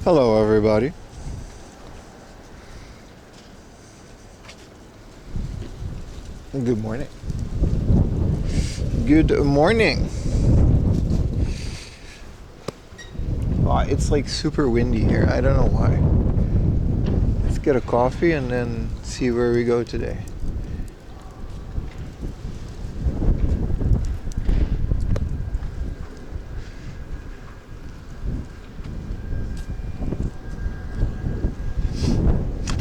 Hello, everybody. Good morning. Good morning. Oh, it's like super windy here. I don't know why. Let's get a coffee and then see where we go today.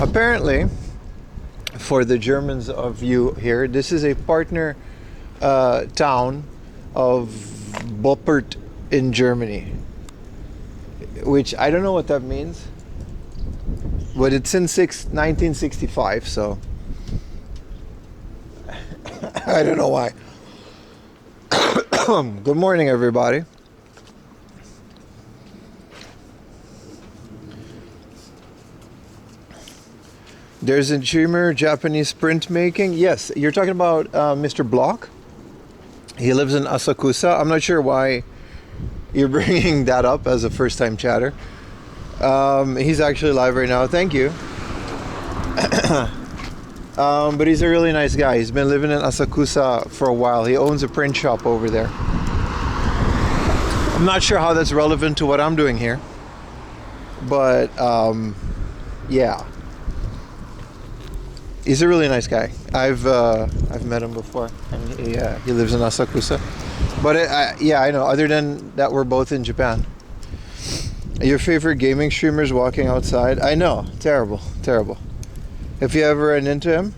Apparently, for the Germans of you here, this is a partner town of Boppert in Germany, which I don't know what that means, but it's in 1965, so I don't know why. Good morning, everybody. There's a streamer, Japanese printmaking. Yes, you're talking about Mr. Block. He lives in Asakusa. I'm not sure why you're bringing that up as a first-time chatter. He's actually live right now. Thank you. But he's a really nice guy. He's been living in Asakusa for a while. He owns a print shop over there. I'm not sure how that's relevant to what I'm doing here. But, yeah. He's a really nice guy. I've met him before, and he lives in Asakusa. But yeah, I know. Other than that, we're both in Japan. Your favorite gaming streamers walking outside? I know. Terrible, terrible. Have you ever run into him?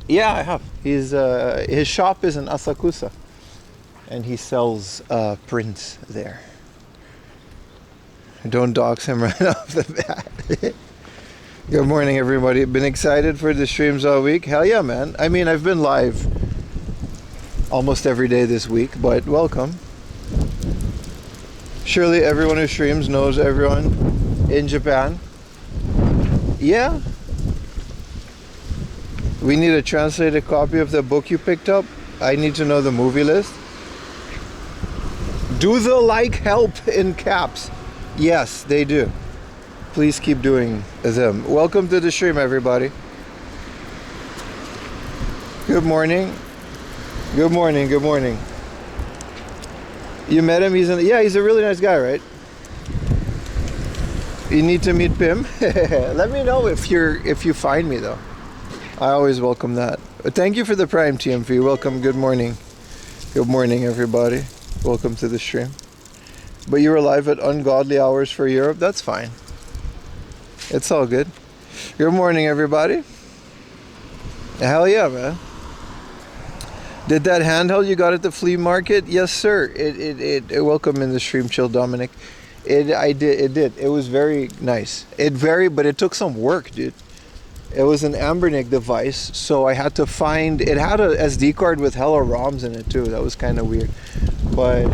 Yeah, I have. His shop is in Asakusa, and he sells prints there. Don't dox him right off the bat. Good morning, everybody. Been excited for the streams all week? Hell yeah, man. I mean, I've been live almost every day this week, but welcome. Surely everyone who streams knows everyone in Japan. Yeah. We need a translated copy of the book you picked up. I need to know the movie list. Do the like help in caps? Yes, they do. Please keep doing them. Welcome to the stream, everybody. Good morning. Good morning. Good morning. You met him? He's a really nice guy, right? You need to meet Pim. Let me know if you find me, though. I always welcome that. Thank you for the Prime TMV. Welcome. Good morning. Good morning, everybody. Welcome to the stream. But you were live at ungodly hours for Europe. That's fine. It's all good. Good morning, everybody. Hell yeah, man. Did that handheld you got at the flea market? Yes, sir. It welcome in the stream, chill, Dominic. It did. It was very nice. But it took some work, dude. It was an Ambernick device, so I had to find. It had a SD card with hella ROMs in it too. That was kind of weird, but.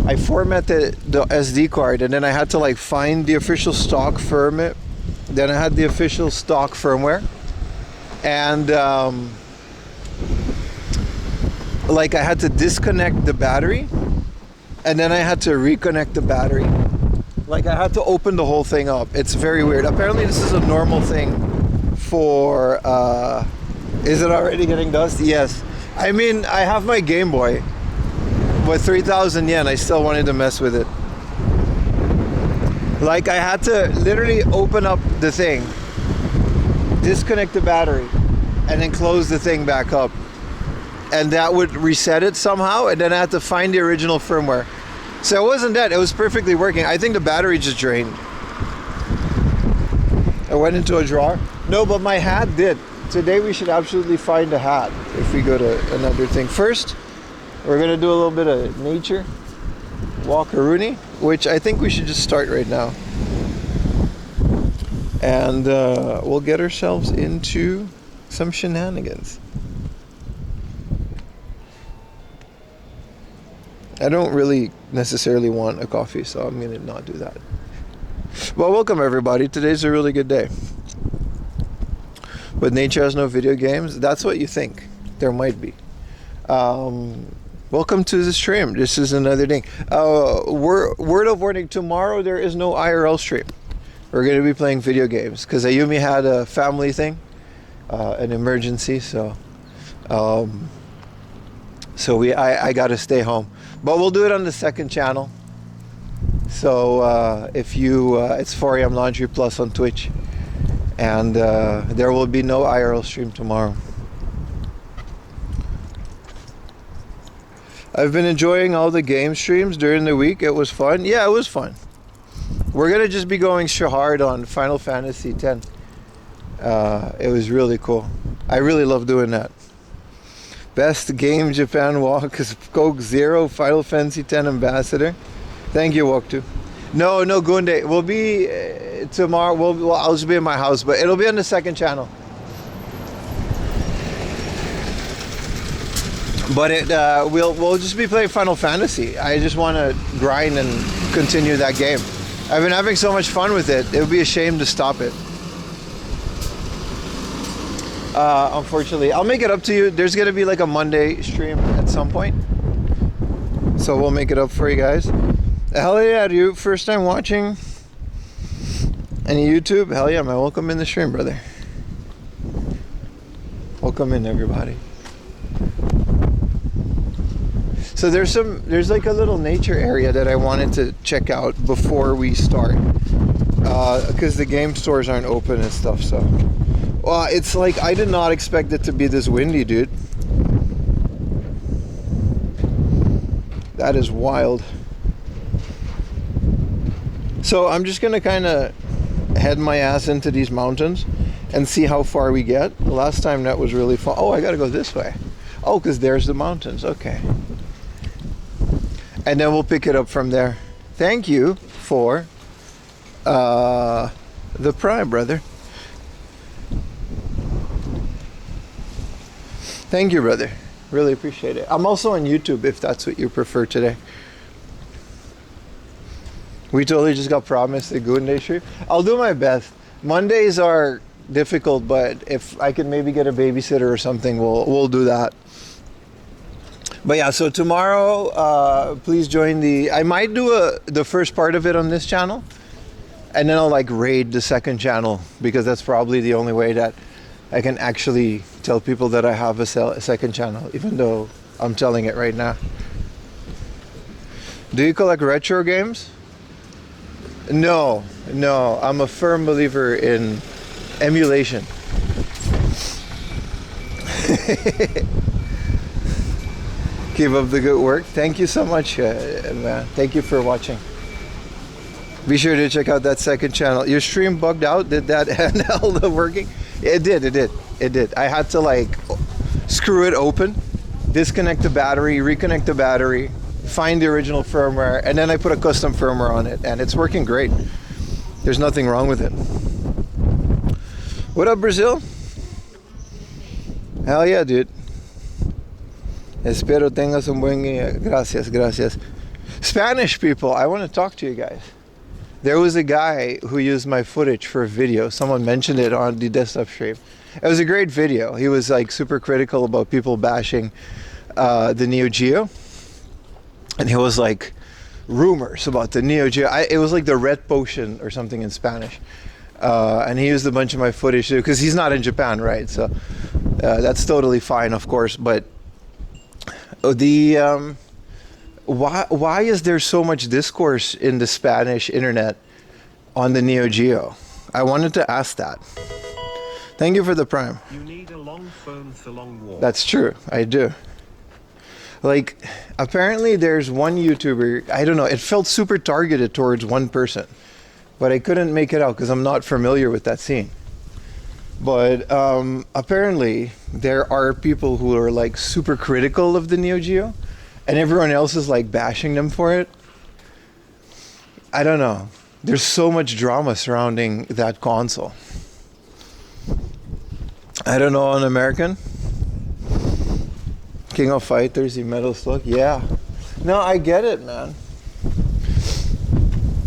I formatted the SD card, and then I had to like find the official stock firmware. Then I had the official stock firmware, and like I had to disconnect the battery, and then I had to reconnect the battery. Like I had to open the whole thing up. It's very weird. Apparently this is a normal thing for is it already getting dust? Yes. I mean, I have my Game Boy. But 3,000 yen, I still wanted to mess with it. Like I had to literally open up the thing, disconnect the battery, and then close the thing back up. And that would reset it somehow, and then I had to find the original firmware. So it wasn't that, it was perfectly working. I think the battery just drained. I went into a drawer. No, but my hat did. Today we should absolutely find a hat if we go to another thing. First, we're gonna do a little bit of nature walkaroony, which I think we should just start right now. And we'll get ourselves into some shenanigans. I don't really necessarily want a coffee, so I'm gonna not do that. Well, welcome everybody. Today's a really good day. But nature has no video games. That's what you think. There might be. Welcome to the stream. This is another thing. Word of warning, tomorrow there is no IRL stream. We're going to be playing video games because Ayumi had a family thing, an emergency, so I got to stay home. But we'll do it on the second channel. So if you, it's 4am Laundry Plus on Twitch, and there will be no IRL stream tomorrow. I've been enjoying all the game streams during the week. It was fun. Yeah, it was fun. We're gonna just be going hard on Final Fantasy X. It was really cool. I really love doing that. Best game Japan walk is Coke Zero, Final Fantasy X ambassador. Thank you, Walk2. No, Gunde. We'll be tomorrow. I'll just be in my house, but it'll be on the second channel. But we'll just be playing Final Fantasy. I just want to grind and continue that game. I've been having so much fun with it. It would be a shame to stop it. Unfortunately, I'll make it up to you. There's gonna be like a Monday stream at some point, so we'll make it up for you guys. Hell yeah, dude! First time watching any YouTube? Hell yeah, man! Welcome in the stream, brother. Welcome in, everybody. So there's like a little nature area that I wanted to check out before we start, because the game stores aren't open and stuff. So, well, it's like I did not expect it to be this windy, dude. That is wild. So I'm just gonna kind of head my ass into these mountains and see how far we get. The last time that was really fun. Oh, I gotta go this way. Oh, because there's the mountains. Okay. And then we'll pick it up from there. Thank you for the Prime, brother. Thank you, brother. Really appreciate it. I'm also on YouTube if that's what you prefer today. We totally just got promised a good day stream. I'll do my best. Mondays are difficult, but if I can maybe get a babysitter or something, we'll do that. But yeah, so tomorrow, please join I might do the first part of it on this channel, and then I'll like raid the second channel, because that's probably the only way that I can actually tell people that I have a second channel, even though I'm telling it right now. Do you collect retro games? No, I'm a firm believer in emulation. Keep up the good work. Thank you so much, man. Thank you for watching. Be sure to check out that second channel. Your stream bugged out. Did that handheld working? It did. I had to like screw it open, disconnect the battery, reconnect the battery, find the original firmware, and then I put a custom firmware on it, and it's working great. There's nothing wrong with it. What up, Brazil? Hell yeah, dude. Espero tengas un buen día. Gracias. Spanish people, I want to talk to you guys. There was a guy who used my footage for a video. Someone mentioned it on the desktop stream. It was a great video. He was like super critical about people bashing the Neo Geo. And he was like, rumors about the Neo Geo. It was like the Red Potion or something in Spanish. And he used a bunch of my footage too, because he's not in Japan, right? So that's totally fine, of course. But why is there so much discourse in the Spanish internet on the Neo Geo? I wanted to ask that. Thank you for the Prime. You need a long phone for long walks. That's true, I do. Like, apparently there's one YouTuber, I don't know, it felt super targeted towards one person, but I couldn't make it out because I'm not familiar with that scene. But apparently there are people who are like super critical of the Neo Geo, and everyone else is like bashing them for it. I don't know. There's so much drama surrounding that console. I don't know, an American? King of Fighters, the Metal Slug? Yeah. No, I get it, man.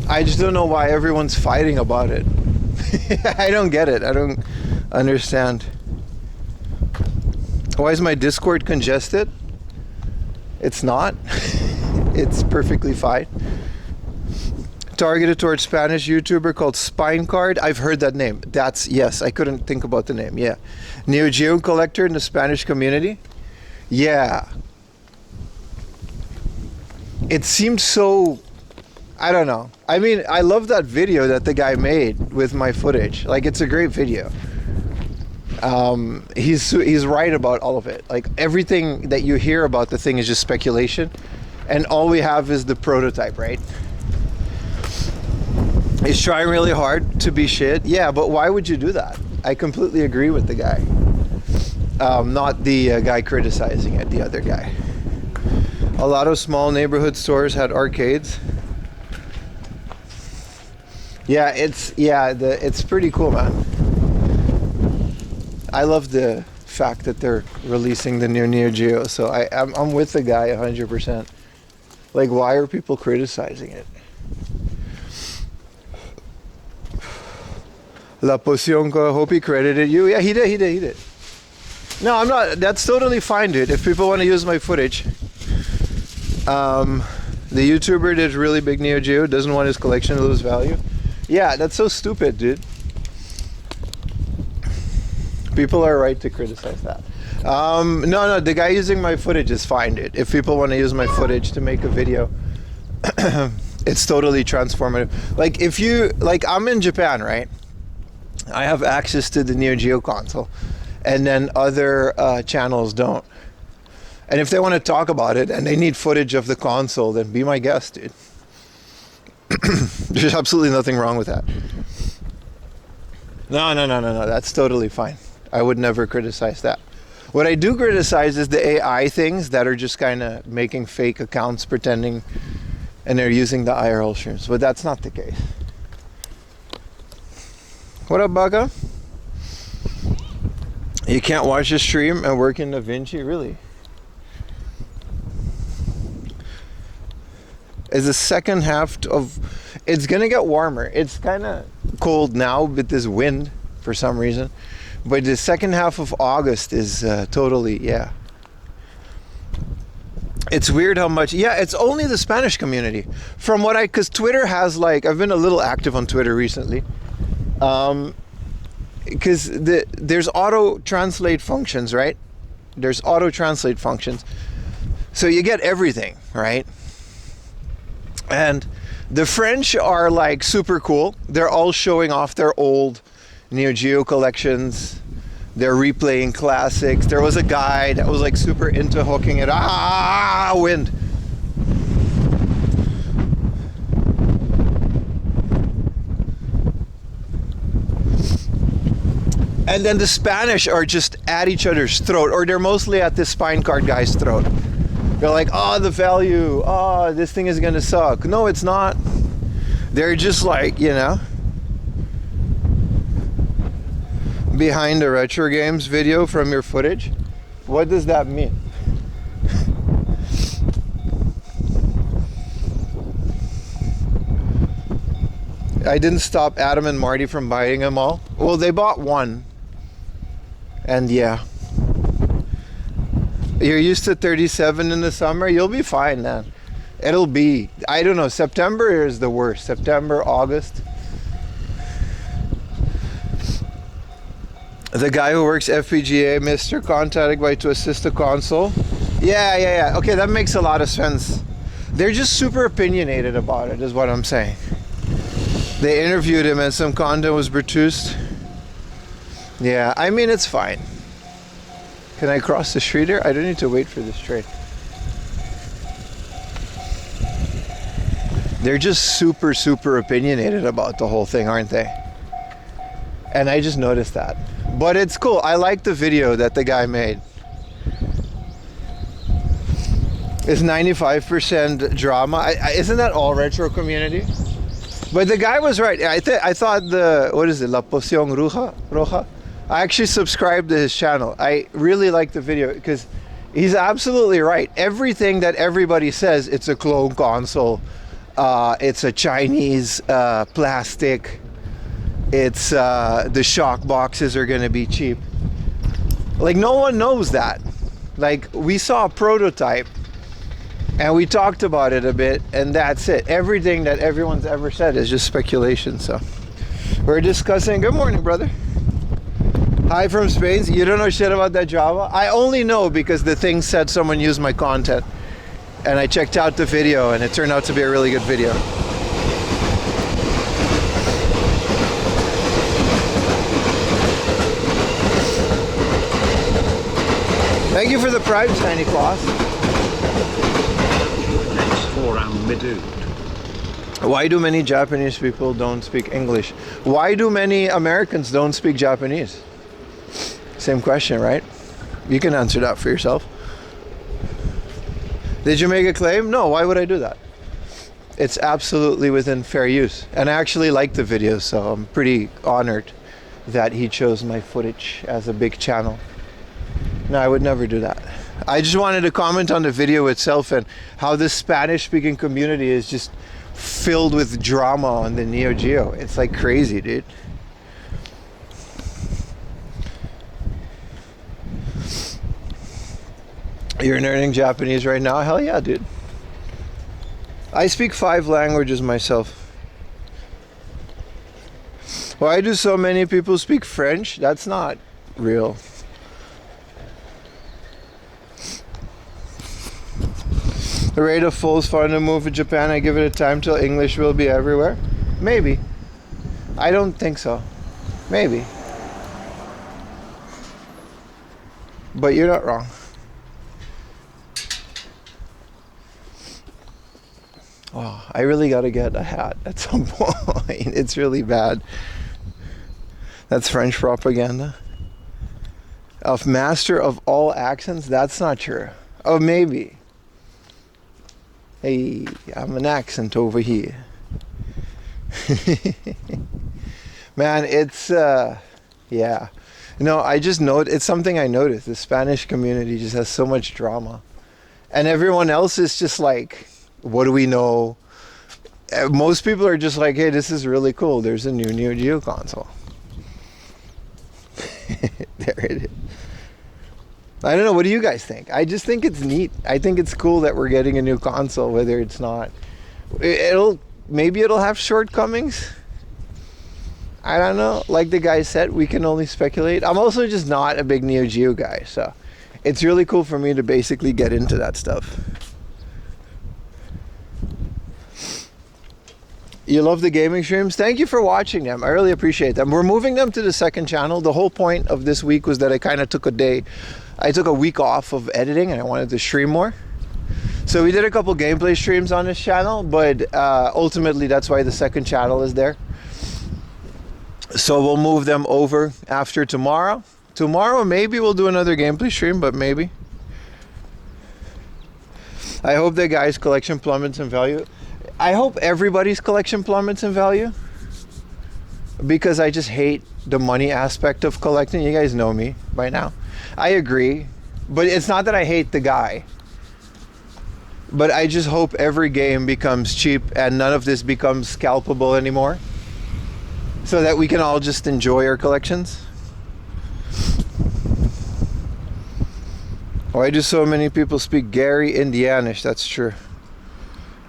I just don't know why everyone's fighting about it. I don't get it. I don't understand. Why is my Discord congested? It's not. It's perfectly fine. Targeted towards Spanish YouTuber called Spinecard. I've heard that name. That's, yes, I couldn't think about the name. Yeah. Neo Geo collector in the Spanish community. Yeah. It seemed so, I don't know. I mean, I love that video that the guy made with my footage. Like, it's a great video. He's right about all of it. Like, everything that you hear about the thing is just speculation. And all we have is the prototype, right? He's trying really hard to be shit. Yeah, but why would you do that? I completely agree with the guy. Not the guy criticizing it, the other guy. A lot of small neighborhood stores had arcades. Yeah, it's pretty cool, man. I love the fact that they're releasing the new Neo Geo, so I'm with the guy 100%. Like, why are people criticizing it? La Poción, hope he credited you. Yeah, he did. No, I'm not. That's totally fine, dude. If people want to use my footage. The YouTuber did really big Neo Geo, doesn't want his collection to lose value. Yeah, that's so stupid, dude. People are right to criticize that. No, the guy using my footage is fine, dude. If people want to use my footage to make a video, it's totally transformative. Like, if you, like, I'm in Japan, right? I have access to the Neo Geo console, and then other channels don't. And if they want to talk about it and they need footage of the console, then be my guest, dude. There's absolutely nothing wrong with that. No, that's totally fine. I would never criticize that. What I do criticize is the AI things that are just kind of making fake accounts pretending, and they're using the IRL streams, but that's not the case. What up, Baka? You can't watch the stream and work in DaVinci? Really? Is the second half of... It's gonna get warmer. It's kind of cold now with this wind for some reason. But the second half of August is totally, yeah. It's weird how much... Yeah, it's only the Spanish community. From what because Twitter has, like... I've been a little active on Twitter recently. Because there's auto translate functions, right? There's auto translate functions, so you get everything, right? And the French are like super cool. They're all showing off their old Neo Geo collections. They're replaying classics. There was a guy that was like super into hooking it. Wind. And then the Spanish are just at each other's throat, or they're mostly at this Spinecard guy's throat. They're like, oh, the value, oh, this thing is gonna suck. No, it's not. They're just like, you know, behind the retro games video from your footage. What does that mean? I didn't stop Adam and Marty from buying them all. Well, they bought one. And yeah, you're used to 37 in the summer, you'll be fine, man. It'll be, I don't know, September is the worst. September, August. The guy who works FPGA, Mr. contacted by to assist the console. Yeah. Okay, that makes a lot of sense. They're just super opinionated about it, is what I'm saying. They interviewed him and some content was produced. Yeah, I mean, it's fine. Can I cross the street here? I don't need to wait for this train. They're just super, super opinionated about the whole thing, aren't they? And I just noticed that. But it's cool. I like the video that the guy made. It's 95% drama. Isn't that all retro community? But the guy was right. I thought the, what is it, La Poción Roja? I actually subscribed to his channel. I really like the video because he's absolutely right. Everything that everybody says, it's a clone console, it's a Chinese plastic, it's the shock boxes are gonna be cheap. Like, no one knows that. Like, we saw a prototype And we talked about it a bit, and that's it. Everything that everyone's ever said is just speculation. So we're discussing. Good morning, brother. Hi from Spain. You don't know shit about that Java? I only know because the thing said someone used my content, and I checked out the video, and it turned out to be a really good video. Thank you for the prime, Tiny Claus. Why do many Japanese people don't speak English? Why do many Americans don't speak Japanese? Same question, right? You can answer that for yourself. Did you make a claim? No, why would I do that? It's absolutely within fair use. And I actually like the video, so I'm pretty honored that he chose my footage as a big channel. No, I would never do that. I just wanted to comment on the video itself and how this Spanish-speaking community is just filled with drama on the Neo Geo. It's like crazy, dude. You're learning Japanese right now? Hell yeah, dude. I speak 5 languages myself. Why do so many people speak French? That's not real. The rate of fools fun to move to Japan, I give it a time till English will be everywhere. Maybe. I don't think so. Maybe. But you're not wrong. Oh, I really gotta get a hat at some point. It's really bad. That's French propaganda. Of master of all accents? That's not true. Oh, maybe. Hey, I'm an accent over here. Man, it's, yeah. No, I just know it's something I noticed. The Spanish community just has so much drama. And everyone else is just like, what do we know? Most people are just like, hey, this is really cool. There's a new Neo Geo console. There it is. I don't know. What do you guys think? I just think it's neat. I think it's cool that we're getting a new console, whether it's not. Maybe it'll have shortcomings. I don't know. Like the guy said, we can only speculate. I'm also just not a big Neo Geo guy, so it's really cool for me to basically get into that stuff. You love the gaming streams? Thank you for watching them. I really appreciate them. We're moving them to the second channel. The whole point of this week was that I kind of took a week off of editing and I wanted to stream more. So we did a couple gameplay streams on this channel, but ultimately that's why the second channel is there. So we'll move them over after tomorrow. Tomorrow maybe we'll do another gameplay stream, but maybe. I hope the guy's collection plummets in value. I hope everybody's collection plummets in value, because I just hate the money aspect of collecting. You guys know me by now. I agree, but it's not that I hate the guy, but I just hope every game becomes cheap and none of this becomes scalpable anymore, so that we can all just enjoy our collections. Why do so many people speak Gary Indianish? That's true.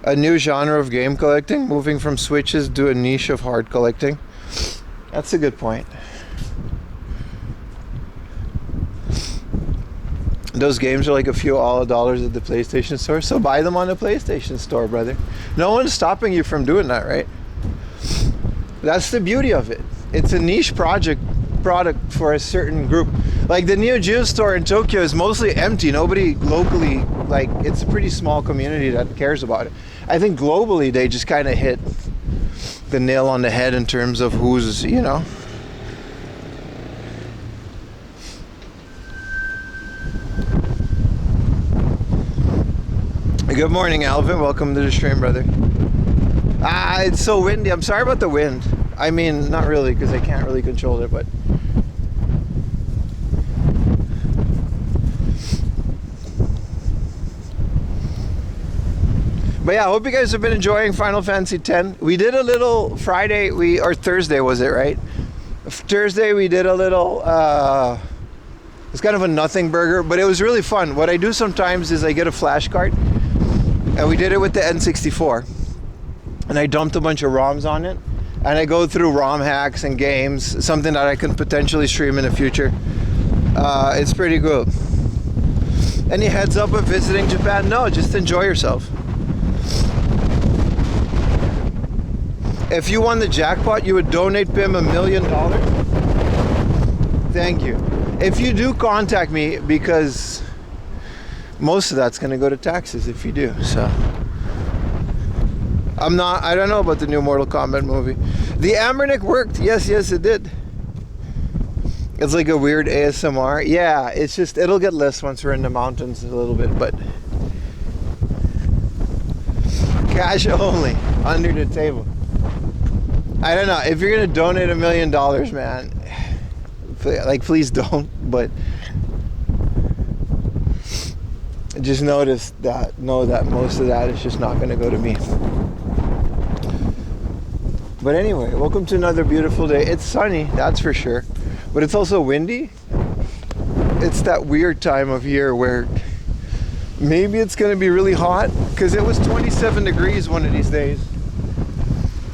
A new genre of game collecting, moving from switches to a niche of hard collecting. That's a good point. Those games are like a few dollars at the PlayStation Store, so buy them on the PlayStation Store, brother. No one's stopping you from doing that, right? That's the beauty of it. It's a niche product for a certain group. Like the Neo Geo store in Tokyo is mostly empty. Nobody locally, like, it's a pretty small community that cares about it. I think globally they just kind of hit the nail on the head in terms of who's, you know. Good morning, Alvin. Welcome to the stream, brother. It's so windy. I'm sorry about the wind. I mean, not really, because I can't really control it, but yeah, I hope you guys have been enjoying Final Fantasy X. We did a little Friday, or Thursday was it, right? Thursday we did a little, it's kind of a nothing burger, but it was really fun. What I do sometimes is I get a flashcard And we did it with the N64. And I dumped a bunch of ROMs on it. And I go through ROM hacks and games, something that I can potentially stream in the future. It's pretty cool. Any heads up of visiting Japan? No, just enjoy yourself. If you won the jackpot, you would donate Pim $1 million? Thank you. If you do, contact me, because most of that's going to go to taxes if you do. So I don't know about the new Mortal Kombat movie. The Ambernick worked. Yes, it did. It's like a weird ASMR. Yeah, it's just, it'll get less once we're in the mountains a little bit, but cash only, under the table. I don't know, if you're gonna donate $1 million, man, like, please don't, but just know that most of that is just not gonna go to me. But anyway, welcome to another beautiful day. It's sunny, that's for sure. But it's also windy. It's that weird time of year where maybe it's going to be really hot, because it was 27 degrees one of these days.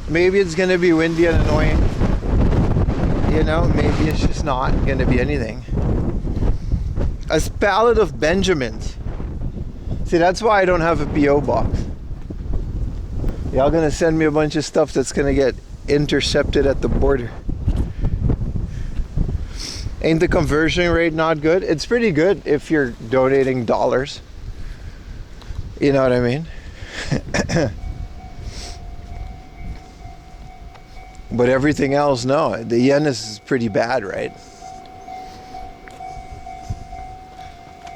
Maybe it's going to be windy and annoying. You know, maybe it's just not going to be anything. A pallet of Benjamins. See, that's why I don't have a P.O. box. Y'all going to send me a bunch of stuff that's going to get intercepted at the border. Ain't the conversion rate not good? It's pretty good if you're donating dollars. You know what I mean? But everything else, no. The yen is pretty bad, right?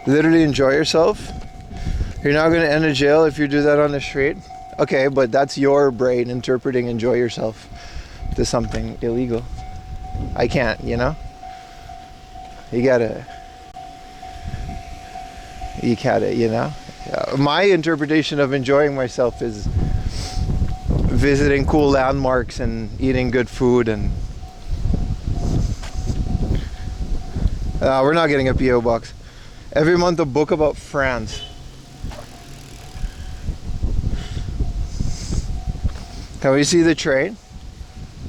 Literally enjoy yourself. You're not going to end in jail if you do that on the street. Okay, but that's your brain interpreting enjoy yourself to something illegal. I can't, you know? You gotta, you know? My interpretation of enjoying myself is visiting cool landmarks and eating good food, and we're not getting a P.O. box. Every month a book about France. Can we see the train?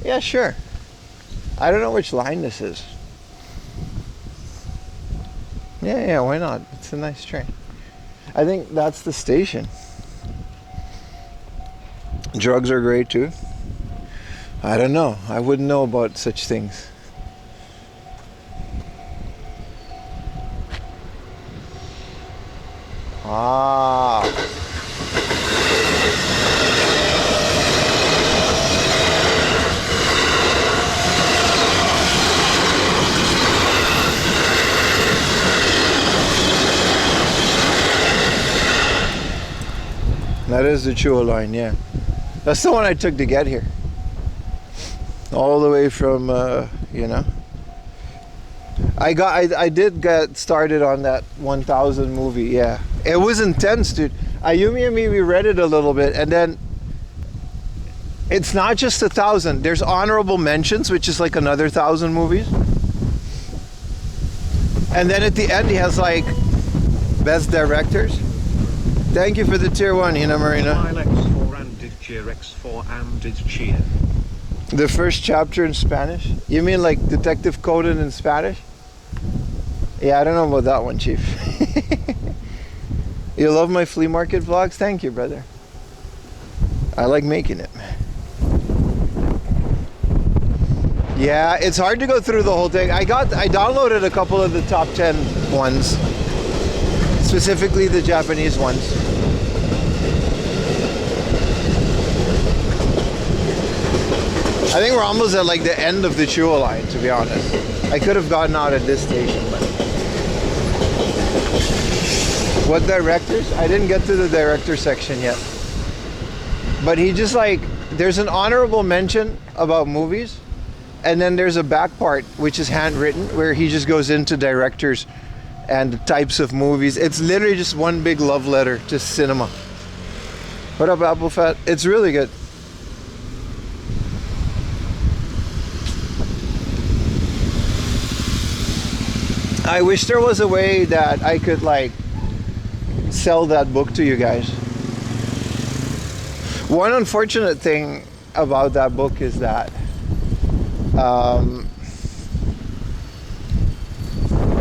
Yeah, sure. I don't know which line this is. Yeah, why not? It's a nice train. I think that's the station. Drugs are great too. I don't know. I wouldn't know about such things. That is the Chua line, yeah. That's the one I took to get here. All the way from, you know. I did get started on that 1000 movie, yeah. It was intense, dude. Ayumi and me, we read it a little bit, and then it's not just 1000. There's honorable mentions, which is like another 1000 movies. And then at the end, he has like best directors. Thank you for the tier 1, Hina Marina. The first chapter in Spanish? You mean like Detective Conan in Spanish? Yeah, I don't know about that one, Chief. You love my flea market vlogs? Thank you, brother. I like making it. Yeah, it's hard to go through the whole thing. I downloaded a couple of the top 10 ones. Specifically the Japanese ones. I think we're almost at like the end of the Chua line, to be honest. I could have gotten out at this station, but... What directors? I didn't get to the director section yet. But he just like... There's an honorable mention about movies, and then there's a back part, which is handwritten, where he just goes into directors and the types of movies. It's literally just one big love letter to cinema. What up, Apple Fat? It's really good. I wish there was a way that I could like sell that book to you guys. One unfortunate thing about that book is that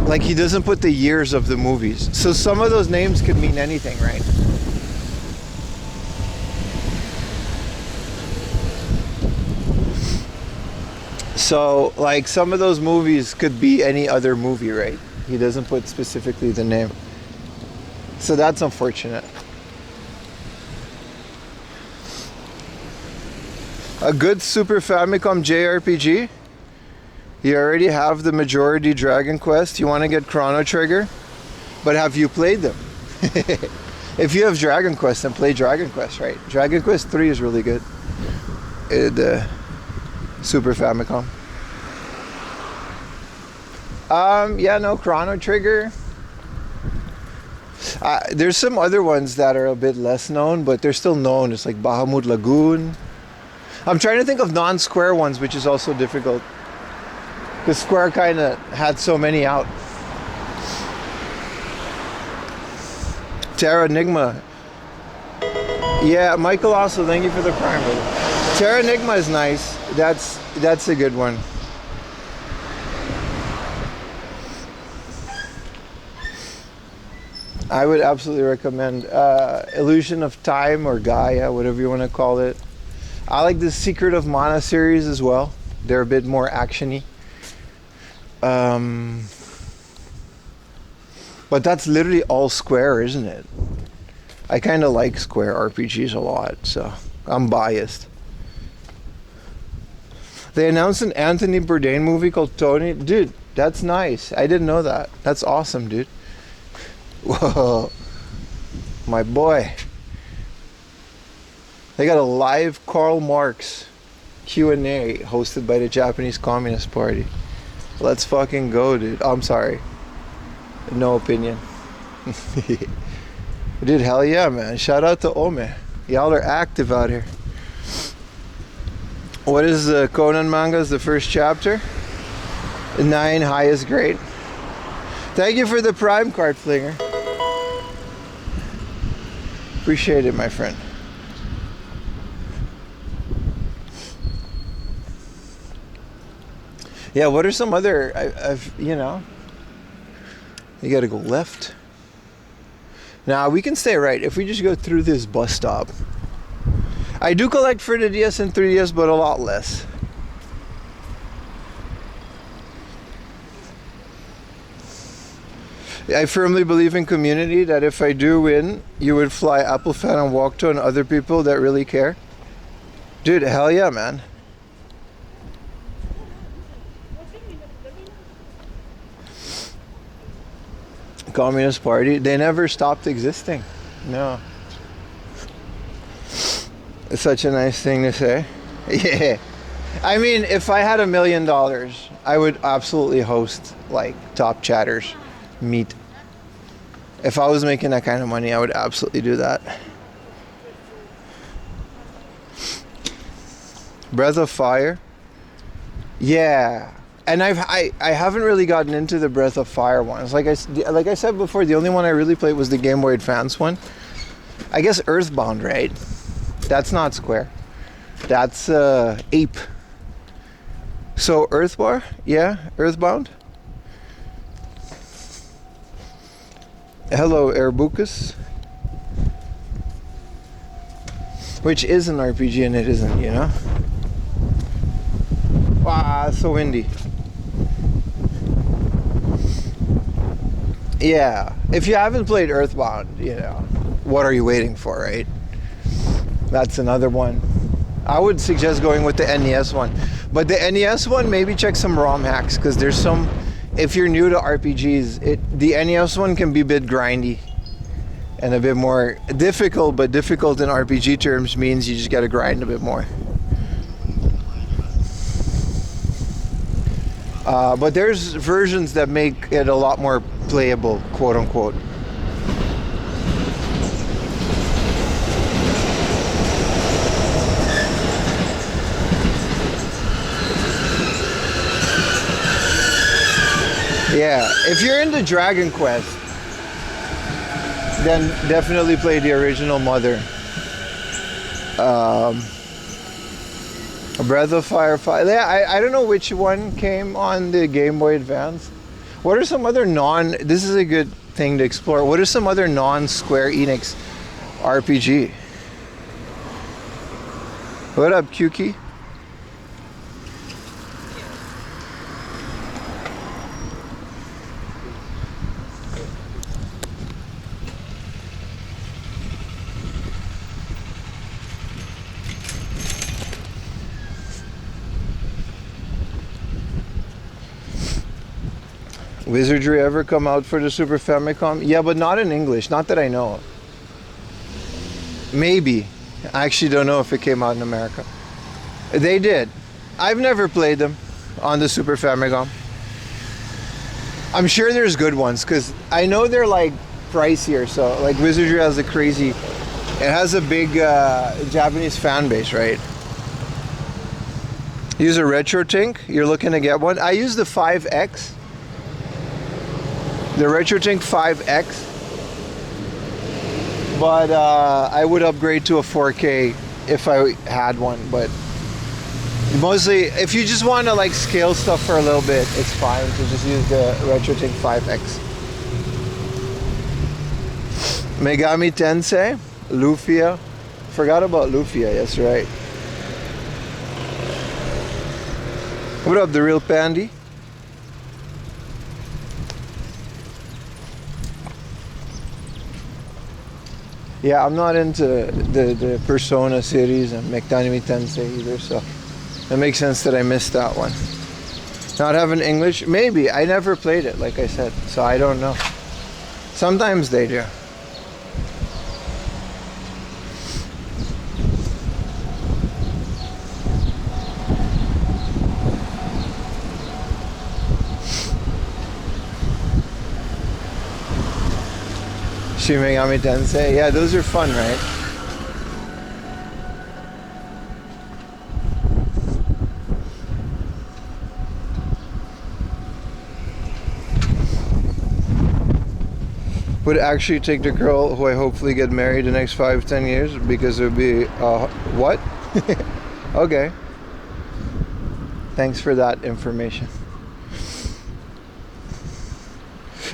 like he doesn't put the years of the movies. So some of those names could mean anything, right? So like some of those movies could be any other movie, right? He doesn't put specifically the name. So that's unfortunate. A good Super Famicom JRPG. You already have the majority Dragon Quest. You want to get Chrono Trigger, but have you played them? If you have Dragon Quest, then play Dragon Quest, right? Dragon Quest 3 is really good. The Super Famicom. Yeah, no, Chrono Trigger. There's some other ones that are a bit less known, but they're still known. It's like Bahamut Lagoon. I'm trying to think of non-Square ones, which is also difficult. Because Square kind of had so many out. Terra Enigma. Yeah, Michael also, thank you for the prime, brother. Terra Enigma is nice. That's a good one. I would absolutely recommend Illusion of Time or Gaia, whatever you want to call it. I like the Secret of Mana series as well. They're a bit more action-y. But that's literally all Square, isn't it? I kind of like Square RPGs a lot, so I'm biased. They announced an Anthony Bourdain movie called Tony. Dude, that's nice. I didn't know that. That's awesome, dude. Whoa. My boy. They got a live Karl Marx Q&A hosted by the Japanese Communist Party. Let's fucking go, dude. Oh, I'm sorry. No opinion. Dude, hell yeah, man. Shout out to Ome. Y'all are active out here. What is the Conan manga's the first chapter? 9, highest grade. Thank you for the Prime card, Flinger. Appreciate it, my friend. Yeah, what are some other, I've you know, you gotta go left. Now, we can stay right if we just go through this bus stop. I do collect for the DS and 3DS, but a lot less. I firmly believe in community, that if I do win, you would fly Apple Fan and walk to and other people that really care. Dude, hell yeah, man. Communist Party, they never stopped existing. No. It's such a nice thing to say. Yeah. I mean, if I had $1 million, I would absolutely host like Top Chatters meet. If I was making that kind of money, I would absolutely do that. Breath of Fire. Yeah. And I haven't really gotten into the Breath of Fire ones. Like I said before, the only one I really played was the Game Boy Advance one. I guess Earthbound, right? That's not Square. That's Ape. So Earthbar? Yeah, Earthbound. Hello, Airbucus. Which is an RPG and it isn't, you know? Wow, so windy. Yeah, if you haven't played Earthbound, you know, what are you waiting for, right? That's another one. I would suggest going with the NES one. But the NES one, maybe check some ROM hacks, because there's some, if you're new to RPGs, the NES one can be a bit grindy and a bit more difficult, but difficult in RPG terms means you just gotta grind a bit more. But there's versions that make it a lot more playable, quote unquote. Yeah, if you're into Dragon Quest, then definitely play the original Mother. Breath of Fire 5. Yeah, I don't know which one came on the Game Boy Advance. What are some other this is a good thing to explore. What are some other non-Square Enix RPG? What up, Kyuki? Wizardry ever come out for the Super Famicom? Yeah, but not in English. Not that I know of. Maybe. I actually don't know if it came out in America. They did. I've never played them on the Super Famicom. I'm sure there's good ones because I know they're like pricier. So like Wizardry has a crazy, it has a big Japanese fan base, right? Use a RetroTink. You're looking to get one. I use the 5X. The RetroTink 5X. But I would upgrade to a 4K if I had one. But mostly, if you just want to like scale stuff for a little bit, it's fine to just use the RetroTink 5X. Megami Tensei, Lufia. Forgot about Lufia, yes, right. What up, The Real Pandy? Yeah, I'm not into the Persona series and Megami Tensei either, so it makes sense that I missed that one. Not having English? Maybe. I never played it, like I said, so I don't know. Sometimes they do. Shin Megami Tensei. Yeah, those are fun, right? Would actually take the girl who I hopefully get married the next 5-10 years because it would be what? Okay. Thanks for that information.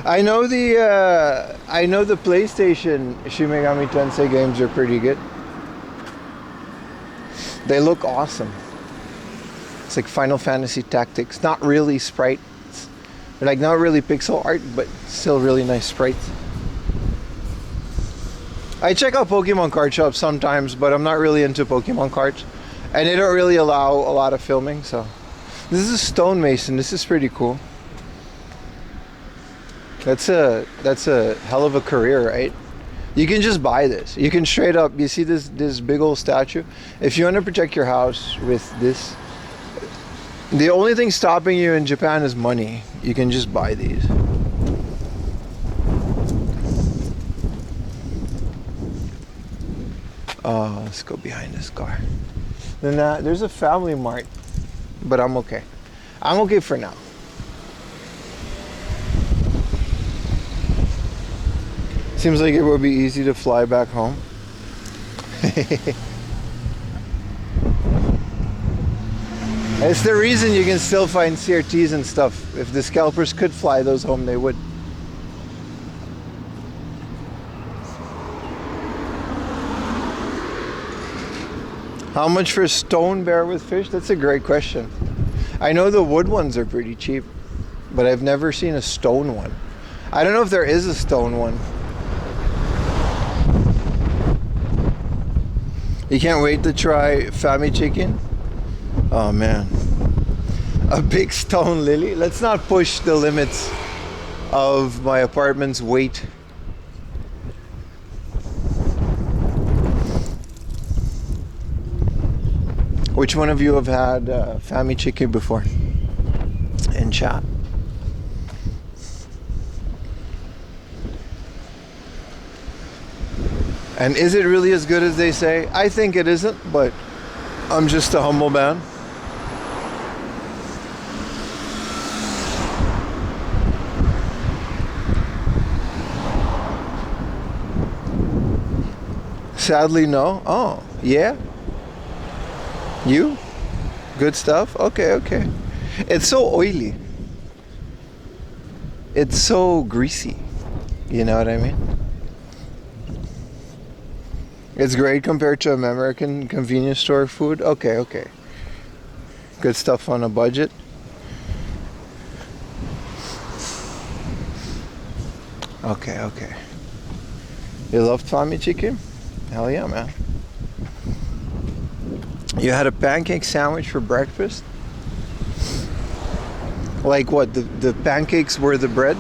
I know the PlayStation Shin Megami Tensei games are pretty good. They look awesome. It's like Final Fantasy Tactics. Not really sprites. They're like not really pixel art, but still really nice sprites. I check out Pokemon card shops sometimes, but I'm not really into Pokemon cards. And they don't really allow a lot of filming, so. This is a stonemason. This is pretty cool. That's a hell of a career, right? You can just buy this. You can straight up, you see this big old statue? If you want to protect your house with this, the only thing stopping you in Japan is money. You can just buy these. Oh, let's go behind this car. Then there's a FamilyMart, but I'm okay. I'm okay for now. Seems like it would be easy to fly back home. It's the reason you can still find CRTs and stuff. If the scalpers could fly those home, they would. How much for a stone bear with fish? That's a great question. I know the wood ones are pretty cheap, but I've never seen a stone one. I don't know if there is a stone one. You can't wait to try Fami chicken? Oh man. A big stone lily? Let's not push the limits of my apartment's weight. Which one of you have had Fami chicken before? In chat. And is it really as good as they say? I think it isn't, but I'm just a humble man. Sadly, no. Oh, yeah? You? Good stuff? Okay, okay. It's so oily. It's so greasy. You know what I mean? It's great compared to American convenience store food. Okay, okay. Good stuff on a budget. Okay, okay. You love Tommy chicken? Hell yeah, man. You had a pancake sandwich for breakfast? Like what? The pancakes were the bread?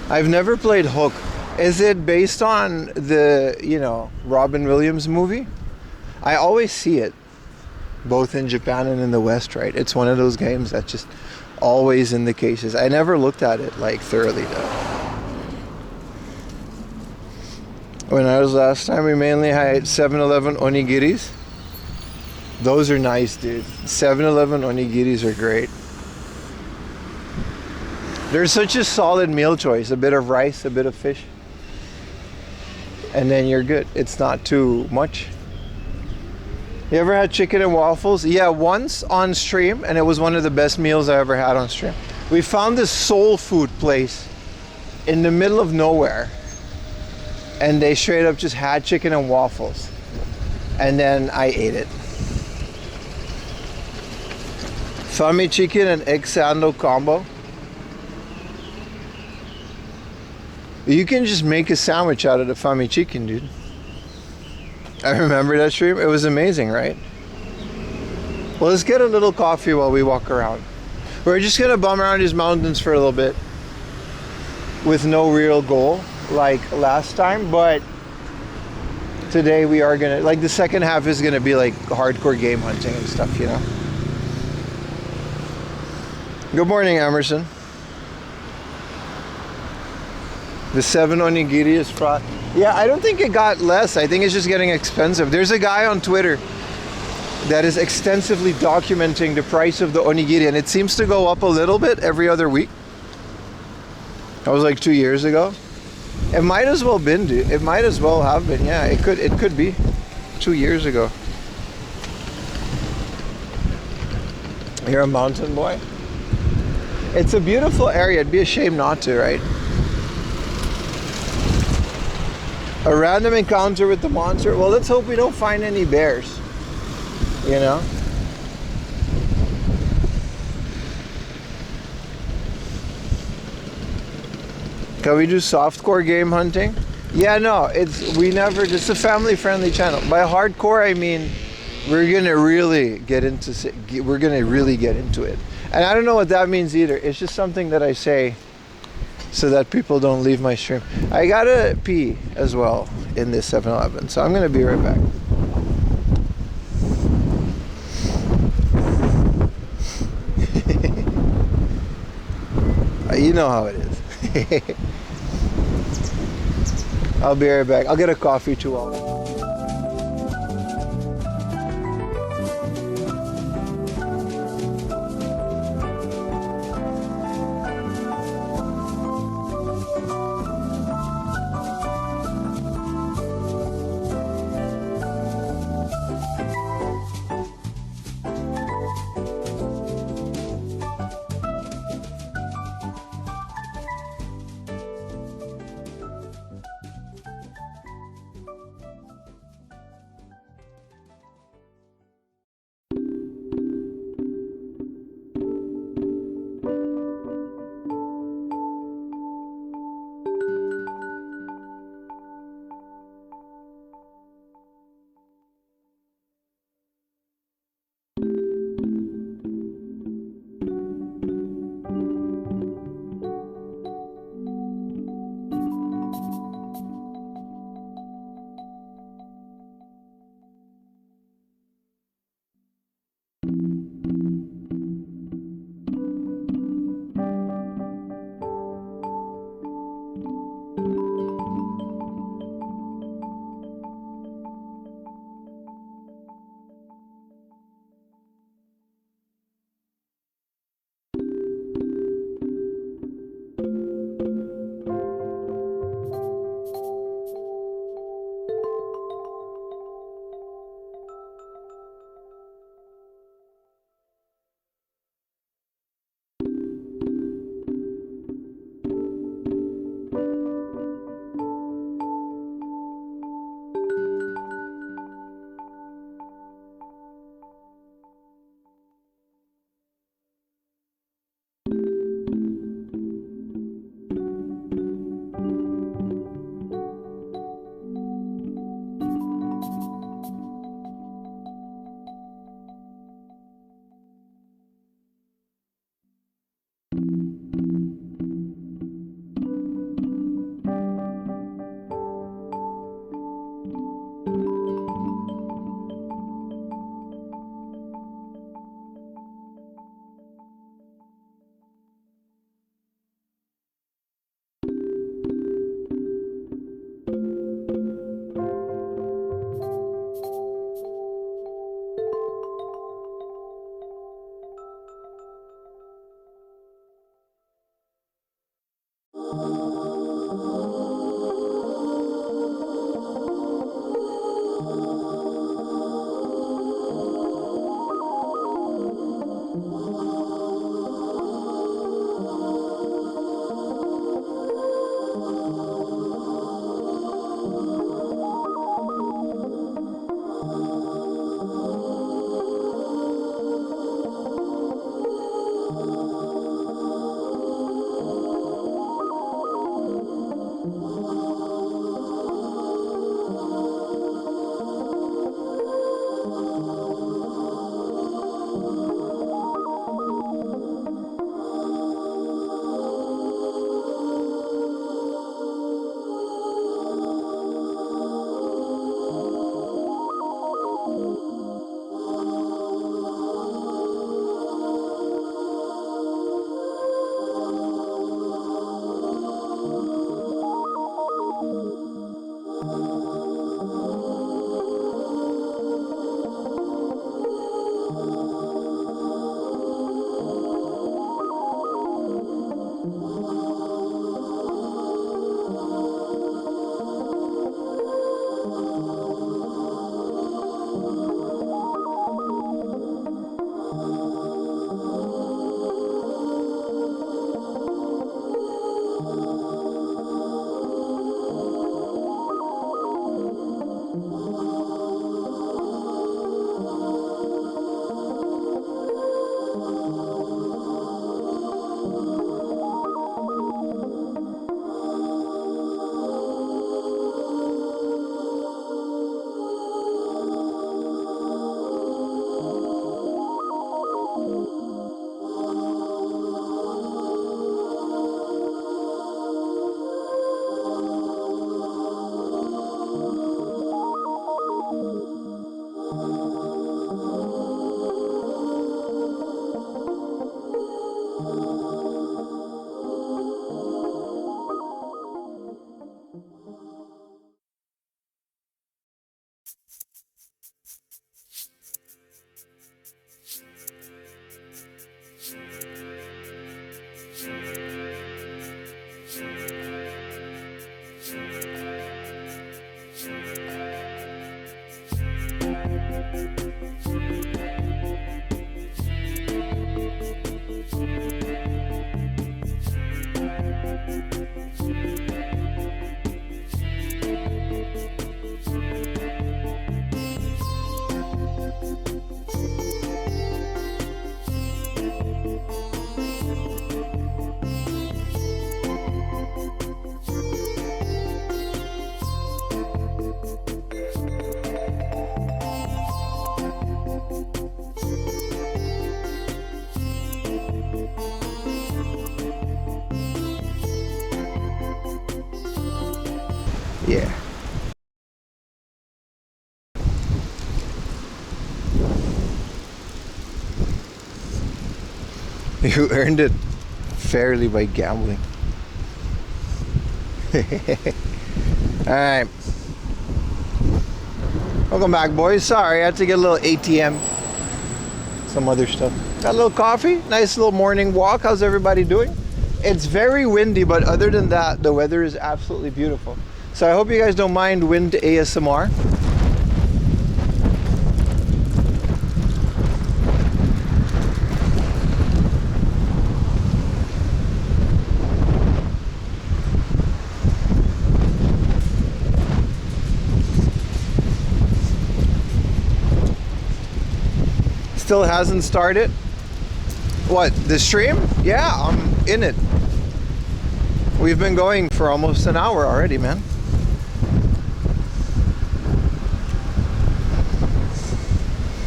I've never played Hook. Is it based on the, Robin Williams movie? I always see it, both in Japan and in the West, right? It's one of those games that's just always in the cases. I never looked at it like thoroughly though. When I was last time, we mainly had 7-Eleven onigiris. Those are nice, dude. 7-Eleven onigiris are great. They're such a solid meal choice. A bit of rice, a bit of fish. And then you're good. It's not too much. You ever had chicken and waffles? Yeah, once on stream, and it was one of the best meals I ever had on stream. We found this soul food place in the middle of nowhere. And they straight up just had chicken and waffles. And then I ate it. Fami chicken and egg sando combo. You can just make a sandwich out of the Fami chicken, dude. I remember that stream. It was amazing, right? Well, let's get a little coffee while we walk around. We're just gonna bum around these mountains for a little bit with no real goal like last time, but today we are gonna, like, the second half is gonna be like hardcore game hunting and stuff, you know? Good morning, Emerson. The 7 onigiri is fraught. Yeah, I don't think it got less. I think it's just getting expensive. There's a guy on Twitter that is extensively documenting the price of the onigiri, and it seems to go up a little bit every other week. That was like 2 years ago. It might as well been, dude. It might as well have been. Yeah, it could be 2 years ago. You're a mountain boy? It's a beautiful area. It'd be a shame not to, right? A random encounter with the monster. Well, let's hope we don't find any bears. You know? Can we do softcore game hunting? Yeah, no, it's a family-friendly channel. By hardcore, I mean we're gonna really get into it. And I don't know what that means either. It's just something that I say so that people don't leave my stream. I gotta pee as well in this 7-Eleven, so I'm gonna be right back. You know how it is. I'll be right back. I'll get a coffee too. Yeah. You earned it fairly by gambling. Alright. Welcome back, boys. Sorry, I had to get a little ATM. Some other stuff. Got a little coffee. Nice little morning walk. How's everybody doing? It's very windy, but other than that, the weather is absolutely beautiful. So I hope you guys don't mind wind ASMR. Still hasn't started. What, the stream? Yeah, I'm in it. We've been going for almost an hour already, man.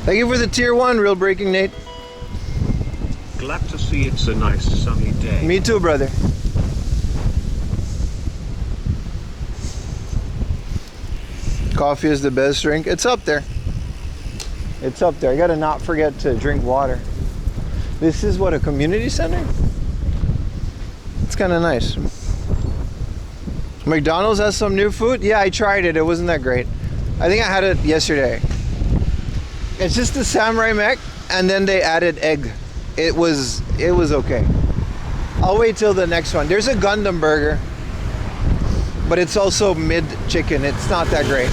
Thank you for the tier 1, Real Breaking Nate. Glad to see it's a nice sunny day. Me too, brother. Coffee is the best drink. It's up there. It's up there. I gotta not forget to drink water. This is what, a community center? It's kind of nice. McDonald's has some new food? Yeah, I tried it. It wasn't that great. I think I had it yesterday. It's just the samurai mac, and then they added egg. It was okay. I'll wait till the next one. There's a Gundam burger, but it's also mid chicken. It's not that great.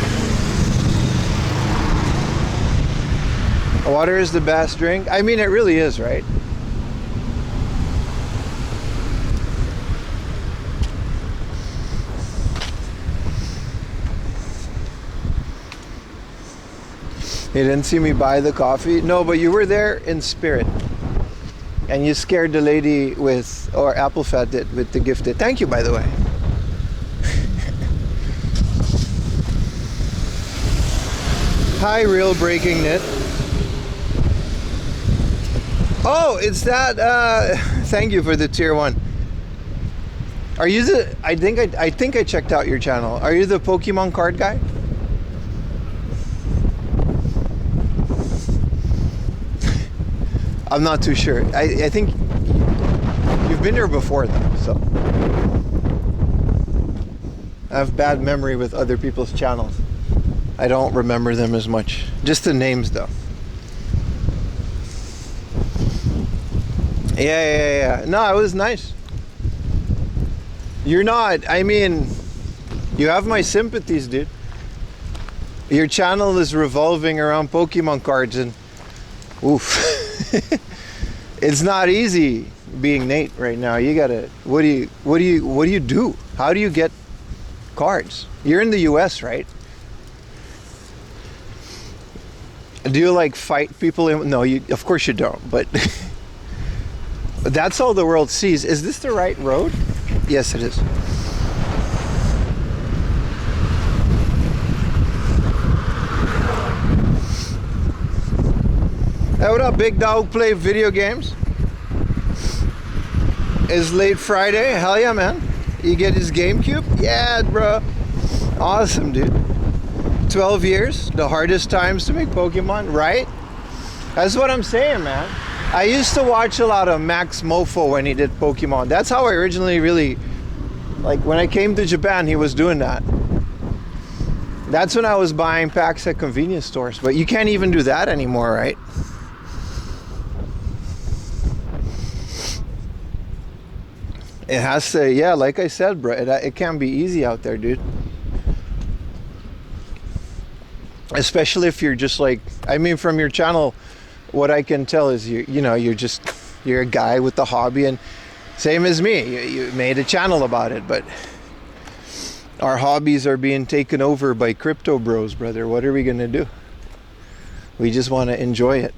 Water is the best drink. I mean, it really is, right? You didn't see me buy the coffee? No, but you were there in spirit. And you scared the lady with, or Apple Fat did, with the gifted. Thank you, by the way. Hi, Real Breaking Knit. Oh, it's that, thank you for the tier 1. Are you the, I think I checked out your channel. Are you the Pokemon card guy? I'm not too sure. I think you've been here before though, so. I have bad memory with other people's channels. I don't remember them as much. Just the names though. Yeah. No, it was nice. You're not, I mean, you have my sympathies, dude. Your channel is revolving around Pokemon cards and oof. It's not easy being Nate right now. You gotta, what do you do? How do you get cards? You're in the US, right? Do you like fight people in? No, you, of course you don't, but that's all the world sees. Is this the right road? Yes, it is. Hey, what up, big dog? Play video games? Is late Friday? Hell yeah, man. You get his GameCube? Yeah, bro. Awesome, dude. 12 years, the hardest times to make Pokemon, right? That's what I'm saying, man. I used to watch a lot of Max Mofo when he did Pokemon. That's how I originally really, like when I came to Japan, he was doing that. That's when I was buying packs at convenience stores, but you can't even do that anymore, right? It has to, yeah, like I said, bro, it can be easy out there, dude. Especially if you're just like, I mean, from your channel, what I can tell is you're a guy with the hobby, and same as me, you made a channel about it, but our hobbies are being taken over by crypto bros, brother. What are we gonna do? We just want to enjoy it.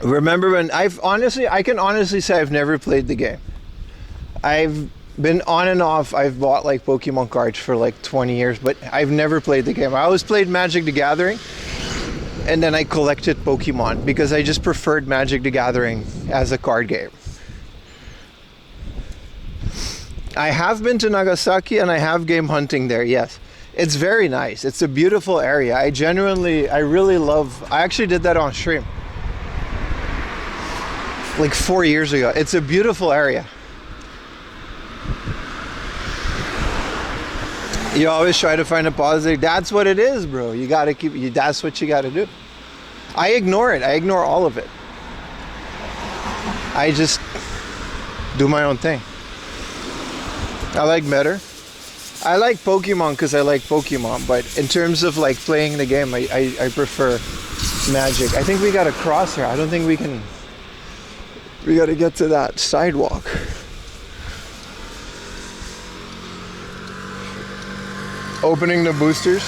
Remember when I can honestly say I've never played the game. I've been on and off. I've bought like Pokemon cards for like 20 years, but I've never played the game. I always played Magic the Gathering, and then I collected Pokemon because I just preferred Magic the Gathering as a card game. I have been to Nagasaki and I have game hunting there, yes. It's very nice. It's a beautiful area. I really love, I actually did that on stream like 4 years ago. It's a beautiful area. You always try to find a positive. That's what it is, bro. You gotta that's what you gotta do. I ignore it. I ignore all of it. I just do my own thing. I like better. I like Pokemon because I like Pokemon, but in terms of like playing the game, I prefer Magic. I think we gotta cross here. I don't think we can. We gotta get to that sidewalk. Opening the boosters.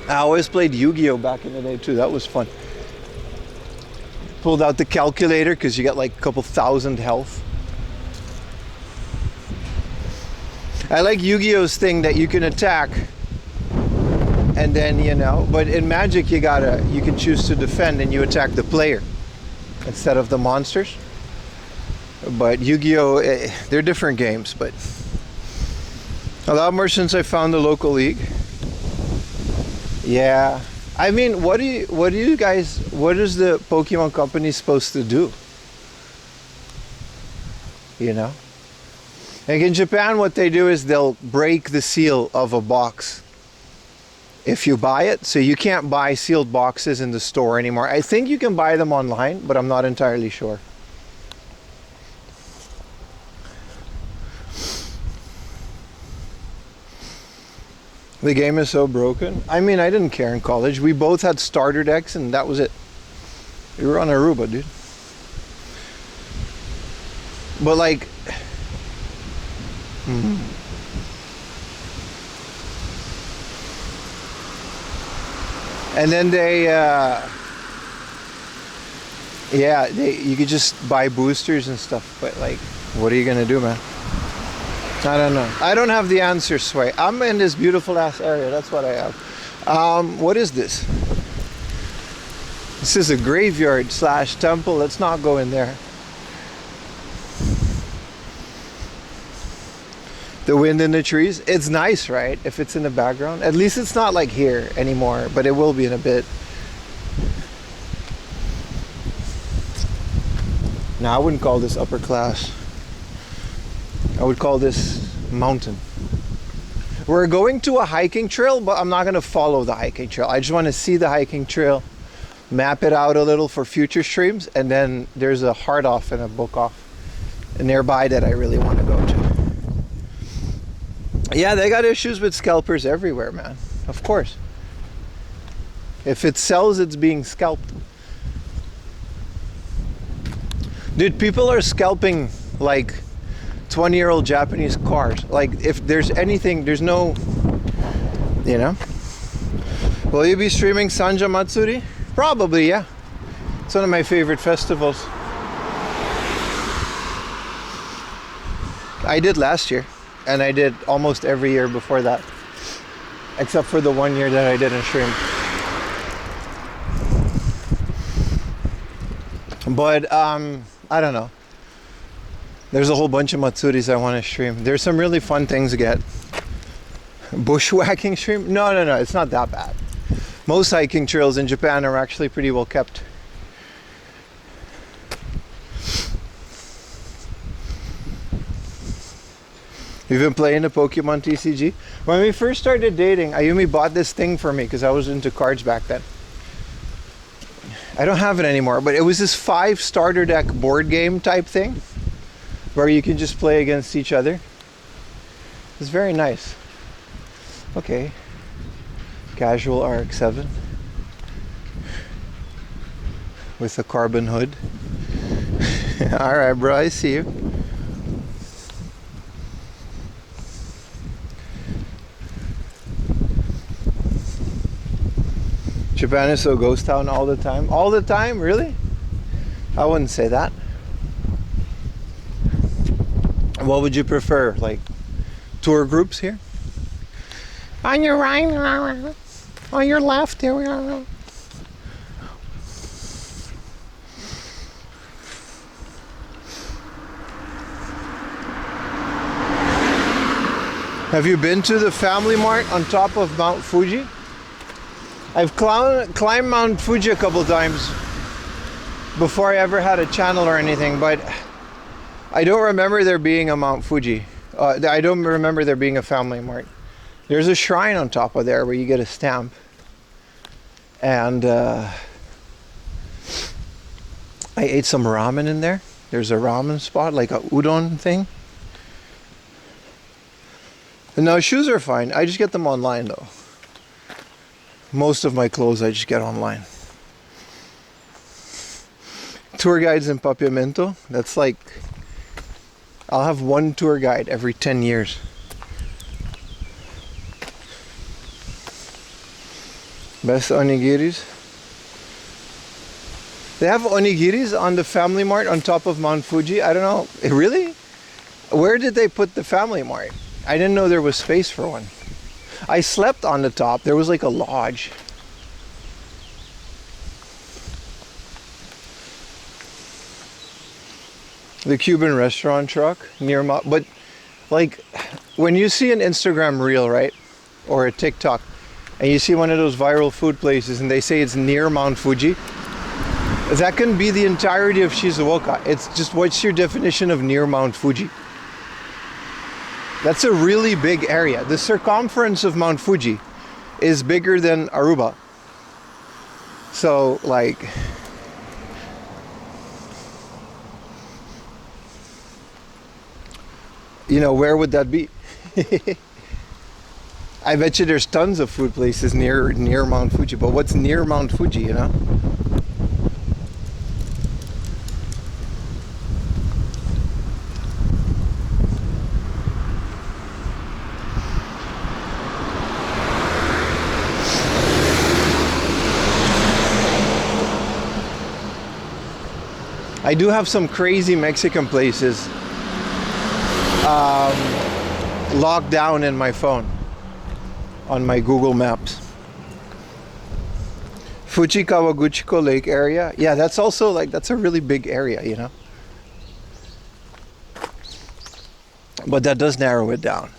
I always played Yu-Gi-Oh back in the day too. That was fun. Pulled out the calculator because you got like a couple thousand health. I like Yu-Gi-Oh's thing that you can attack and then, you know, but in Magic you can choose to defend and you attack the player instead of the monsters. But Yu-Gi-Oh, they're different games, but a lot more since I found the local league. Yeah, I mean, what is the Pokemon company supposed to do? You know, like in Japan, what they do is they'll break the seal of a box if you buy it. So you can't buy sealed boxes in the store anymore. I think you can buy them online, but I'm not entirely sure. The game is so broken. I mean, I didn't care in college. We both had starter decks and that was it. We were on Aruba, dude. But like... And then they... you could just buy boosters and stuff. But like, what are you going to do, man? I don't know. I don't have the answer, Sway. I'm in this beautiful ass area. That's what I have. What is this? This is a graveyard slash temple. Let's not go in there. The wind in the trees. It's nice, right? If it's in the background. At least it's not like here anymore, but it will be in a bit. Now, I wouldn't call this upper class. I would call this mountain. We're going to a hiking trail, but I'm not going to follow the hiking trail. I just want to see the hiking trail, map it out a little for future streams, and then there's a hard off and a book off nearby that I really want to go to. Yeah, they got issues with scalpers everywhere, man. Of course. If it sells, it's being scalped. Dude, people are scalping like 20-year-old Japanese cars. Like, if there's anything, there's no, you know. Will you be streaming Sanja Matsuri? Probably, yeah. It's one of my favorite festivals. I did last year, and I did almost every year before that, except for the 1 year that I didn't stream. But I don't know. There's a whole bunch of Matsuris I want to stream. There's some really fun things to get. Bushwhacking stream? No, it's not that bad. Most hiking trails in Japan are actually pretty well kept. You've been playing the Pokémon TCG? When we first started dating, Ayumi bought this thing for me because I was into cards back then. I don't have it anymore, but it was this 5 starter deck board game type thing where you can just play against each other. It's very nice. Okay. Casual RX-7 with a carbon hood. Alright, bro, I see you. Japan is so ghost town all the time. All the time? Really? I wouldn't say that. What would you prefer? Like tour groups here? On your right, on your left, here we are. Have you been to the FamilyMart on top of Mount Fuji? I've climbed Mount Fuji a couple times before I ever had a channel or anything, but I don't remember there being a Mount Fuji. I don't remember there being a FamilyMart. There's a shrine on top of there where you get a stamp. And I ate some ramen in there. There's a ramen spot, like a udon thing. And now shoes are fine. I just get them online though. Most of my clothes I just get online. Tour guides in Papiamento. That's like, I'll have one tour guide every 10 years. Best onigiris. They have onigiris on the FamilyMart on top of Mount Fuji. I don't know. Really? Where did they put the FamilyMart? I didn't know there was space for one. I slept on the top. There was like a lodge. The Cuban restaurant truck near but like when you see an Instagram reel, right? Or a TikTok, and you see one of those viral food places and they say it's near Mount Fuji, that can be the entirety of Shizuoka. It's just, what's your definition of near Mount Fuji? That's a really big area. The circumference of Mount Fuji is bigger than Aruba. So like, you know, where would that be? I bet you there's tons of food places near Mount Fuji, but what's near Mount Fuji, you know? I do have some crazy Mexican places locked down in my phone on my Google Maps. Fuji Kawaguchiko Lake area. Yeah, that's also like, that's a really big area, you know? But that does narrow it down.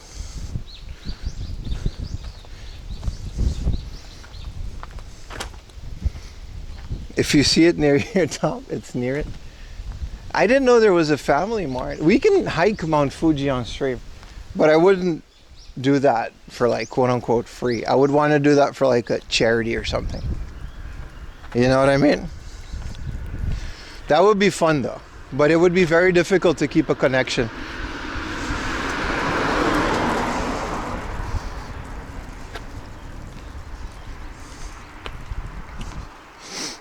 If you see it near your top, it's near it. I didn't know there was a FamilyMart. We can hike Mount Fuji on stream, but I wouldn't do that for like quote unquote free. I would want to do that for like a charity or something. You know what I mean? That would be fun though, but it would be very difficult to keep a connection.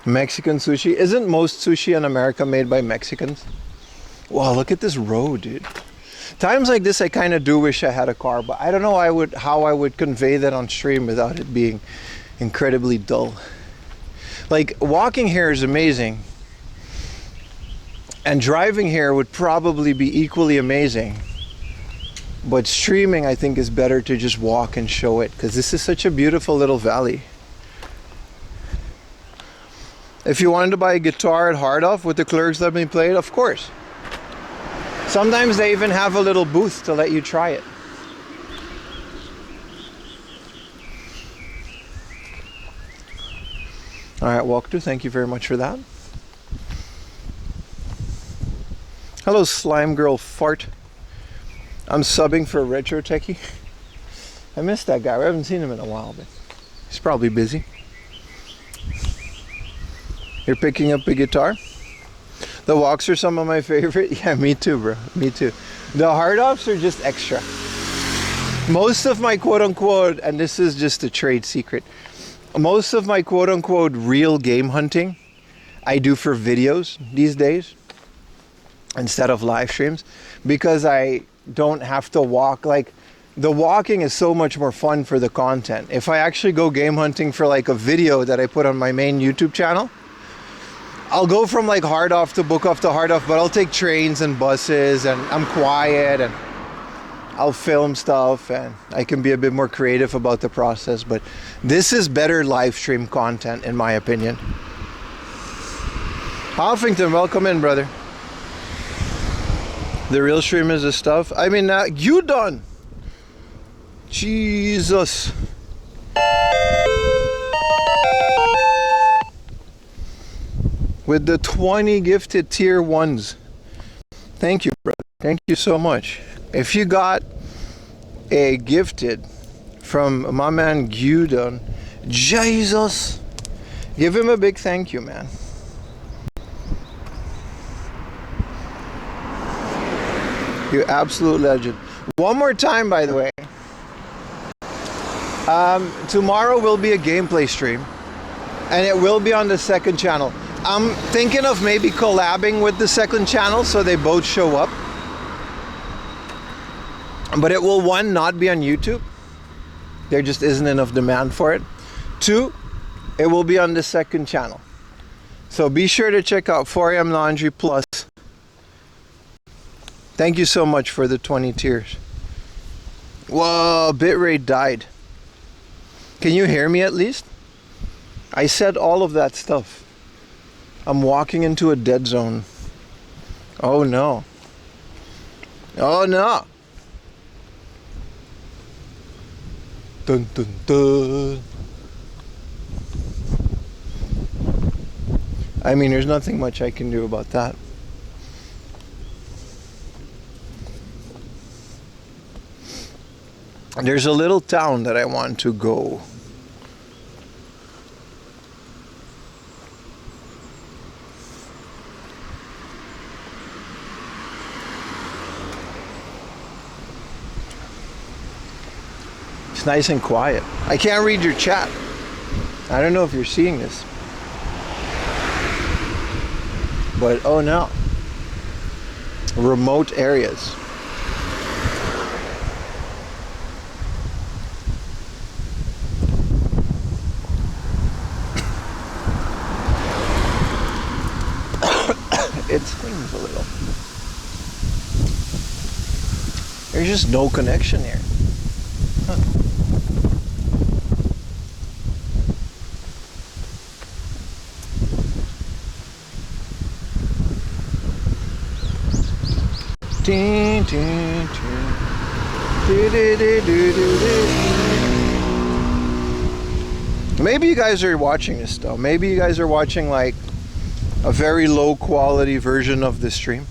Mexican sushi. Isn't most sushi in America made by Mexicans? Wow, look at this road, dude. Times like this, I kind of do wish I had a car, but I don't know how I would convey that on stream without it being incredibly dull. Like, walking here is amazing, and driving here would probably be equally amazing, but streaming, I think, is better to just walk and show it, because this is such a beautiful little valley. If you wanted to buy a guitar at Hard Off with the clerks let me play it, of course. Sometimes they even have a little booth to let you try it. All right, walkthrough, thank you very much for that. Hello, Slime Girl Fart. I'm subbing for Retro Techie. I missed that guy. We haven't seen him in a while, but he's probably busy. You're picking up a guitar? The walks are some of my favorite. Yeah, me too, bro. Me too. The hard offs are just extra. Most of my quote unquote, and this is just a trade secret, most of my quote unquote real game hunting I do for videos these days instead of live streams, because I don't have to walk. Like, the walking is so much more fun for the content. If I actually go game hunting for like a video that I put on my main YouTube channel, I'll go from like hard off to book off to hard off, but I'll take trains and buses, and I'm quiet, and I'll film stuff, and I can be a bit more creative about the process. But this is better live stream content, in my opinion. Huffington, welcome in, brother. The real stream is the stuff. I mean, you done. Jesus. With the 20 gifted tier 1s. Thank you, brother. Thank you so much. If you got a gifted from my man Gyudon, Jesus, give him a big thank you, man. You absolute legend. One more time, by the way. Tomorrow will be a gameplay stream, and it will be on the second channel. I'm thinking of maybe collabing with the second channel so they both show up. But it will, one, not be on YouTube. There just isn't enough demand for it. Two, it will be on the second channel. So be sure to check out 4am Laundry Plus. Thank you so much for the 20 tiers. Whoa, bitrate died. Can you hear me at least? I said all of that stuff. I'm walking into a dead zone. Oh no. Oh no. Dun dun dun. I mean, there's nothing much I can do about that. There's a little town that I want to go It's nice and quiet. I can't read your chat. I don't know if you're seeing this. But oh no. Remote areas. It stings a little. There's just no connection here. Huh. Ding, ding, ding. Do, do, do, do, do, do. Maybe you guys are watching this though. Maybe you guys are watching like a very low quality version of the stream.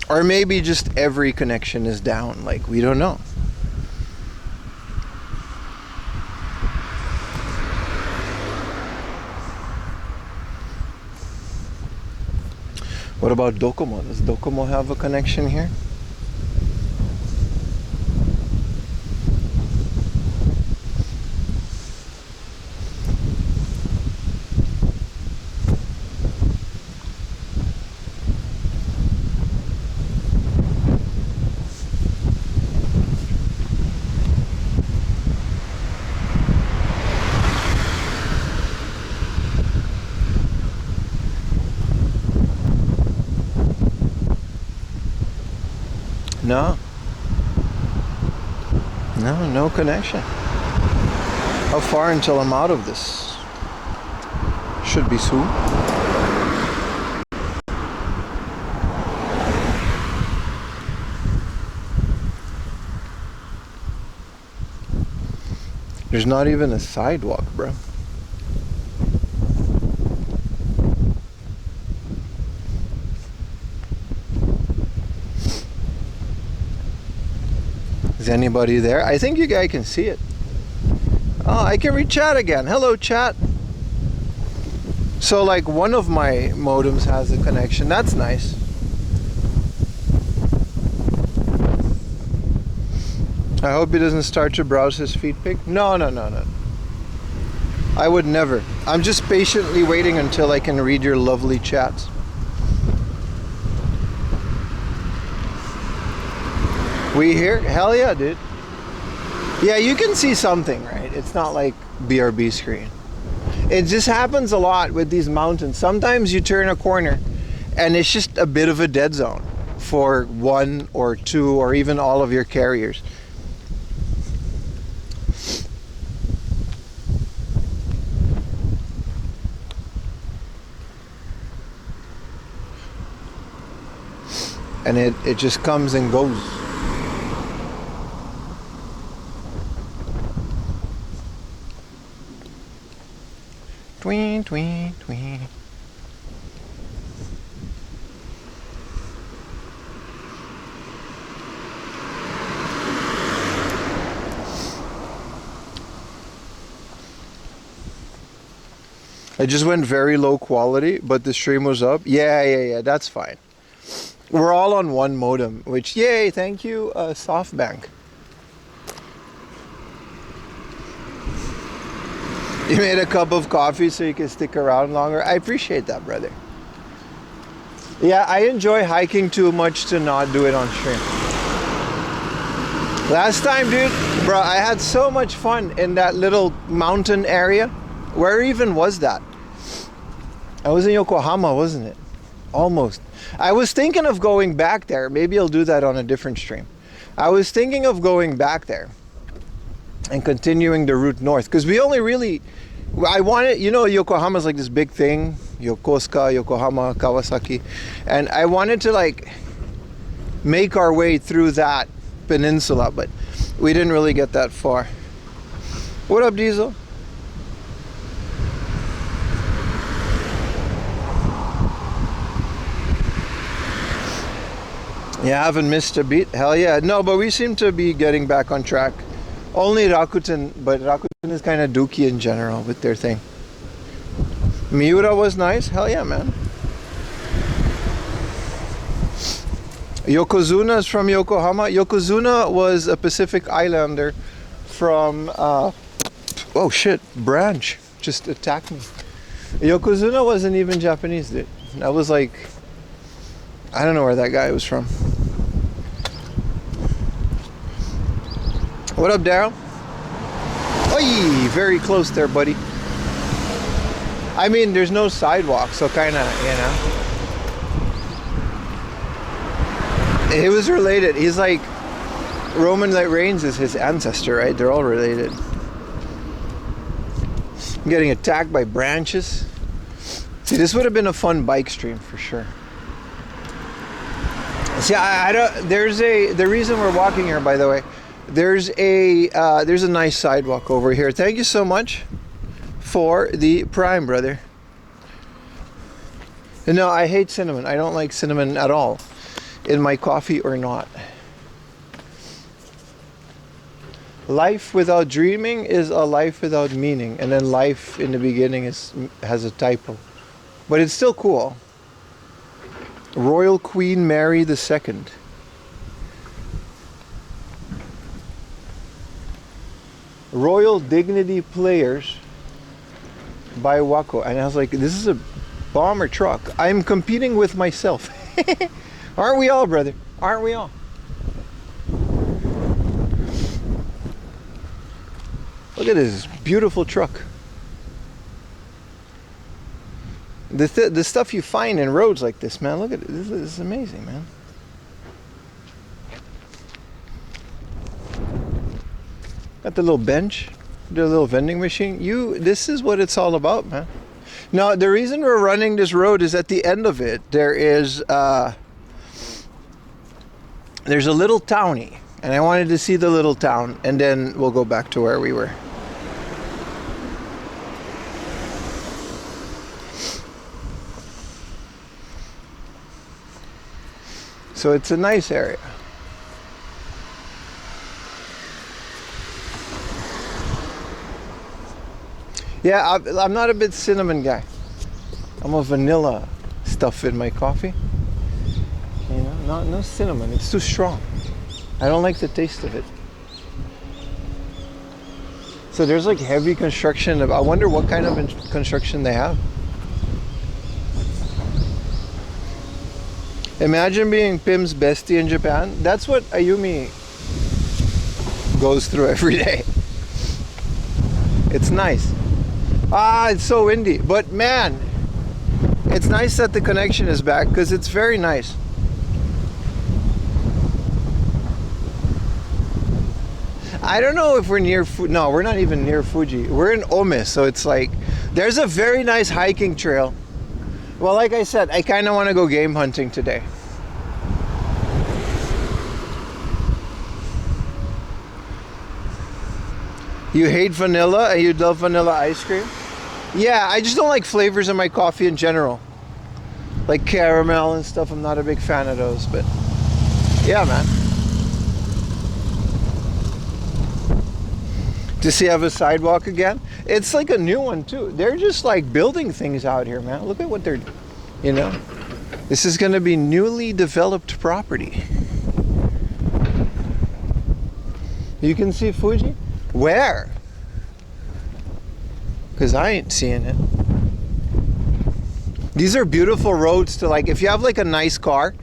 Or maybe just every connection is down. Like, we don't know. What about Docomo? Does Docomo have a connection here? No. No connection. How far until I'm out of this? Should be soon. There's not even a sidewalk, bro. Is anybody there? I think you guys can see it. Oh, I can read chat again. Hello, chat. So, like, one of my modems has a connection. That's nice. I hope he doesn't start to browse his feed pic. No. I would never. I'm just patiently waiting until I can read your lovely chats. We here? Hell yeah, dude. Yeah, you can see something, right? It's not like BRB screen. It just happens a lot with these mountains. Sometimes you turn a corner and it's just a bit of a dead zone for one or two or even all of your carriers. And it just comes and goes. Tween, tween, tween. I just went very low quality, but the stream was up. Yeah, that's fine. We're all on one modem, which, yay, thank you, SoftBank. You made a cup of coffee so you can stick around longer. I appreciate that, brother. Yeah, I enjoy hiking too much to not do it on stream. Last time, dude, bro, I had so much fun in that little mountain area. Where even was that? I was in Yokohama, wasn't it? Almost. I was thinking of going back there. Maybe I'll do that on a different stream. I was thinking of going back there and continuing the route north, because we only really, I wanted, you know, Yokohama's like this big thing, Yokosuka, Yokohama, Kawasaki, and I wanted to like make our way through that peninsula, but we didn't really get that far. What up, Diesel? Yeah, I haven't missed a beat. Hell yeah. No, but we seem to be getting back on track. Only Rakuten, but Rakuten is kind of dookie in general with their thing. Miura was nice. Hell yeah, man. Yokozuna is from Yokohama. Yokozuna was a Pacific Islander from, oh shit, Branch just attacked me. Yokozuna wasn't even Japanese, dude. That was like, I don't know where that guy was from. What up, Daryl? Oi, very close there, buddy. I mean, there's no sidewalk, so kind of, you know. He was related. He's like, Roman Reigns is his ancestor, right? They're all related. I'm getting attacked by branches. See, this would have been a fun bike stream for sure. See, I don't. The reason we're walking here, by the way, there's a nice sidewalk over here. Thank you so much for the Prime, brother. No, I hate cinnamon. I don't like cinnamon at all, in my coffee or not. Life without dreaming is a life without meaning, and then life in the beginning has a typo, but it's still cool. Royal Queen Mary II. Royal Dignity Players by Waco. And I was like, this is a bomber truck. I'm competing with myself. Aren't we all, brother? Aren't we all? Look at this beautiful truck. The stuff you find in roads like this, man. Look at it. This is amazing, man. Got the little bench, the little vending machine. This is what it's all about, man. Now, the reason we're running this road is at the end of it, there's a little townie, and I wanted to see the little town, and then we'll go back to where we were. So it's a nice area. Yeah, I'm not a big cinnamon guy. I'm a vanilla stuff in my coffee. You know, no cinnamon. It's too strong. I don't like the taste of it. So there's like heavy construction. I wonder what kind of construction they have. Imagine being Pim's bestie in Japan. That's what Ayumi goes through every day. It's nice. It's so windy. But man, it's nice that the connection is back because it's very nice. I don't know if we're near no, we're not even near Fuji. We're in Ome, so it's like there's a very nice hiking trail. Well, like I said, I kind of want to go game hunting today. You hate vanilla and you love vanilla ice cream? Yeah, I just don't like flavors in my coffee in general. Like caramel and stuff, I'm not a big fan of those, but yeah, man. Does he have a sidewalk again? It's like a new one too. They're just like building things out here, man. Look at what they're, you know. This is gonna be newly developed property. You can see Fuji? Where? Because I ain't seeing it. These are beautiful roads to, like, if you have like a nice car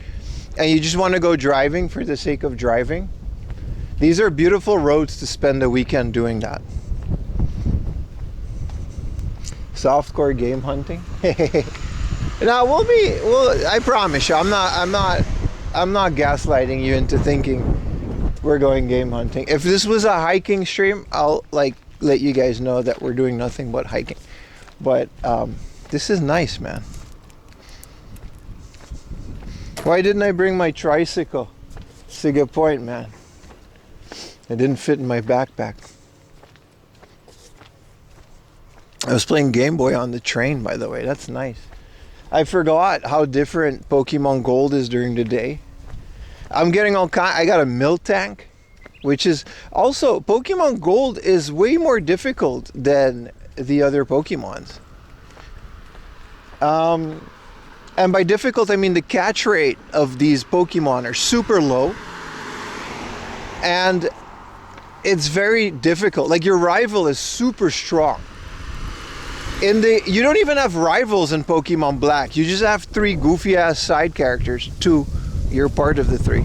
and you just want to go driving for the sake of driving, these are beautiful roads to spend a weekend doing that. Softcore game hunting. Now I promise you, I'm not gaslighting you into thinking we're going game hunting. If this was a hiking stream, I'll like let you guys know that we're doing nothing but hiking. But this is nice, man. Why didn't I bring my tricycle? That's a good point, man. It didn't fit in my backpack. I was playing Game Boy on the train, by the way. That's nice. I forgot how different Pokemon Gold is during the day. I'm getting all kind. I got a milk tank, which is also Pokemon Gold is way more difficult than the other Pokemons. And by difficult, I mean the catch rate of these Pokemon are super low. And it's very difficult. Like, your rival is super strong. You don't even have rivals in Pokemon Black. You just have 3 goofy ass side characters. 2, you're part of the 3.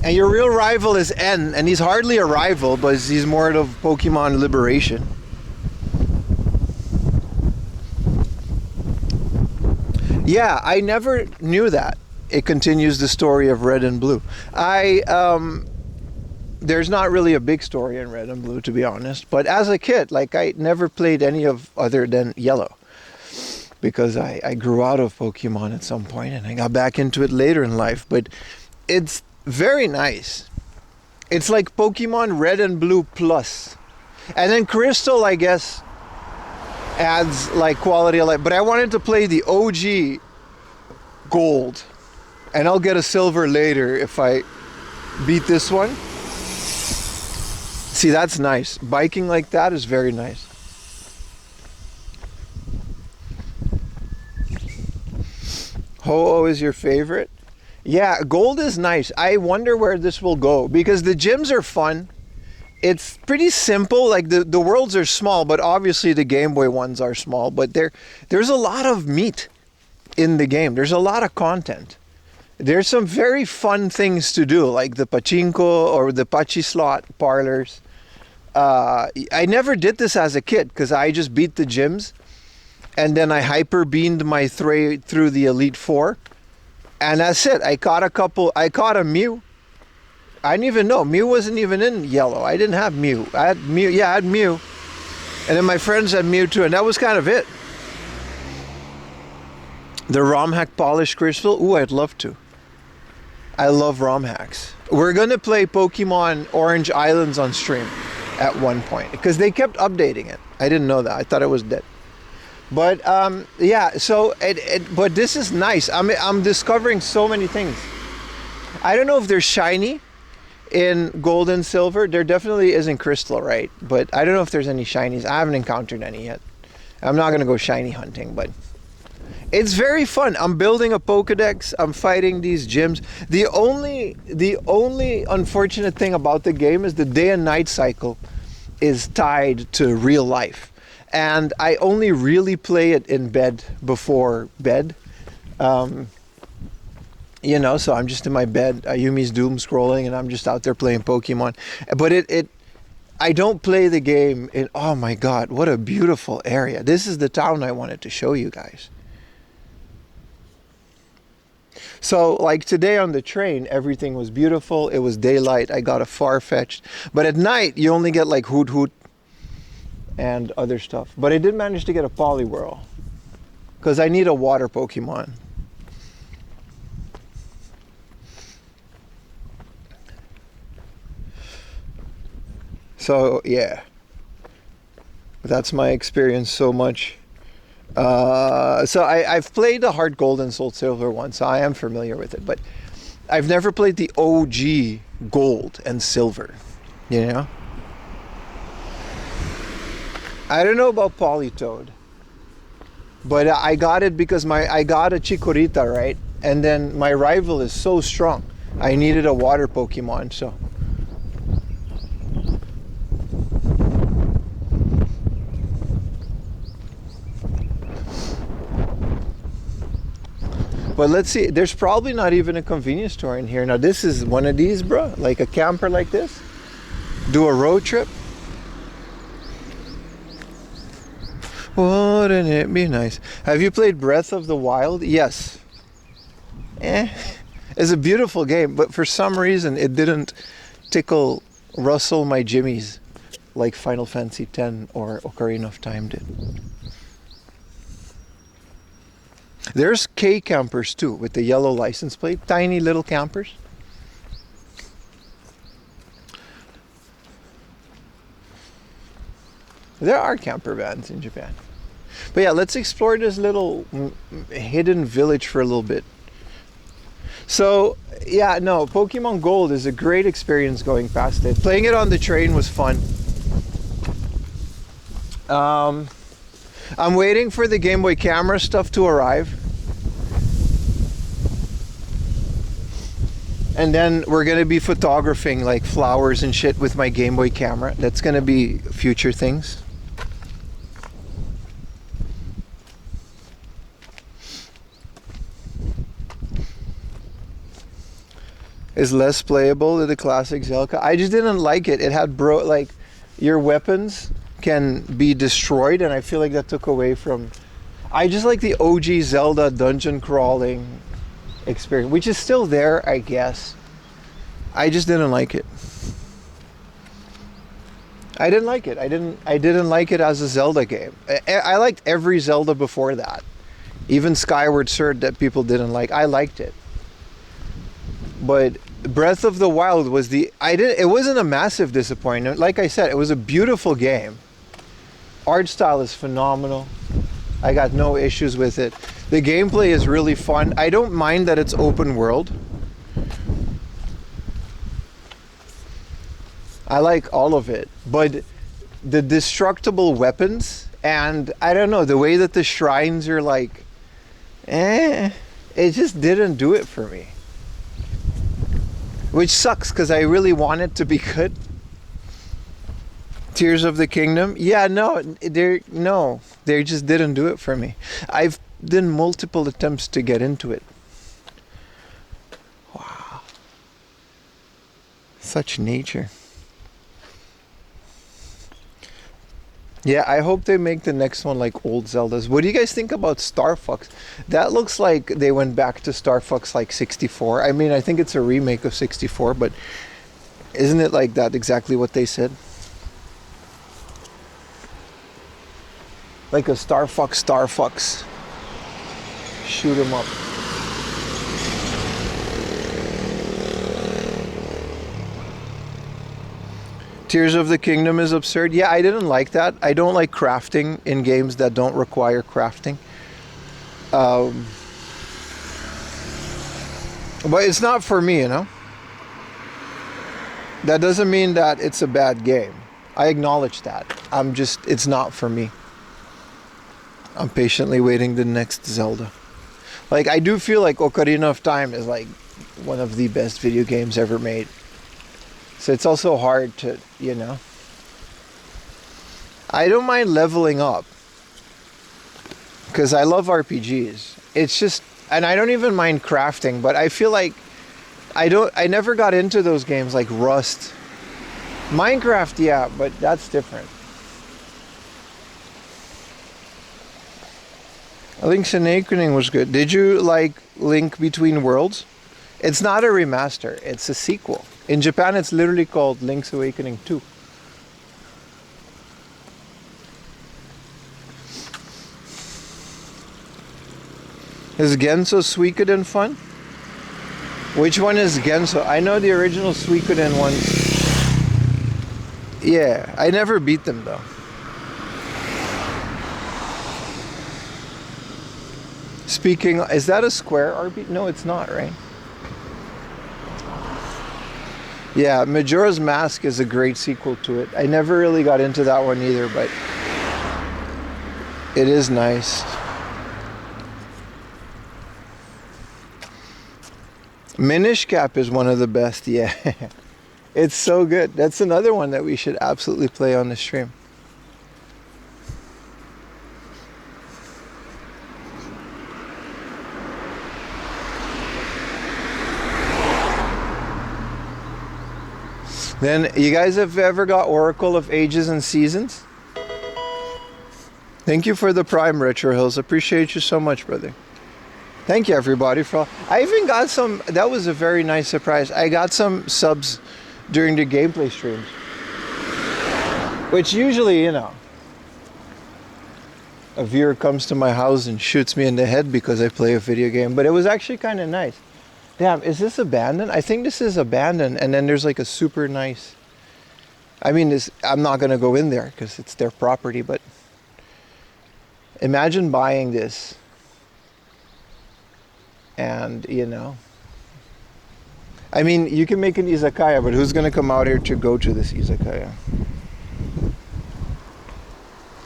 And your real rival is N, and he's hardly a rival, but he's more of Pokemon Liberation. Yeah, I never knew that. It continues the story of Red and Blue. There's not really a big story in Red and Blue, to be honest. But as a kid, like, I never played any of other than Yellow, because I grew out of Pokemon at some point, and I got back into it later in life. But it's very nice. It's like Pokemon Red and Blue plus, and then Crystal, I guess, adds like quality of life. But I wanted to play the OG Gold, and I'll get a Silver later if I beat this one. See, that's nice. Biking like that is very nice. Ho-Oh is your favorite? Yeah, Gold is nice. I wonder where this will go, because the gyms are fun. It's pretty simple. Like, the worlds are small, but obviously the Game Boy ones are small. But there's a lot of meat in the game. There's a lot of content. There's some very fun things to do, like the pachinko or the pachi slot parlors. I never did this as a kid, because I just beat the gyms, and then I hyper beamed my through the Elite Four, and that's it. I caught a Mew. I didn't even know Mew wasn't even in Yellow. I didn't have Mew. I had Mew. Yeah, I had Mew, and then my friends had Mew too, and that was kind of it. The ROM hack polish crystal. Ooh, I'd love to. I love ROM hacks. We're gonna play Pokemon Orange Islands on stream at one point, because they kept updating it. I didn't know that. I thought it was dead. But yeah, so but this is nice. I'm discovering so many things. I don't know if they're shiny in Gold and Silver. There definitely is in Crystal, right? But I don't know if there's any shinies. I haven't encountered any yet. I'm not gonna go shiny hunting, but it's very fun. I'm building a Pokedex. I'm fighting these gyms. The only unfortunate thing about the game is the day and night cycle is tied to real life. And I only really play it in bed before bed. You know, so I'm just in my bed. Ayumi's doom scrolling, and I'm just out there playing Pokemon. But I don't play the game in, oh my God, what a beautiful area. This is the town I wanted to show you guys. So, like today on the train, everything was beautiful. It was daylight. I got a Farfetch'd. But at night, you only get like Hoot Hoot and other stuff. But I did manage to get a Poliwhirl, because I need a water Pokemon. So, yeah. That's my experience so much. So I've played the Heart Gold and Soul Silver one, so I am familiar with it, but I've never played the OG Gold and Silver, you know? I don't know about Politoed, but I got it because I got a Chikorita, right? And then my rival is so strong. I needed a water Pokemon, so. But let's see, there's probably not even a convenience store in here. Now this is one of these, bro, like a camper like this. Do a road trip. Wouldn't it be nice? Have you played Breath of the Wild? Yes. It's a beautiful game, but for some reason it didn't rustle my jimmies like Final Fantasy X or Ocarina of Time did. There's K campers too, with the yellow license plate. Tiny little campers. There are camper vans in Japan. But yeah, let's explore this little hidden village for a little bit. So, yeah, no, Pokemon Gold is a great experience going past it. Playing it on the train was fun. I'm waiting for the Game Boy camera stuff to arrive. And then we're gonna be photographing like flowers and shit with my Game Boy camera. That's gonna be future things. Is less playable than the classic Zelda. I just didn't like it. It had like your weapons can be destroyed, and I feel like that took away from. I just like the OG Zelda dungeon crawling experience, which is still there, I guess. I just didn't like it. I didn't like it. I didn't like it as a Zelda game. I liked every Zelda before that. Even Skyward Sword that people didn't like. I liked it. But Breath of the Wild was it wasn't a massive disappointment. Like I said, it was a beautiful game. Art style is phenomenal. I got no issues with it. The gameplay is really fun. I don't mind that it's open world. I like all of it. But the destructible weapons and I don't know, the way that the shrines are like, it just didn't do it for me. Which sucks because I really want it to be good. Tears of the Kingdom, yeah, no, they just didn't do it for me. I've done multiple attempts to get into it. Wow, such nature. Yeah, I hope they make the next one like old Zeldas. What do you guys think about Star Fox? That looks like they went back to Star Fox like 64. I mean, I think it's a remake of 64, but isn't it like that exactly what they said? Like a Star Fox. Shoot 'em up. Tears of the Kingdom is absurd. Yeah, I didn't like that. I don't like crafting in games that don't require crafting. But it's not for me, you know? That doesn't mean that it's a bad game. I acknowledge that. It's not for me. I'm patiently waiting the next Zelda. Like, I do feel like Ocarina of Time is like one of the best video games ever made. So it's also hard to, you know. I don't mind leveling up. Because I love RPGs. It's just, and I don't even mind crafting, but I feel like I never got into those games like Rust. Minecraft, yeah, but that's different. Link's Awakening was good. Did you like Link Between Worlds? It's not a remaster, it's a sequel. In Japan, it's literally called Link's Awakening 2. Is Genso Suikoden fun? Which one is Genso? I know the original Suikoden ones. Yeah, I never beat them though. Speaking, is that a Square RPG? No, it's not, right? Yeah, Majora's Mask is a great sequel to it. I never really got into that one either, but it is nice. Minish Cap is one of the best, yeah. It's so good. That's another one that we should absolutely play on the stream. Then, you guys have ever got Oracle of Ages and Seasons? Thank you for the Prime, Retro Hills. Appreciate you so much, brother. Thank you, everybody. I even got some, that was a very nice surprise. I got some subs during the gameplay streams. Which usually, you know, a viewer comes to my house and shoots me in the head because I play a video game. But it was actually kind of nice. Damn, is this abandoned? I think this is abandoned, and then there's like a super nice... I mean, I'm not going to go in there because it's their property, but... Imagine buying this. And, you know... I mean, you can make an izakaya, but who's going to come out here to go to this izakaya?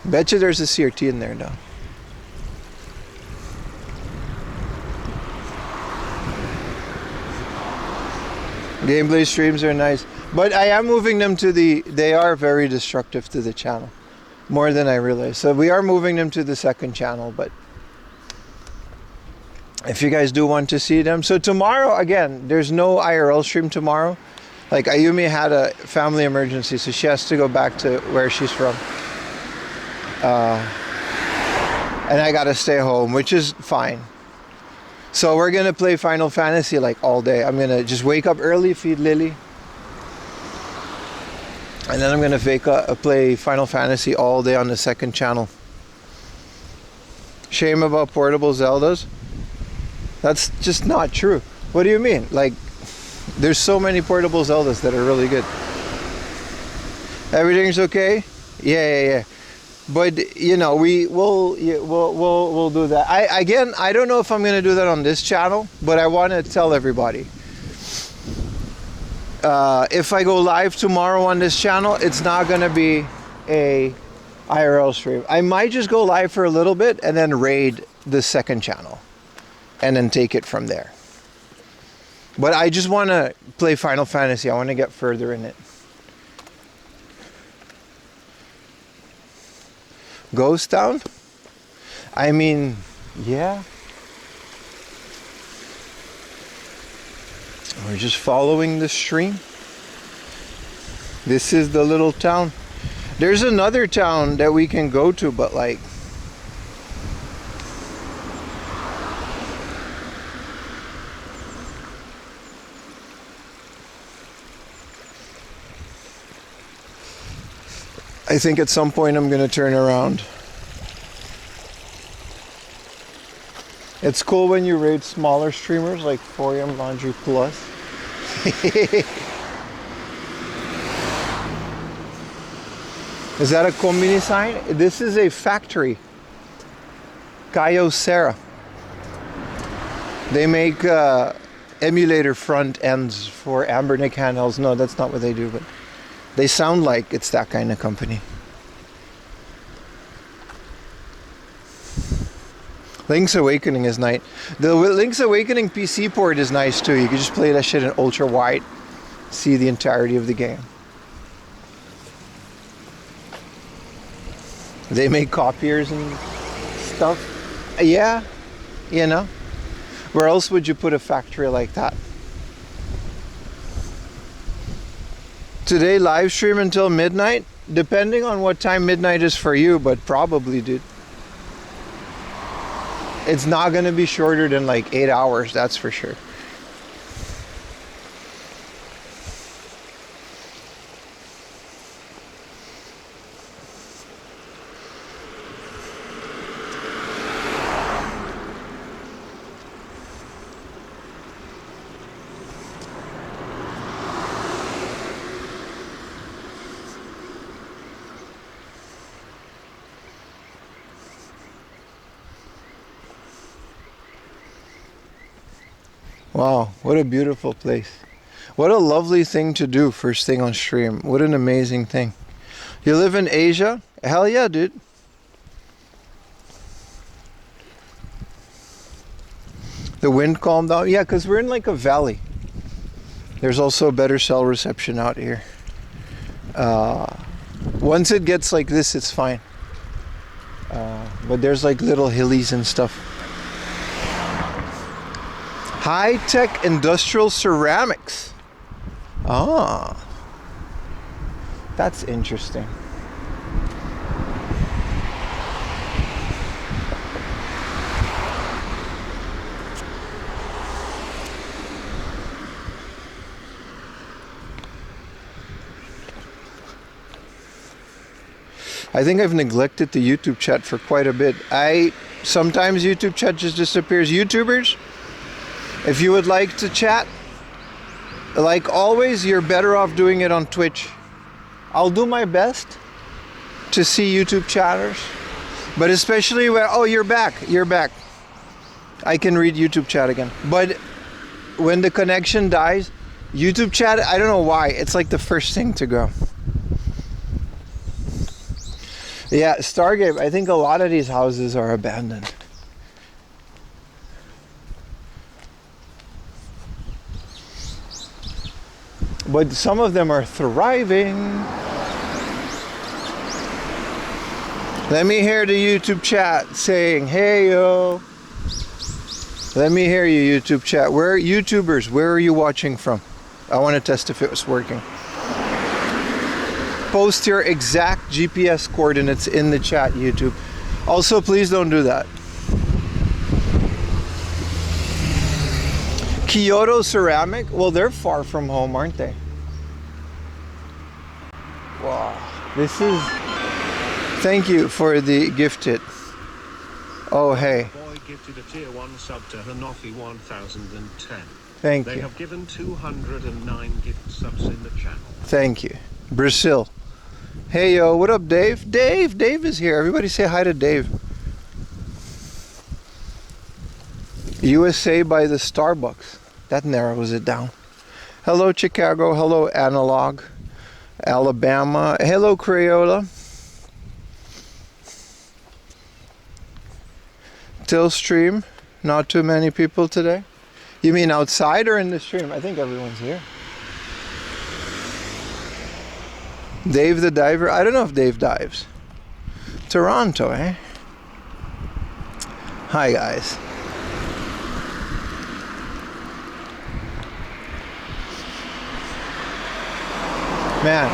Bet you there's a CRT in there now. Gameplay streams are nice, but I am moving them to they are very destructive to the channel, more than I realized. So we are moving them to the second channel, but if you guys do want to see them. So tomorrow, again, there's no IRL stream tomorrow. Like Ayumi had a family emergency, so she has to go back to where she's from. And I gotta stay home, which is fine. So we're gonna play Final Fantasy like all day. I'm gonna just wake up early, feed Lily. And then I'm gonna play Final Fantasy all day on the second channel. Shame about portable Zeldas? That's just not true. What do you mean? Like, there's so many portable Zeldas that are really good. Everything's okay? Yeah. But you know, we'll do that. I don't know if I'm gonna do that on this channel, but I want to tell everybody. If I go live tomorrow on this channel, it's not gonna be a IRL stream. I might just go live for a little bit and then raid the second channel, and then take it from there. But I just want to play Final Fantasy. I want to get further in it. Ghost Town? I mean, yeah. We're just following the stream. This is the little town. There's another town that we can go to, but like, I think at some point I'm going to turn around. It's cool when you raid smaller streamers like 4am Laundry Plus. Is that a combini sign? This is a factory. Kyocera. They make emulator front ends for Ambernick handhelds. No, that's not what they do, but they sound like it's that kind of company. Link's Awakening is nice. The Link's Awakening PC port is nice too. You can just play that shit in ultra wide, see the entirety of the game. They make copiers and stuff. Yeah, you know. Where else would you put a factory like that? Today live stream until midnight, depending on what time midnight is for you, but probably, dude. It's not going to be shorter than like 8 hours, that's for sure. Wow, what a beautiful place. What a lovely thing to do first thing on stream. What an amazing thing. You live in Asia? Hell yeah, dude. The wind calmed down? Yeah, because we're in like a valley. There's also better cell reception out here. Once it gets like this, it's fine. But there's like little hillies and stuff. High-tech industrial ceramics. Ah, that's interesting. I think I've neglected the YouTube chat for quite a bit. Sometimes YouTube chat just disappears. YouTubers, if you would like to chat, like always, you're better off doing it on Twitch. I'll do my best to see YouTube chatters, but especially when, oh, you're back. I can read YouTube chat again. But when the connection dies, YouTube chat, I don't know why, it's like the first thing to go. Yeah, Stargate, I think a lot of these houses are abandoned. But some of them are thriving. Let me hear the YouTube chat saying, hey yo. Let me hear you, YouTube chat. Where YouTubers, where are you watching from? I want to test if it was working. Post your exact GPS coordinates in the chat, YouTube. Also, please don't do that. Kyoto Ceramic? Well, they're far from home, aren't they? Wow. This is... Thank you for the gifted. Oh, hey. Boy gifted a tier 1 sub to Hanafi 1010. Thank They you. have given 209 gift subs in the channel. Thank you. Brazil. Hey, yo, what up, Dave? Dave is here. Everybody say hi to Dave. USA by the Starbucks. That narrows it down. Hello, Chicago. Hello, Analog. Alabama. Hello, Crayola. Till stream. Not too many people today. You mean outside or in the stream? I think everyone's here. Dave the diver. I don't know if Dave dives. Toronto, eh? Hi, guys. Man,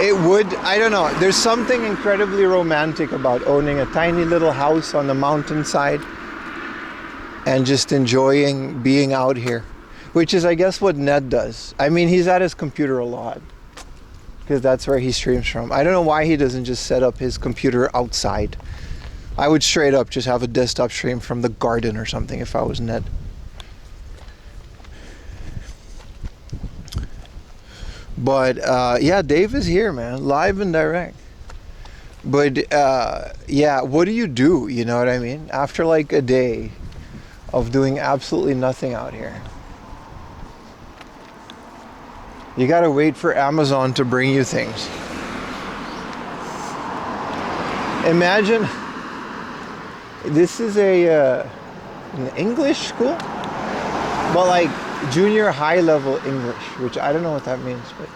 it would, I don't know, there's something incredibly romantic about owning a tiny little house on the mountainside and just enjoying being out here, which is, I guess, what Ned does. I mean, he's at his computer a lot because that's where he streams from. I don't know why he doesn't just set up his computer outside. I would straight up just have a desktop stream from the garden or something if I was Ned. But yeah, Dave is here, man, live and direct. But yeah, what do? You know what I mean? After like a day of doing absolutely nothing out here, you gotta wait for Amazon to bring you things. Imagine this is an English school, but like junior high level English, which I don't know what that means, but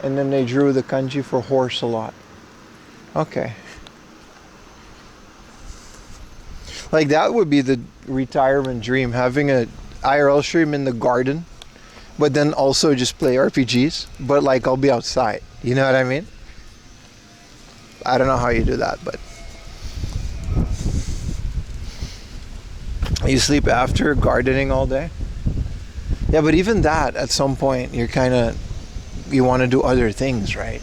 and then they drew the kanji for horse a lot. Okay. Like that would be the retirement dream, having a IRL stream in the garden, but then also just play RPGs, but like I'll be outside. You know what I mean? I don't know how you do that, but you sleep after gardening all day? Yeah, but even that, at some point, you're kind of, you want to do other things, right?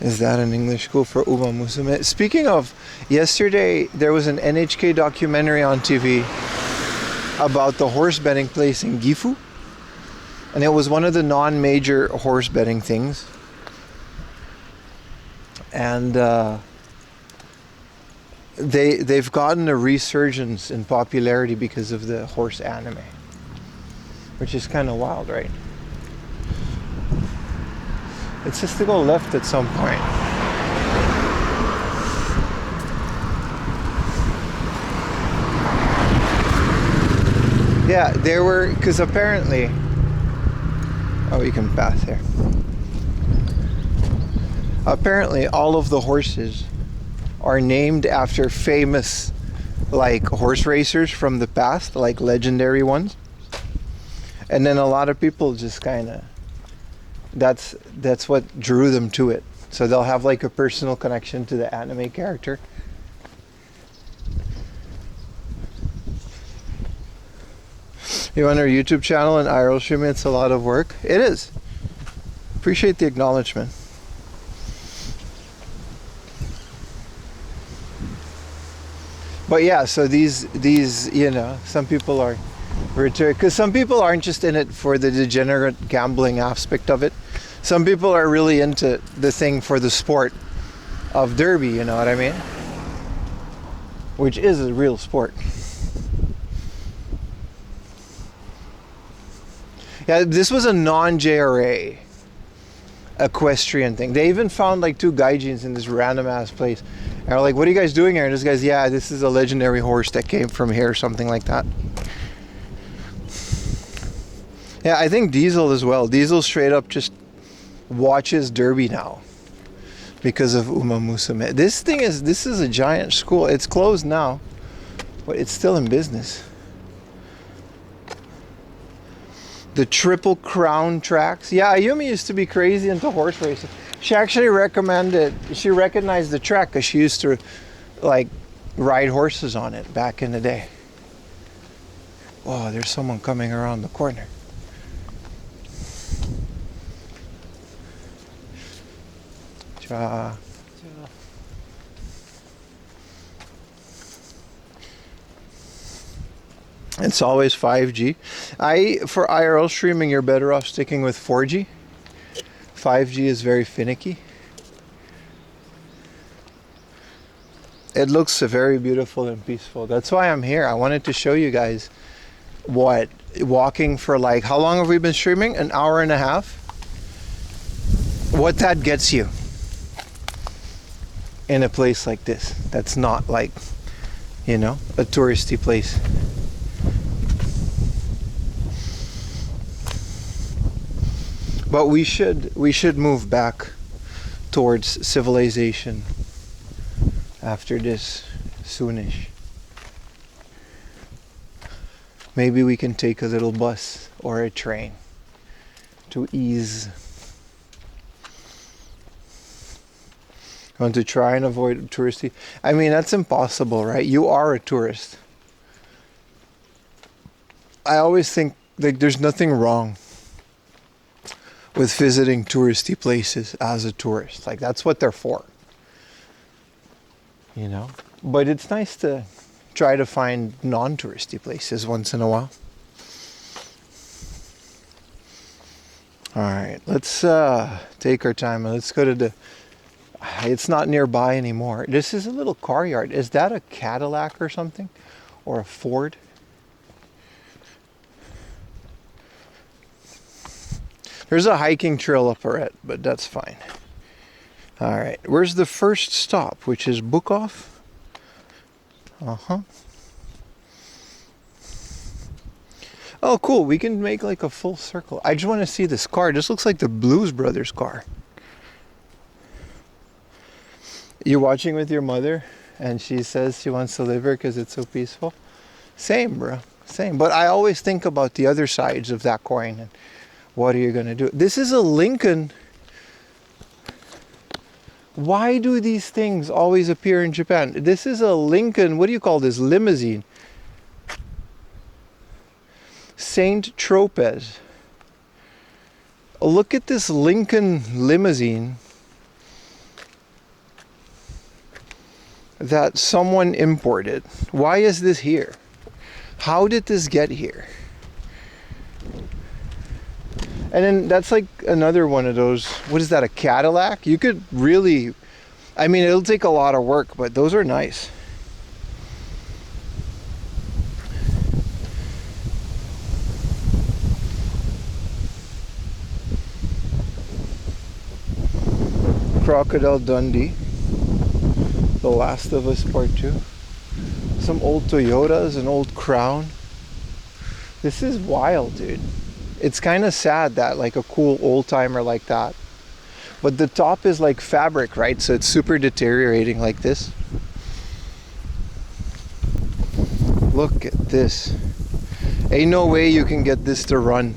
Is that an English school for Uma Musume? Speaking of, yesterday there was an NHK documentary on TV about the horse betting place in Gifu. And it was one of the non-major horse betting things. And they've gotten a resurgence in popularity because of the horse anime, which is kind of wild, right? It's just to go left at some point. Yeah, there were, because apparently, oh, you can pass here. Apparently, all of the horses are named after famous, like, horse racers from the past, like legendary ones. And then a lot of people just kind of, that's what drew them to it. So they'll have like a personal connection to the anime character. You on our YouTube channel and IRL streaming, it's a lot of work. It is. Appreciate the acknowledgement. But yeah, so these you know, some people are because some people aren't just in it for the degenerate gambling aspect of it. Some people are really into the thing for the sport of derby, you know what I mean? Which is a real sport. Yeah, this was a non-JRA equestrian thing. They even found like 2 gaijins in this random ass place. And they're like, what are you guys doing here? And this guy's, yeah, this is a legendary horse that came from here or something like that. Yeah, I think Diesel as well. Diesel straight up just watches Derby now because of Uma Musume. This is a giant school. It's closed now, but it's still in business. The Triple Crown tracks. Yeah, Ayumi used to be crazy into horse racing. She actually she recognized the track because she used to like ride horses on it back in the day. Oh, there's someone coming around the corner. Cha. It's always 5G. For IRL streaming, you're better off sticking with 4G. 5G is very finicky. It looks very beautiful and peaceful. That's why I'm here. I wanted to show you guys what walking for like, how long have we been streaming? An hour and a half. What that gets you in a place like this. That's not like, you know, a touristy place. But we should move back towards civilization after this soonish. Maybe we can take a little bus or a train to ease. I want to try and avoid touristy. I mean, that's impossible, right? You are a tourist. I always think like there's nothing wrong with visiting touristy places as a tourist. Like that's what they're for. You know? But it's nice to try to find non-touristy places once in a while. Alright, let's take our time and let's go to the... It's not nearby anymore. This is a little car yard. Is that a Cadillac or something? Or a Ford? There's a hiking trail up ahead, but that's fine. Alright, where's the first stop, which is Bukov? Oh, cool. We can make like a full circle. I just want to see this car. This looks like the Blues Brothers car. You're watching with your mother, and she says she wants to live here because it's so peaceful. Same, bro. Same. But I always think about the other sides of that coin. And what are you going to do? This is a Lincoln. Why do these things always appear in Japan? This is a Lincoln, what do you call this? Limousine. Saint Tropez. Look at this Lincoln limousine that someone imported. Why is this here? How did this get here? And then that's like another one of those, what is that, a Cadillac? You could really, I mean, it'll take a lot of work, but those are nice. Crocodile Dundee. The Last of Us Part 2. Some old Toyotas, an old Crown. This is wild, dude. It's kind of sad that like a cool old timer like that. But the top is like fabric, right? So it's super deteriorating like this. Look at this. Ain't no way you can get this to run.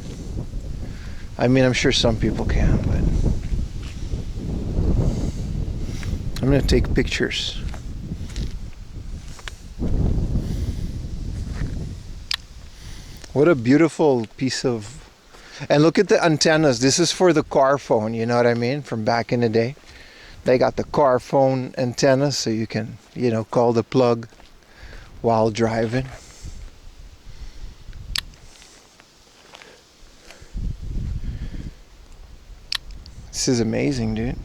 I mean, I'm sure some people can, but I'm gonna take pictures. What a beautiful piece of... And look at the antennas. This is for the car phone, you know what I mean? From back in the day. They got the car phone antenna so you can, you know, call the plug while driving. This is amazing, dude.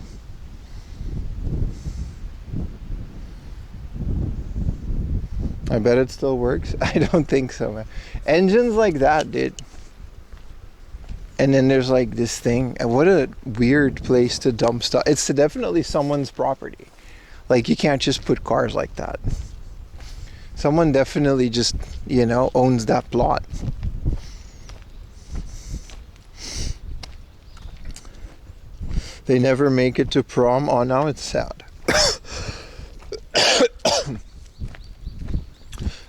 I bet it still works. I don't think so, man. Engines like that, dude. And then there's like this thing. And what a weird place to dump stuff. It's definitely someone's property. Like, you can't just put cars like that. Someone definitely just, owns that plot. They never make it to prom. Oh, now it's sad.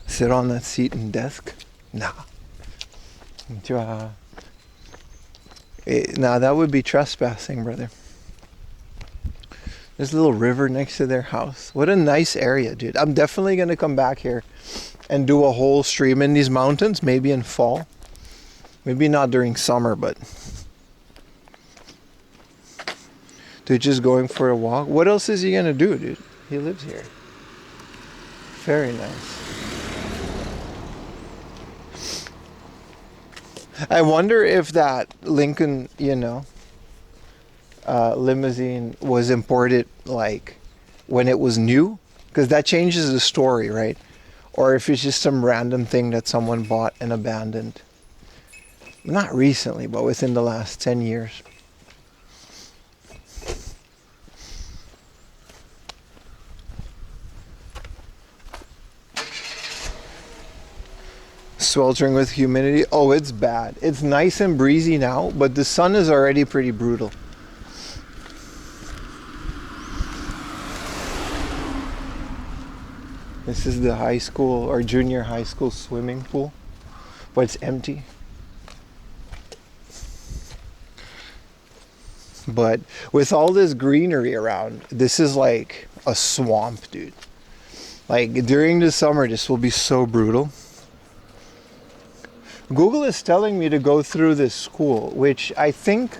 Sit on that seat and desk? Nah. Nah, that would be trespassing, brother. There's a little river next to their house. What a nice area, dude. I'm definitely going to come back here and do a whole stream in these mountains, maybe in fall. Maybe not during summer, but... Dude, just going for a walk. What else is he going to do, dude? He lives here. Very nice. I wonder if that Lincoln, limousine was imported like when it was new, because that changes the story, right? Or if it's just some random thing that someone bought and abandoned. Not recently, but within the last 10 years. Sweltering with humidity. Oh, it's bad. It's nice and breezy now, but the sun is already pretty brutal. This is the high school or junior high school swimming pool, but it's empty. But with all this greenery around, this is like a swamp, dude. Like during the summer, this will be so brutal. Google is telling me to go through this school, which I think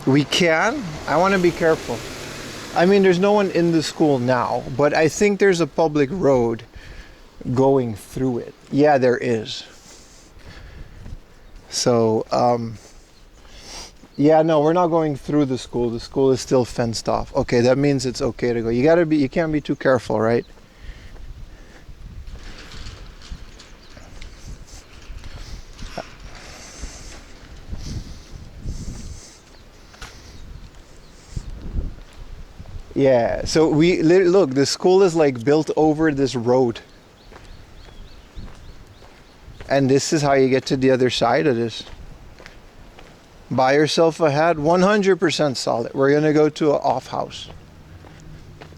we can. I want to be careful. I mean, there's no one in the school now, but I think there's a public road going through it. Yeah, there is. So, yeah, no, we're not going through the school. The school is still fenced off. Okay, that means it's okay to go. You can't be too careful, right? Yeah, so look, the school is like built over this road. And this is how you get to the other side of this. Buy yourself a hat, 100% solid. We're going to go to an off house.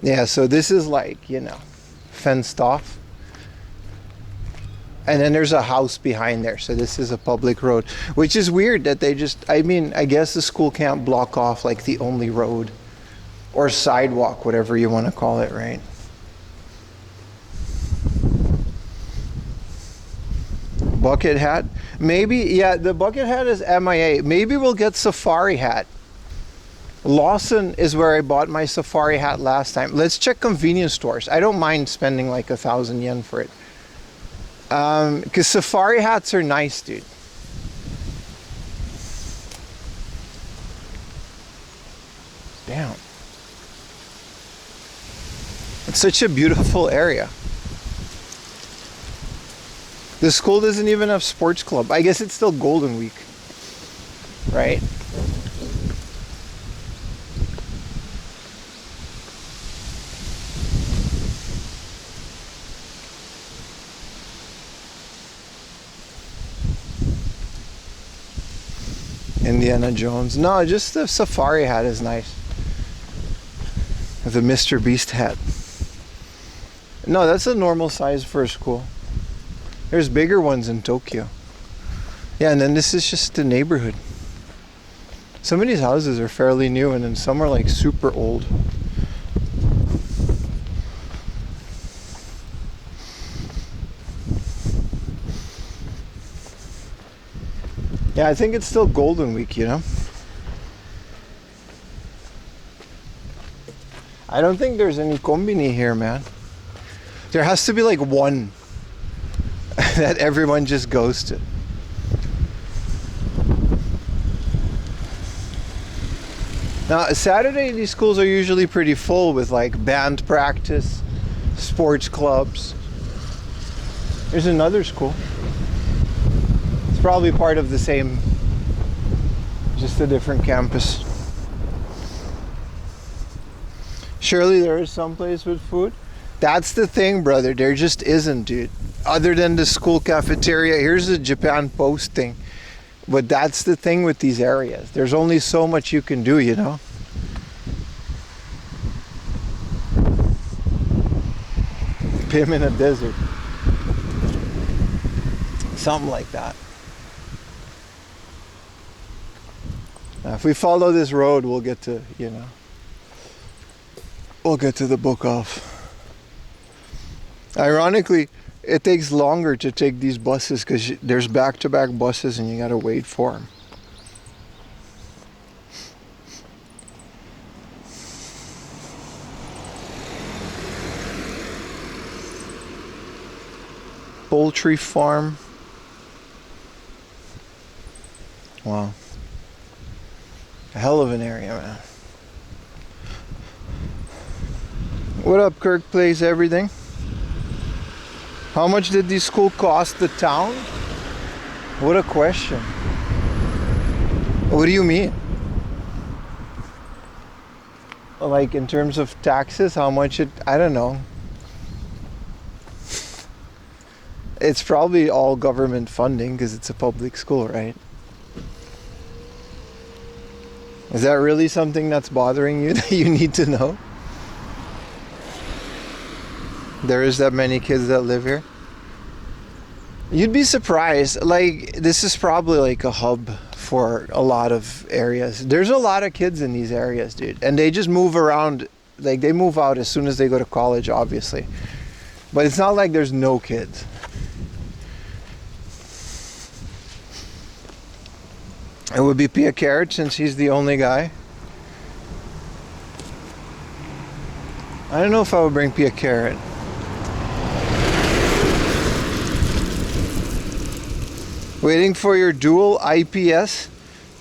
Yeah, so this is like, fenced off. And then there's a house behind there. So this is a public road, which is weird that I guess the school can't block off like the only road. Or sidewalk, whatever you want to call it, right? Bucket hat. Maybe, yeah, the bucket hat is MIA. Maybe we'll get safari hat. Lawson is where I bought my safari hat last time. Let's check convenience stores. I don't mind spending like 1,000 yen for it. Because safari hats are nice, dude. Damn. It's such a beautiful area. The school doesn't even have sports club. I guess it's still Golden Week, right? Indiana Jones. No, just the safari hat is nice. The Mr. Beast hat. No, that's a normal size for a school. There's bigger ones in Tokyo. Yeah, and then this is just the neighborhood. Some of these houses are fairly new, and then some are like super old. Yeah, I think it's still Golden Week, I don't think there's any kombini here, man. There has to be like one that everyone just goes to. Now, Saturday, these schools are usually pretty full with like band practice, sports clubs. There's another school. It's probably part of the same, just a different campus. Surely there is some place with food. That's the thing, brother. There just isn't, dude. Other than the school cafeteria. Here's the Japan Post thing. But that's the thing with these areas. There's only so much you can do, you know? Pim in a desert. Something like that. Now, if we follow this road, we'll get to, you know, we'll get to the book off. Ironically, it takes longer to take these buses because there's back-to-back buses and you gotta wait for them. Poultry farm. Wow. A hell of an area, man. What up, Kirk Plays Everything? How much did this school cost the town? What a question. What do you mean? Like in terms of taxes, how much it, I don't know. It's probably all government funding because it's a public school, right? Is that really something that's bothering you that you need to know? There is that many kids that live here. You'd be surprised. Like, this is probably like a hub for a lot of areas. There's a lot of kids in these areas, dude. And they just move around. Like, they move out as soon as they go to college, obviously. But it's not like there's no kids. It would be Pia Carrot since he's the only guy. I don't know if I would bring Pia Carrot. Waiting for your dual IPS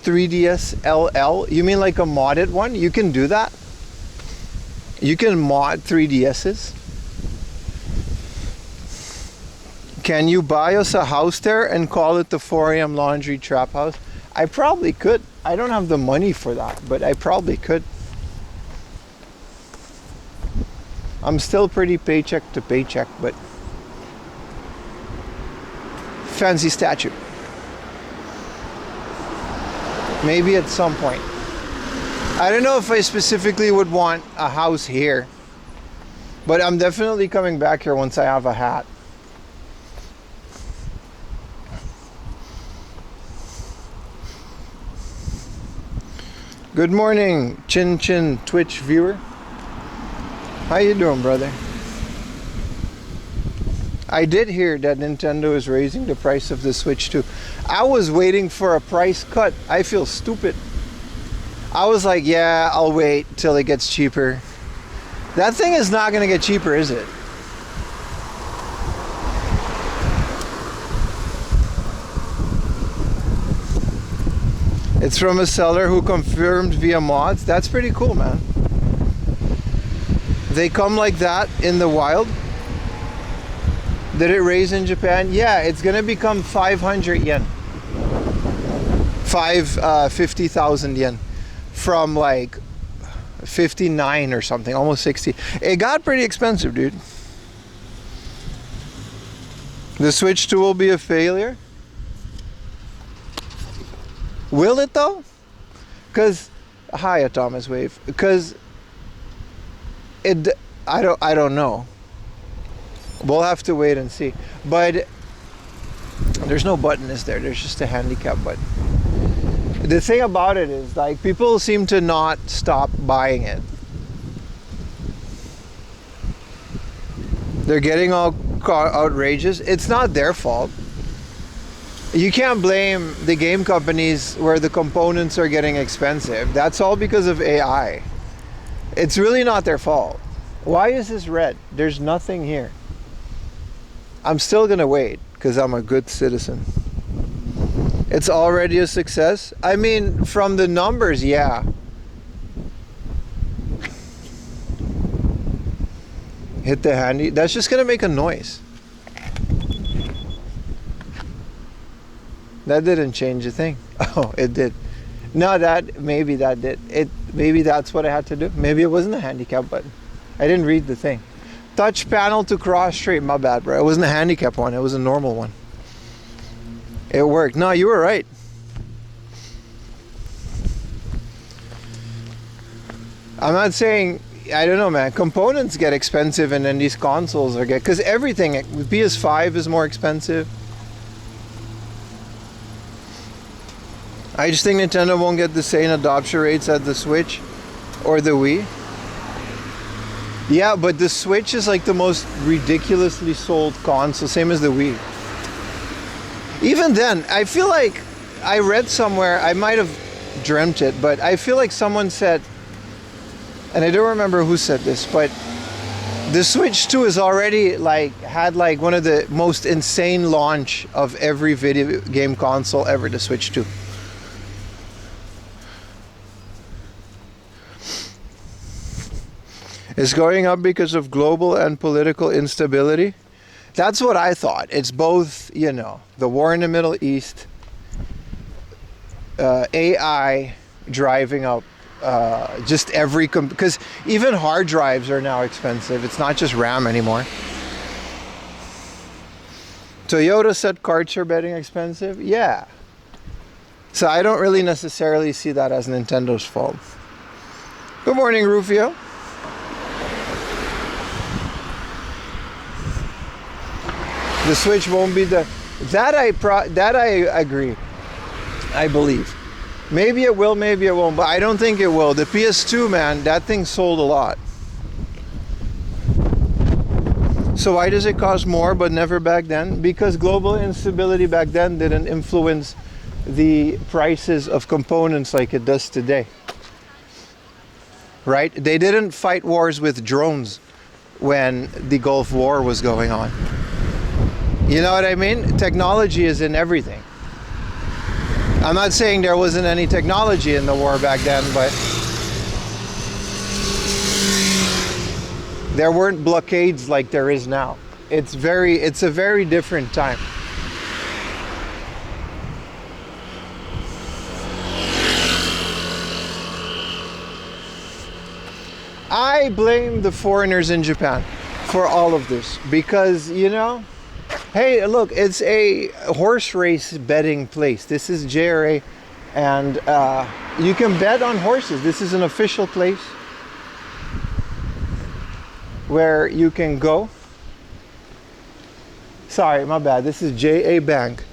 3DS LL. You mean like a modded one? You can do that? You can mod 3DSs? Can you buy us a house there and call it the 4 a.m. Laundry Trap House? I probably could. I don't have the money for that, but I probably could. I'm still pretty paycheck to paycheck, but fancy statue. Maybe at some point. I don't know if I specifically would want a house here, but I'm definitely coming back here once I have a hat. Good morning, Chin Chin Twitch viewer. How you doing, brother? I did hear that Nintendo is raising the price of the Switch too. I was waiting for a price cut. I feel stupid. I was like, yeah, I'll wait till it gets cheaper. That thing is not gonna get cheaper, is it? It's from a seller who confirmed via mods. That's pretty cool, man. They come like that in the wild. Did it raise in Japan? Yeah, it's gonna become 500 yen. 50,000 yen. From like 59 or something, almost 60. It got pretty expensive, dude. The Switch 2 will be a failure. Will it though? Cause, hi, Thomas Wave. Cause it, I don't know. We'll have to wait and see. But there's no button, is there? There's just a handicap button. The thing about it is, like, people seem to not stop buying it. They're getting all outrageous. It's not their fault. You can't blame the game companies where the components are getting expensive. That's all because of AI. It's really not their fault. Why is this red? There's nothing here. I'm still gonna wait because I'm a good citizen. It's already a success. I mean, from the numbers, yeah. Hit the handy. That's just gonna make a noise. That didn't change a thing. Oh, it did. No, maybe that did. Maybe that's what I had to do. Maybe it wasn't a handicap button. I didn't read the thing. Touch panel to cross straight. My bad, bro. It wasn't a handicap one. It was a normal one. It worked. No, you were right. I'm not saying, I don't know, man. Components get expensive, and then these consoles are because everything. PS5 is more expensive. I just think Nintendo won't get the same adoption rates as the Switch or the Wii. Yeah, but the Switch is like the most ridiculously sold console, same as the Wii. Even then, I feel like I read somewhere, I might have dreamt it, but I feel like someone said, and I don't remember who said this, but the Switch 2 is already had one of the most insane launch of every video game console ever, the Switch 2. It's going up because of global and political instability. That's what I thought. It's both, the war in the Middle East, AI driving up just every... Because even hard drives are now expensive. It's not just RAM anymore. Toyota said carts are getting expensive. Yeah. So I don't really necessarily see that as Nintendo's fault. Good morning, Rufio. The Switch won't be the... That I agree. I believe. Maybe it will, maybe it won't, but I don't think it will. The PS2, man, that thing sold a lot. So why does it cost more but never back then? Because global instability back then didn't influence the prices of components like it does today. Right? They didn't fight wars with drones when the Gulf War was going on. You know what I mean? Technology is in everything. I'm not saying there wasn't any technology in the war back then, but there weren't blockades like there is now. It's a very different time. I blame the foreigners in Japan for all of this because, hey, look, it's a horse race betting place. This is JRA, and you can bet on horses. This is an official place where you can go. Sorry, my bad. This is JA Bank.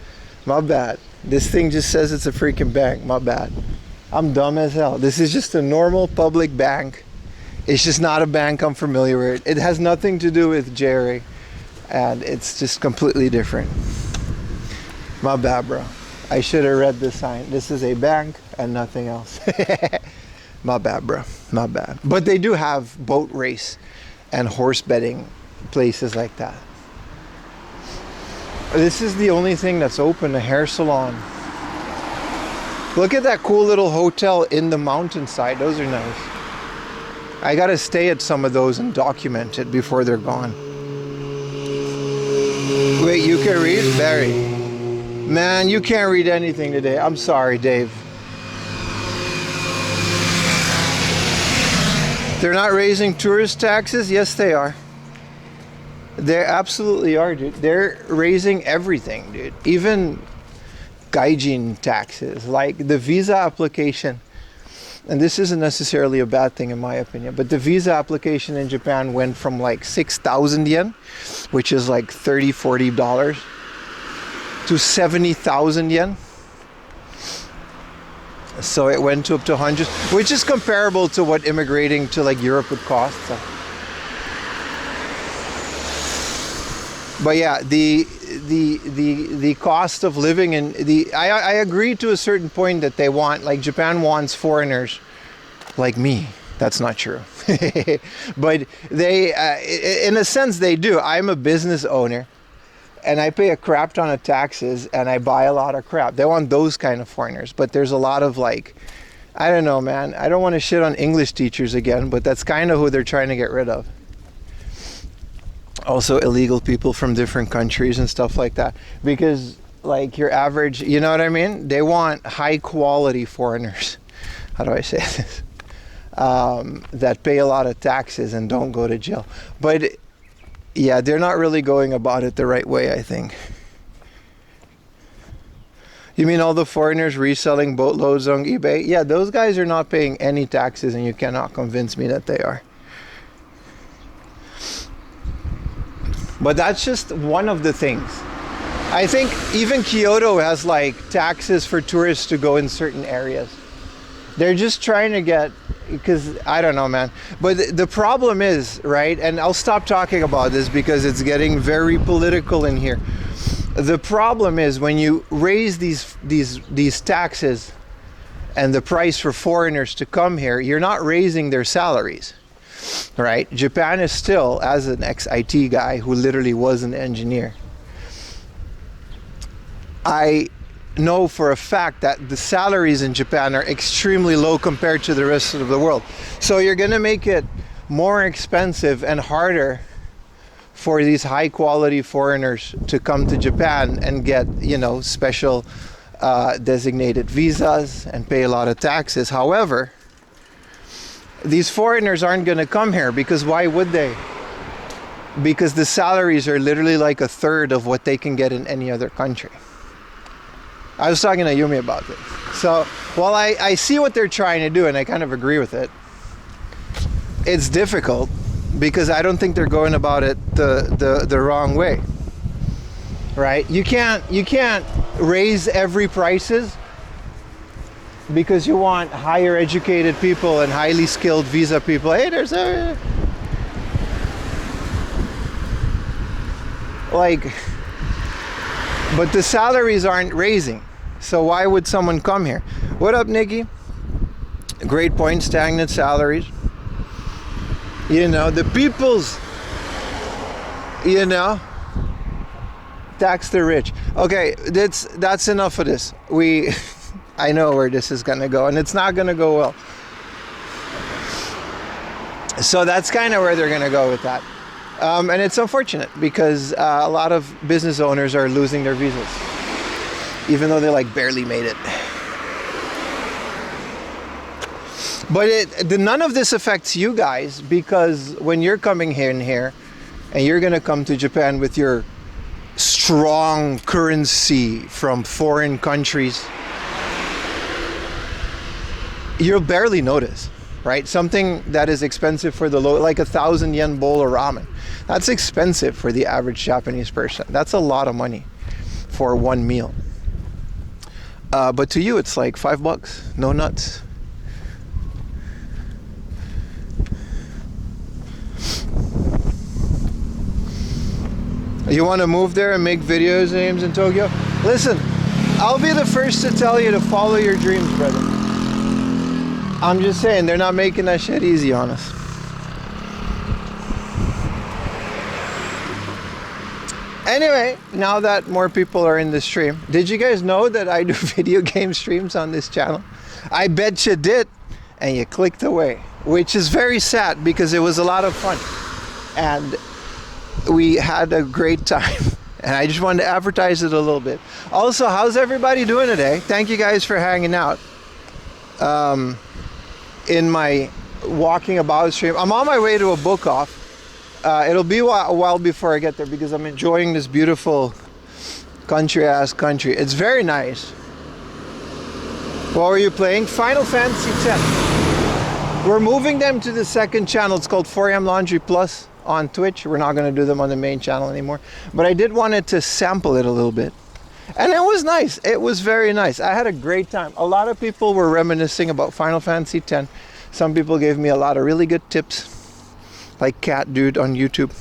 My bad. This thing just says it's a freaking bank. My bad. I'm dumb as hell. This is just a normal public bank. It's just not a bank I'm familiar with. It has nothing to do with JRA. And it's just completely different. My bad, bro. I should have read the sign. This is a bank and nothing else. My bad, bro. My bad. But they do have boat race and horse betting places like that. This is the only thing that's open, a hair salon. Look at that cool little hotel in the mountainside. Those are nice. I gotta stay at some of those and document it before they're gone. Wait, you can read? Barry. Man, you can't read anything today. I'm sorry, Dave. They're not raising tourist taxes? Yes, they are. They absolutely are, dude. They're raising everything, dude. Even gaijin taxes, like the visa application. And this isn't necessarily a bad thing in my opinion, but the visa application in Japan went from like 6,000 yen, which is like $30-40, to 70,000 yen. So it went up to hundreds, which is comparable to what immigrating to like Europe would cost. So. But yeah, the cost of living in I agree to a certain point that they want, like Japan wants foreigners like me. That's not true. But they, in a sense they do. I'm a business owner and I pay a crap ton of taxes and I buy a lot of crap. They want those kind of foreigners, but there's a lot of like, I don't know, man. I don't want to shit on English teachers again, but that's kind of who they're trying to get rid of. Also illegal people from different countries and stuff like that, because like your average, you know what I mean? They want high quality foreigners. How do I say this? That pay a lot of taxes and don't go to jail. But yeah, they're not really going about it the right way, I think. You mean all the foreigners reselling boatloads on eBay? Yeah, those guys are not paying any taxes, and you cannot convince me that they are. But that's just one of the things. I think even Kyoto has like taxes for tourists to go in certain areas. They're just trying to get, because I don't know, man. But the problem is, right, and I'll stop talking about this because it's getting very political in here. The problem is when you raise these taxes and the price for foreigners to come here, you're not raising their salaries, right? Japan is still, as an ex-IT guy who literally was an engineer, I know for a fact that the salaries in Japan are extremely low compared to the rest of the world. So you're going to make it more expensive and harder for these high quality foreigners to come to Japan and get, you know, special designated visas and pay a lot of taxes. However, these foreigners aren't going to come here because why would they? Because the salaries are literally like a third of what they can get in any other country. I was talking to Yumi about this. So while I see what they're trying to do and I kind of agree with it, it's difficult because I don't think they're going about it the wrong way, right? You can't raise every prices because you want higher educated people and highly skilled visa people. Hey, there's a like, but the salaries aren't raising. So why would someone come here? What up, Nikki? Great point, stagnant salaries. You know, the people's, you know, tax the rich. Okay, that's enough of this. I know where this is gonna go, and it's not gonna go well. So that's kind of where they're gonna go with that. And it's unfortunate because a lot of business owners are losing their visas, even though they like barely made it. But none of this affects you guys because when you're coming in here and you're gonna come to Japan with your strong currency from foreign countries, you'll barely notice, right? Something that is expensive for the low, like 1,000 yen bowl of ramen. That's expensive for the average Japanese person. That's a lot of money for one meal. But to you, it's like $5, no nuts. You want to move there and make videos names in Tokyo? Listen, I'll be the first to tell you to follow your dreams, brother. I'm just saying, they're not making that shit easy on us. Anyway, now that more people are in the stream, did you guys know that I do video game streams on this channel? I bet you did, and you clicked away, which is very sad because it was a lot of fun. And we had a great time. And I just wanted to advertise it a little bit. Also, how's everybody doing today? Thank you guys for hanging out. In my walking about stream. I'm on my way to a book off. It'll be a while before I get there because I'm enjoying this beautiful country-ass country. It's very nice. What were you playing? Final Fantasy X. We're moving them to the second channel. It's called 4am Laundry Plus on Twitch. We're not going to do them on the main channel anymore. But I did want to sample it a little bit. And it was nice. It was very nice. I had a great time. A lot of people were reminiscing about Final Fantasy X. Some people gave me a lot of really good tips. Like Cat Dude on YouTube.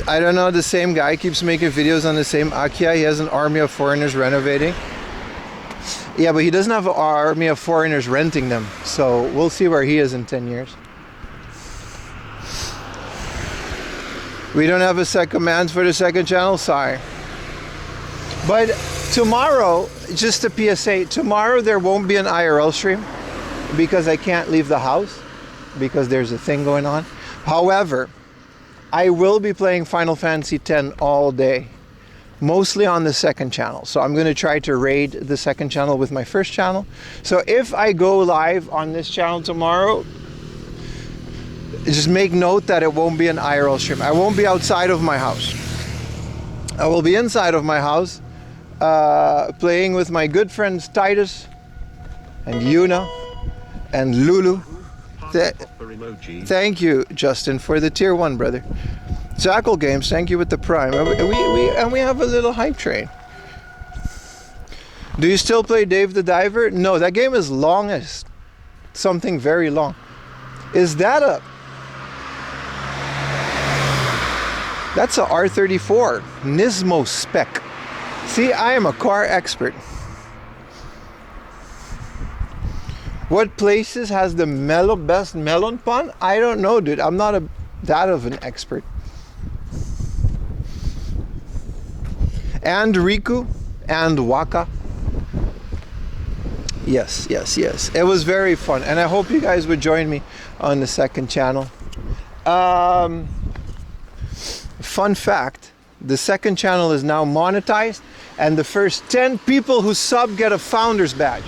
I don't know, the same guy keeps making videos on the same AOTEA. He has an army of foreigners renovating. Yeah, but he doesn't have an army of foreigners renting them. So we'll see where he is in 10 years. We don't have a set commands for the second channel, sorry. But tomorrow, just a PSA, tomorrow there won't be an IRL stream because I can't leave the house because there's a thing going on. However, I will be playing Final Fantasy X all day, mostly on the second channel. So I'm going to try to raid the second channel with my first channel. So if I go live on this channel tomorrow, just make note that it won't be an IRL stream. I won't be outside of my house. I will be inside of my house, playing with my good friends Titus and Yuna and Lulu. Thank you, Justin, for the tier 1, brother. Jackal Games, thank you with the prime. And we have a little hype train. Do you still play Dave the Diver? No, that game is long as something very long. Is that a... That's a R34 Nismo spec. See, I am a car expert. What places has the best melon pun? I don't know, dude. I'm not that of an expert. And Riku and Waka. Yes. It was very fun, and I hope you guys would join me on the second channel. Fun fact, the second channel is now monetized, and the first 10 people who sub get a founder's badge.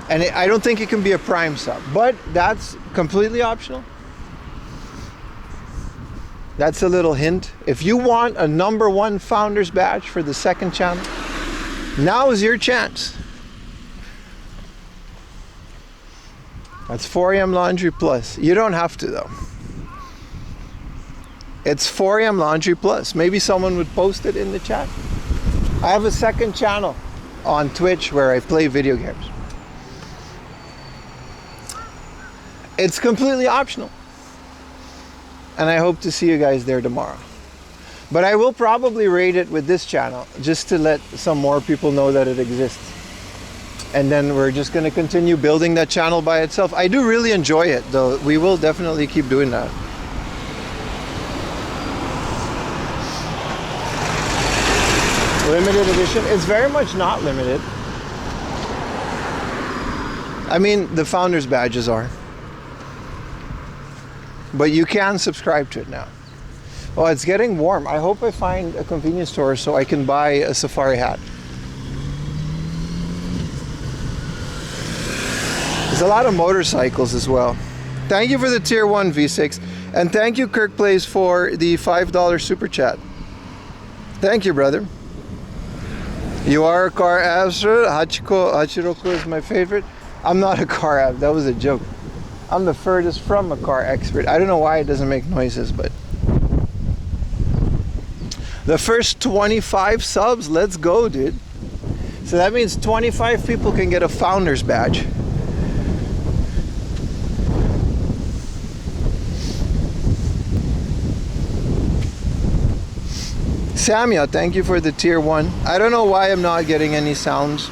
And I don't think it can be a prime sub, but that's completely optional. That's a little hint. If you want a #1 founder's badge for the second channel, now is your chance. That's 4am Laundry Plus. You don't have to though. It's 4am Laundry Plus. Maybe someone would post it in the chat. I have a second channel on Twitch where I play video games. It's completely optional. And I hope to see you guys there tomorrow. But I will probably raid it with this channel just to let some more people know that it exists. And then we're just going to continue building that channel by itself. I do really enjoy it though. We will definitely keep doing that. Limited edition. It's very much not limited. I mean, the founders badges are. But you can subscribe to it now. Oh, it's getting warm. I hope I find a convenience store so I can buy a safari hat. There's a lot of motorcycles as well. Thank you for the tier 1 V6. And thank you, Kirk Plays, for the $5 super chat. Thank you, brother. You are a car astro. Hachiroku is my favorite. I'm not a car app. That was a joke. I'm the furthest from a car expert. I don't know why it doesn't make noises, but... The first 25 subs, let's go, dude. So that means 25 people can get a founder's badge. Samia, thank you for the tier 1. I don't know why I'm not getting any sounds.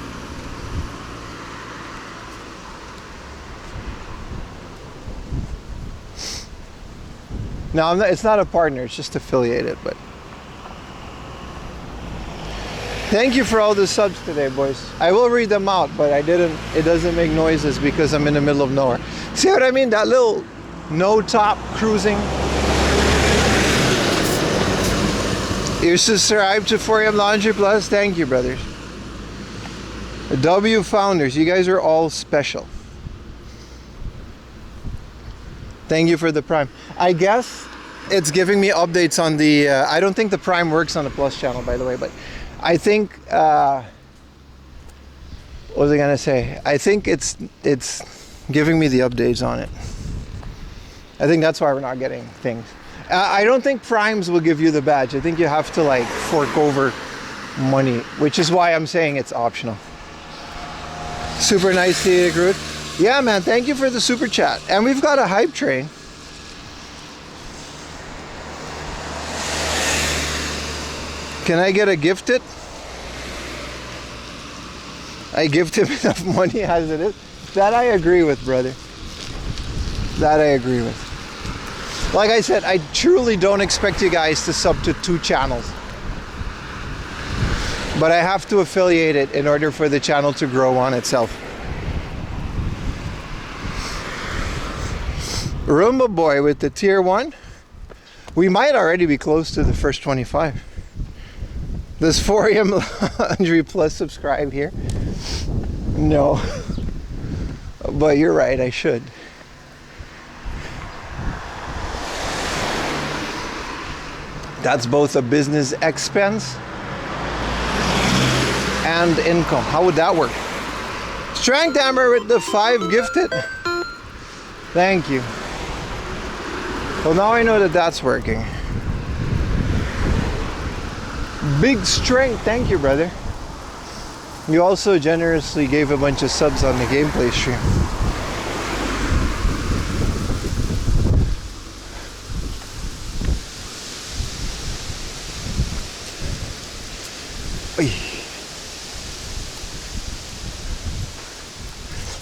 No, it's not a partner, it's just affiliated, but... Thank you for all the subs today, boys. I will read them out, but it doesn't make noises because I'm in the middle of nowhere. See what I mean? That little no top cruising. You subscribe to 4am Laundry Plus. Thank you, brothers. W founders, you guys are all special. Thank you for the prime. I guess it's giving me updates on the... I don't think the prime works on the plus channel, by the way, but I think... what was I gonna say? I think it's giving me the updates on it. I think that's why we're not getting things. I don't think primes will give you the badge. I think you have to like fork over money, which is why I'm saying it's optional. Super nice to you, Groot. Yeah, man, thank you for the super chat. And we've got a hype train. Can I get a gifted? I gift him enough money as it is. That I agree with, brother. That I agree with. Like I said, I truly don't expect you guys to sub to 2 channels. But I have to affiliate it in order for the channel to grow on itself. Roomba Boy with the tier 1. We might already be close to the first 25. Does 4am Laundry Plus subscribe here? No. But you're right, I should. That's both a business expense and income. How would that work? Strength Hammer with the 5 gifted. Thank you. Well, now I know that that's working. Big Strength, thank you, brother. You also generously gave a bunch of subs on the gameplay stream.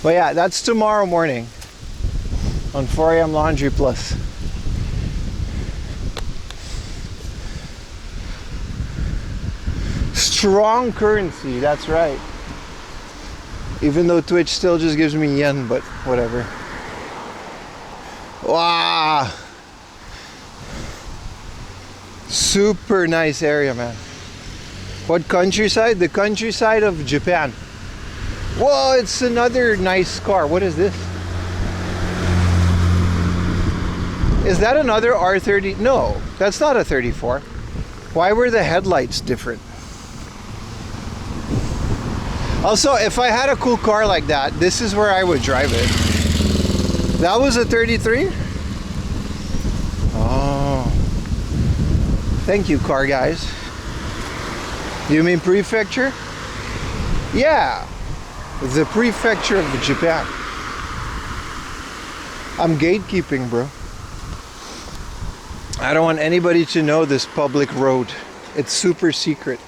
But yeah, that's tomorrow morning on 4am Laundry Plus. Strong currency, that's right. Even though Twitch still just gives me yen, but whatever. Wow. Super nice area, man. What countryside? The countryside of Japan. Whoa, it's another nice car. What is this? Is that another R30? No, that's not a 34. Why were the headlights different? Also, if I had a cool car like that, this is where I would drive it. That was a 33? Oh. Thank you, car guys. You mean prefecture? Yeah. The prefecture of Japan. I'm gatekeeping, bro. I don't want anybody to know this public road. It's super secret.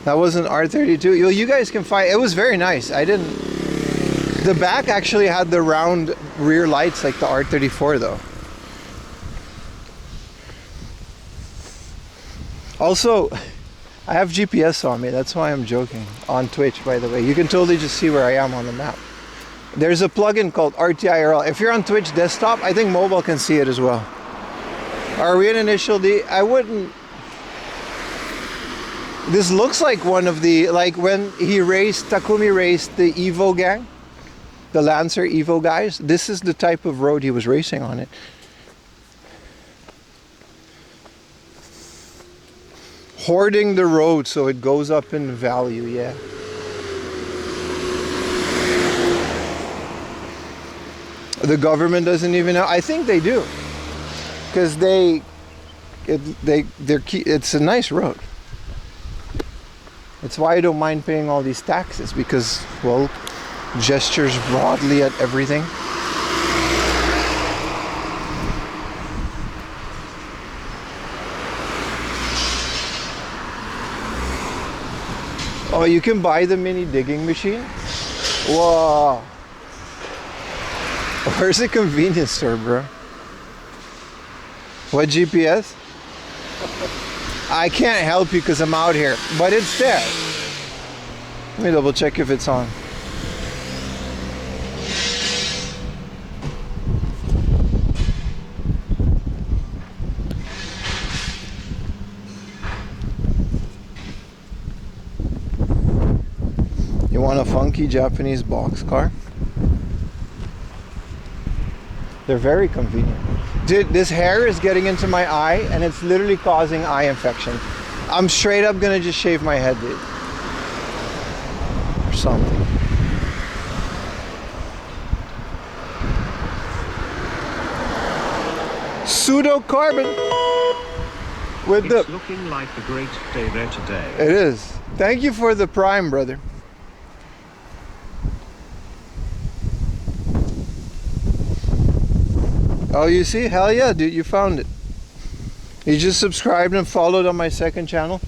That was an R32. You guys can find. It was very nice. I didn't. The back actually had the round rear lights like the R34 though. Also, I have GPS on me. That's why I'm joking. On Twitch, by the way. You can totally just see where I am on the map. There's a plugin called AOTEA IRL. If you're on Twitch desktop, I think mobile can see it as well. Are we in Initial D? I wouldn't. This looks like one of the, like when Takumi raced the Evo gang, the Lancer Evo guys. This is the type of road he was racing on it. Hoarding the road so it goes up in value, yeah. The government doesn't even know. I think they do, because it's a nice road. It's why I don't mind paying all these taxes, because, well, gestures broadly at everything. Oh, you can buy the mini digging machine? Whoa. Where's the convenience store, bro? What GPS? I can't help you because I'm out here, but it's there. Let me double check if it's on. You want a funky Japanese box car? They're very convenient. Dude, this hair is getting into my eye and it's literally causing eye infection. I'm straight up gonna just shave my head, dude. Or something. Pseudo-carbon. It's looking like a great day there today. It is. Thank you for the Prime, brother. Oh, you see? Hell yeah, dude, you found it. You just subscribed and followed on my second channel.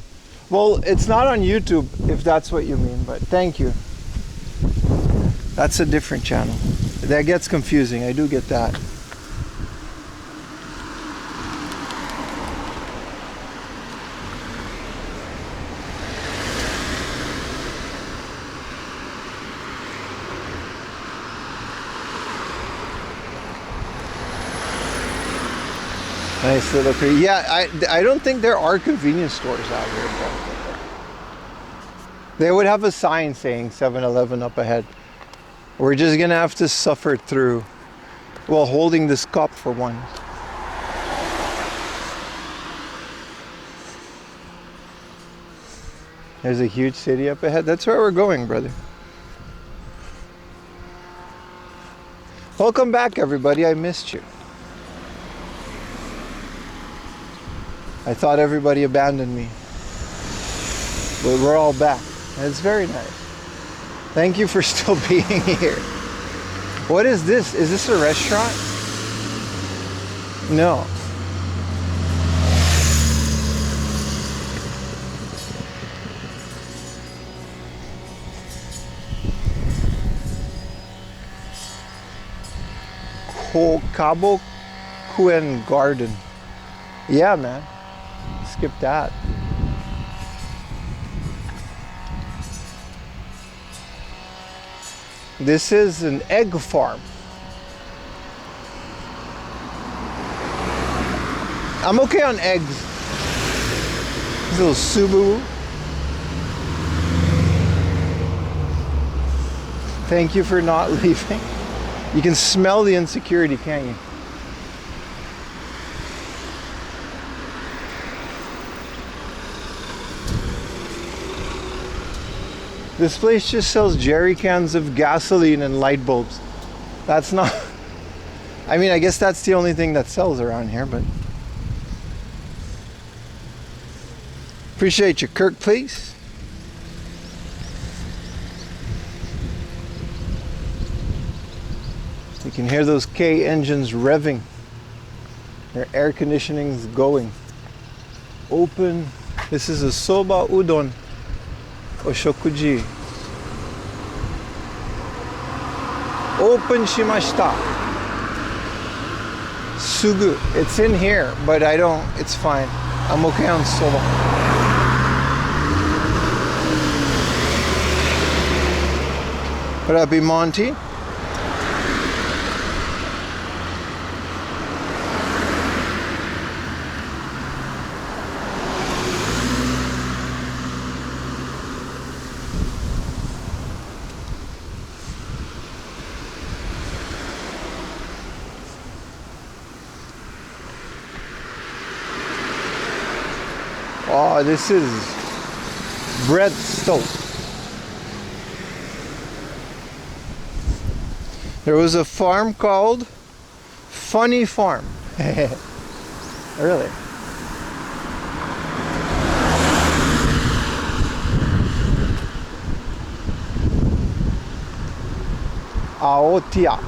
Well, it's not on YouTube, if that's what you mean, but thank you. That's a different channel. That gets confusing, I do get that. Nice little creek. Yeah, I don't think there are convenience stores out here, but they would have a sign saying 7-Eleven up ahead. We're just gonna have to suffer through while holding this cup for one. There's a huge city up ahead. That's where we're going, brother. Welcome back, everybody. I missed you. I thought everybody abandoned me. But we're all back. And it's very nice. Thank you for still being here. What is this? Is this a restaurant? No. Cabo Cuen Garden. Yeah, man. Skip that. This is an egg farm. I'm okay on eggs. This little Subaru. Thank you for not leaving. You can smell the insecurity, can't you? This place just sells jerry cans of gasoline and light bulbs. That's not... I mean, I guess that's the only thing that sells around here, but... Appreciate you, Kirk, please. You can hear those K engines revving. Their air conditioning's going. Open. This is a soba udon. Oshokuji. Open shimashita. Sugu. It's in here, but I don't, it's fine. I'm okay on soba. What up, Monty? Oh, this is bread stove. There was a farm called Funny Farm. Really? AOTEA.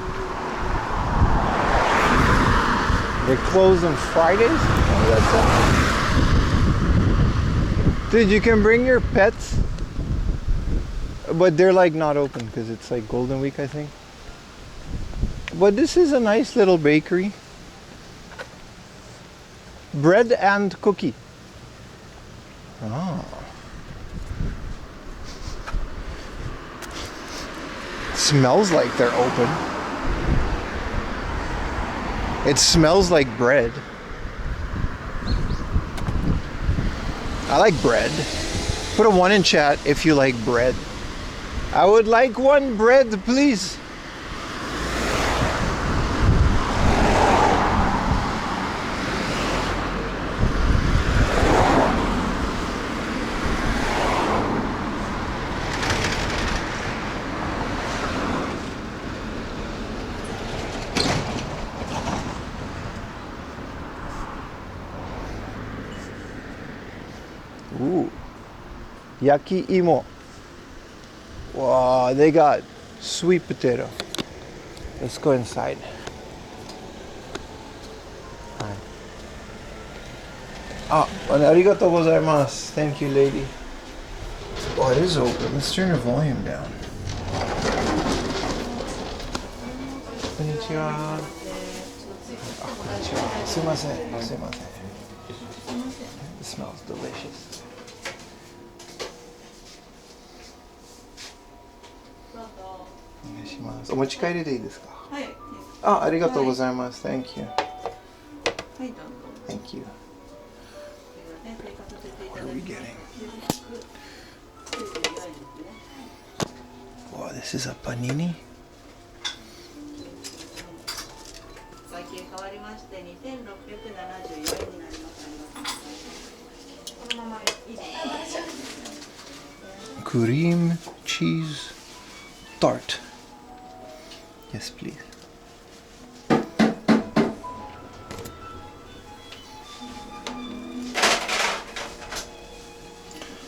They close on Fridays? Oh, that's it. Dude, you can bring your pets, but they're like not open because it's like Golden Week, I think. But this is a nice little bakery. Bread and cookie. Oh. Smells like they're open. It smells like bread. I like bread. Put a 1 in chat if you like bread. I would like 1 bread, please. Ooh, yaki imo. Wow, they got sweet potato. Let's go inside. Hi. Ah, arigatou gozaimasu. Thank you, lady. Oh, it is open. Let's turn the volume down. Konnichiwa. Ah, konnichiwa. Sumimasen. Sumimasen. It smells delicious. お願いします。お持ち帰りでいいですか？はい。あ、ありがとうございます。Thank you。はい、どうぞ。はい。Thank you. What are we getting? Wow, this is a panini? Cream cheese tart. Yes, please.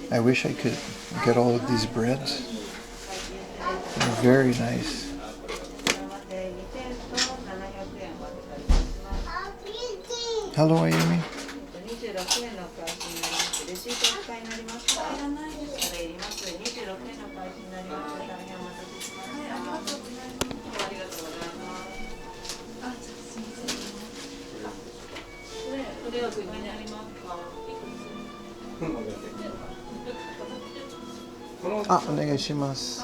I wish I could get all of these breads. They're very nice. Hello, Ayumi. Ah, お願いします。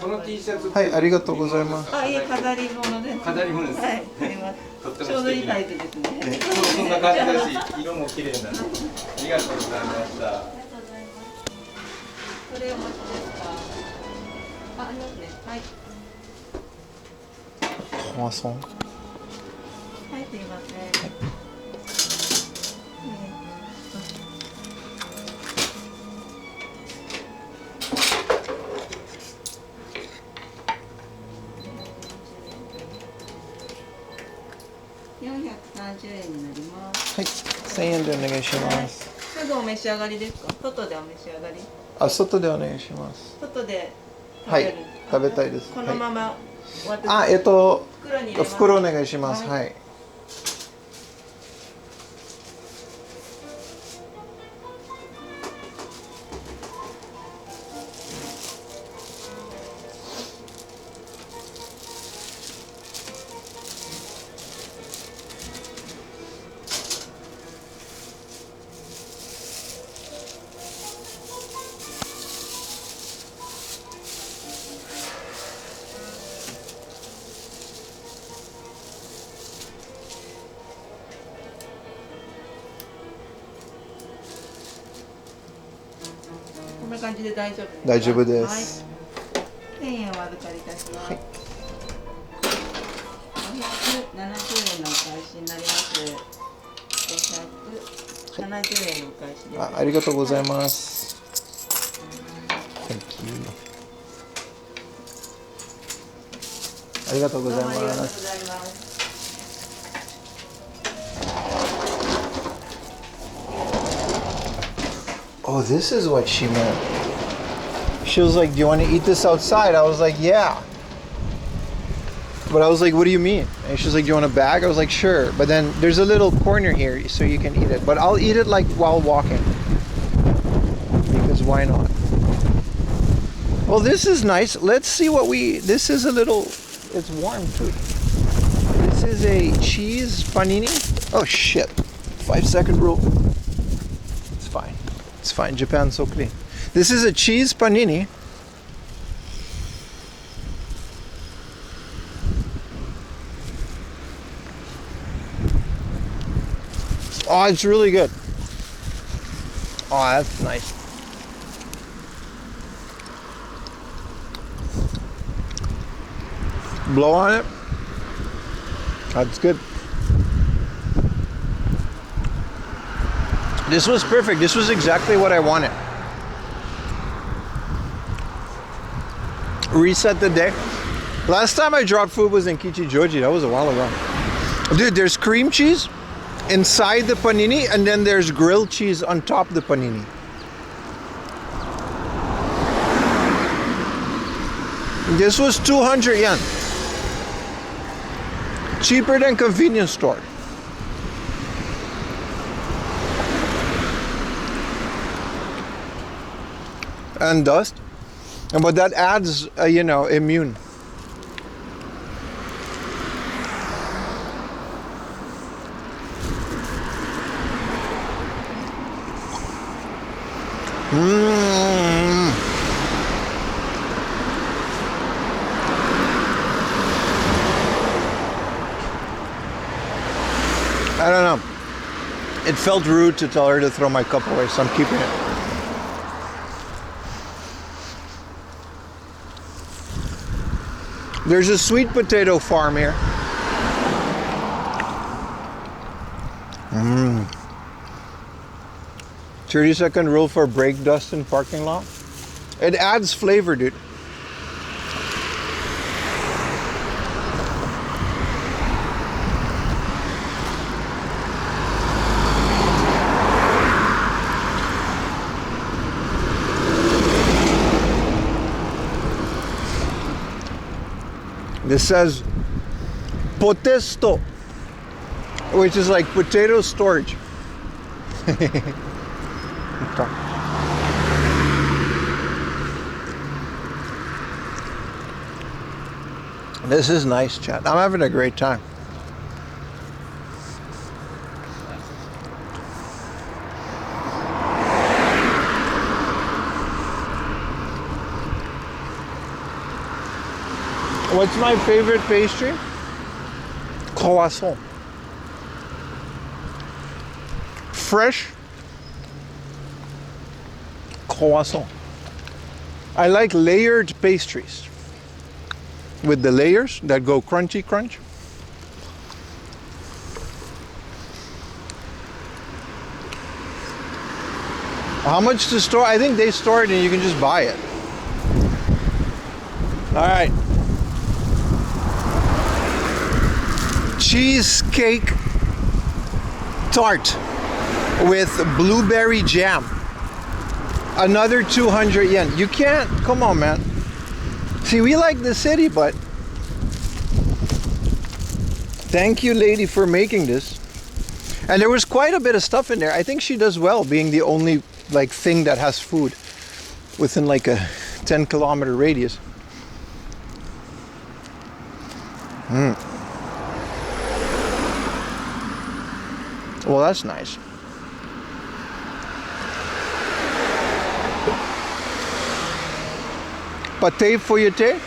この T シャツはい、ありがとうございます。あ、いい飾り物です。飾り物です。はい、あります。とってもちょうどいい素敵な。サイズですね。そんな感じだし、色も綺麗な。ありがとうございました。ありがとうございます。それお持ちですか。あ、ありますね。はい。ワソン。はい、すいません。430円になります。はい、1000円でお願いします。すぐお召し上がりですか。外でお召し上がり。あ、外でお願いします。外で食はいべる。、食べたいです。このまま。あ、袋に入れます。袋お願いします。はいはい。こんな感じで大丈夫ですか。大丈夫です。はい、1000円お預かりいたします。はい。570円のお返しになります。570円のお返しです。ありがとうございます。Thank you。ありがとうございどうもありがとうごます。ざいます。Oh, this is what she meant. She was like, "Do you want to eat this outside?" I was like, "Yeah." But I was like, "What do you mean?" And she was like, "Do you want a bag?" I was like, "Sure." But then there's a little corner here so you can eat it. But I'll eat it like while walking. Because why not? Well, this is nice. Let's see what this is a little, it's warm too. This is a cheese panini. Oh shit. 5-second rule. It's fine. It's fine. Japan's so clean. This is a cheese panini. Oh, it's really good. Oh, that's nice. Blow on it. That's good. This was perfect. This was exactly what I wanted. Reset the day. Last time I dropped food was in Kichijoji. That was a while ago. Dude, there's cream cheese inside the panini, and then there's grilled cheese on top of the panini. This was 200 yen. Cheaper than convenience store. And dust. But that adds, immune. I don't know. It It felt rude to tell her to throw my cup away, so I'm keeping it. There's a sweet potato farm here. 30-second rule for brake dust in parking lot. It adds flavor, dude. This says potesto, which is like potato storage. Okay. This is nice, chat. I'm having a great time. What's my favorite pastry? Croissant. Fresh croissant. I like layered pastries with the layers that go crunchy crunch. How much to store? I think they store it and you can just buy it. All right. Cheesecake tart with blueberry jam. Another 200 yen. You can't, come on, man. See, we like the city, but thank you, lady, for making this. And there was quite a bit of stuff in there. I think she does well being the only like thing that has food within like a 10-kilometer radius. Well, that's nice. Pâté feuilleté.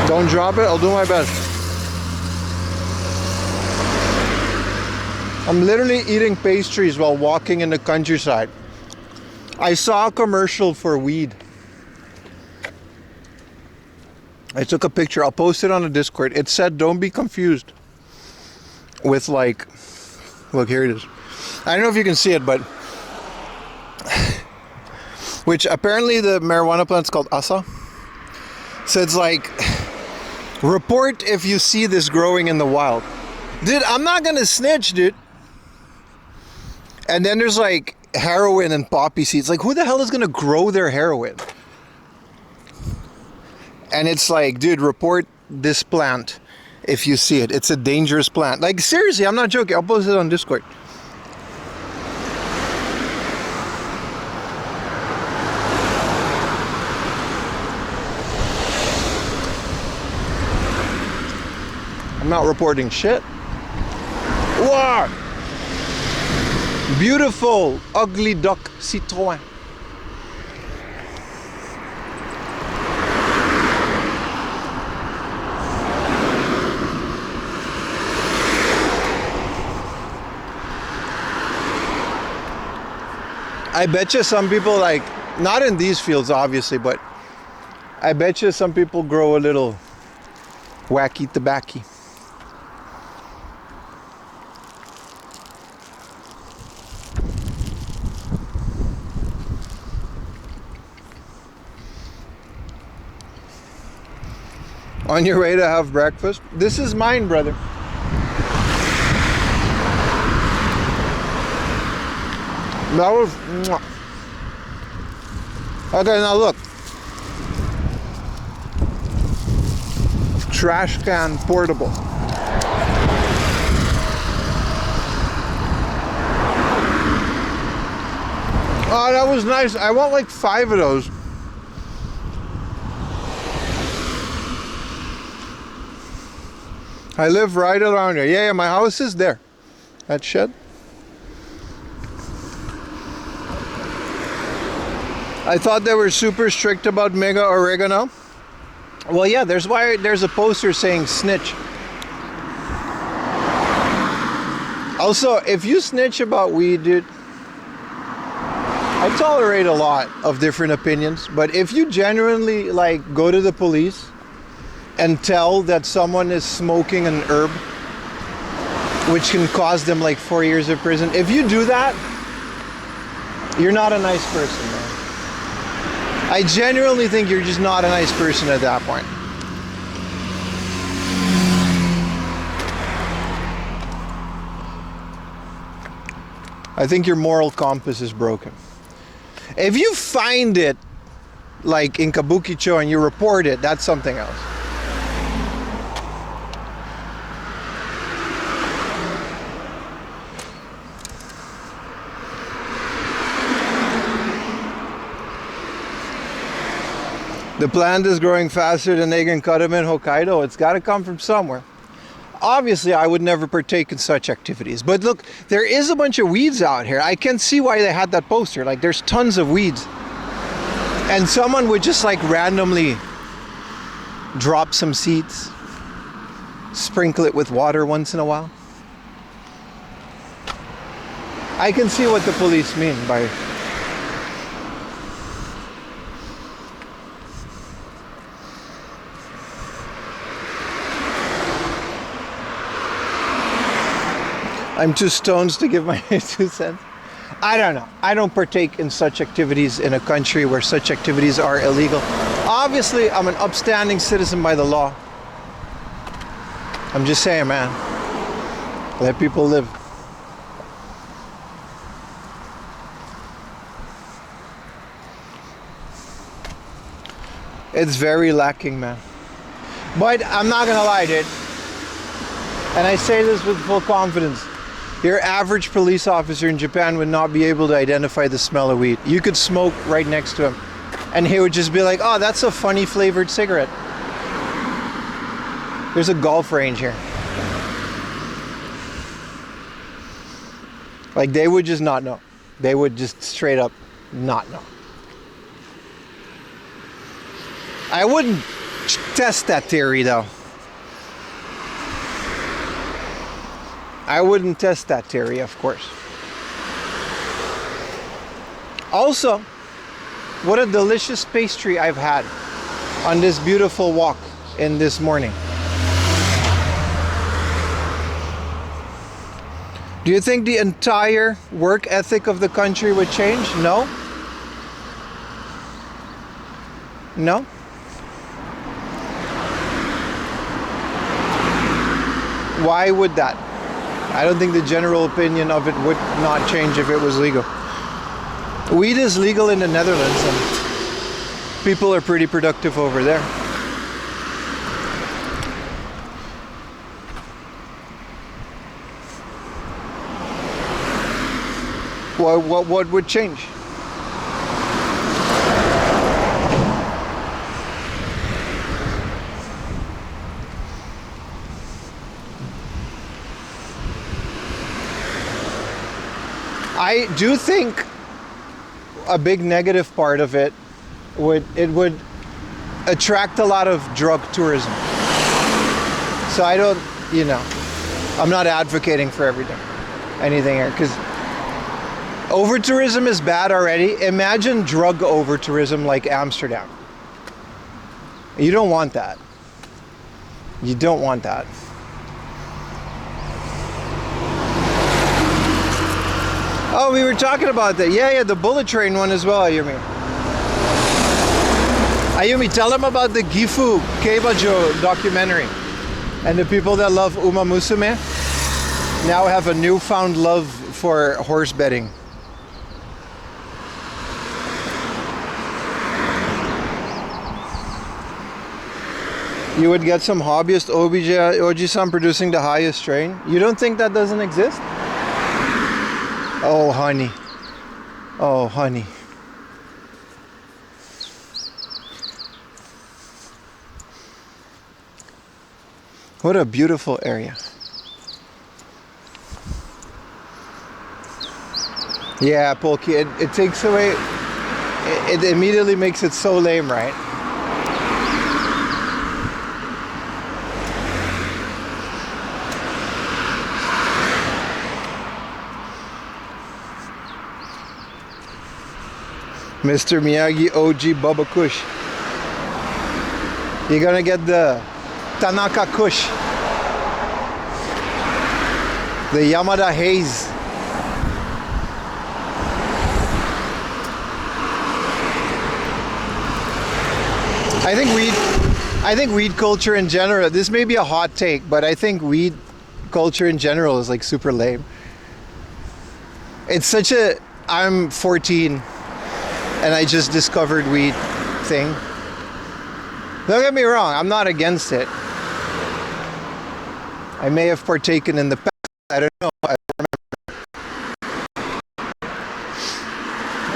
Don't drop it, I'll do my best. I'm literally eating pastries while walking in the countryside. I saw a commercial for weed. I took a picture. I'll post it on the Discord. It said, don't be confused with like, look, here it is. I don't know if you can see it, but which apparently the marijuana plant's called Asa. So it's like, report if you see this growing in the wild. Dude, I'm not gonna snitch, dude. And then there's like heroin and poppy seeds. Like, who the hell is gonna grow their heroin? And it's like, dude, report this plant if you see it. It's a dangerous plant. Like, seriously, I'm not joking. I'll post it on Discord. I'm not reporting shit. Wow! Beautiful, ugly duck Citroën. I bet you some people, like, not in these fields obviously, but I bet you some people grow a little wacky tobacco. On your way to have breakfast? This is mine, brother. That was... Okay, now look. Trash can portable. Oh, that was nice. I want like 5 of those. I live right around here. Yeah, my house is there. That shed? I thought they were super strict about mega oregano. Well, yeah, there's a poster saying snitch. Also, if you snitch about weed, dude, I tolerate a lot of different opinions, but if you genuinely like go to the police and tell that someone is smoking an herb which can cause them like 4 years of prison, if you do that, you're not a nice person, man. I genuinely think you're just not a nice person at that point. I think your moral compass is broken. If you find it, like in Kabukicho, and you report it, that's something else. The plant is growing faster than they can cut them in Hokkaido. It's got to come from somewhere. Obviously, I would never partake in such activities. But look, there is a bunch of weeds out here. I can see why they had that poster. Like, there's tons of weeds. And someone would just like randomly drop some seeds, sprinkle it with water once in a while. I can see what the police mean by... I'm too stoned to give my 2 cents. I don't know. I don't partake in such activities in a country where such activities are illegal. Obviously, I'm an upstanding citizen by the law. I'm just saying, man. Let people live. It's very lacking, man. But I'm not gonna lie, dude. And I say this with full confidence. Your average police officer in Japan would not be able to identify the smell of weed. You could smoke right next to him, and he would just be like, oh, that's a funny flavored cigarette. There's a golf range here. Like, they would just not know. They would just straight up not know. I wouldn't test that theory, though. I wouldn't test that theory, of course. Also, what a delicious pastry I've had on this beautiful walk in this morning. Do you think the entire work ethic of the country would change? No? No? Why would that? I don't think the general opinion of it would not change if it was legal. Weed is legal in the Netherlands, and people are pretty productive over there. What would change? I do think a big negative part of it would attract a lot of drug tourism. So I don't, I'm not advocating for anything here, because over tourism is bad already. Imagine drug over tourism like Amsterdam. You don't want that. You don't want that. Oh, we were talking about that. Yeah, the bullet train one as well, Ayumi. Ayumi, tell them about the Gifu Keibajo documentary. And the people that love Uma Musume now have a newfound love for horse betting. You would get some hobbyist Oji-san producing the highest strain. You don't think that doesn't exist? Oh, honey. Oh, honey. What a beautiful area. Yeah, Pokey. It takes away. It immediately makes it so lame, right? Mr. Miyagi OG Bubba Kush. You're gonna get the Tanaka Kush. The Yamada Haze. I think weed culture in general, this may be a hot take, but I think weed culture in general is like super lame. It's such a, I'm 14 and I just discovered weed thing. Don't get me wrong, I'm not against it. I may have partaken in the past, I don't know.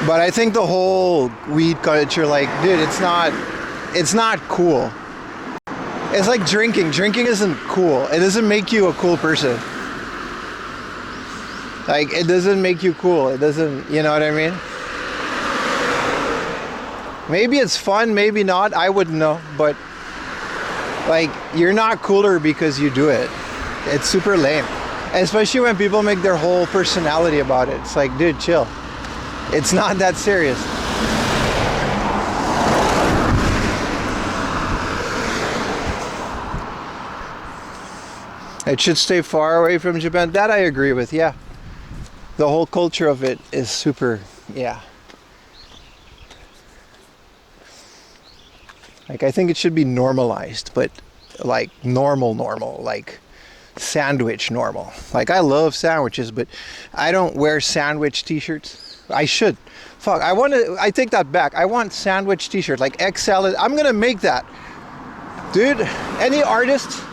But I think the whole weed culture, like, dude, it's not cool. It's like drinking. Drinking isn't cool. It doesn't make you a cool person. Like, it doesn't make you cool. It doesn't, you know what I mean? Maybe it's fun, maybe not. I wouldn't know. But, like, you're not cooler because you do it. It's super lame. Especially when people make their whole personality about it. It's like, dude, chill. It's not that serious. It should stay far away from Japan. That I agree with, yeah. The whole culture of it is super, yeah. Like, I think it should be normalized, but like normal, like sandwich normal. Like, I love sandwiches, but I don't wear sandwich t-shirts. I should. Fuck, I take that back. I want sandwich t-shirt, like egg salad. I'm gonna make that. Dude, any artist,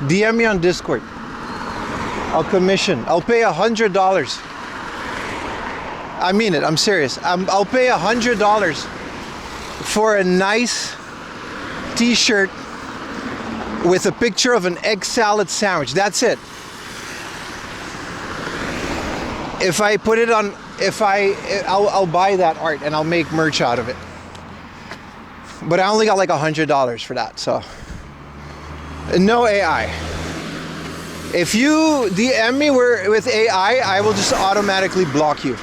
DM me on Discord. I'll commission. I'll pay $100. I mean it, I'm serious. I'll pay $100 for a nice t-shirt with a picture of an egg salad sandwich. That's it. If I put it on, I'll buy that art and I'll make merch out of it. But I only got like $100 for that, so. No AI. If you DM me with AI, I will just automatically block you.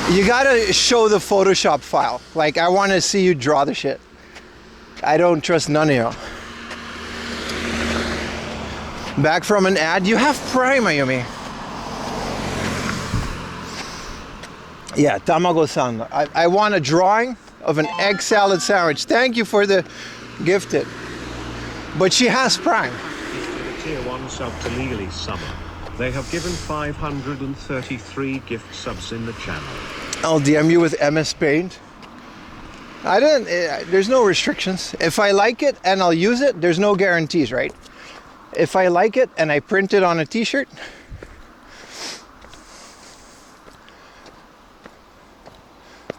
You gotta show the Photoshop file. Like, I wanna see you draw the shit. I don't trust none of you. Back from an ad. You have Prime, Ayumi. Yeah, Tamago-san. I want a drawing of an egg salad sandwich. Thank you for the gifted. But she has Prime. Tier 1 sub to Legally Summer. They have given 533 gift subs in the channel. I'll DM you with MS Paint. There's no restrictions. If I like it and I'll use it, there's no guarantees, right? If I like it and I print it on a t-shirt,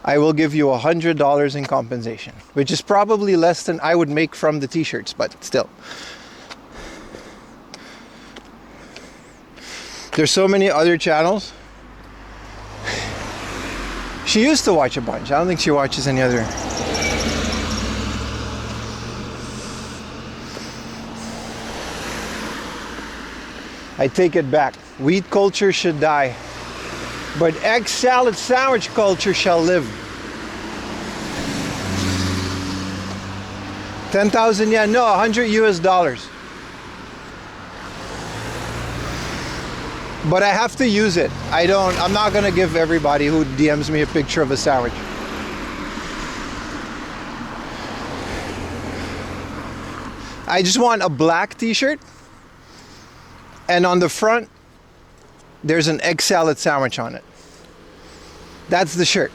I will give you $100 in compensation, which is probably less than I would make from the t-shirts, but still. There's so many other channels. She used to watch a bunch. I don't think she watches any other. I take it back. Wheat culture should die, but egg salad sandwich culture shall live. 10,000 yen, no, 100 US dollars. But I have to use it. I'm not gonna give everybody who DMs me a picture of a sandwich. I just want a black t-shirt. And on the front, there's an egg salad sandwich on it. That's the shirt.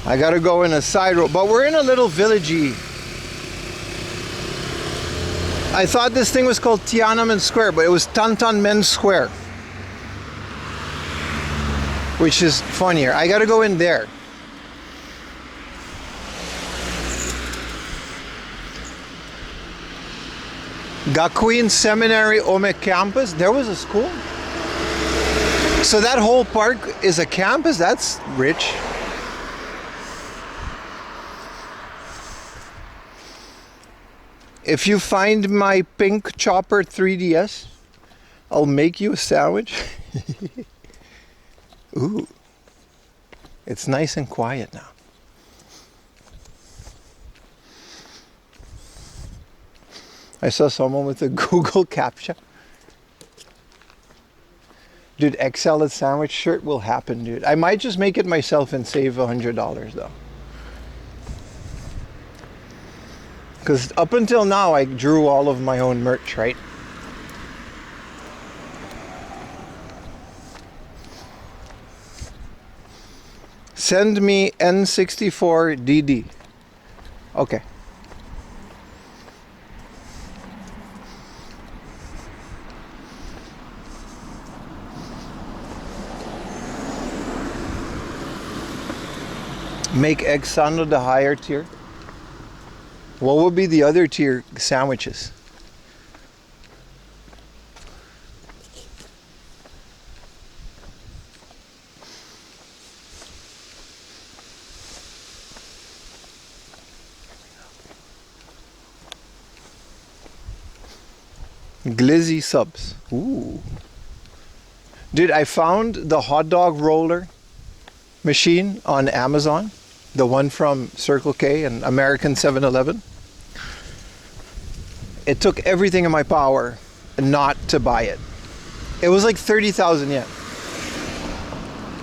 I gotta go in a side road, but we're in a little villagey. I thought this thing was called Tiananmen Square, but it was Tantanmen Square. which is funnier. I gotta go in there. Gakuin Seminary Ome campus. There was a school? So that whole park is a campus? That's rich. If you find my pink chopper 3DS, I'll make you a sandwich. Ooh. It's nice and quiet now. I saw someone with a Google CAPTCHA. Dude, egg salad sandwich shirt will happen, dude. I might just make it myself and save $100 though. Because up until now, I drew all of my own merch, right? Send me N64DD. Okay. Make egg sando the higher tier. What would be the other tier sandwiches? Glizzy subs. Ooh. Dude, I found the hot dog roller machine on Amazon. The one from Circle K and American 7-Eleven. It took everything in my power not to buy it. It was like 30,000 yen.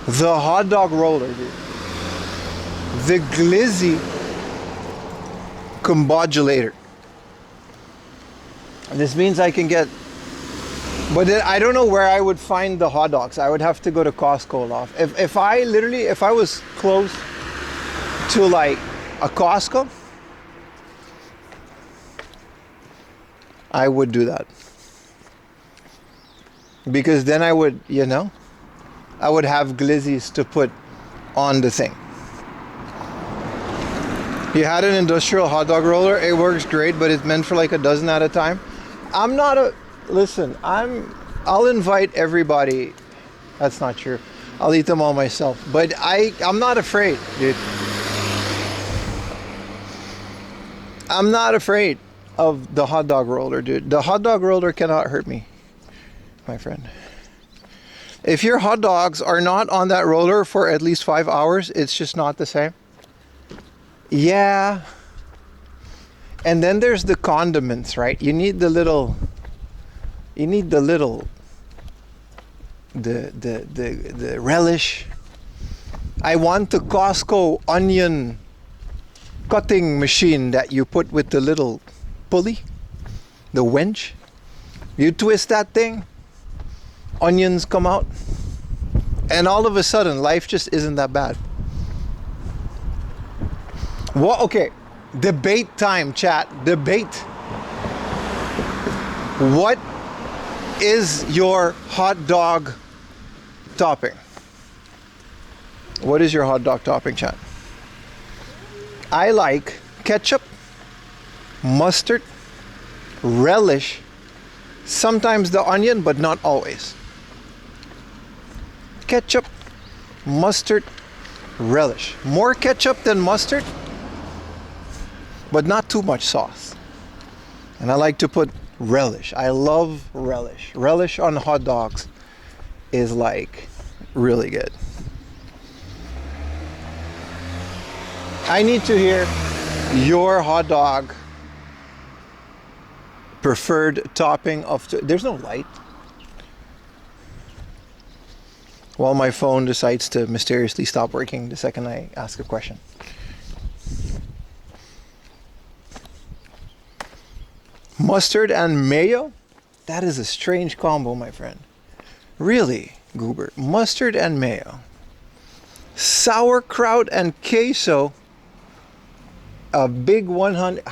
The hot dog roller, dude. The glizzy combodulator. This means I can get, but I don't know where I would find the hot dogs. I would have to go to Costco off. If I was close to like a Costco, I would do that. Because then I would, I would have glizzies to put on the thing. You had an industrial hot dog roller, it works great, but it's meant for like a dozen at a time. I'll invite everybody. That's not true. I'll eat them all myself. But I'm not afraid, dude. I'm not afraid of the hot dog roller, dude. The hot dog roller cannot hurt me, my friend. If your hot dogs are not on that roller for at least 5 hours, it's just not the same. Yeah. And then there's the condiments, right? You need the relish. I want the Costco onion cutting machine that you put with the little pulley, the winch. You twist that thing, onions come out, and all of a sudden life just isn't that bad. Well, okay, debate time, chat. Debate. What is your hot dog topping? What is your hot dog topping, chat? I like ketchup, mustard, relish, sometimes the onion, but not always. Ketchup, mustard, relish. More ketchup than mustard, but not too much sauce. And I like to put relish. I love relish. Relish on hot dogs is like really good. I need to hear your hot dog preferred topping of... There's no light. Well, my phone decides to mysteriously stop working the second I ask a question. Mustard and mayo? That is a strange combo, my friend. Really, Goober. Mustard and mayo. Sauerkraut and queso. A big 100.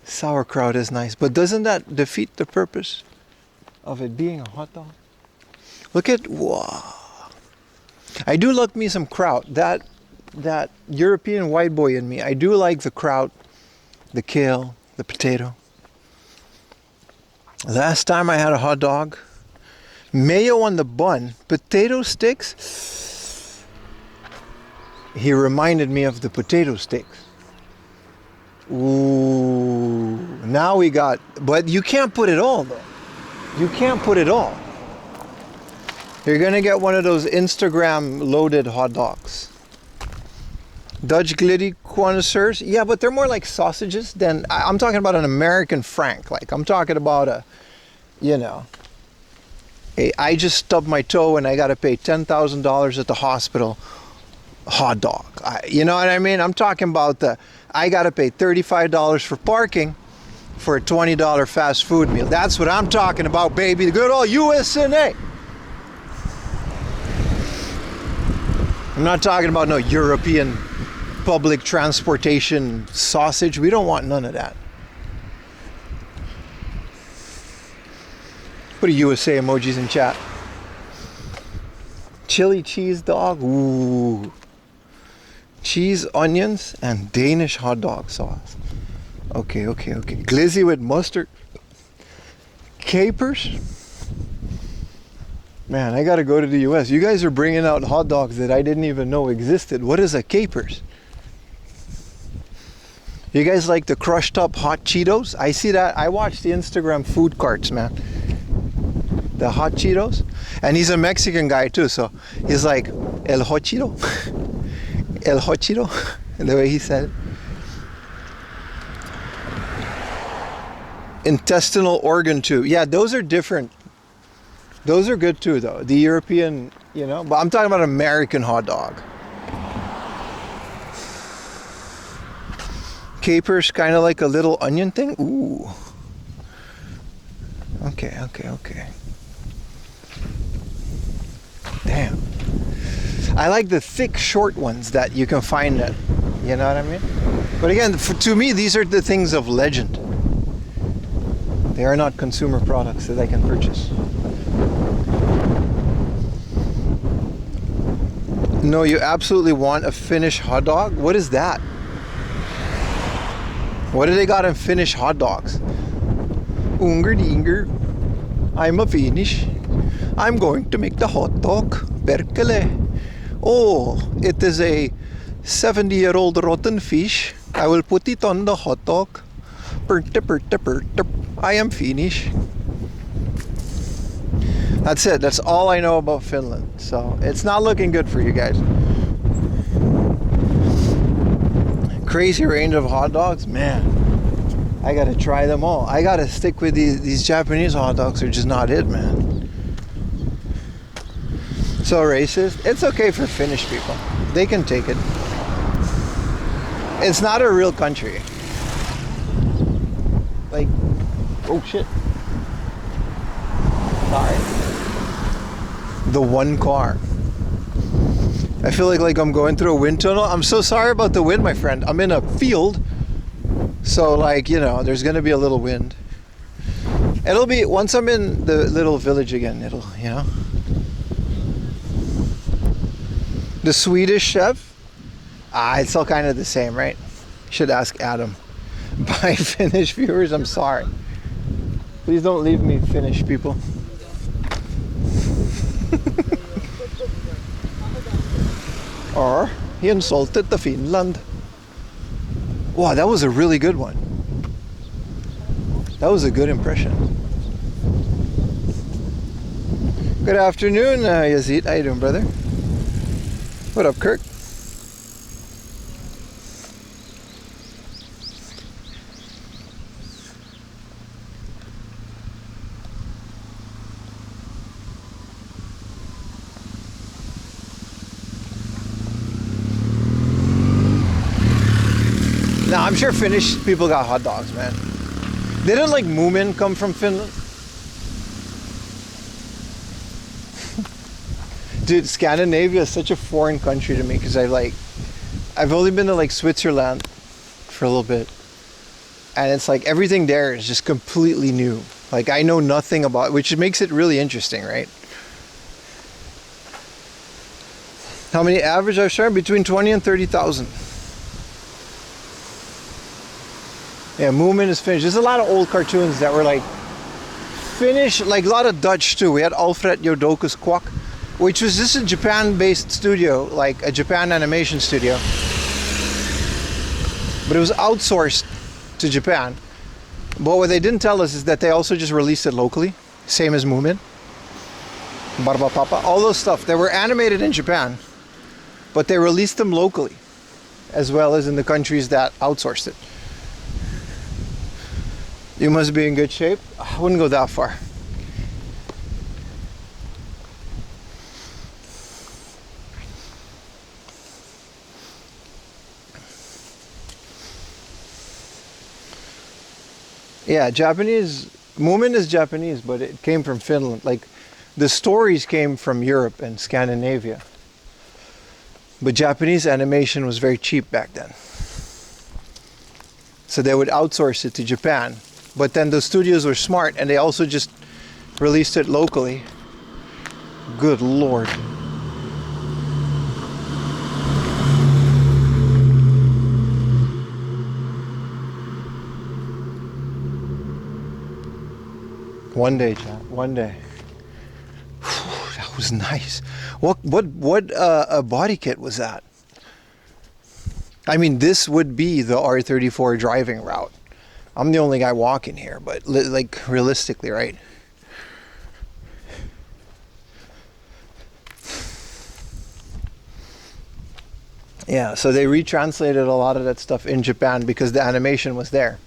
Sauerkraut is nice, but doesn't that defeat the purpose of it being a hot dog? Look at, wow. I do love me some kraut. That European white boy in me. I do like the kraut, the kale, the potato. Last time I had a hot dog, mayo on the bun, potato sticks. He reminded me of the potato sticks. Ooh, now we got, but you can't put it all though. You can't put it all. You're gonna get one of those Instagram loaded hot dogs. Dutch glitty connoisseurs, yeah, but they're more like sausages than, I'm talking about an American Frank. Like I'm talking about a, you know, I just stubbed my toe and I gotta pay $10,000 at the hospital. Hot dog, you know what I mean? I'm talking about I gotta pay $35 for parking for a $20 fast food meal. That's what I'm talking about, baby. The good old USA. I'm not talking about no European public transportation sausage. We don't want none of that. Put a USA emojis in chat. Chili cheese dog. Ooh. Cheese, onions, and Danish hot dog sauce. Okay. Glizzy with mustard. Capers. Man, I gotta go to the US. You guys are bringing out hot dogs that I didn't even know existed. What is a capers? You guys like the crushed up hot Cheetos? I see that. I watch the Instagram food carts, man. The hot Cheetos. And he's a Mexican guy too, so he's like, El Hot Cheeto. El Hot Cheeto, the way he said it. Intestinal organ tube. Yeah, those are different. Those are good too, though. The European, you know, but I'm talking about American hot dog. Capers, kind of like a little onion thing. Ooh. Okay. Damn. I like the thick, short ones that you can find at, you know what I mean? But again, to me, these are the things of legend. They are not consumer products that I can purchase. No, you absolutely want a Finnish hot dog? What is that? What do they got in Finnish hot dogs? Unger dinger. I'm a Finnish. I'm going to make the hot dog. Perkele. Oh, it is a 70-year-old rotten fish. I will put it on the hot dog. I am Finnish. That's it. That's all I know about Finland. So it's not looking good for you guys. Crazy range of hot dogs, man. I gotta try them all. I gotta stick with these Japanese hot dogs. Are just not it, man. So racist. It's okay for Finnish people. They can take it. It's not a real country. Like, oh shit. Sorry. The one car. I feel like I'm going through a wind tunnel. I'm so sorry about the wind, my friend. I'm in a field. So like, you know, there's gonna be a little wind. It'll be, once I'm in the little village again, it'll, you know. The Swedish chef? It's all kind of the same, right? Should ask Adam. Bye, Finnish viewers, I'm sorry. Please don't leave me, Finnish people. Or, he insulted the Finland. Wow, that was a really good one. That was a good impression. Good afternoon, Yazid. How you doing, brother? What up, Kirk? Now, I'm sure Finnish people got hot dogs, man. Didn't like Moomin come from Finland? Dude, Scandinavia is such a foreign country to me because I've only been to like Switzerland for a little bit. And it's like everything there is just completely new. Like I know nothing about, which makes it really interesting, right? How many average I've shared? Between 20 and 30,000. Yeah, Movement is finished. There's a lot of old cartoons that were like finished, like a lot of Dutch too. We had Alfred Jodokus Kwak, which was just a Japan-based studio, like a Japan animation studio. But it was outsourced to Japan. But what they didn't tell us is that they also just released it locally, same as Moomin, Barba Papa, all those stuff. They were animated in Japan, but they released them locally, as well as in the countries that outsourced it. You must be in good shape. I wouldn't go that far. Yeah, Japanese, Moomin is Japanese, but it came from Finland. Like, the stories came from Europe and Scandinavia. But Japanese animation was very cheap back then. So they would outsource it to Japan. But then the studios were smart and they also just released it locally. Good Lord. One day, chat. One day. That was nice. What body kit was that? I mean, this would be the R34 driving route. I'm the only guy walking here, but like realistically, right? Yeah, so they retranslated a lot of that stuff in Japan because the animation was there.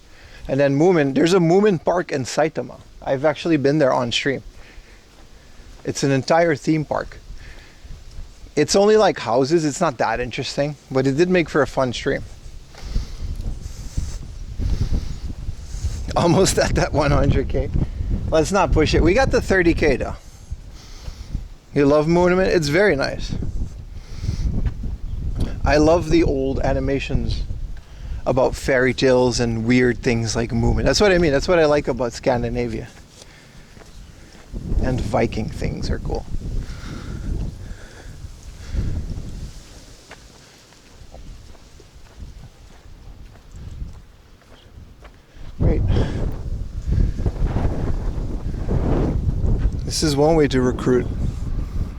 And then Moomin, there's a Moomin park in Saitama. I've actually been there on stream. It's an entire theme park. It's only like houses, it's not that interesting, but it did make for a fun stream. Almost at that 100K. Let's not push it. We got the 30K though. You love Moomin? It's very nice. I love the old animations about fairy tales and weird things like Moomin. That's what I mean. That's what I like about Scandinavia. And Viking things are cool. Great. This is one way to recruit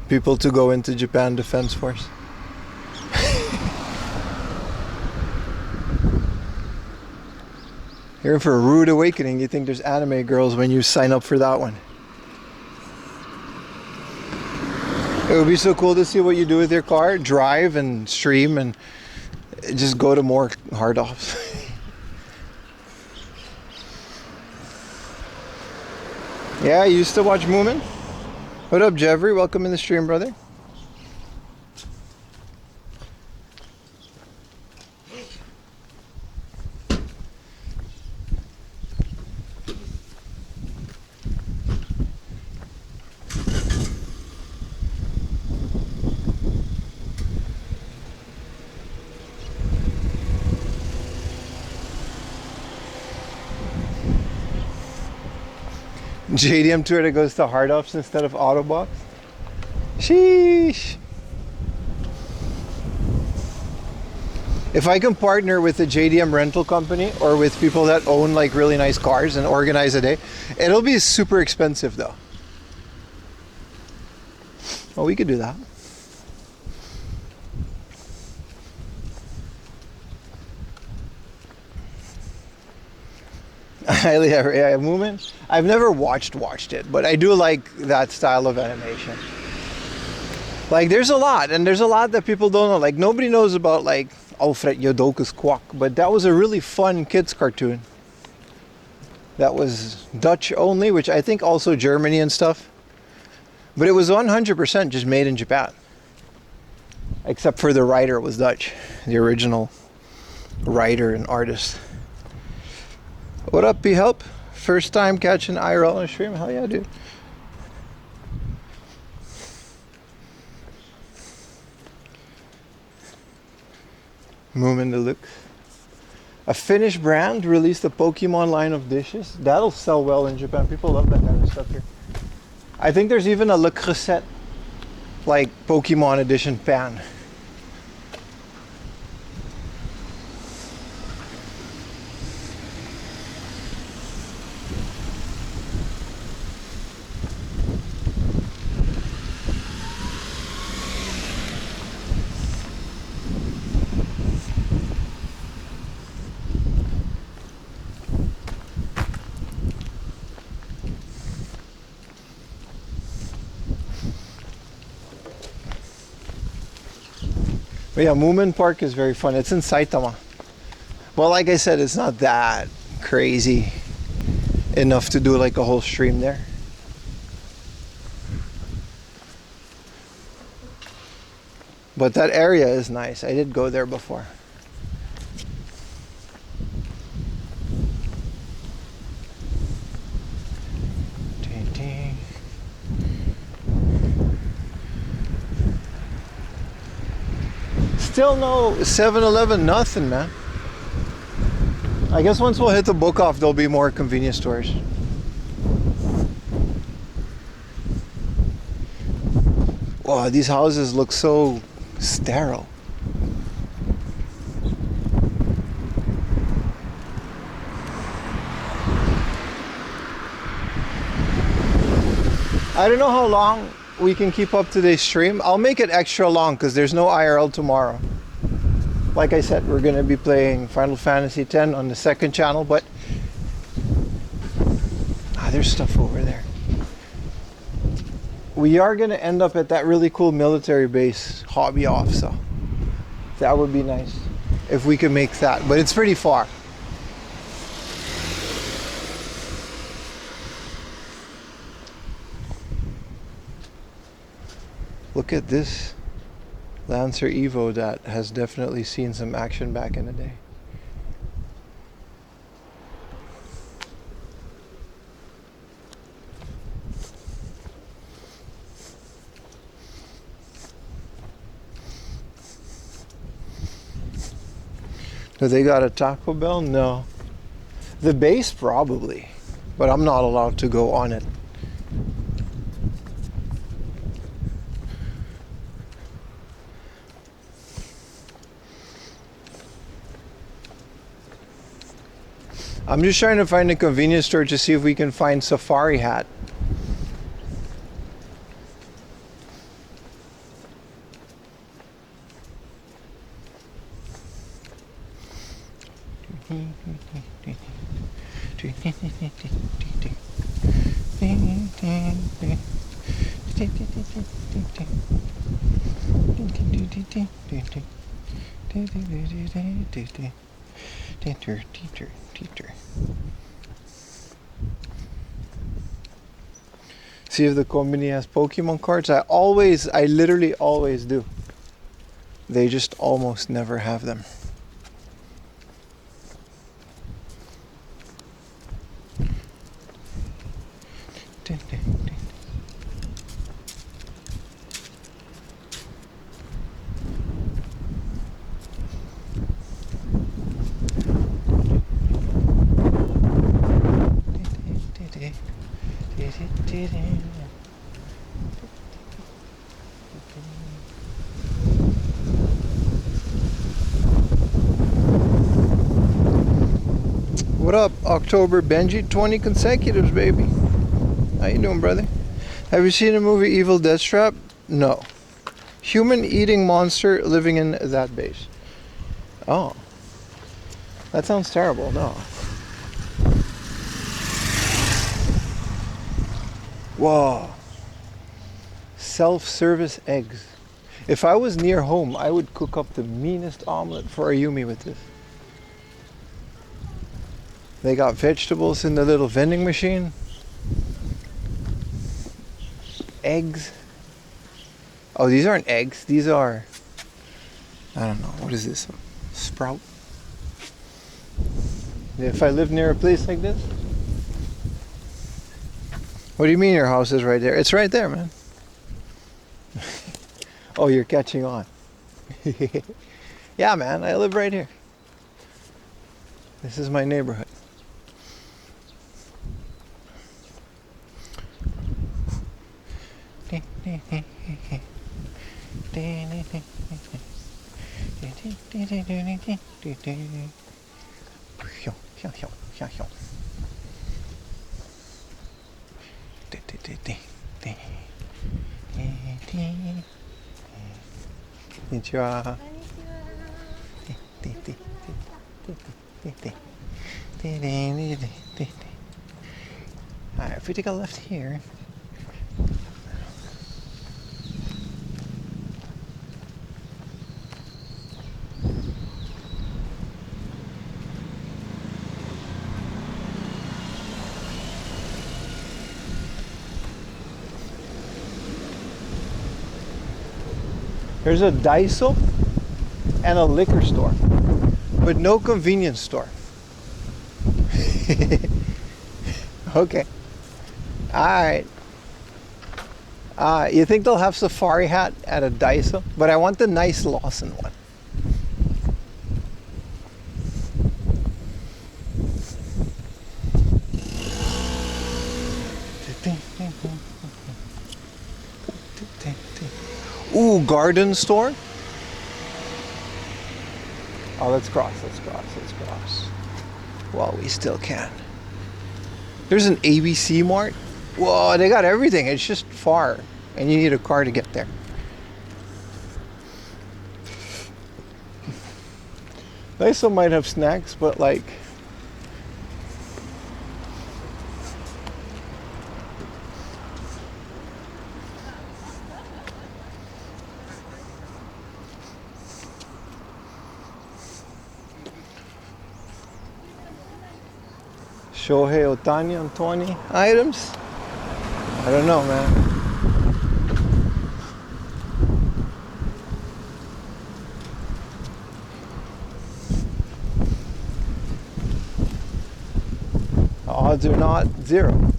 people to go into Japan Defense Force. Here for a rude awakening. You think there's anime girls when you sign up for that one. It would be so cool to see what you do with your car. Drive and stream and just go to more hard offs. Yeah, you used to watch Moomin? What up, Jeffrey? Welcome in the stream, brother. JDM tour that goes to hard ups instead of Autobox. Sheesh. If I can partner with a JDM rental company or with people that own like really nice cars and organize a day, it'll be super expensive though. Well, we could do that. Yeah, Movement. I've never watched it, but I do like that style of animation. Like, there's a lot, and there's a lot that people don't know. Like, nobody knows about like Alfred Jodokus Kwak, but that was a really fun kids cartoon. That was Dutch only, which I think also Germany and stuff. But it was 100% just made in Japan, except for the writer was Dutch, the original writer and artist. What up, P-Help? First time catching IRL on stream? Hell yeah, dude. Moomin Deluxe. A Finnish brand released a Pokémon line of dishes. That'll sell well in Japan. People love that kind of stuff here. I think there's even a Le Creuset, like Pokemon edition pan But yeah, Moomin Park is very fun. It's in Saitama. Well, like I said, it's not that crazy enough to do like a whole stream there. But that area is nice. I did go there before. Still no 7-Eleven, nothing, man. I guess once we'll hit the book off, there'll be more convenience stores. Wow, these houses look so sterile. I don't know how long we can keep up today's stream. I'll make it extra long because there's no IRL tomorrow. Like I said, we're going to be playing Final Fantasy X on the second channel, but there's stuff over there. We are going to end up at that really cool military base hobby off, so that would be nice if we could make that, but it's pretty far. Look at this Lancer Evo that has definitely seen some action back in the day. Do they got a Taco Bell? No. The base probably, but I'm not allowed to go on it. I'm just trying to find a convenience store to see if we can find Safari Hat. See if the company has Pokemon cards. I literally always do. They just almost never have them. What up, October Benji? 20 consecutives, baby. How you doing, brother? Have you seen the movie Evil Deathtrap? No. Human eating monster living in that base. Oh. That sounds terrible, no. Whoa. Self-service eggs. If I was near home, I would cook up the meanest omelet for Ayumi with this. They got vegetables in the little vending machine. Eggs. Oh, these aren't eggs. These are, I don't know, what is this? Sprout? If I lived near a place like this? What do you mean your house is right there? It's right there, man. Oh, you're catching on. Yeah, man, I live right here. This is my neighborhood. Konnichiwa. Alright, if we take a left here. There's a Daiso and a liquor store, but no convenience store. Okay. Alright. You think they'll have safari hat at a Daiso? But I want the nice Lawson one. Ooh, garden store. Oh, let's cross. While we still can. There's an ABC Mart. Whoa, they got everything. It's just far, and you need a car to get there. Daiso might have snacks, but like, Shohei Ohtani on 20 items? I don't know, man. The odds are not zero.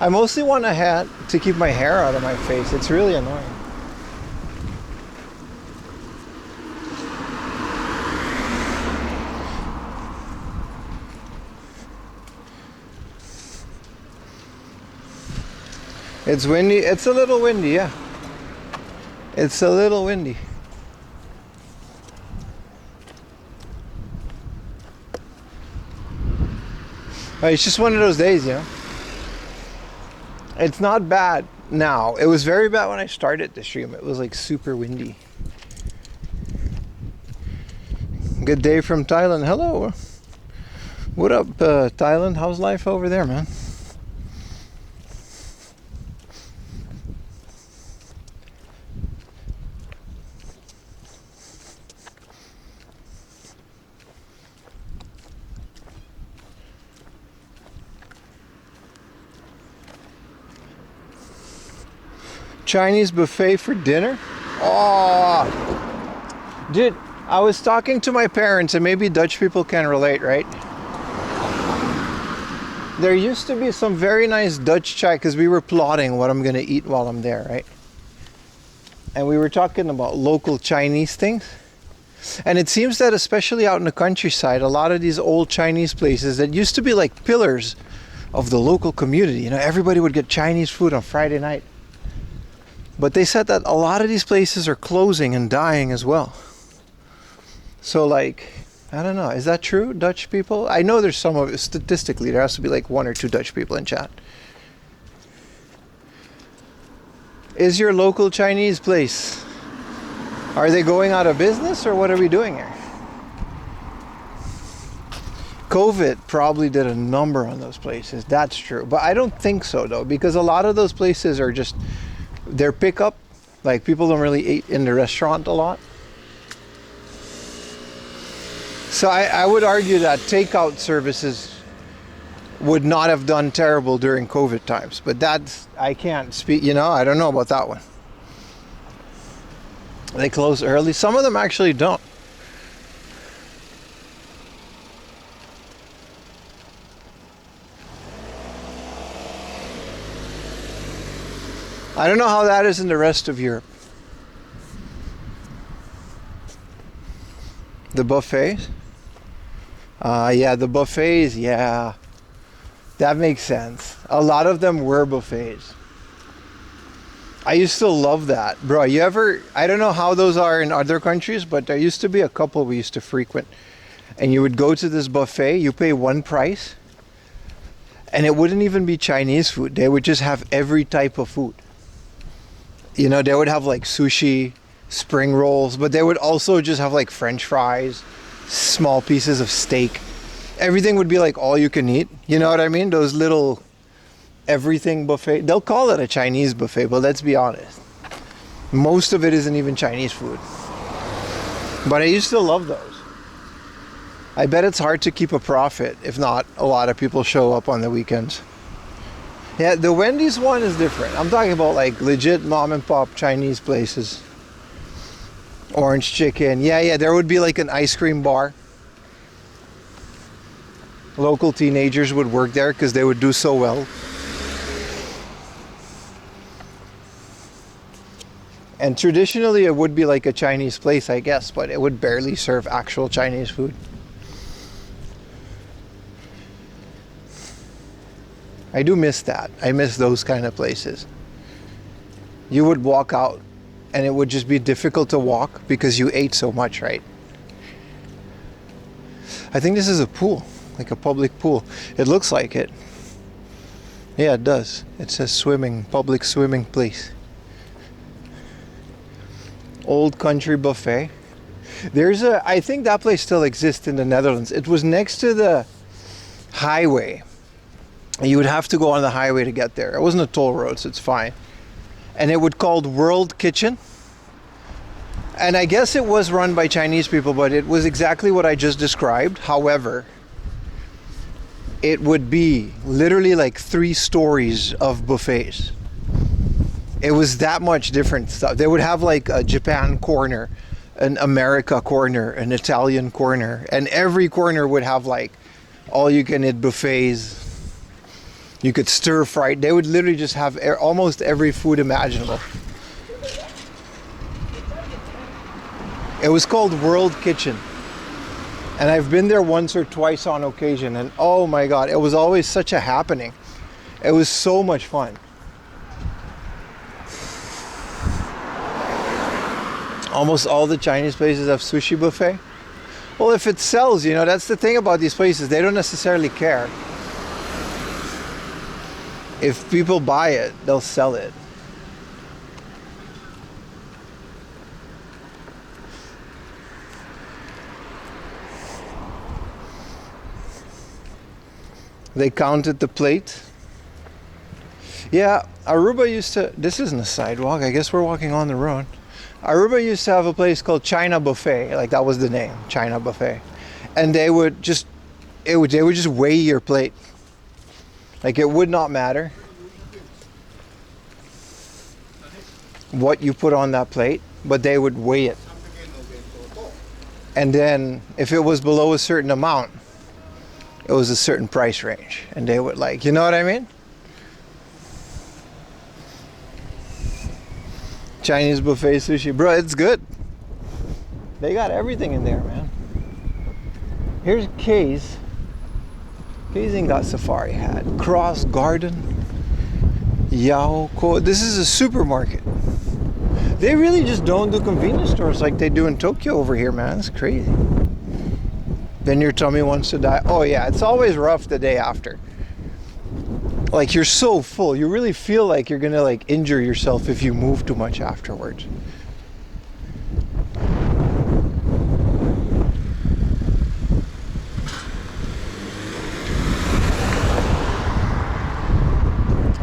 I mostly want a hat to keep my hair out of my face. It's really annoying. It's windy. It's a little windy, yeah. It's a little windy. It's just one of those days, you know. It's not bad now. It was very bad when I started the stream. It was like super windy. Good day from Thailand. Hello. What up, Thailand? How's life over there, man? Chinese buffet for dinner? Oh, dude, I was talking to my parents, and maybe Dutch people can relate, right? There used to be some very nice Dutch chai, because we were plotting what I'm going to eat while I'm there, right? And we were talking about local Chinese things. And it seems that especially out in the countryside, a lot of these old Chinese places that used to be like pillars of the local community, you know, everybody would get Chinese food on Friday night. But they said that a lot of these places are closing and dying as well. So like, I don't know, is that true, Dutch people? I know there's some of it, statistically, there has to be like 1 or 2 Dutch people in chat. Is your local Chinese place, are they going out of business, or what are we doing here? COVID probably did a number on those places, that's true. But I don't think so though, because a lot of those places are just, they're pickup, like people don't really eat in the restaurant a lot. So I would argue that takeout services would not have done terrible during COVID times, but that's, I can't speak, you know, I don't know about that one. They close early, some of them actually don't. I don't know how that is in the rest of Europe. The buffets? Yeah, the buffets, yeah. That makes sense. A lot of them were buffets. I used to love that. Bro, you ever, I don't know how those are in other countries, but there used to be a couple we used to frequent. And you would go to this buffet, you pay one price, and it wouldn't even be Chinese food. They would just have every type of food. You know, they would have like sushi, spring rolls, but they would also just have like French fries, small pieces of steak. Everything would be like all you can eat. You know what I mean? Those little everything buffet. They'll call it a Chinese buffet, but let's be honest. Most of it isn't even Chinese food. But I used to love those. I bet it's hard to keep a profit if not a lot of people show up on the weekends. Yeah, the Wendy's one is different. I'm talking about like legit mom and pop Chinese places. Orange chicken. Yeah, there would be like an ice cream bar. Local teenagers would work there because they would do so well. And traditionally it would be like a Chinese place, I guess, but it would barely serve actual Chinese food. I do miss that. I miss those kind of places. You would walk out and it would just be difficult to walk because you ate so much, right? I think this is a pool, like a public pool. It looks like it. Yeah, it does. It says swimming, public swimming place. Old Country Buffet. I think that place still exists in the Netherlands. It was next to the highway. You would have to go on the highway to get there. It wasn't a toll road, so it's fine. And it was called World Kitchen. And I guess it was run by Chinese people, but it was exactly what I just described. However, it would be literally like 3 stories of buffets. It was that much different stuff. They would have like a Japan corner, an America corner, an Italian corner, and every corner would have like all you can eat buffets. You could stir fry. They would literally just have almost every food imaginable. It was called World Kitchen. And I've been there once or twice on occasion, and oh my God, it was always such a happening. It was so much fun. Almost all the Chinese places have sushi buffet. Well, if it sells, that's the thing about these places. They don't necessarily care. If people buy it, they'll sell it. They counted the plate. Yeah, Aruba used to, this isn't a sidewalk, I guess we're walking on the road. Aruba used to have a place called China Buffet, like that was the name, China Buffet. And they would just weigh your plate. Like it would not matter what you put on that plate, but they would weigh it. And then if it was below a certain amount, it was a certain price range. And they would you know what I mean? Chinese buffet sushi. Bro, it's good. They got everything in there, man. Here's Kay's. Kay's ain't got safari hat. Cross Garden. Yao Ko. This is a supermarket. They really just don't do convenience stores like they do in Tokyo over here, man. It's crazy. Then your tummy wants to die. Oh yeah, it's always rough the day after. Like you're so full, you really feel like you're gonna injure yourself if you move too much afterwards.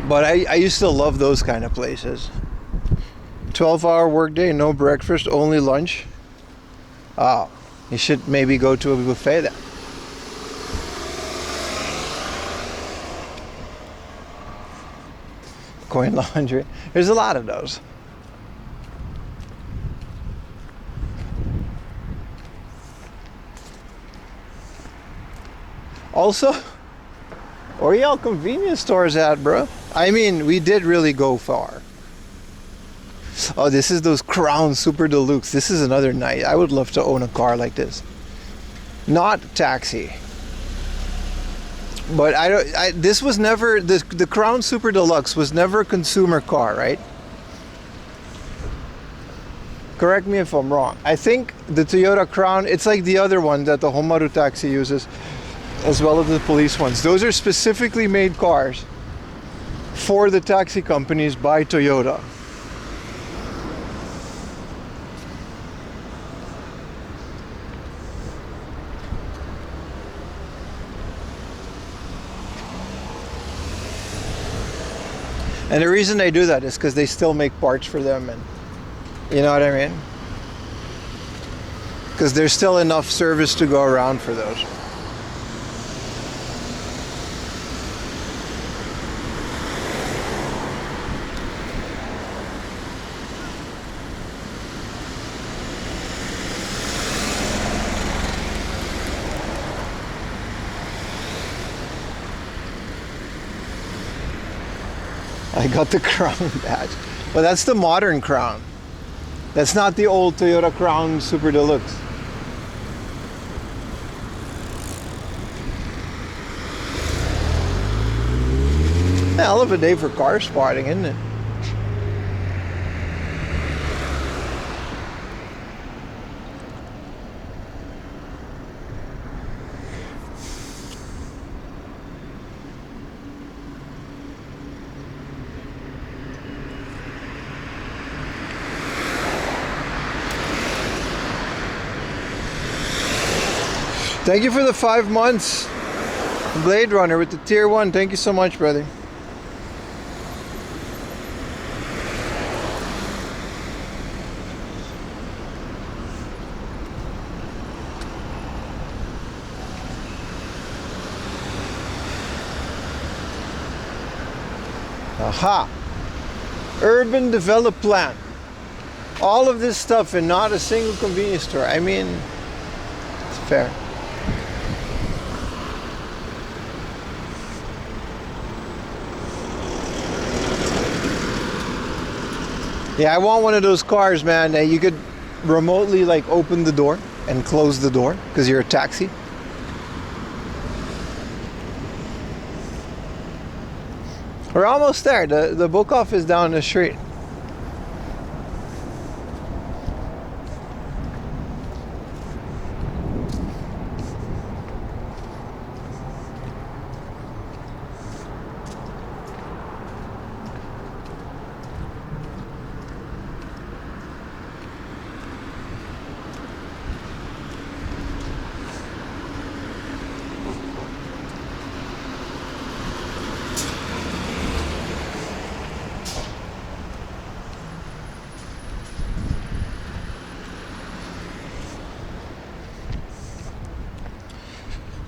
But I used to love those kind of places. 12-hour workday, no breakfast, only lunch. Oh, you should maybe go to a buffet then. Coin laundry. There's a lot of those. Also, where y'all convenience stores at, bro? I mean, we did really go far. Oh, this is those Crown Super Deluxe. This is another night. I would love to own a car like this. Not taxi. But this was never, the Crown Super Deluxe was never a consumer car, right? Correct me if I'm wrong. I think the Toyota Crown, it's like the other one that the Homaru taxi uses, as well as the police ones. Those are specifically made cars for the taxi companies by Toyota. And the reason they do that is because they still make parts for them, and you know what I mean? because there's still enough service to go around for those. I got the Crown badge. Well, that's the modern Crown. That's not the old Toyota Crown Super Deluxe. Hell of a day for car spotting, isn't it? Thank you for the 5 months, Blade Runner with the tier 1. Thank you so much, brother. Aha! Urban Develop Plan. All of this stuff and not a single convenience store. I mean, it's fair. Yeah, I want one of those cars, man, that you could remotely like open the door and close the door because you're a taxi. We're almost there. The book off is down the street.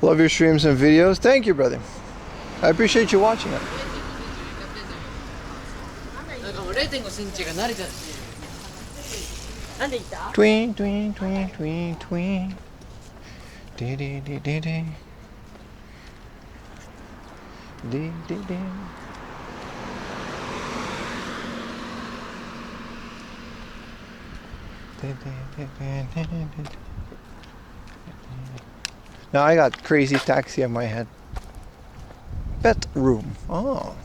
Love your streams and videos. Thank you, brother. I appreciate you watching it. Tween, tween, tween, tween, tween. Dee dee dee dee dee. Dee dee dee. Now I got Crazy Taxi in my head. Pet room. Oh.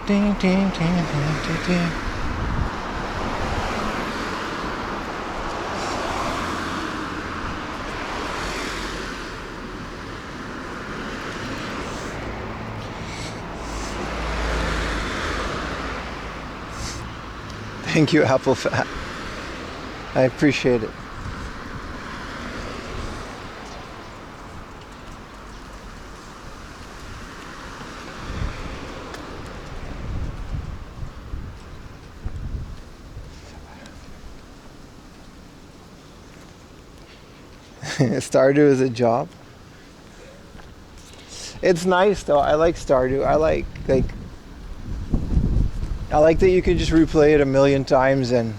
Ding, ding, ding, ding, ding, ding. Thank you, Apple Fat. I appreciate it. Stardew is a job. It's nice though. I like Stardew. I like that you can just replay it a million times, and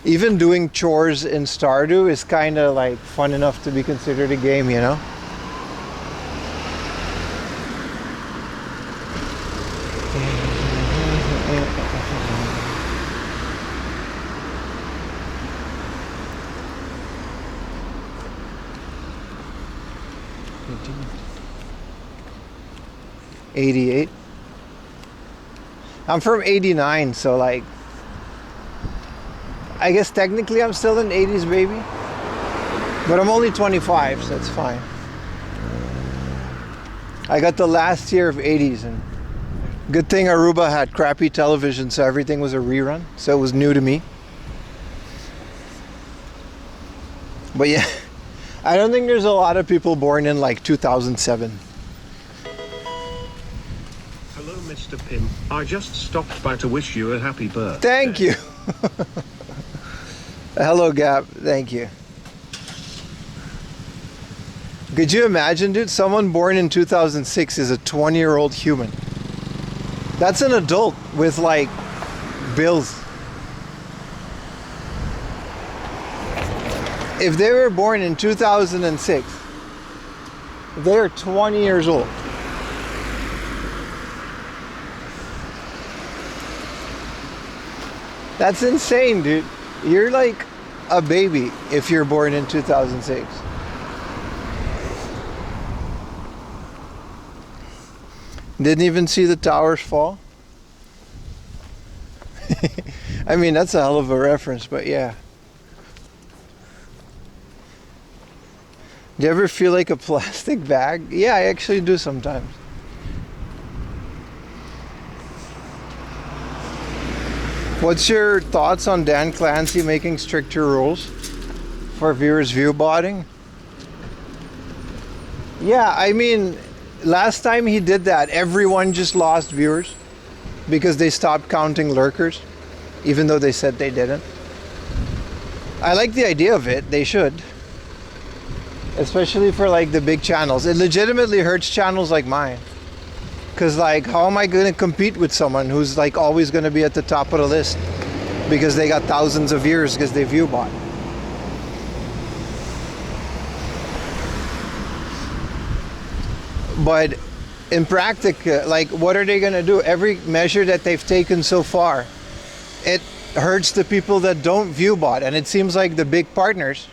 even doing chores in Stardew is kind of like fun enough to be considered a game, you know? 88. I'm from 89, so like, I guess technically I'm still an 80s baby, but I'm only 25, so it's fine. I got the last year of 80s, and good thing Aruba had crappy television, so everything was a rerun, so it was new to me. But yeah, I don't think there's a lot of people born in like 2007. Hello, Mr. Pim. I just stopped by to wish you a happy birthday. Thank you. Hello, Gap. Thank you. Could you imagine, dude? Someone born in 2006 is a 20-year-old human. That's an adult with like bills. If they were born in 2006, they're 20 years old. That's insane, dude. You're like a baby if you're born in 2006. Didn't even see the towers fall. I mean, that's a hell of a reference, but yeah. Do you ever feel like a plastic bag? Yeah, I actually do sometimes. What's your thoughts on Dan Clancy making stricter rules for viewers view botting? Yeah, I mean, last time he did that, everyone just lost viewers because they stopped counting lurkers, even though they said they didn't. I like the idea of it. They should. Especially for like the big channels. It legitimately hurts channels like mine. Because like, how am I going to compete with someone who's like always going to be at the top of the list because they got thousands of viewers because they view bot? But in practice, like, what are they going to do? Every measure that they've taken so far, it hurts the people that don't view bot. And it seems like the big partners,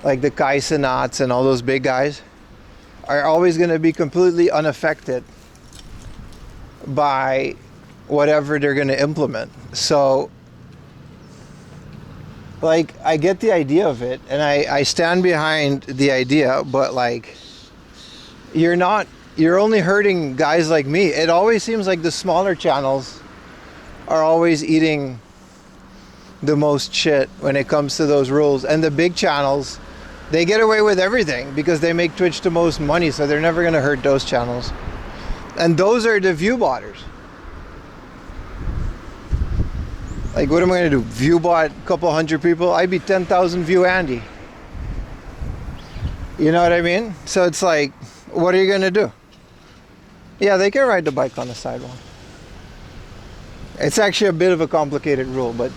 like the Kai Cenats and all those big guys, are always going to be completely unaffected by whatever they're going to implement. So, like, I get the idea of it, and I stand behind the idea, but like, you're only hurting guys like me. It always seems like the smaller channels are always eating the most shit when it comes to those rules, and the big channels, they get away with everything because they make Twitch the most money, so they're never going to hurt those channels. And those are the view botters. Like, what am I going to do? View bot a couple hundred people? I'd be 10,000 view Andy. You know what I mean? So it's like, what are you going to do? Yeah, they can ride the bike on the sidewalk. It's actually a bit of a complicated rule, but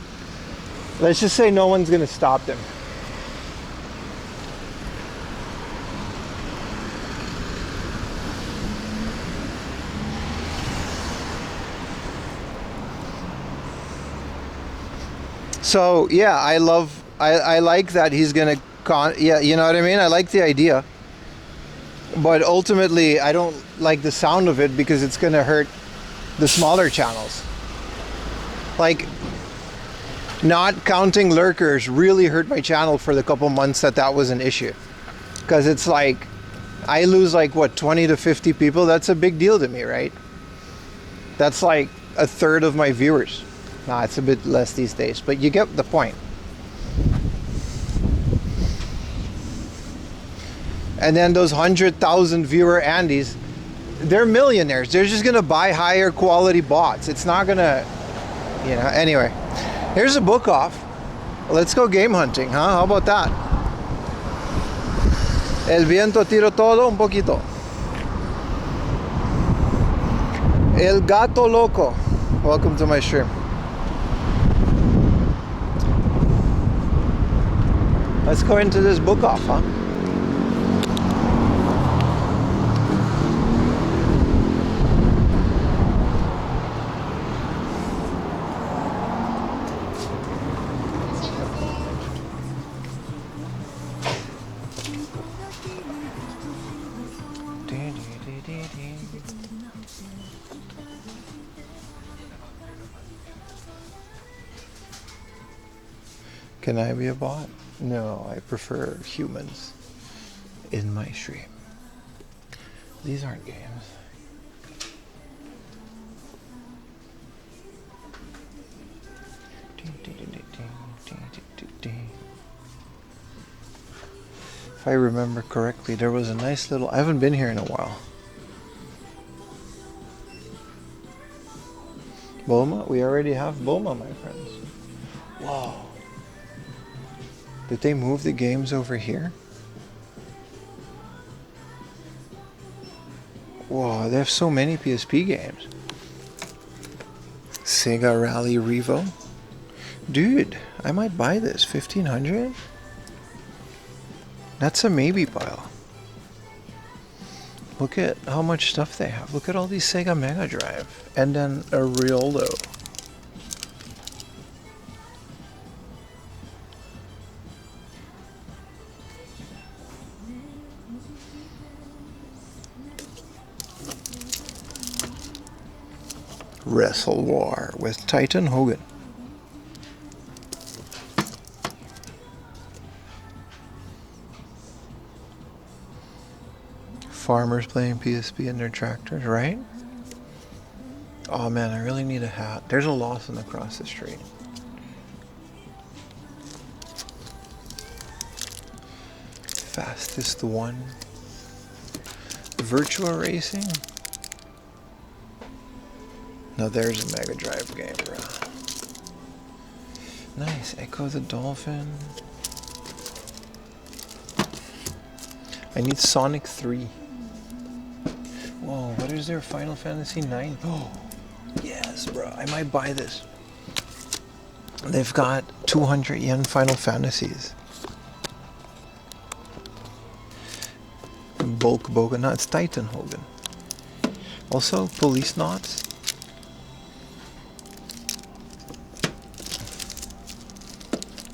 let's just say no one's going to stop them. So yeah, I like that he's gonna yeah, you know what I mean? I like the idea, but ultimately I don't like the sound of it because it's gonna hurt the smaller channels. Like, not counting lurkers really hurt my channel for the couple months that was an issue, because it's like I lose like what, 20 to 50 people. That's a big deal to me, right? That's like a third of my viewers. Nah, it's a bit less these days, but you get the point. And then those 100,000 viewer Andys, they're millionaires. They're just gonna buy higher quality bots. It's not gonna, you know. Anyway, here's a book off. Let's go game hunting, huh? How about that? El viento tiro todo un poquito. El gato loco. Welcome to my stream. Let's go into this book off, huh? Can I be a bot? No, I prefer humans in my stream. These aren't games. If I remember correctly, there was a nice little... I haven't been here in a while. Boma? We already have Boma, my friends. Whoa. Did they move the games over here? Whoa, they have so many PSP games. Sega Rally Revo. Dude, I might buy this. 1500? That's a maybe pile. Look at how much stuff they have. Look at all these Sega Mega Drive. And then a Rioldo. Wrestle War with Titan Hogan. Farmers playing PSP in their tractors, right? Oh man, I really need a hat. There's a Lawson across the street. Fastest one. Virtua Racing? Now there's a Mega Drive game, bro. Nice. Echo the Dolphin. I need Sonic 3. Whoa, what is there? Final Fantasy 9? Oh, yes, bro. I might buy this. They've got 200 yen Final Fantasies. Bulk Boga. No, it's Titan Hogan. Also, Police Knots.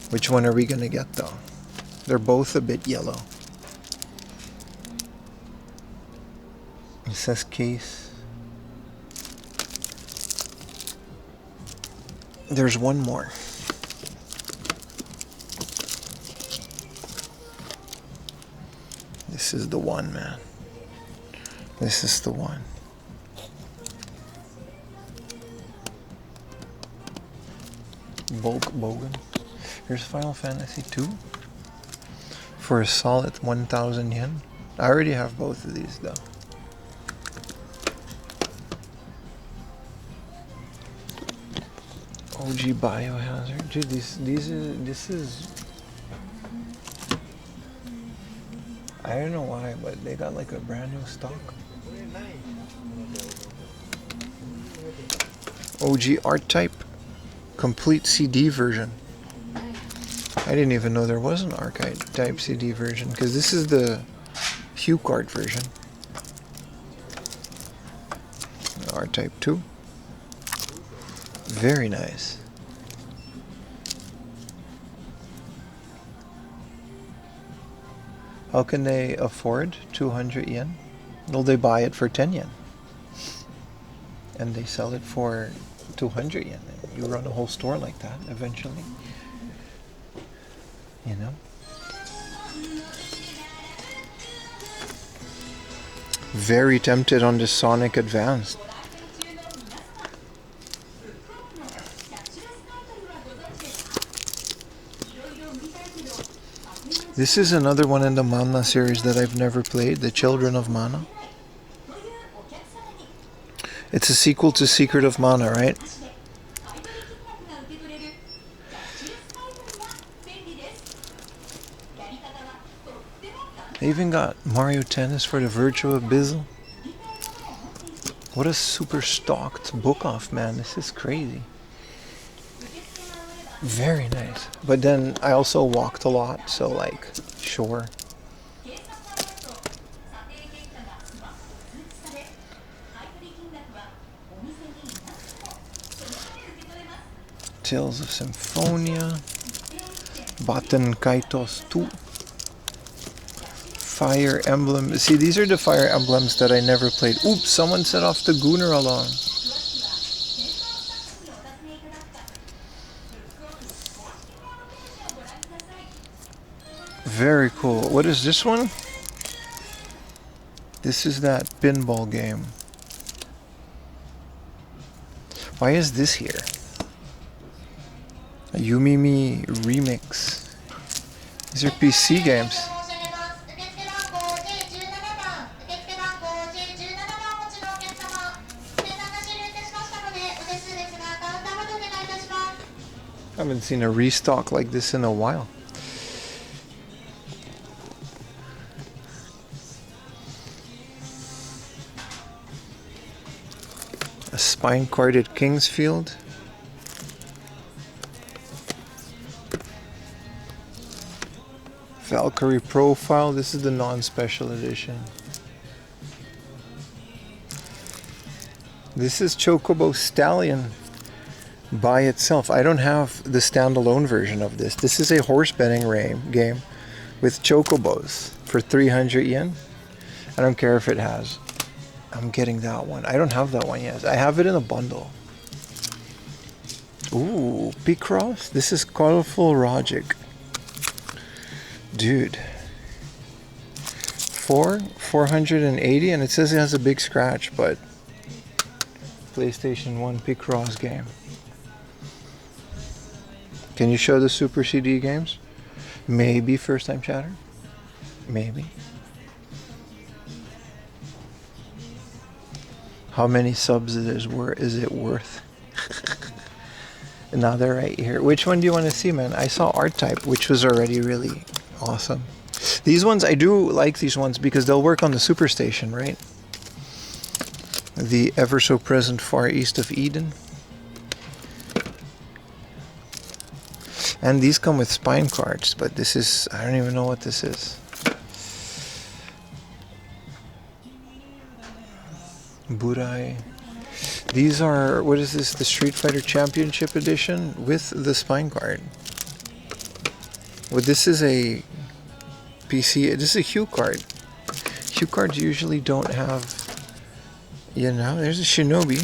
Which one are we gonna get though? They're both a bit yellow. It says case. There's one more. This is the one, man. This is the one. Bulk Bogan. Here's Final Fantasy 2 for a solid 1,000 yen. I already have both of these though. OG Biohazard. Dude, this is I don't know why, but they got like a brand new stock. OG art type. Complete CD version. I didn't even know there was an archive type CD version because this is the Hue card version. R-Type 2. Very nice. How can they afford 200 yen? Well, they buy it for 10 yen. And they sell it for 200 yen. You run a whole store like that eventually. You know? Very tempted on the Sonic Advanced. This is another one in the Mana series that I've never played, The Children of Mana. It's a sequel to Secret of Mana, right? They even got Mario Tennis for the Virtua Abyssal. What a super stocked book off, man. This is crazy. Very nice. But then I also walked a lot, so like, sure. Tales of Symphonia. Baten Kaitos 2. Fire Emblem. See, these are the Fire Emblems that I never played. Oops, someone set off the Gooner alarm. Very cool. What is this one? This is that pinball game. Why is this here? A Yumimi remix. These are PC games. I haven't seen a restock like this in a while. A spine carded Kingsfield. Valkyrie Profile. This is the non-special edition. This is Chocobo Stallion by itself. I don't have the standalone version of this. This is a horse betting game with chocobos for 300 yen. I don't care if it has. I'm getting that one. I don't have that one yet. I have it in a bundle. Ooh, Picross. This is Colorful Logic. Dude. 480, and it says it has a big scratch, but PlayStation 1 Picross game. Can you show the Super CD games? Maybe First Time Chatter? Maybe. How many subs is it worth? Now they're right here. Which one do you want to see, man? I saw Art Type, which was already really awesome. These ones, I do like these ones because they'll work on the Superstation, right? The ever so present Far East of Eden. And these come with spine cards, but this is, I don't even know what this is. Burai. These are, what is this? The Street Fighter Championship Edition with the spine card. Well, this is a PC, this is a Hue card. Hue cards usually don't have, you know, there's a Shinobi.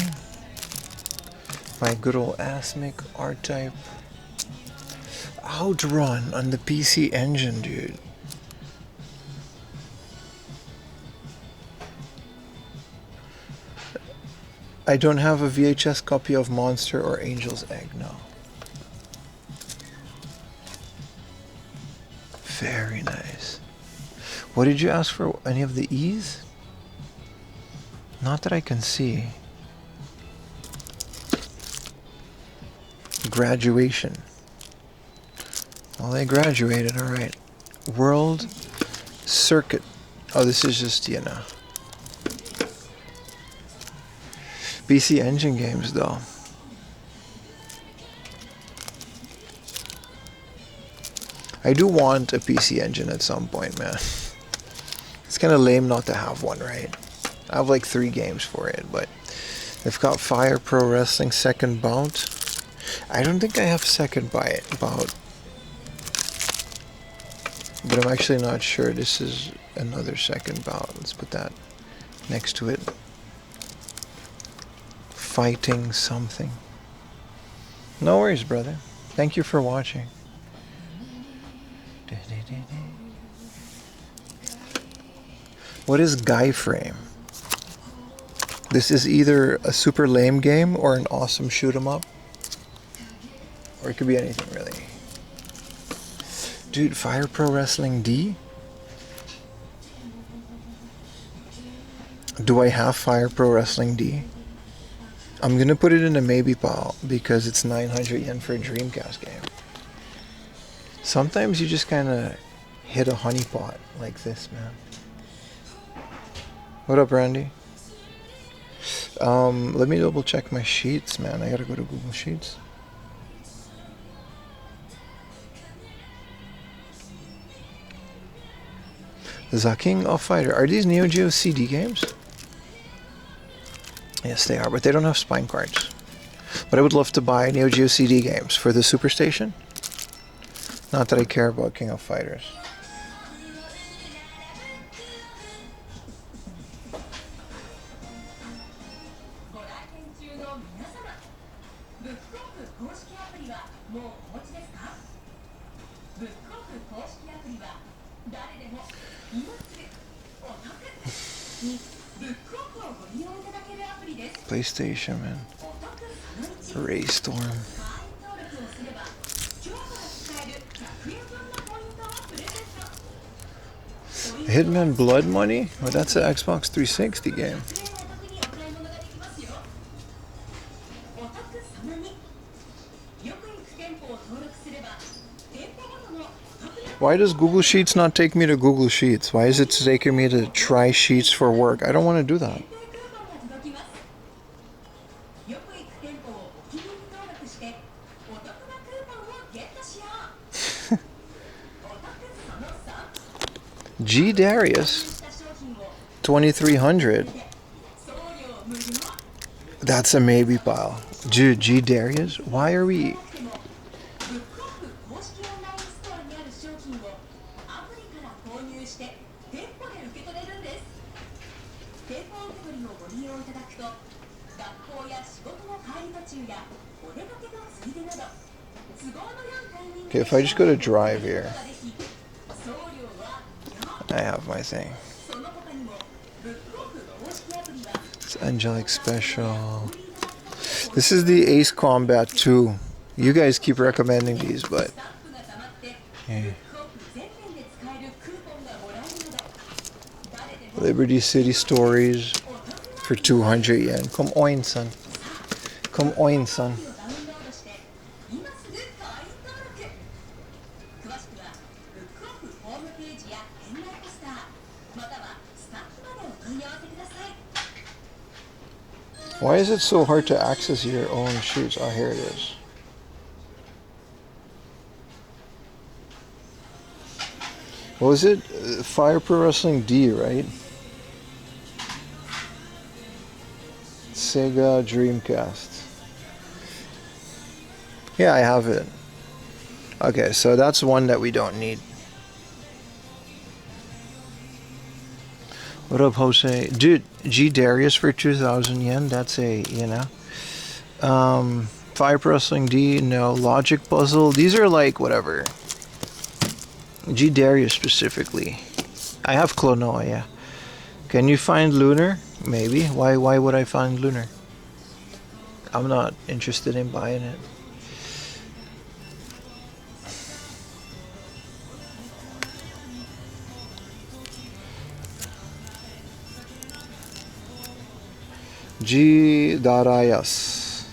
My good old Asmic Art Type. Outrun on the PC Engine, dude. I don't have a VHS copy of Monster or Angel's Egg, no. Very nice. What did you ask for? Any of the E's? Not that I can see. Graduation. Well, they graduated, alright. World Circuit. Oh, this is just, you know. PC Engine games, though. I do want a PC Engine at some point, man. It's kind of lame not to have one, right? I have like 3 games for it, but they've got Fire Pro Wrestling Second Bout. I don't think I have Second Bout. But I'm actually not sure. This is another Second Bout. Let's put that next to it. Fighting something. No worries, brother. Thank you for watching. What is Guy Frame? This is either a super lame game or an awesome shoot 'em up. Or it could be anything, really. Dude, Fire Pro Wrestling D? Do I have Fire Pro Wrestling D? I'm gonna put it in a maybe pile because it's 900 yen for a Dreamcast game. Sometimes you just kind of hit a honeypot like this, man. What up, Randy? Let me double check my sheets, man. I gotta go to Google Sheets. The King of Fighter. Are these Neo Geo CD games? Yes, they are, but they don't have spine cards. But I would love to buy Neo Geo CD games for the Superstation. Not that I care about King of Fighters. PlayStation, man. Raystorm. Hitman Blood Money? Well, that's an Xbox 360 game. Why does Google Sheets not take me to Google Sheets? Why is it taking me to try Sheets for work? I don't want to do that. G Darius 2300. That's a maybe pile. G Darius, why are we? Okay, if I just go to drive here, I have my thing. It's Angelic Special. This is the Ace Combat 2. You guys keep recommending these, but yeah. Liberty City Stories for 200 yen. Come on, son. Come on, son. Why is it so hard to access your own shoots? Oh, here it is. What was it? Fire Pro Wrestling D, right? Sega Dreamcast. Yeah, I have it. Okay, so that's one that we don't need. What up, Jose? Dude, G Darius for 2,000 yen. That's a, you know. Fire Pro Wrestling D, no. Logic Puzzle. These are like, whatever. G Darius specifically. I have Klonoa, yeah. Can you find Lunar? Maybe. Why would I find Lunar? I'm not interested in buying it. G Darius.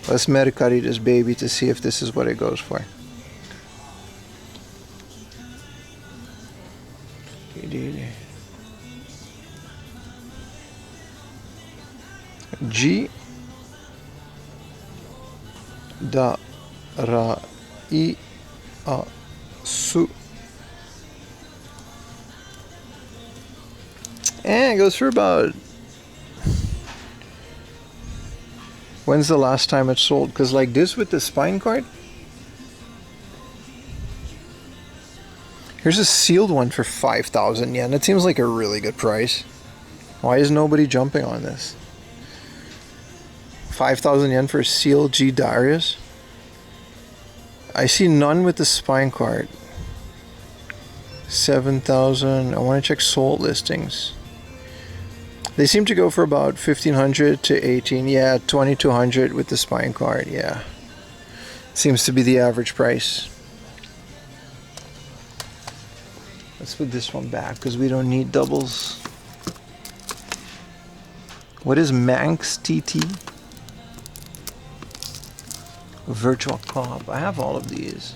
Let's Mercari this baby to see if this is what it goes for. G Darius. And it goes for about. When's the last time it sold? Because like this with the spine card. Here's a sealed one for 5,000 yen. It seems like a really good price. Why is nobody jumping on this? 5,000 yen for a sealed G Darius? I see none with the spine card. 7,000. I want to check sold listings. They seem to go for about 1,500 to 18. Yeah, 2,200 with the spine card. Yeah. Seems to be the average price. Let's put this one back because we don't need doubles. What is Manx TT? Virtual Cop. I have all of these.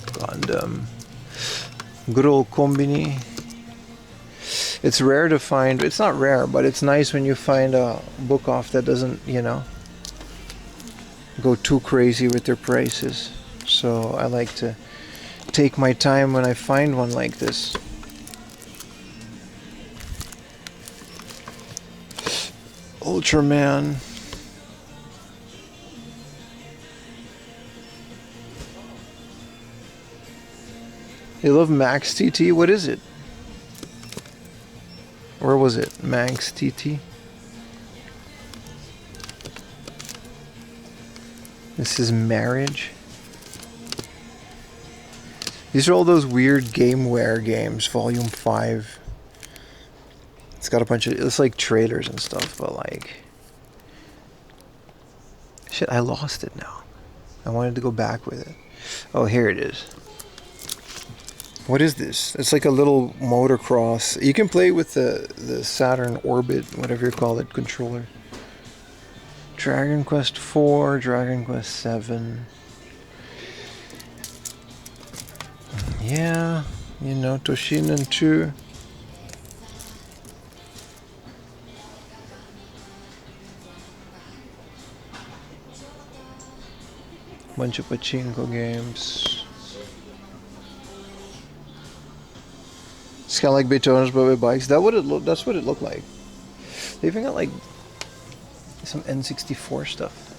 Gundam. Good old Kombini. It's rare to find, it's not rare, but it's nice when you find a book off that doesn't, you know, go too crazy with their prices. So I like to take my time when I find one like this. Ultraman. You love Max TT? What is it? Where was it? Manx TT? This is Marriage. These are all those weird GameWare games, Volume 5. It's got a bunch of, it's like trailers and stuff, but like... Shit, I lost it now. I wanted to go back with it. Oh, here it is. What is this? It's like a little motocross. You can play with the Saturn Orbit, whatever you call it, controller. Dragon Quest 4, Dragon Quest 7. Yeah, you know, Toshinen 2. Bunch of pachinko games. It's kind of like Daytona's but with bikes. That's what it looked like. They even got like some N64 stuff.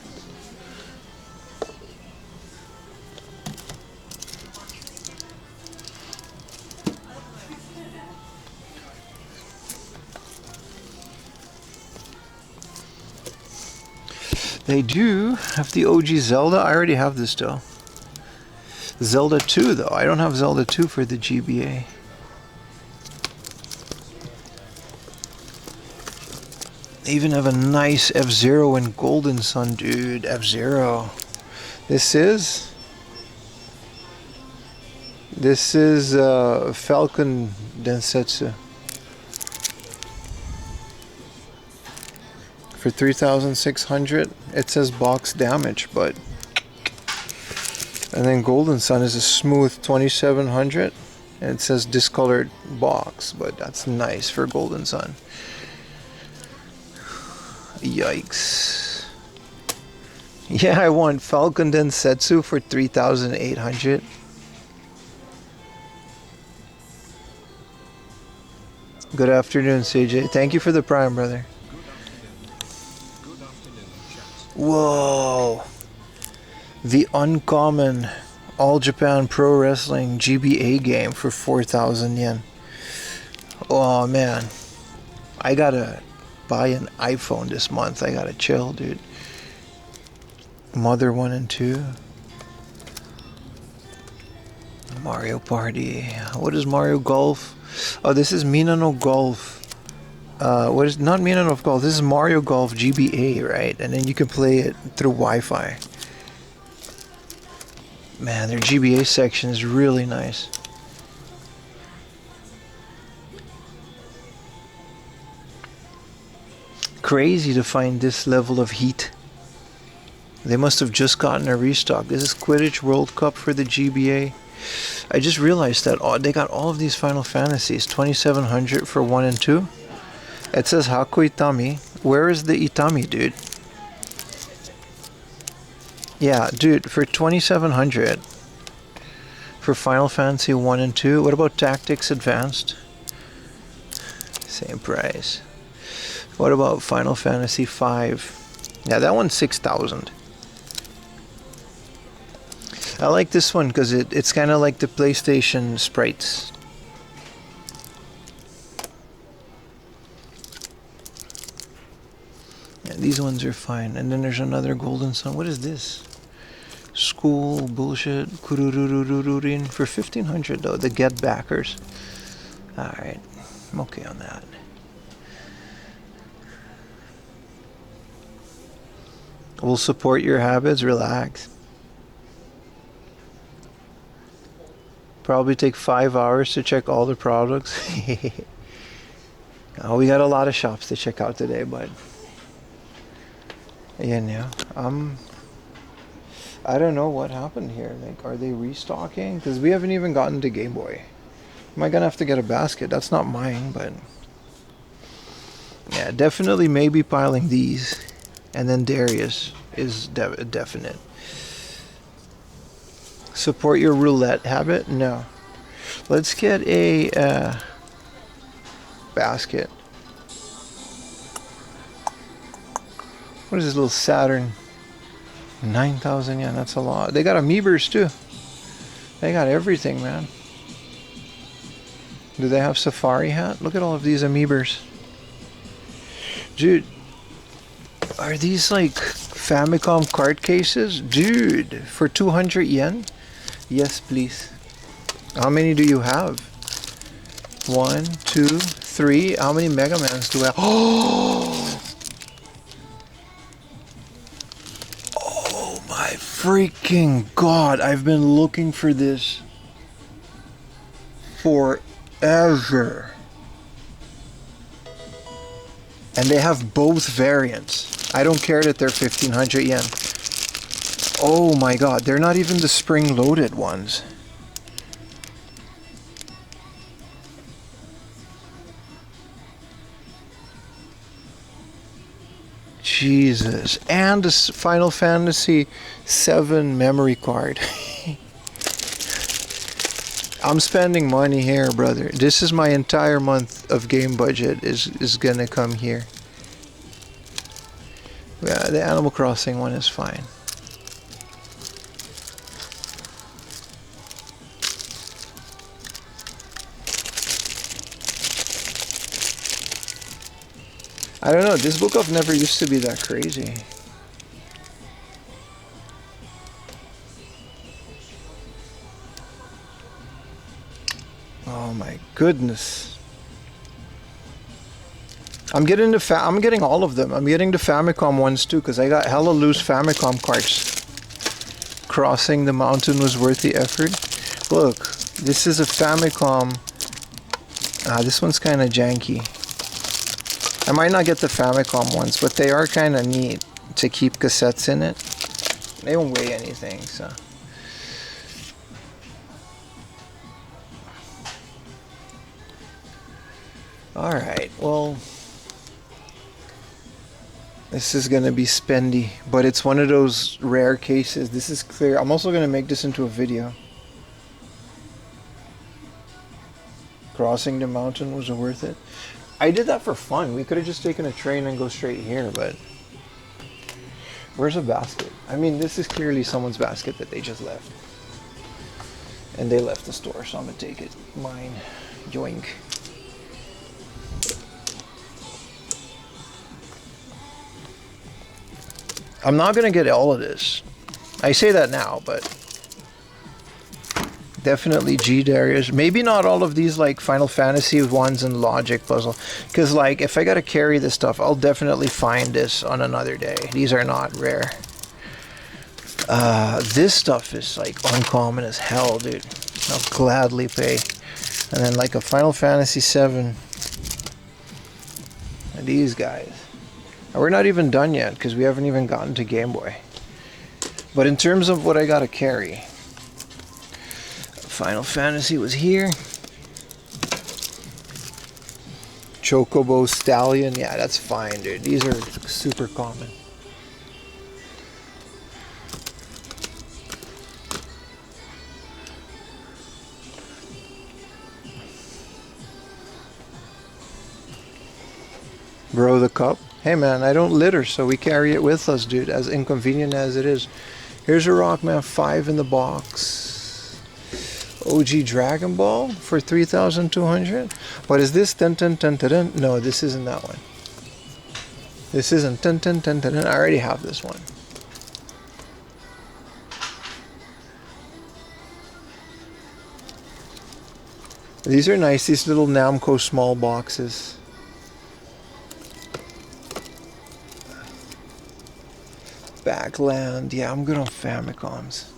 They do have the OG Zelda. I already have this though. Zelda 2 though. I don't have Zelda 2 for the GBA. They even have a nice F-Zero and Golden Sun, dude. F-Zero. This is Falcon Densetsu. For 3,600. It says box damage, but... And then Golden Sun is a smooth 2,700. And it says discolored box, but that's nice for Golden Sun. Yikes. Yeah, I want Falcon Densetsu for 3,800. Good afternoon, CJ. Thank you for the Prime, brother. Whoa. The uncommon All Japan Pro Wrestling GBA game for 4,000 yen. Oh man. I gotta buy an iPhone this month. I gotta chill, dude. Mother 1 and 2. Mario Party. What is Mario Golf? Oh, this is Minano Golf. What is not Minano Golf? This is Mario Golf GBA, right? And then you can play it through Wi-Fi. Man, their GBA section is really nice. Crazy to find this level of heat. They must have just gotten a restock. This is Quidditch World Cup for the GBA. I just realized that they got all of these Final Fantasies. 2,700 for 1 and 2. It says Haku Itami. Where is the Itami, dude? Yeah, dude, for 2,700 for Final Fantasy 1 and 2. What about Tactics Advanced? Same price. What about Final Fantasy 5? Yeah, that one's 6,000. I like this one because it's kind of like the PlayStation sprites. Yeah, these ones are fine. And then there's another Golden Sun. What is this? School bullshit. Kurururururin for 1,500 though. The Get Backers. Alright. I'm okay on that. We'll support your habits. Relax. Probably take 5 hours to check all the products. Oh, we got a lot of shops to check out today, but yeah, I don't know what happened here. Like, are they restocking? Because we haven't even gotten to Game Boy. Am I gonna have to get a basket? That's not mine, but yeah, definitely maybe piling these, and then Darius is definite. Support your roulette habit? No. Let's get a basket. What is this little Saturn? 9,000 yen. That's a lot. They got Amiibers too. They got everything, man. Do they have Safari Hat? Look at all of these Amiibers. Dude, are these like Famicom card cases? Dude, for 200 yen? Yes, please. How many do you have? 1, 2, 3. How many Mega Mans do I have? Oh my freaking god. I've been looking for this forever. And they have both variants. I don't care that they're 1500 yen. Oh my god, they're not even the spring-loaded ones. Jesus. And a Final Fantasy VII memory card. I'm spending money here, brother. This is my entire month of game budget is gonna come here. Yeah, the Animal Crossing one is fine. I don't know, this book of never used to be that crazy. Oh my goodness. I'm getting all of them. I'm getting the Famicom ones too, because I got hella loose Famicom cards. Crossing the mountain was worth the effort. Look, this is a Famicom. This one's kind of janky. I might not get the Famicom ones, but they are kind of neat to keep cassettes in it. They don't weigh anything, so. Alright, well, this is gonna be spendy, but it's one of those rare cases. This is clear. I'm also gonna make this into a video. Crossing the mountain was worth it. I did that for fun. We could have just taken a train and go straight here, but where's a basket? I mean, this is clearly someone's basket that they just left. And they left the store, so I'm gonna take it. Mine. Yoink. I'm not gonna get all of this. I say that now, but definitely G Darius. Maybe not all of these like Final Fantasy ones and Logic Puzzle, because like if I gotta carry this stuff, I'll definitely find this on another day. These are not rare. This stuff is like uncommon as hell, dude. I'll gladly pay. And then like a Final Fantasy VII. And these guys. And we're not even done yet because we haven't even gotten to Game Boy. But in terms of what I gotta carry, Final Fantasy was here. Chocobo Stallion, yeah, that's fine, dude. These are super common. Bro, the cup. Hey man, I don't litter, so we carry it with us, dude, as inconvenient as it is. Here's a Rockman 5 in the box. OG Dragon Ball for 3,200. What is this? Dun, dun, dun, dun, dun. No, this isn't that one. This isn't. Dun, dun, dun, dun, dun. I already have this one. These are nice, these little Namco small boxes. Backland, yeah, I'm good on Famicoms.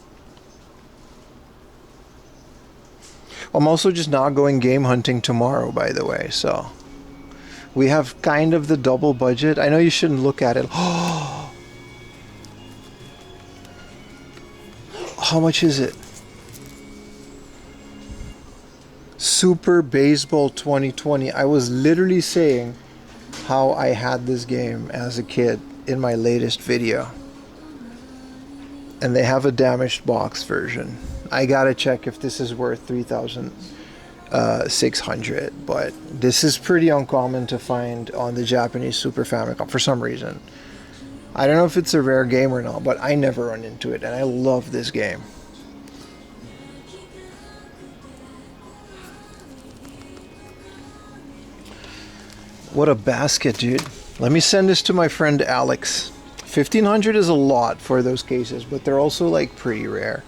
I'm also just not going game hunting tomorrow, by the way, so we have kind of the double budget. I know you shouldn't look at it. How much is it? Super Baseball 2020. I was literally saying how I had this game as a kid in my latest video. And they have a damaged box version. I gotta check if this is worth 3,600, but this is pretty uncommon to find on the Japanese Super Famicom for some reason. I don't know if it's a rare game or not, but I never run into it, and I love this game. What a basket, dude. Let me send this to my friend Alex. $1,500 is a lot for those cases, but they're also like pretty rare.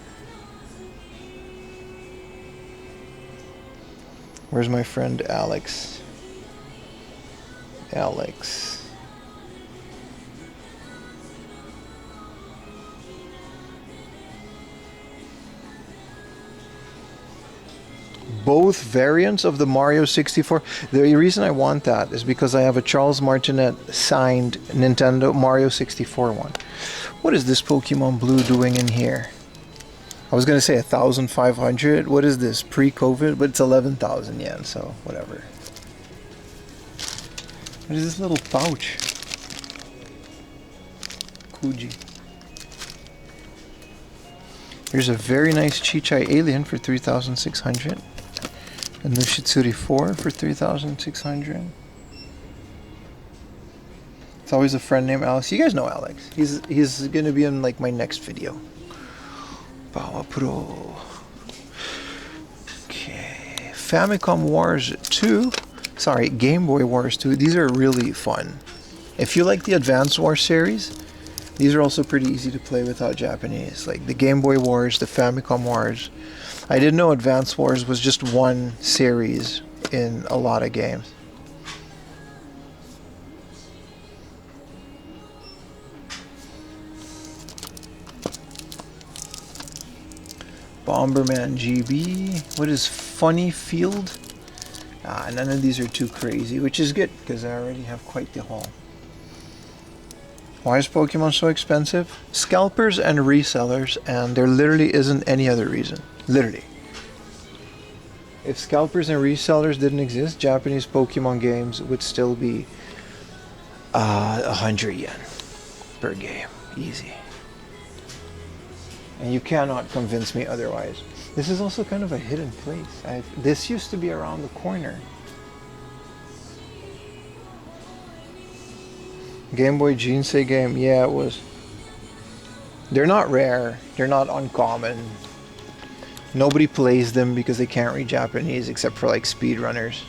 Where's my friend Alex? Alex. Both variants of the Mario 64. The reason I want that is because I have a Charles Martinet signed Nintendo Mario 64 one. What is this Pokemon Blue doing in here? I was gonna say 1,500. What is this, pre-COVID? But it's 11,000 yen, so whatever. What is this little pouch? Kuji. Here's a very nice Chichai Alien for 3,600. And the Shitsuri 4 for 3,600. It's always a friend named Alex. You guys know Alex. He's gonna be in like my next video. Power Pro. Okay. Famicom Wars 2. Sorry, Game Boy Wars 2. These are really fun. If you like the Advance Wars series, these are also pretty easy to play without Japanese. Like the Game Boy Wars, the Famicom Wars. I didn't know Advance Wars was just one series in a lot of games. Bomberman GB. What is Funny Field? None of these are too crazy, which is good because I already have quite the haul. Why is Pokemon so expensive? Scalpers and resellers, and there literally isn't any other reason. Literally. If scalpers and resellers didn't exist, Japanese Pokemon games would still be 100 yen per game. Easy. And you cannot convince me otherwise. This is also kind of a hidden place. This used to be around the corner. Game Boy Jinsei game, yeah, it was. They're not rare. They're not uncommon. Nobody plays them because they can't read Japanese except for like speedrunners.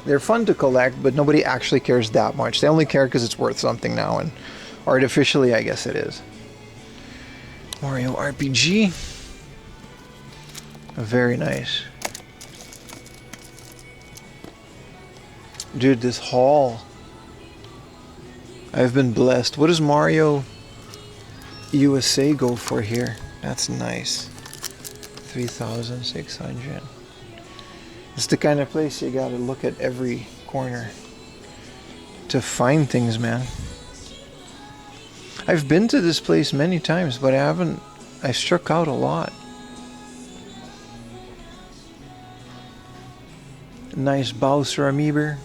They're fun to collect, but nobody actually cares that much. They only care because it's worth something now, and artificially, I guess it is. Mario RPG. Very nice. Dude, this haul. I've been blessed. What does Mario USA go for here? That's nice. 3,600. It's the kind of place you gotta look at every corner to find things, man. I've been to this place many times, but I struck out a lot. Nice Bowser amiibo.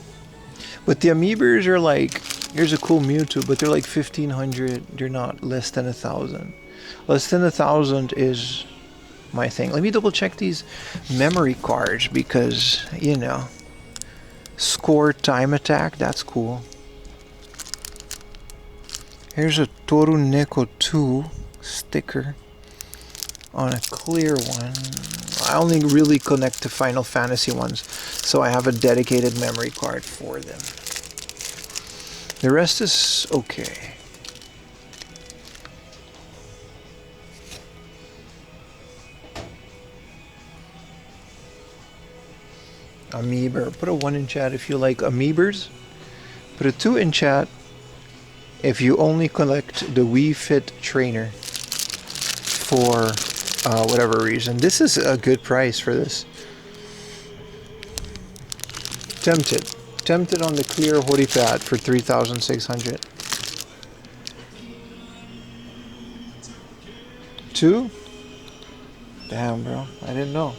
But the amiibos are like, here's a cool Mewtwo, but they're like 1,500. They're not less than 1,000. Less than 1,000 is my thing. Let me double check these memory cards because, you know, score time attack, that's cool. Here's a Toru Neko 2 sticker on a clear one. I only really connect to Final Fantasy ones, so I have a dedicated memory card for them. The rest is okay. Amiibo. Put a 1 in chat if you like amiibos. Put a 2 in chat if you only collect the Wii Fit trainer for whatever reason. This is a good price for this. Tempted on the clear Horipad for 3,600. 2? Damn, bro. I didn't know.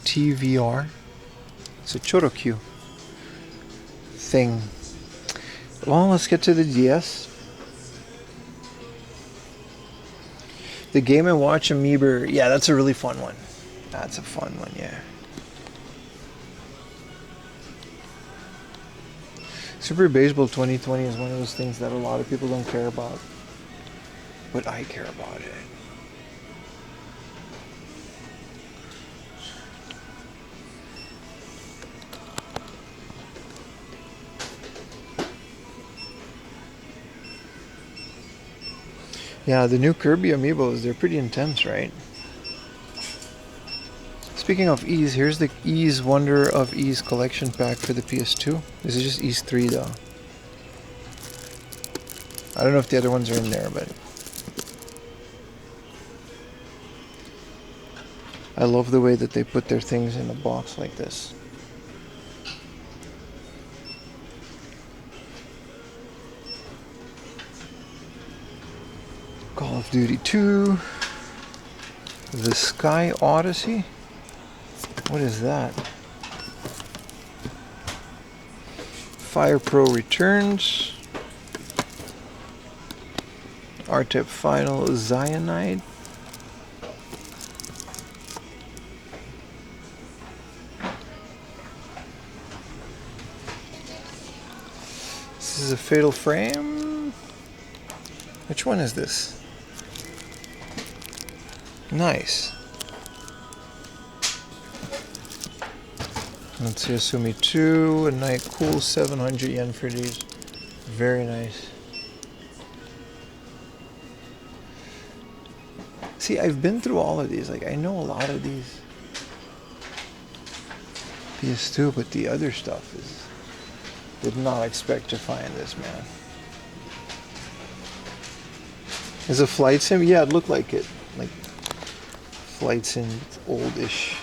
TVR. It's a Chorokyu thing. Well, let's get to the DS. The Game & Watch amiibo. Yeah, that's a really fun one. That's a fun one, yeah. Super Baseball 2020 is one of those things that a lot of people don't care about. But I care about it. Yeah, the new Kirby amiibos, they're pretty intense, right? Speaking of Ease, here's the Ease Wonder of Ease collection pack for the PS2. This is just Ease 3 though. I don't know if the other ones are in there, but I love the way that they put their things in a box like this. Call of Duty 2. The Sky Odyssey. What is that? Fire Pro returns. R-Type Final Cyanide. This is a Fatal Frame. Which one is this? Nice. Let's see, Asumi 2, a night cool, 700 yen for these. Very nice. See, I've been through all of these. Like, I know a lot of these. PS2, but the other stuff is... Did not expect to find this, man. Is a flight sim? Yeah, it looked like it. Like, flight sim, oldish.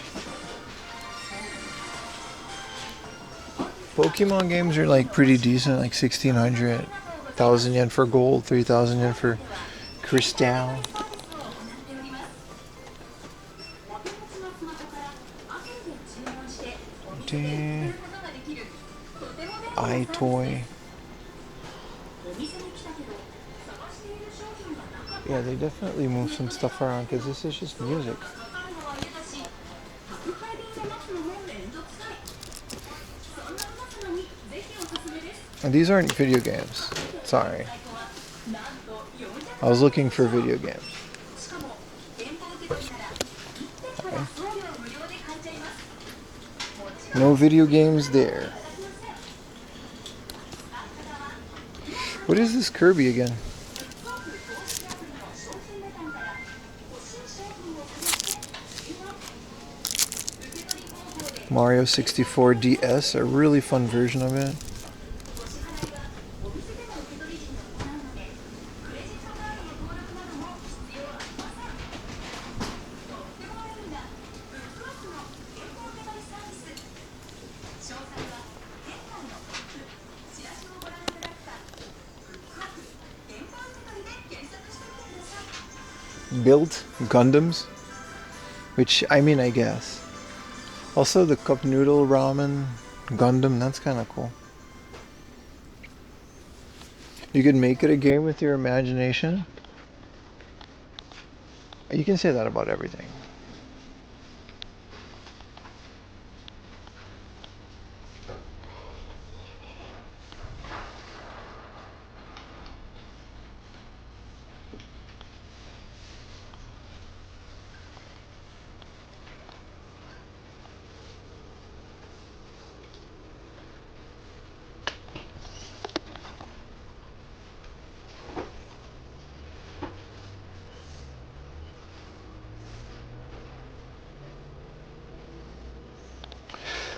Pokemon games are like pretty decent, like 1600, 1,000 yen for gold, 3,000 yen for crystal. iToy. Yeah, they definitely move some stuff around because this is just music. And these aren't video games. Sorry. I was looking for video games. Okay. No video games there. What is this Kirby again? Mario 64 DS, a really fun version of it. Built Gundams, which I mean, I guess. Also, the cup noodle ramen Gundam, that's kind of cool. You could make it a game with your imagination. You can say that about everything.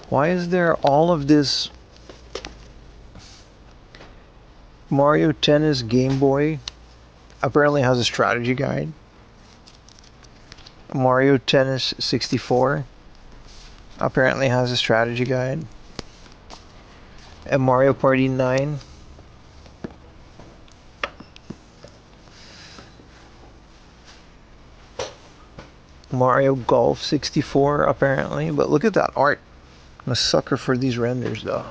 Why is there all of this Mario Tennis Game Boy? Apparently has a strategy guide. Mario Tennis 64 apparently has a strategy guide. And Mario Party 9. Mario Golf 64 apparently. But look at that art. I'm a sucker for these renders though.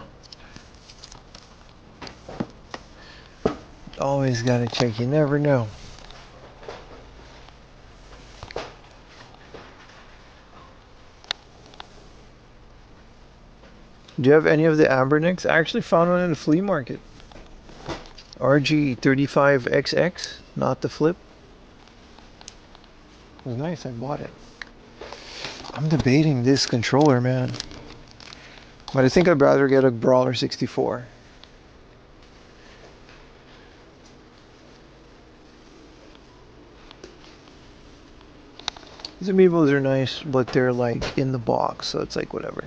Always gotta check, you never know. Do you have any of the Ambernicks? I actually found one in the flea market. RG35XX, not the flip. It was nice, I bought it. I'm debating this controller, man. But I think I'd rather get a Brawler 64. These amiibos are nice, but they're like in the box, so it's like whatever.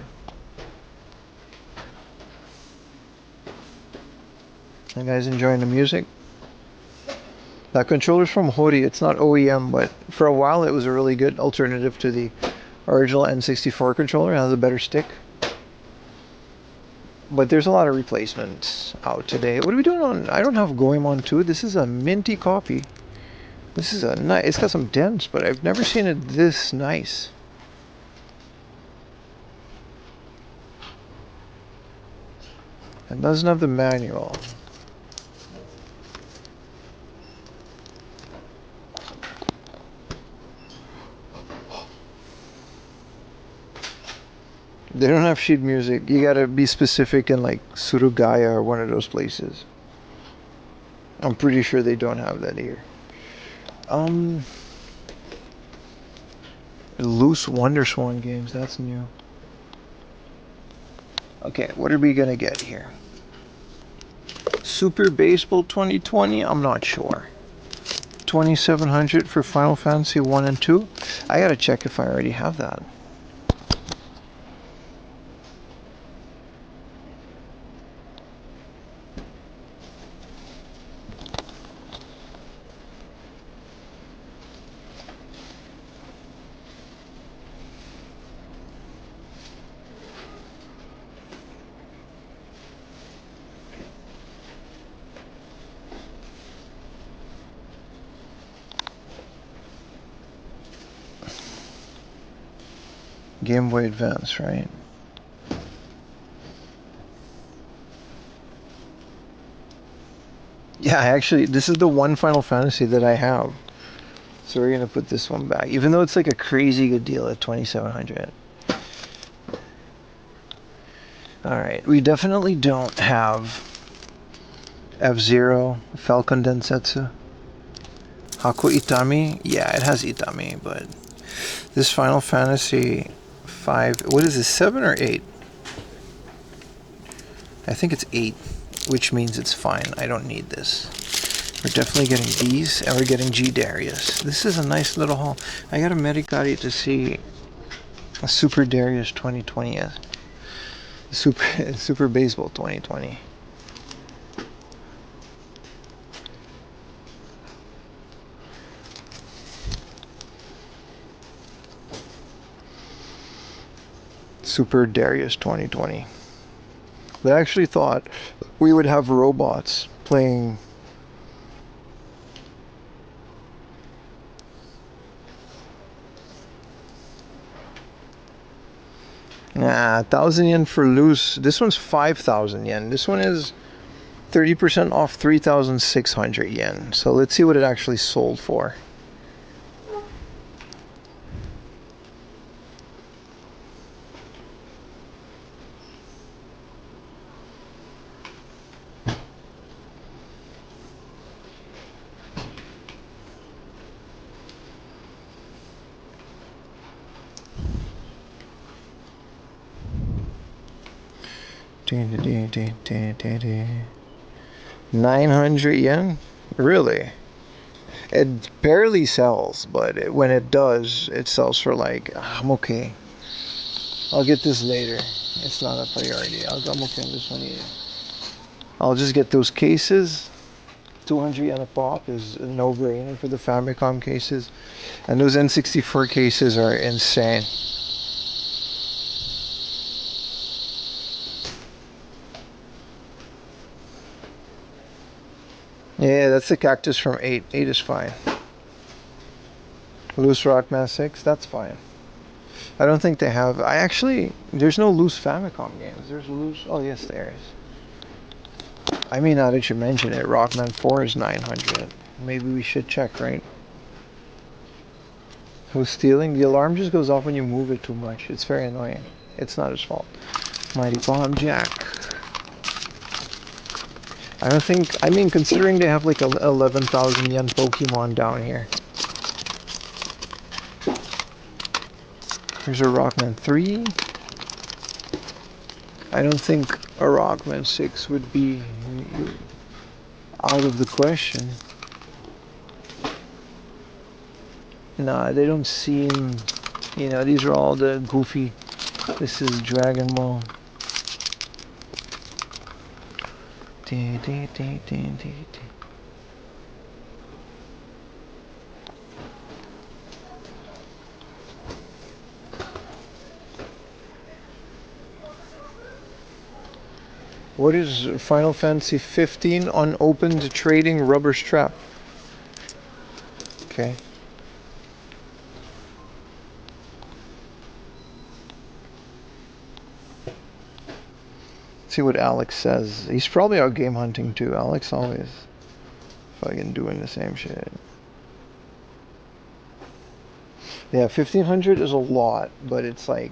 You guys enjoying the music? That controller's from AOTEA. It's not OEM, but for a while it was a really good alternative to the original N64 controller. It has a better stick. But there's a lot of replacements out today. What are we doing on? I don't have Goemon 2. This is a minty copy. This is a nice. It's got some dents, but I've never seen it this nice. It doesn't have the manual. They don't have sheet music. You gotta be specific in like Surugaya or one of those places. I'm pretty sure they don't have that here. Loose Wonderswan games, that's new. Okay, what are we gonna get here? Super Baseball 2020? I'm not sure. 2700 for Final Fantasy 1 and 2? I gotta check if I already have that. Game Boy Advance, right? Yeah, actually, this is the one Final Fantasy that I have. So we're gonna put this one back, even though it's like a crazy good deal at 2700. Alright, we definitely don't have F-Zero, Falcon Densetsu. Haku Itami? Yeah, it has Itami, but this Final Fantasy 5, what is this, 7 or 8? I think it's 8, which means it's fine. I don't need this. We're definitely getting these, and we're getting G Darius. This is a nice little haul. I got a Medicari to see a Super Darius 2020. Super Baseball 2020. Super Darius 2020. They actually thought we would have robots playing. Nah, 1,000 yen for loose. This one's 5,000 yen. This one is 30% off 3,600 yen. So let's see what it actually sold for. $900 really? It barely sells, but when it does, it sells for like, I'm okay, I'll get this later, it's not a priority. I'm okay on this one either. I'll just get those cases. 200 yen a pop is a no-brainer for the Famicom cases, and those N64 cases are insane. Yeah, that's the cactus from 8. 8 is fine. Loose Rockman 6, that's fine. I don't think they have. There's no loose Famicom games. There's loose. Oh, yes, there is. I mean, now that you mention it, Rockman 4 is 900. Maybe we should check, right? Who's stealing? The alarm just goes off when you move it too much. It's very annoying. It's not his fault. Mighty Bomb Jack. I don't think, I mean, considering they have like a 11,000 yen Pokemon down here. Here's a Rockman 3. I don't think a Rockman 6 would be out of the question. Nah, they don't seem, you know, these are all the goofy. This is Dragon Ball. What is Final Fantasy 15 unopened trading rubber strap? Okay. See what Alex says. He's probably out game hunting too. Alex always fucking doing the same shit. Yeah, 1500 is a lot, but it's like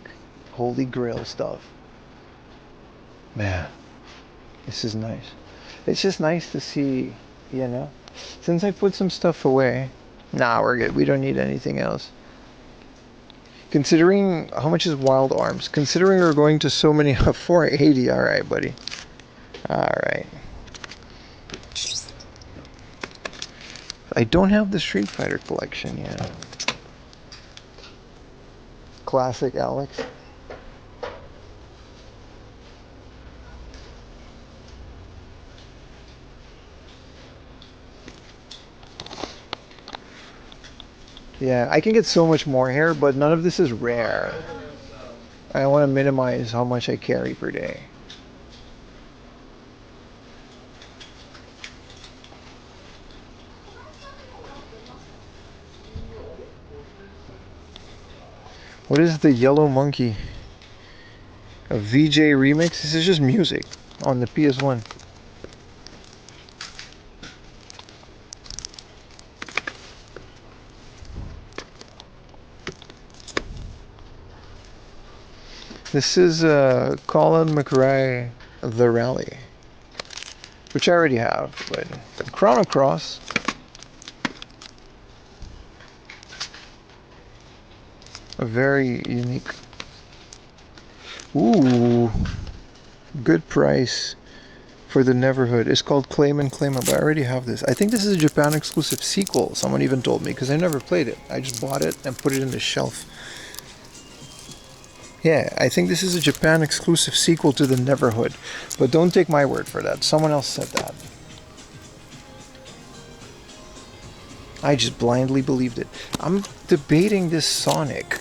holy grail stuff. Man, this is nice. It's just nice to see, you know. Since I put some stuff away, nah, we're good. We don't need anything else. Considering how much is Wild Arms, considering we're going to so many 480, all right, buddy. All right. I don't have the Street Fighter collection yet. Classic Alex. Yeah, I can get so much more here, but none of this is rare. I want to minimize how much I carry per day. What is the Yellow Monkey? A VJ remix? This is just music on the PS1. This is Colin McRae, The Rally, which I already have, but Chrono Cross. A very unique. Ooh, good price for the Neverhood. It's called Claim and Claim It, but I already have this. I think this is a Japan exclusive sequel. Someone even told me, because I never played it. I just bought it and put it in the shelf. Yeah, I think this is a Japan exclusive sequel to the Neverhood, but don't take my word for that. Someone else said that. I just blindly believed it. I'm debating this Sonic,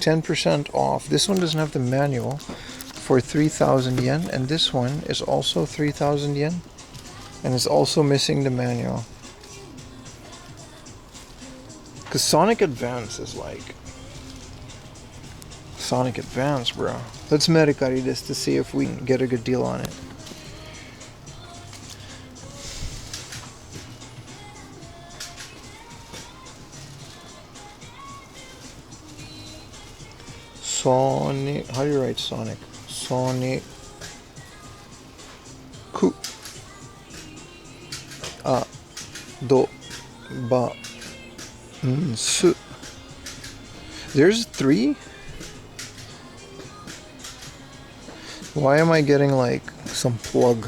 10% off. This one doesn't have the manual for 3,000 yen, and this one is also 3,000 yen, and it's also missing the manual. Because Sonic Advance is like Sonic Advance, bro. Let's Medicari this to see if we can get a good deal on it. Sonic, how do you write Sonic? Sonic Ku A Do Ba Su. There's 3? Why am I getting like some plug?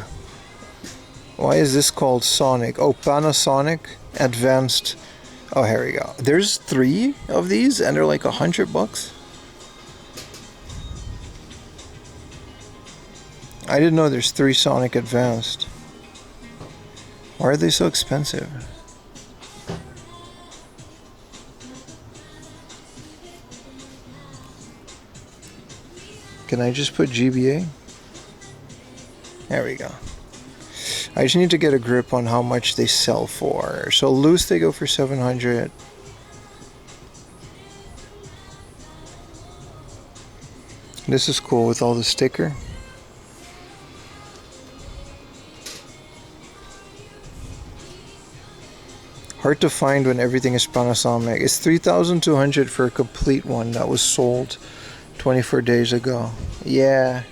Why is this called Sonic? Oh, Panasonic Advanced. Oh, here we go. There's 3 of these and they're like $100. I didn't know there's 3 Sonic Advanced. Why are they so expensive? Can I just put GBA? There we go. I just need to get a grip on how much they sell for. So loose they go for 700. This is cool with all the sticker. Hard to find when everything is Panasonic. It's 3,200 for a complete one that was sold 24 days ago. Yeah.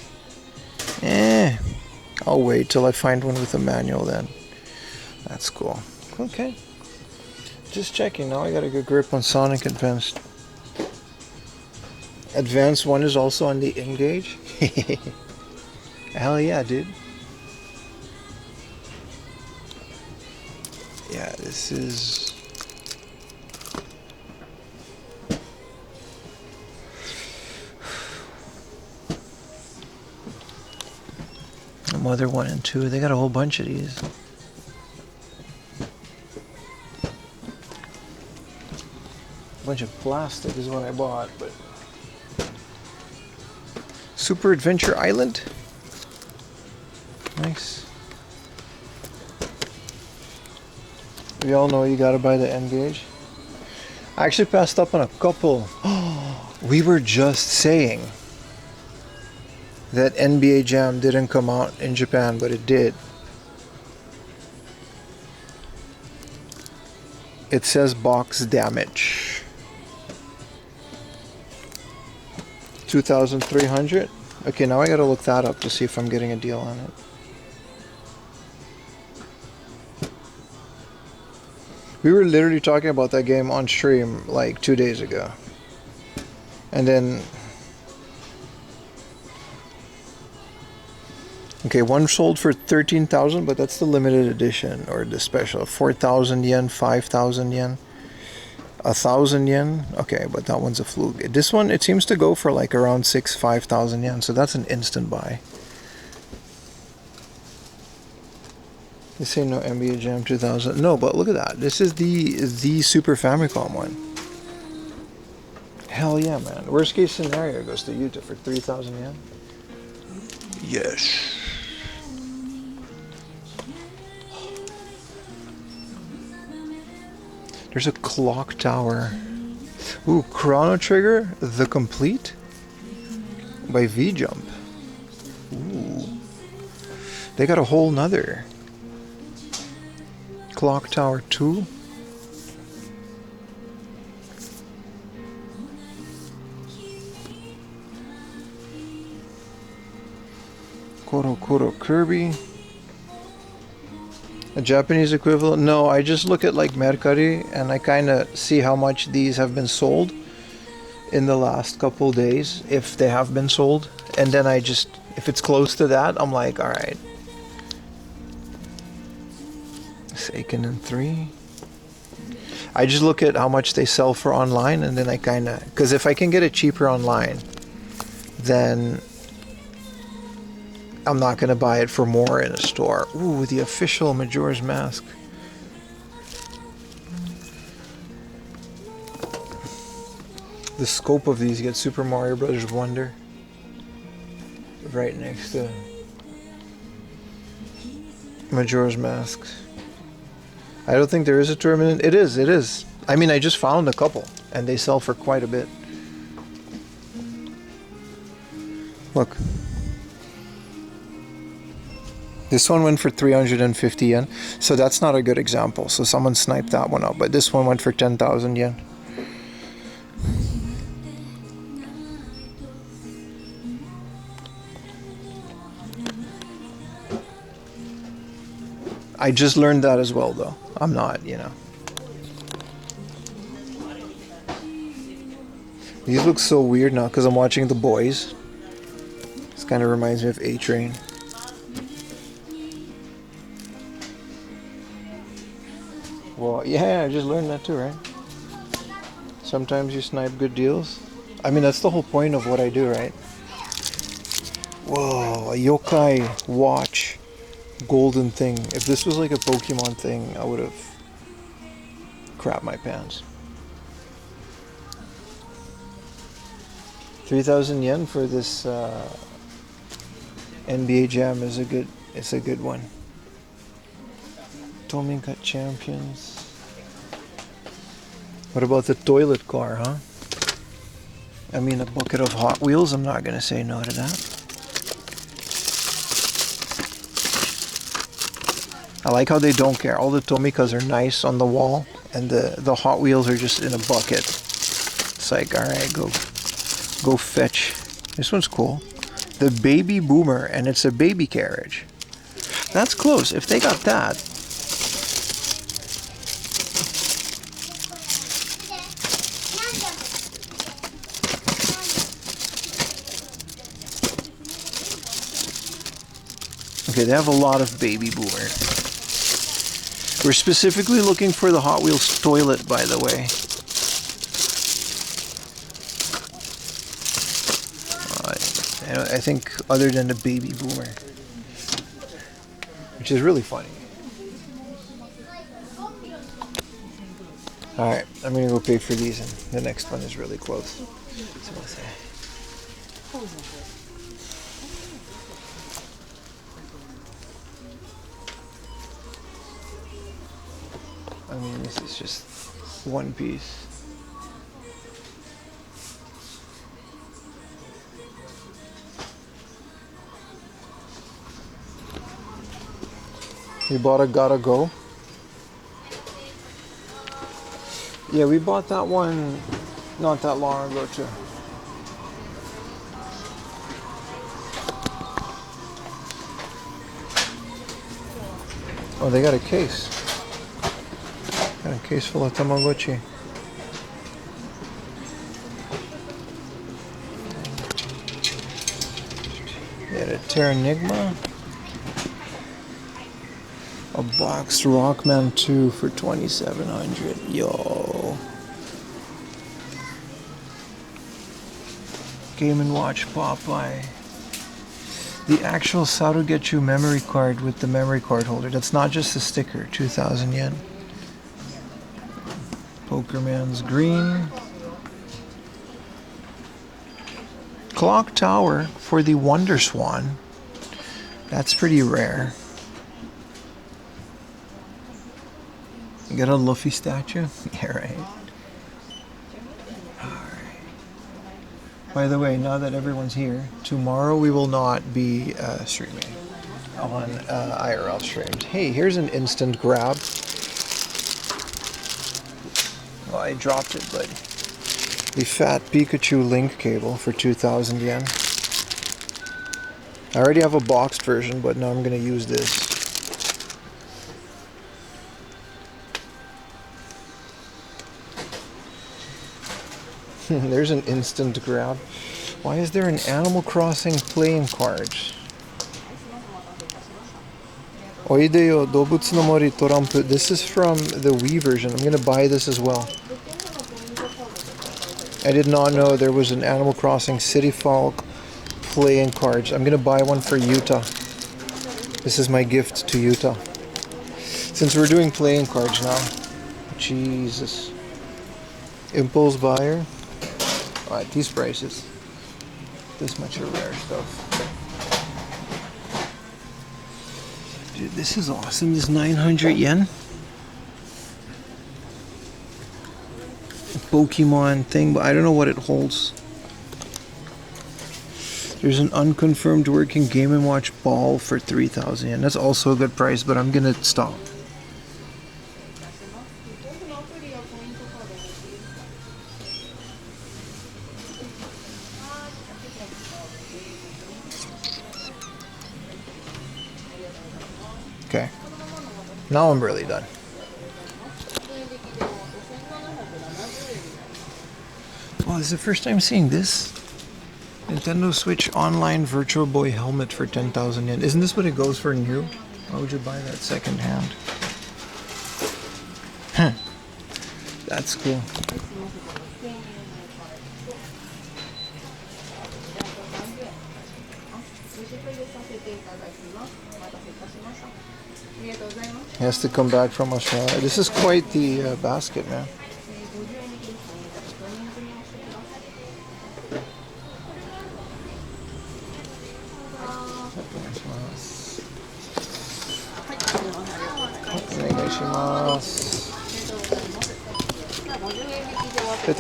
I'll wait till I find one with a manual then. That's cool. Okay. Just checking now. I got a good grip on Sonic Advanced. Advanced 1 is also on the N-Gauge. Hell yeah, dude. Yeah, this is... Mother 1 and 2. They got a whole bunch of these. A bunch of plastic is what I bought, but... Super Adventure Island. Nice. We all know you gotta buy the N-Gauge. I actually passed up on a couple. We were just saying that NBA Jam didn't come out in Japan, but it did. It says box damage. 2,300. Okay, now I gotta look that up to see if I'm getting a deal on it. We were literally talking about that game on stream like 2 days ago. And then... Okay, one sold for 13,000, but that's the limited edition or the special. 4,000 yen, 5,000 yen, 1,000 yen. Okay, but that one's a fluke. This one, it seems to go for like around 5,000 yen, so that's an instant buy. They say no NBA Jam 2000. No, but look at that. This is the Super Famicom one. Hell yeah, man. Worst case scenario goes to Utah for 3,000 yen. Yes. There's a clock tower. Ooh, Chrono Trigger, The Complete by V-Jump. Ooh. They got a whole nother. Clock Tower 2. Koro Koro Kirby. A Japanese equivalent? No, I just look at like Mercari and I kind of see how much these have been sold in the last couple days, if they have been sold. And then I just, if it's close to that, I'm like, alright. Seiken 3. I just look at how much they sell for online and then I kind of, because if I can get it cheaper online, then I'm not going to buy it for more in a store. Ooh, the official Majora's Mask. The scope of these, you get Super Mario Brothers Wonder right next to Majora's Mask. I don't think there is a tournament. It is, it is. I mean, I just found a couple and they sell for quite a bit. Look. This one went for 350 yen, so that's not a good example. So someone sniped that one up, but this one went for 10,000 yen. I just learned that as well, though. I'm not, you know. These look so weird now because I'm watching The Boys. This kind of reminds me of A-Train. Well, yeah, I just learned that too, right? Sometimes you snipe good deals. I mean, that's the whole point of what I do, right? Whoa, a yokai watch golden thing. If this was like a Pokemon thing, I would have crapped my pants. 3,000 yen for this NBA Jam is a good one. Tominka Champions. What about the toilet car, huh? I mean, a bucket of Hot Wheels. I'm not gonna say no to that. I like how they don't care. All the Tomikas are nice on the wall, and the Hot Wheels are just in a bucket. It's like, all right, go fetch. This one's cool. The baby boomer, and it's a baby carriage. That's close. If they got that. Okay, they have a lot of baby boomer. We're specifically looking for the Hot Wheels toilet, by the way. I think other than the baby boomer, which is really funny. Alright, I'm gonna go pay for these, and the next one is really close. So we'll say. I mean, this is just one piece. We bought a Gotta Go. Yeah, we bought that one not that long ago too. Oh, they got a case. Got a case full of Tamagotchi. They had a Terranigma. A boxed Rockman 2 for $2,700. Yo. Game & Watch Popeye. The actual Sarugetsu memory card with the memory card holder. That's not just a sticker. 2,000 yen. Pokerman's green. Clock Tower for the Wonder Swan. That's pretty rare. You got a Luffy statue? Yeah, right. Alright. By the way, now that everyone's here, tomorrow we will not be streaming on IRL streams. Hey, here's an instant grab. Well, I dropped it, but the fat Pikachu link cable for 2,000 yen. I already have a boxed version, but now I'm going to use this. There's an instant grab. Why is there an Animal Crossing playing card? Oide yo Dobutsu no Mori Torampu. This is from the Wii version. I'm going to buy this as well. I did not know there was an Animal Crossing City Folk playing cards. I'm going to buy one for Utah. This is my gift to Utah. Since we're doing playing cards now. Jesus. Impulse buyer. Alright, these prices. This much of rare stuff. Dude, this is awesome. This 900 yen. Pokémon thing, but I don't know what it holds. There's an unconfirmed working Game & Watch ball for 3,000 yen. That's also a good price, but I'm gonna stop. Okay. Now I'm really done. Well, this is the first time seeing this. Nintendo Switch Online Virtual Boy helmet for 10,000 yen. Isn't this what it goes for new? Why would you buy that second hand? Huh. That's cool. He has to come back from Australia. This is quite the basket, man.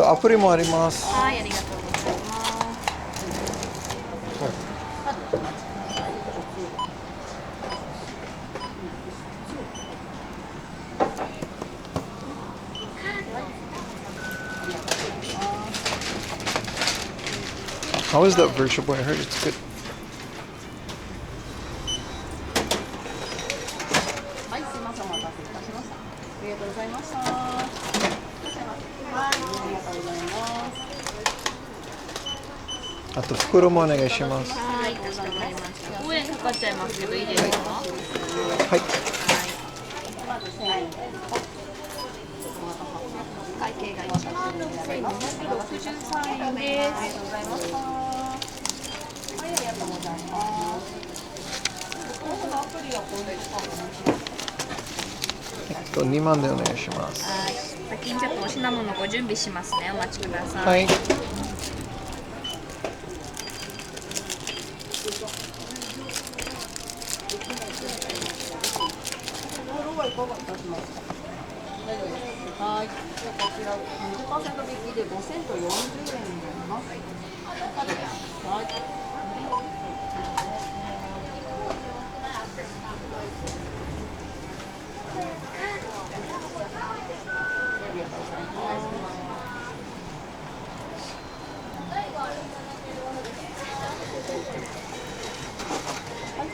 Apuri mo arimasu. How is that Virtual Boy? I heard it's good. りがとうございました。はい、ありがとうございます。あと袋もお願いします。はい、かしこまりました。5円かかっちゃいますけどいいですか？はい。まず1000円です。会計が1万6263円です。ありがとうございました。はい、ありがとうございます。このアプリはこうですか2万でお願いします。はい。先にちょっとお品物ご準備しますね。お待ちください。はい。はいかがいたしますか。大丈夫です。はい。じゃあこちら20%引きで5040円になります。はい。はい、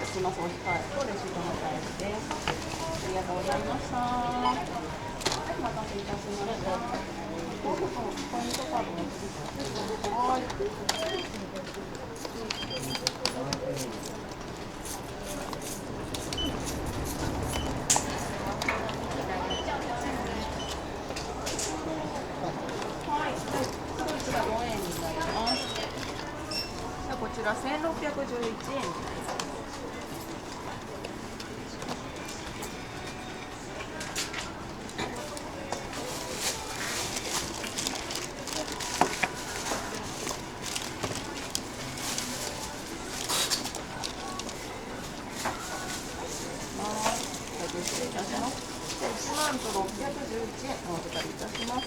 すみません、お控えとレシートのお返しです。ありがとうございました。はい、お待たせいたしました。ポイントカードお持ちですか？はい。はい、こちら5円になります。じゃあこちら1611円になります。失礼いたします。1万と611円お預かりいたします。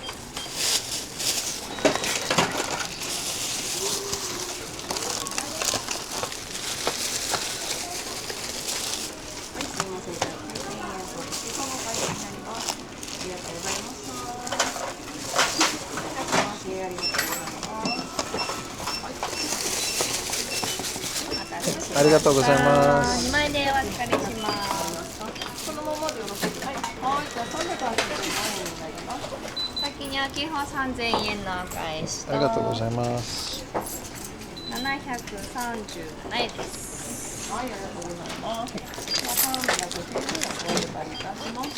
はい、すみません。1000円とレシートのお返しになります。ありがとうございました。はい、ありがとうございます。ありがとうございます。2枚でお預かりします。このままでよろしいですか？はい、じゃあ380円になります。先に秋葉3000円のお返しとありがとうございます。737円です。はい、ありがとうございます。390円お預かりいたします。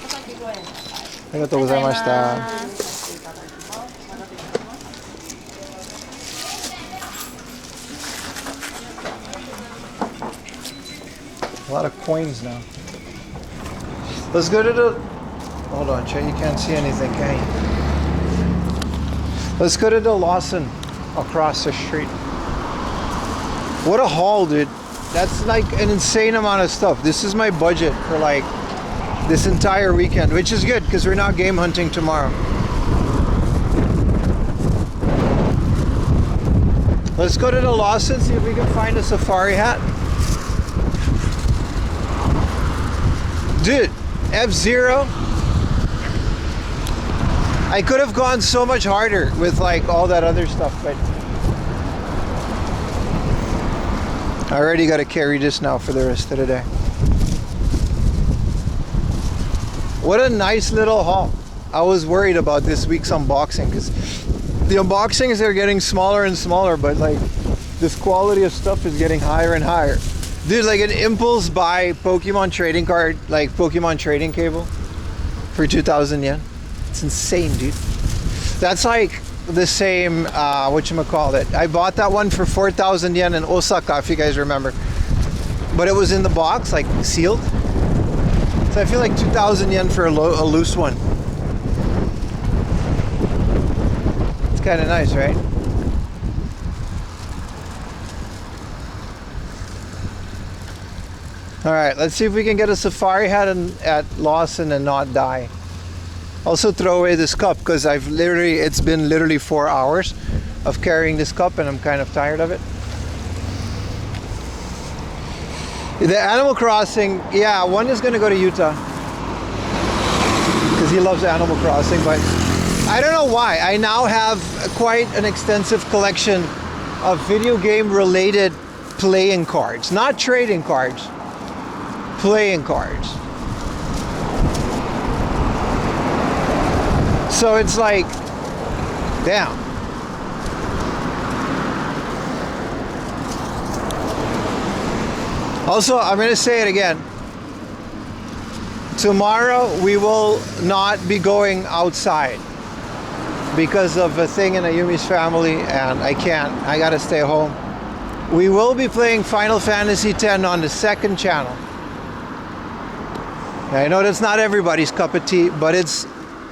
お先5円のお返し。ありがとうございました。ありがとうございます。させていただきます。お待たせいたしました。A lot of coins now. Let's go to the. Hold on, Che. You can't see anything, can you? Let's go to the Lawson across the street. What a haul, dude. That's like an insane amount of stuff. This is my budget for like this entire weekend, which is good because we're not game hunting tomorrow. Let's go to the Lawson, see if we can find a safari hat. Dude, F-Zero. I could have gone so much harder with like all that other stuff, but I already got to carry this now for the rest of the day. What a nice little haul. I was worried about this week's unboxing because the unboxings are getting smaller and smaller, but like this quality of stuff is getting higher and higher. Dude, like an impulse buy Pokemon trading card, like Pokemon trading cable for 2,000 yen. It's insane, dude. That's like the same, whatchamacallit. I bought that one for 4,000 yen in Osaka, if you guys remember. But it was in the box, like sealed. So I feel like 2,000 yen for a loose one. It's kind of nice, right? All right, let's see if we can get a safari hat at Lawson and not die. Also throw away this cup because it's been literally 4 hours of carrying this cup and I'm kind of tired of it. The Animal Crossing, yeah, one is going to go to Utah because he loves Animal Crossing, but I don't know why. I now have quite an extensive collection of video game related playing cards, not trading cards, playing cards. So it's like, damn. Also, I'm going to say it again. Tomorrow we will not be going outside because of a thing in Ayumi's family, and I can't. I gotta stay home. We will be playing Final Fantasy X on the second channel. I know that's not everybody's cup of tea, but it's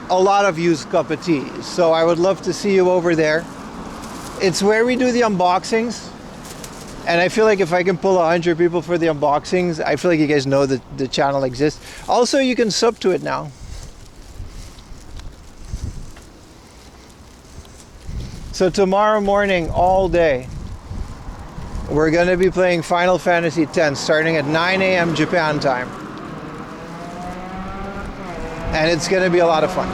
a lot of you's cup of tea. So I would love to see you over there. It's where we do the unboxings. And I feel like if I can pull 100 people for the unboxings, I feel like you guys know that the channel exists. Also, you can sub to it now. So tomorrow morning, all day, we're going to be playing Final Fantasy X starting at 9 a.m. Japan time. And it's going to be a lot of fun.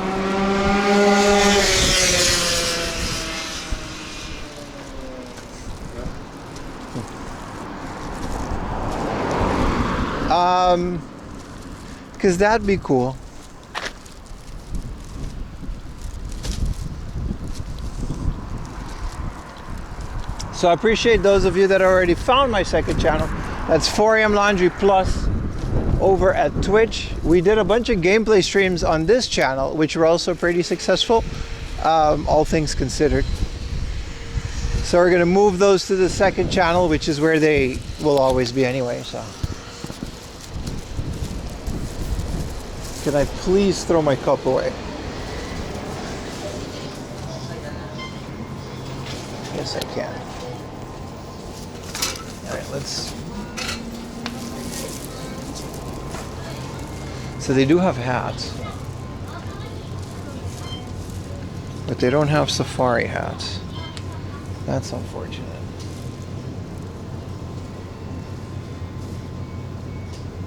Because that'd be cool. So I appreciate those of you that already found my second channel. That's 4am Laundry Plus over at Twitch. We did a bunch of gameplay streams on this channel, which were also pretty successful, all things considered. So we're gonna move those to the second channel, which is where they will always be anyway, so. Can I please throw my cup away? Yes, I can. All right, let's. So they do have hats, but they don't have safari hats. That's unfortunate.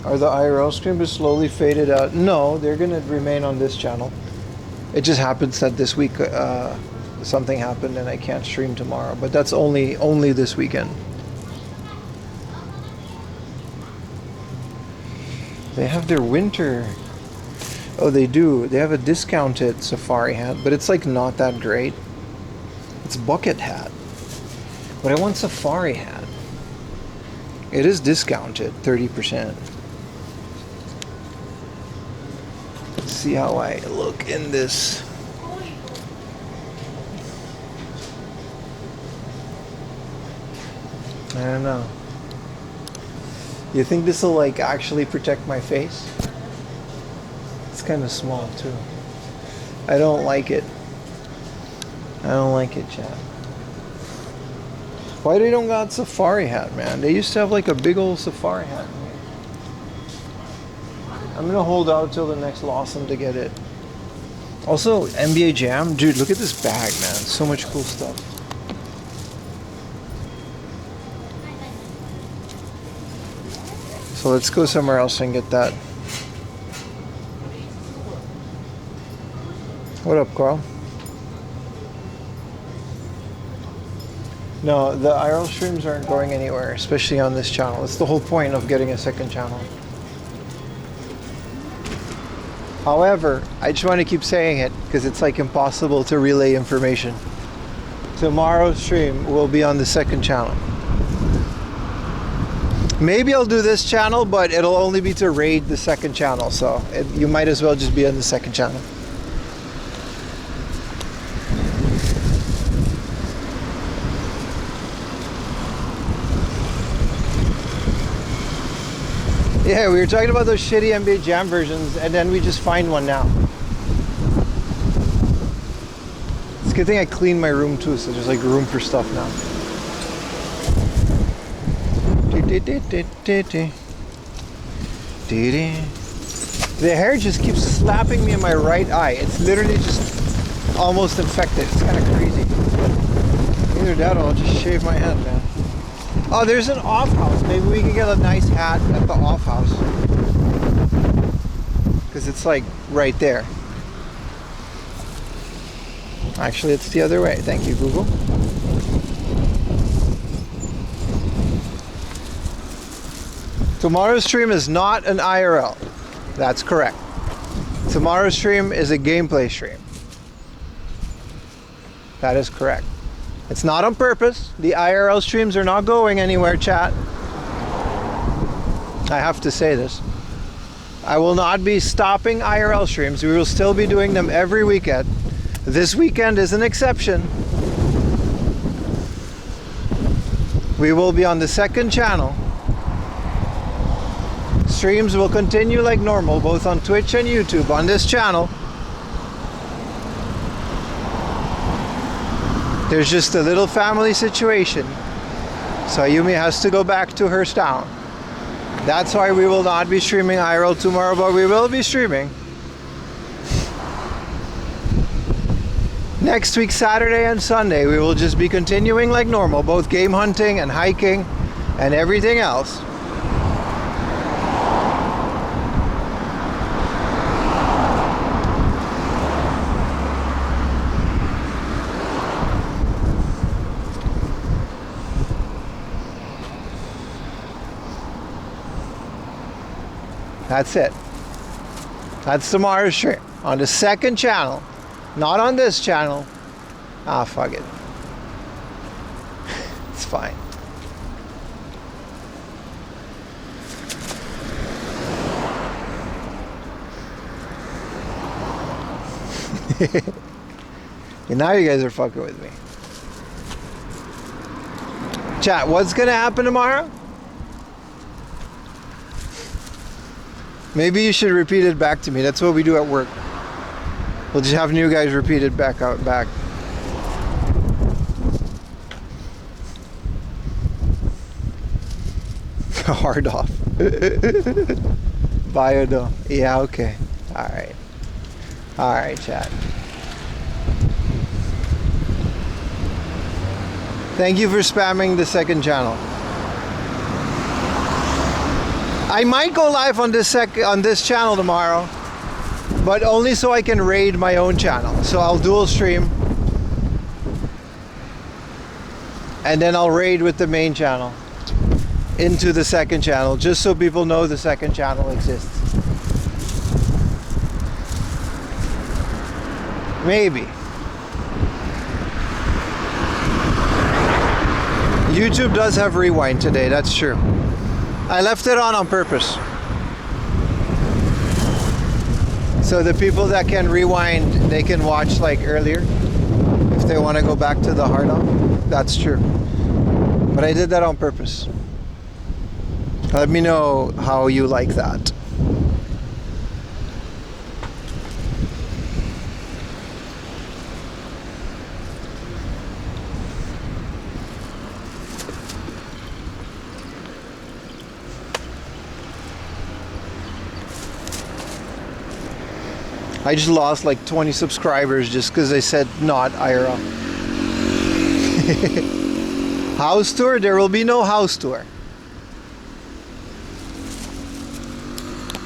Are the IRL streamers slowly faded out? No, they're gonna remain on this channel. It just happens that this week something happened and I can't stream tomorrow, but that's only this weekend. They have their winter. Oh, they do. They have a discounted safari hat, but it's like not that great. It's bucket hat, but I want safari hat. It is discounted 30%. See how I look in this. I don't know. You think this will like actually protect my face? It's kind of small too. I don't like it. I don't like it, chat. Why they don't got safari hat, man? They used to have like a big old safari hat. I'm gonna hold out till the next Lawson to get it. Also, NBA Jam, dude, look at this bag, man. So much cool stuff. So let's go somewhere else and get that. What up, Carl? No, the IRL streams aren't going anywhere, especially on this channel. It's the whole point of getting a second channel. However, I just want to keep saying it because it's like impossible to relay information. Tomorrow's stream will be on the second channel. Maybe I'll do this channel, but it'll only be to raid the second channel, so you might as well just be on the second channel. Yeah, we were talking about those shitty NBA Jam versions, and then we just find one now. It's a good thing I cleaned my room too, so there's like room for stuff now. The hair just keeps slapping me in my right eye. It's literally just almost infected. It's kind of crazy. Either that or I'll just shave my head, man. Oh, there's an off house. Maybe we can get a nice hat at the off house. Because it's like right there. Actually, it's the other way. Thank you, Google. Tomorrow's stream is not an IRL. That's correct. Tomorrow's stream is a gameplay stream. That is correct. It's not on purpose. The IRL streams are not going anywhere, chat. I have to say this. I will not be stopping IRL streams. We will still be doing them every weekend. This weekend is an exception. We will be on the second channel. Streams will continue like normal, both on Twitch and YouTube on this channel. There's just a little family situation. So Ayumi has to go back to her town. That's why we will not be streaming IRL tomorrow, but we will be streaming next week, Saturday and Sunday. We will just be continuing like normal, both game hunting and hiking and everything else. That's it. That's tomorrow's stream on the second channel, not on this channel. Ah, fuck it. It's fine. And now you guys are fucking with me. Chat, what's gonna happen tomorrow? Maybe you should repeat it back to me. That's what we do at work. We'll just have new guys repeat it back. Hard off. Biodo. Yeah, okay. Alright. Alright, chat. Thank you for spamming the second channel. I might go live on this channel tomorrow, but only so I can raid my own channel. So I'll dual stream, and then I'll raid with the main channel into the second channel, just so people know the second channel exists. Maybe. YouTube does have rewind today, that's true. I left it on purpose. So the people that can rewind, they can watch like earlier if they want to go back to the hard on. That's true. But I did that on purpose. Let me know how you like that. I just lost like 20 subscribers just because I said not IRL. House tour? There will be no house tour.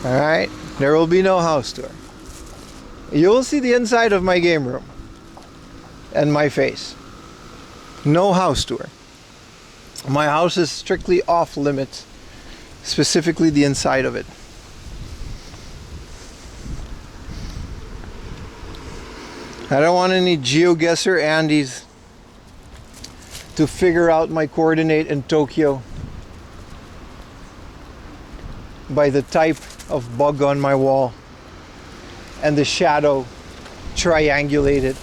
Alright? There will be no house tour. You will see the inside of my game room and my face. No house tour. My house is strictly off limits, specifically the inside of it. I don't want any GeoGuessr Andes to figure out my coordinate in Tokyo by the type of bug on my wall and the shadow triangulated.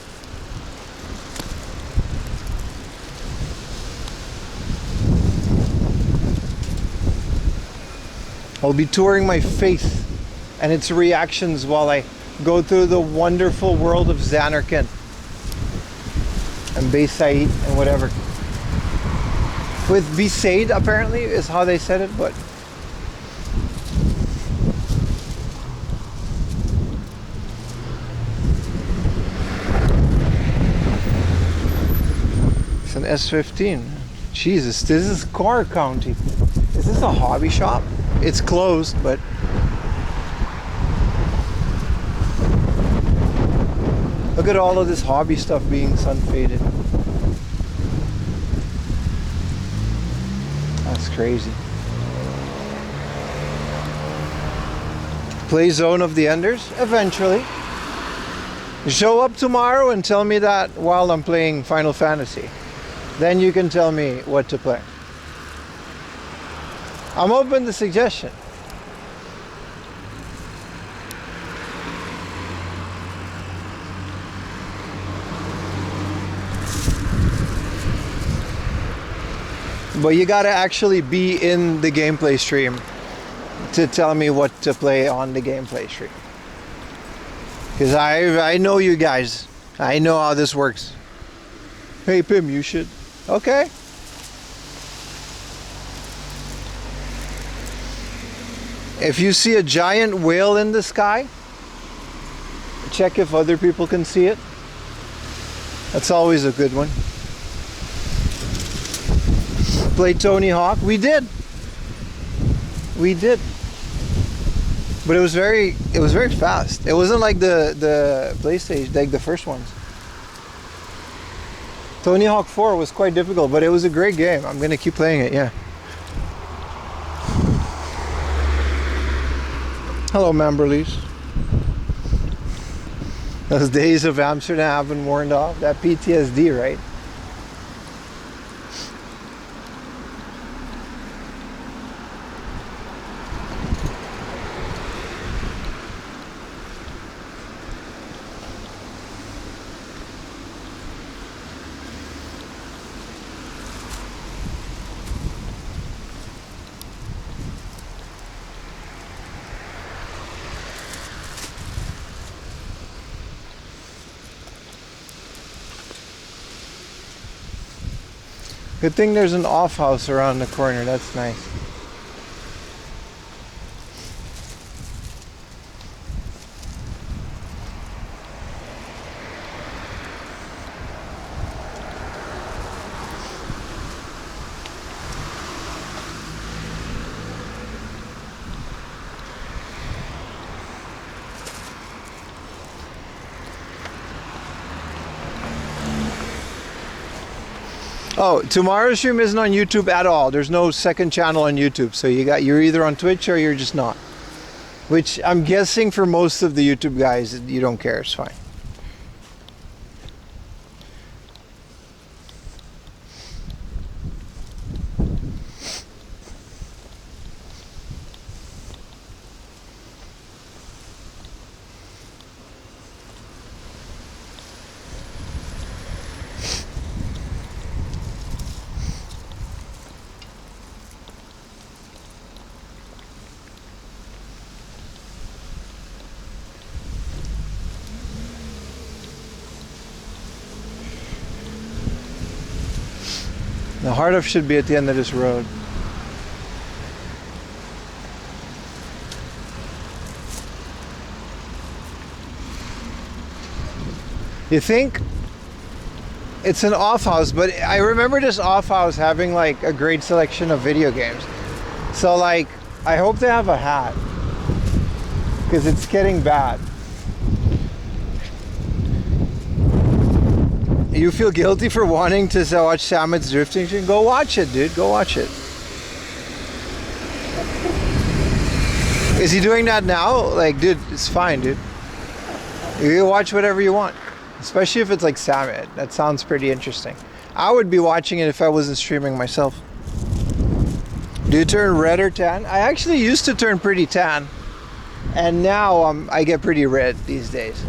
I'll be touring my faith and its reactions while I go through the wonderful world of Xanarkand and Bayside and whatever. With Besaid apparently is how they said it, but it's an S15. Jesus, this is Car County. Is this a hobby shop? It's closed, but look at all of this hobby stuff being sun faded. That's crazy. Play Zone of the Enders? Eventually. Show up tomorrow and tell me that while I'm playing Final Fantasy. Then you can tell me what to play. I'm open to suggestion. But you gotta actually be in the gameplay stream to tell me what to play on the gameplay stream. Because I know you guys. I know how this works. Hey Pim, you should. Okay. If you see a giant whale in the sky, check if other people can see it. That's always a good one. Play Tony Hawk. We did. But it was very fast. It wasn't like the PlayStation, like the first ones. Tony Hawk 4 was quite difficult, but it was a great game. I'm gonna keep playing it, yeah. Hello, Mamberlies. Those days of Amsterdam haven't worn off. That PTSD, right? Good thing there's an off house around the corner. That's nice. Oh, tomorrow's stream isn't on YouTube at all. There's no second channel on YouTube. So you're either on Twitch or you're just not. Which I'm guessing for most of the YouTube guys, you don't care. It's fine. The heart of should be at the end of this road. You think it's an off house, but I remember this off house having like a great selection of video games. So like, I hope they have a hat because it's getting bad. You feel guilty for wanting to watch Samet's drifting stream? Go watch it, dude. Go watch it. Is he doing that now? Like, dude, it's fine, dude. You can watch whatever you want. Especially if it's like Samet. That sounds pretty interesting. I would be watching it if I wasn't streaming myself. Do you turn red or tan? I actually used to turn pretty tan. And now I get pretty red these days.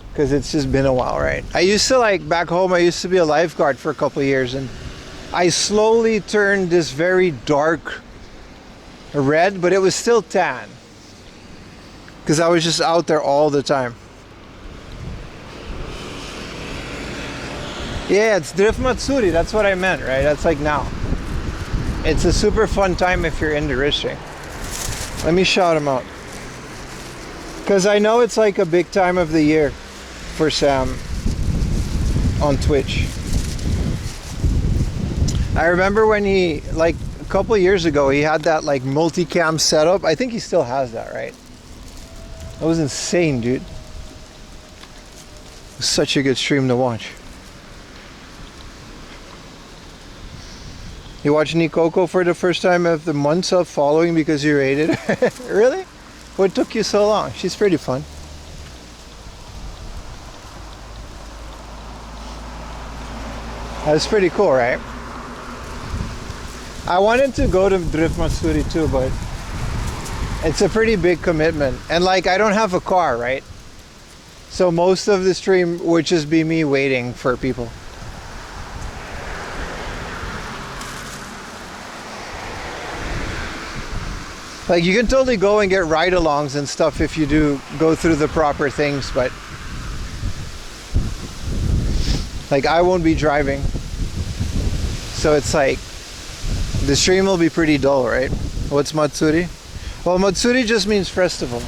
Because it's just been a while, right? I used to, like, back home, I used to be a lifeguard for a couple of years, and I slowly turned this very dark red, but it was still tan. Because I was just out there all the time. Yeah, it's Drift Matsuri, that's what I meant, right? That's like now. It's a super fun time if you're into racing. Let me shout him out. Because I know it's like a big time of the year for Sam on Twitch. I remember when he, like a couple of years ago, he had that like multicam setup. I think he still has that, right? That was insane, dude. It was such a good stream to watch. You watched Nikoko for the first time of the months of following because you rated? Really? What took you so long? She's pretty fun. That's pretty cool, right? I wanted to go to Drift Matsuri too, but it's a pretty big commitment. And like, I don't have a car, right? So most of the stream would just be me waiting for people. Like, you can totally go and get ride-alongs and stuff if you do go through the proper things, but like, I won't be driving. So it's like, the stream will be pretty dull, right? What's Matsuri? Well, Matsuri just means festival.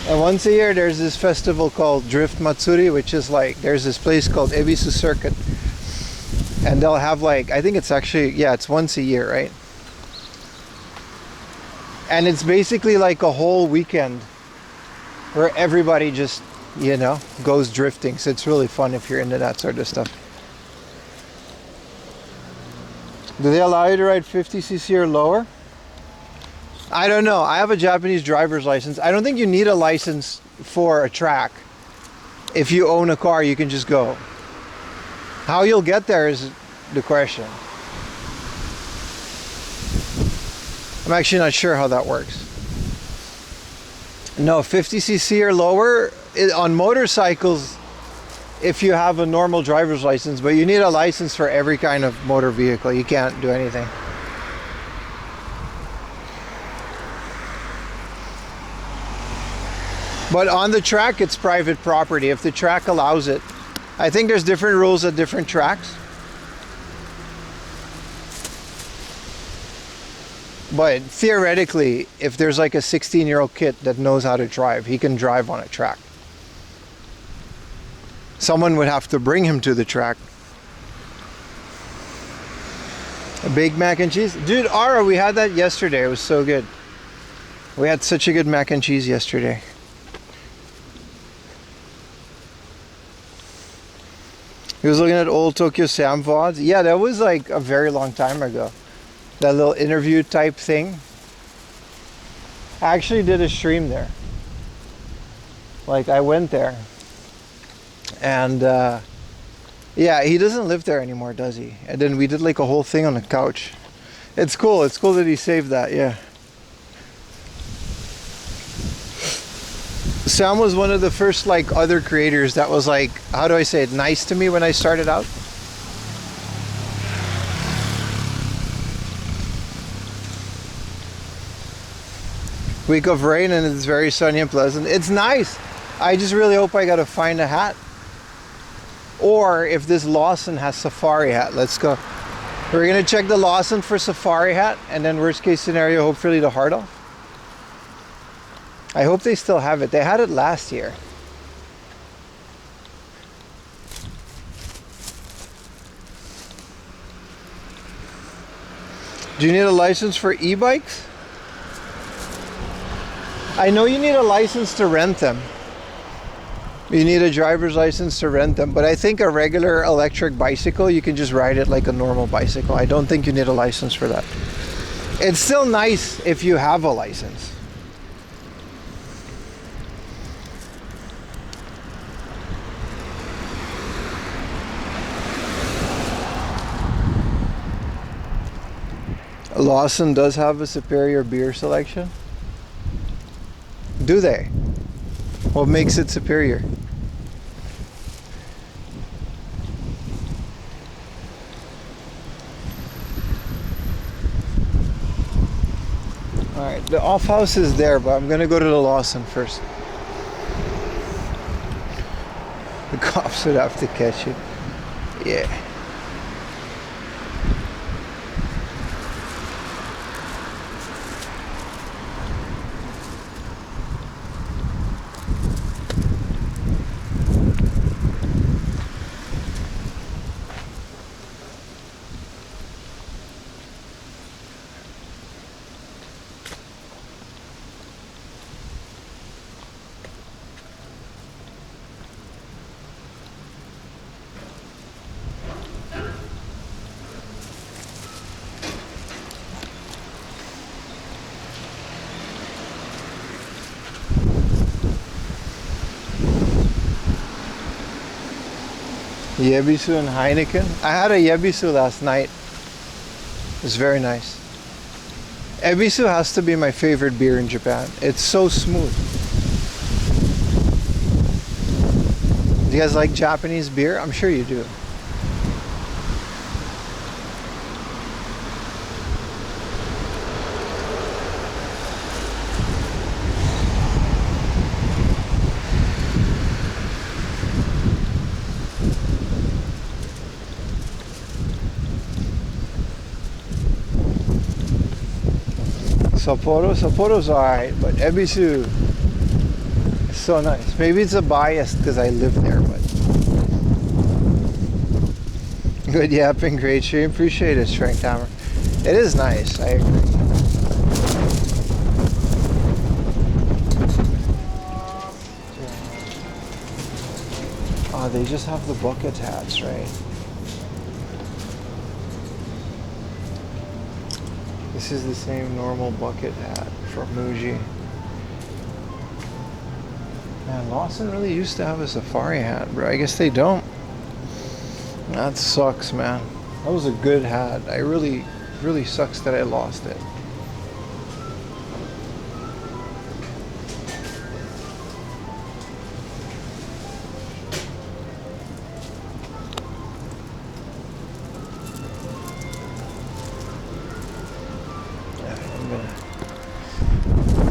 And once a year there's this festival called Drift Matsuri, which is like, there's this place called Ebisu Circuit. And they'll have like, I think it's actually, yeah, it's once a year, right? And it's basically like a whole weekend where everybody just, you know, goes drifting. So it's really fun if you're into that sort of stuff. Do they allow you to ride 50cc or lower? I don't know. I have a Japanese driver's license. I don't think you need a license for a track. If you own a car, you can just go. How you'll get there is the question. I'm actually not sure how that works. No, 50cc or lower on motorcycles if you have a normal driver's license, but you need a license for every kind of motor vehicle. You can't do anything. But on the track, it's private property if the track allows it. I think there's different rules at different tracks. But theoretically, if there's like a 16-year-old kid that knows how to drive, he can drive on a track. Someone would have to bring him to the track. A Big mac and cheese? Dude, Ara, we had that yesterday. It was so good. We had such a good mac and cheese yesterday. He was looking at old Tokyo Sam VODs. Yeah, that was like a very long time ago. That little interview type thing. I actually did a stream there. Like, I went there. And yeah, he doesn't live there anymore, does he? And then we did like a whole thing on the couch. It's cool. It's cool that he saved that, yeah. Sam was one of the first like other creators that was like, how do I say it, nice to me when I started out. Week of rain and it's very sunny and pleasant. It's nice. I just really hope I gotta find a hat. Or if this Lawson has safari hat, let's go. We're gonna check the Lawson for safari hat, and then worst case scenario, hopefully the hard off. I hope they still have it. They had it last year. Do you need a license for e-bikes? I know you need a license to rent them. You need a driver's license to rent them, but I think a regular electric bicycle, you can just ride it like a normal bicycle. I don't think you need a license for that. It's still nice if you have a license. Lawson does have a superior beer selection. Do they? What makes it superior? Alright, the off house is there, but I'm gonna go to the Lawson first. The cops would have to catch you. Yeah. Yebisu and Heineken. I had a Yebisu last night. It's very nice. Ebisu has to be my favorite beer in Japan. It's so smooth. Do you guys like Japanese beer? I'm sure you do. Sapporo's alright, but Ebisu is so nice. Maybe it's a bias because I live there, but good yapping, great stream. Appreciate it, Strength Hammer. It is nice, I agree. Oh, they just have the bucket hats, right? This is the same normal bucket hat from Muji. Man, Lawson really used to have a safari hat, bro. I guess they don't. That sucks, man. That was a good hat. I really sucks that I lost it.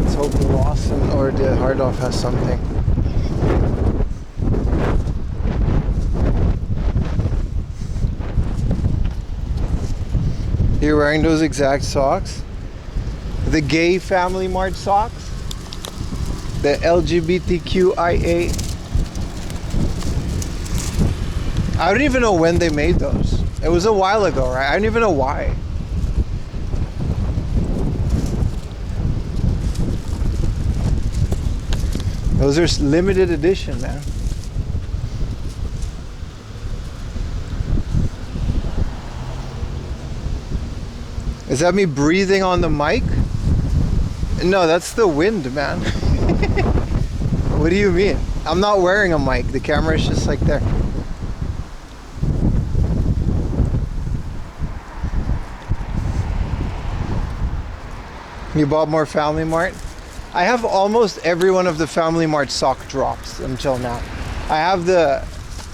Let's hope the Lawson or the Hardolf has something. You're wearing those exact socks? The gay FamilyMart socks? The LGBTQIA? I don't even know when they made those. It was a while ago, right? I don't even know why. Those are limited edition, man. Is that me breathing on the mic? No, that's the wind, man. What do you mean? I'm not wearing a mic. The camera is just like there. You bought more FamilyMart? I have almost every one of the FamilyMart sock drops until now. I have the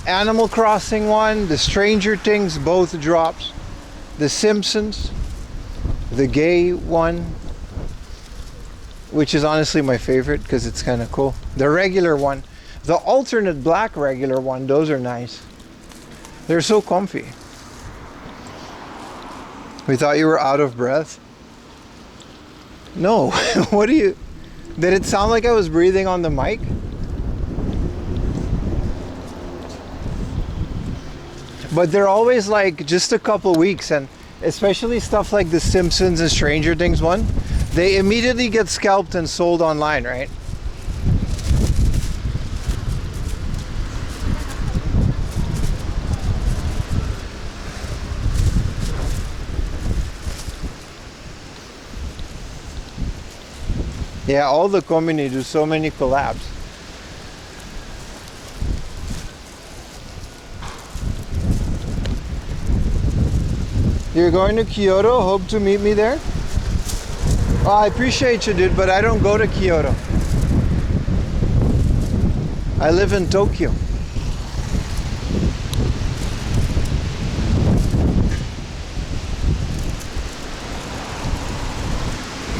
Animal Crossing one, the Stranger Things, both drops, the Simpsons, the gay one, which is honestly my favorite because it's kind of cool. The regular one, the alternate black regular one, those are nice. They're so comfy. We thought you were out of breath. No, what do you... Did it sound like I was breathing on the mic? But they're always like just a couple weeks, and especially stuff like the Simpsons and Stranger Things one, they immediately get scalped and sold online, right? Yeah, all the company do so many collabs. You're going to Kyoto? Hope to meet me there? Oh, I appreciate you, dude, but I don't go to Kyoto. I live in Tokyo.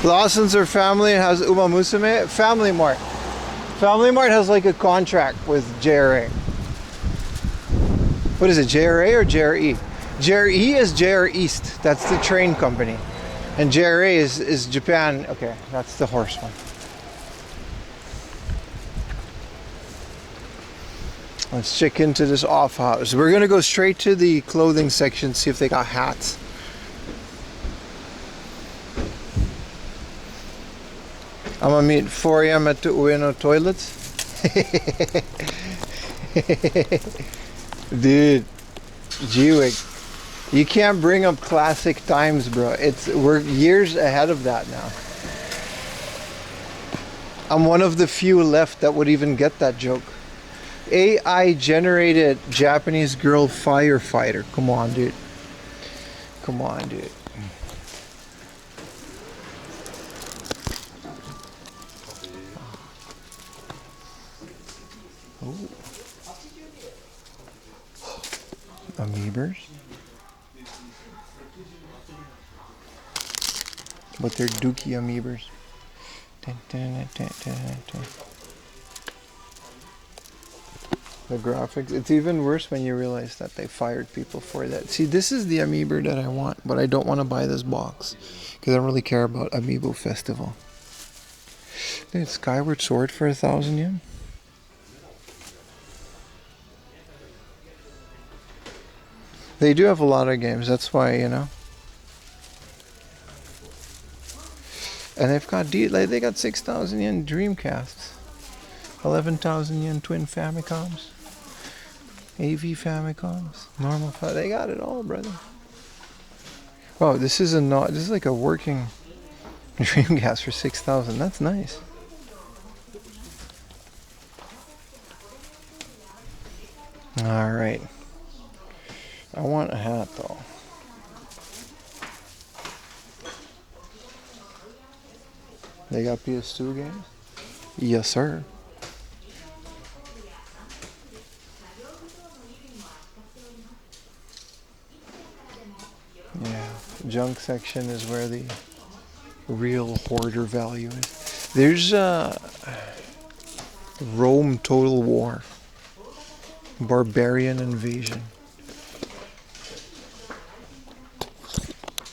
Lawson's or family has Uma Musume? FamilyMart. FamilyMart has like a contract with JRA. What is it, JRA or JRE? JRE is JR East. That's the train company. And JRA is Japan. Okay, that's the horse one. Let's check into this off house. We're gonna go straight to the clothing section, see if they got hats. I'm gonna meet 4 a.m. at the Ueno toilets. Dude, G-Wig, you can't bring up classic times, bro. We're years ahead of that now. I'm one of the few left that would even get that joke. AI generated Japanese girl firefighter. Come on, dude. Come on, dude. Ooh. Amoebers. But they're dookie amoebers. Dun, dun, dun, dun, dun. The graphics, it's even worse when you realize that they fired people for that. See, this is the Amiibo that I want, but I don't want to buy this box because I don't really care about Amiibo Festival. Dude, Skyward Sword for 1,000 yen? They do have a lot of games, that's why, you know. And they've got they got 6,000 yen Dreamcasts, 11,000 yen Twin Famicoms. AV Famicoms, normal they got it all, brother. Wow, this is like a working Dreamcast for 6,000. That's nice. All right. I want a hat though. They got PS2 games? Yes, sir. Yeah, junk section is where the real hoarder value is. There's Rome Total War, Barbarian Invasion,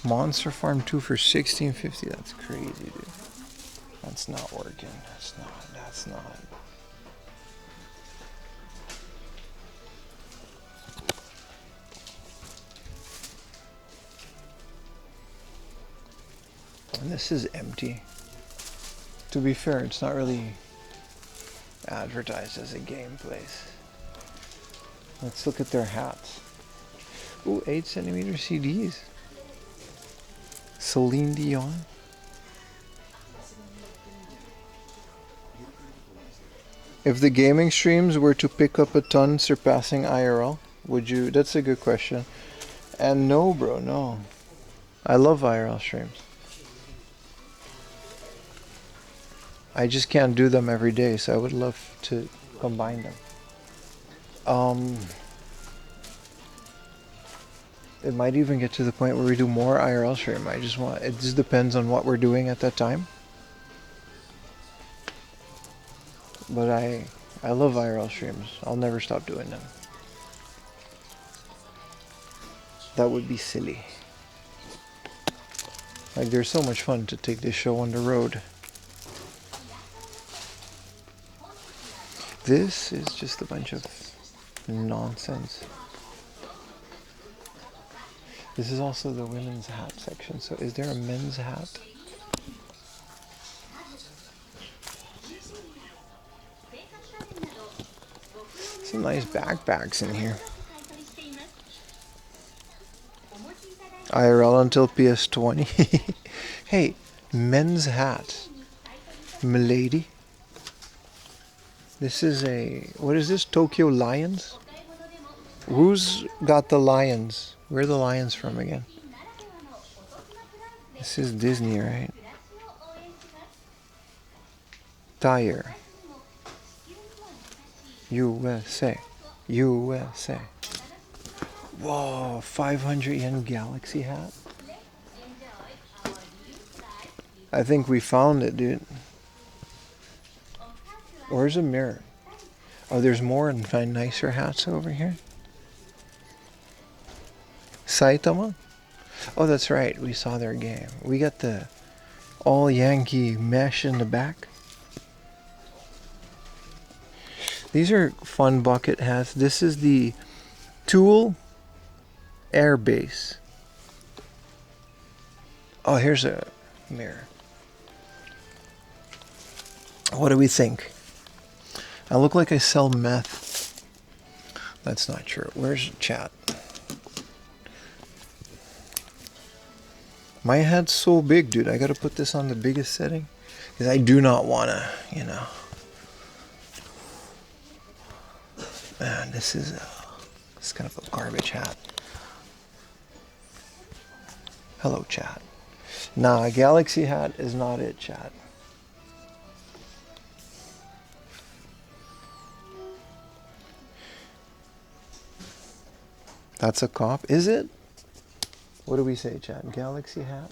Monster Farm 2 for 1650. That's crazy, dude. That's not working. That's not. And this is empty. To be fair, it's not really advertised as a game place. Let's look at their hats. Ooh, 8cm CDs. Celine Dion. If the gaming streams were to pick up a ton surpassing IRL, would you? That's a good question. And no, bro, no. I love IRL streams. I just can't do them every day, so I would love to combine them. It might even get to the point where we do more IRL stream. It just depends on what we're doing at that time. But I love IRL streams. I'll never stop doing them. That would be silly. Like, there's so much fun to take this show on the road. This is just a bunch of nonsense. This is also the women's hat section. So is there a men's hat? Some nice backpacks in here. IRL until PS20. Hey, men's hat. Milady. This is what is this? Tokyo Lions? Who's got the lions? Where are the lions from again? This is Disney, right? Tire. USA. USA. Whoa, 500 yen Galaxy hat. I think we found it, dude. Where's a mirror? Oh, there's more and nicer hats over here. Saitama? Oh, that's right. We saw their game. We got the all Yankee mesh in the back. These are fun bucket hats. This is the Tool Air Base. Oh, here's a mirror. What do we think? I look like I sell meth. That's not true. Where's chat? My head's so big, dude. I gotta put this on the biggest setting. Because I do not wanna, you know. Man, this is kind of a garbage hat. Hello, chat. Nah, a Galaxy hat is not it, chat. That's a cop, is it? What do we say, chat? Galaxy hat?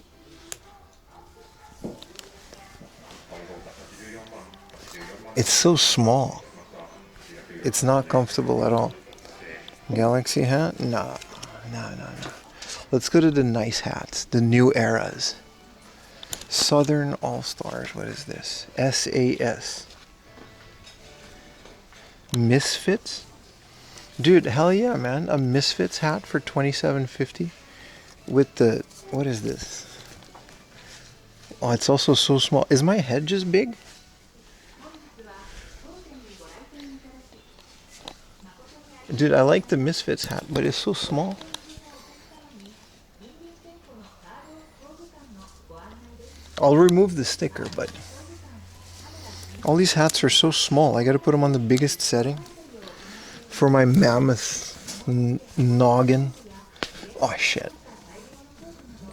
It's so small. It's not comfortable at all. Galaxy hat? Nah. Let's go to the nice hats, the new eras. Southern All-Stars, what is this? SAS. Misfits? Dude, hell yeah, man. A Misfits hat for $27.50 with the, what is this? Oh, it's also so small. Is my head just big? Dude, I like the Misfits hat, but it's so small. I'll remove the sticker, but all these hats are so small. I gotta put them on the biggest setting for my mammoth noggin. Oh shit.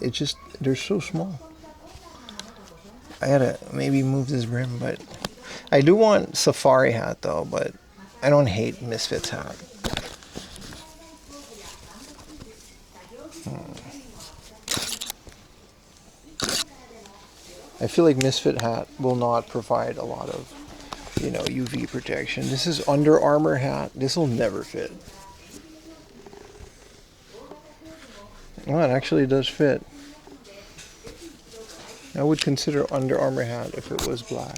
It just, they're so small. I gotta maybe move this brim, but I do want safari hat though, but I don't hate Misfits hat. I feel like Misfit hat will not provide a lot of, you know, UV protection. This is Under Armour hat. This will never fit. Oh, it actually does fit. I would consider Under Armour hat if it was black.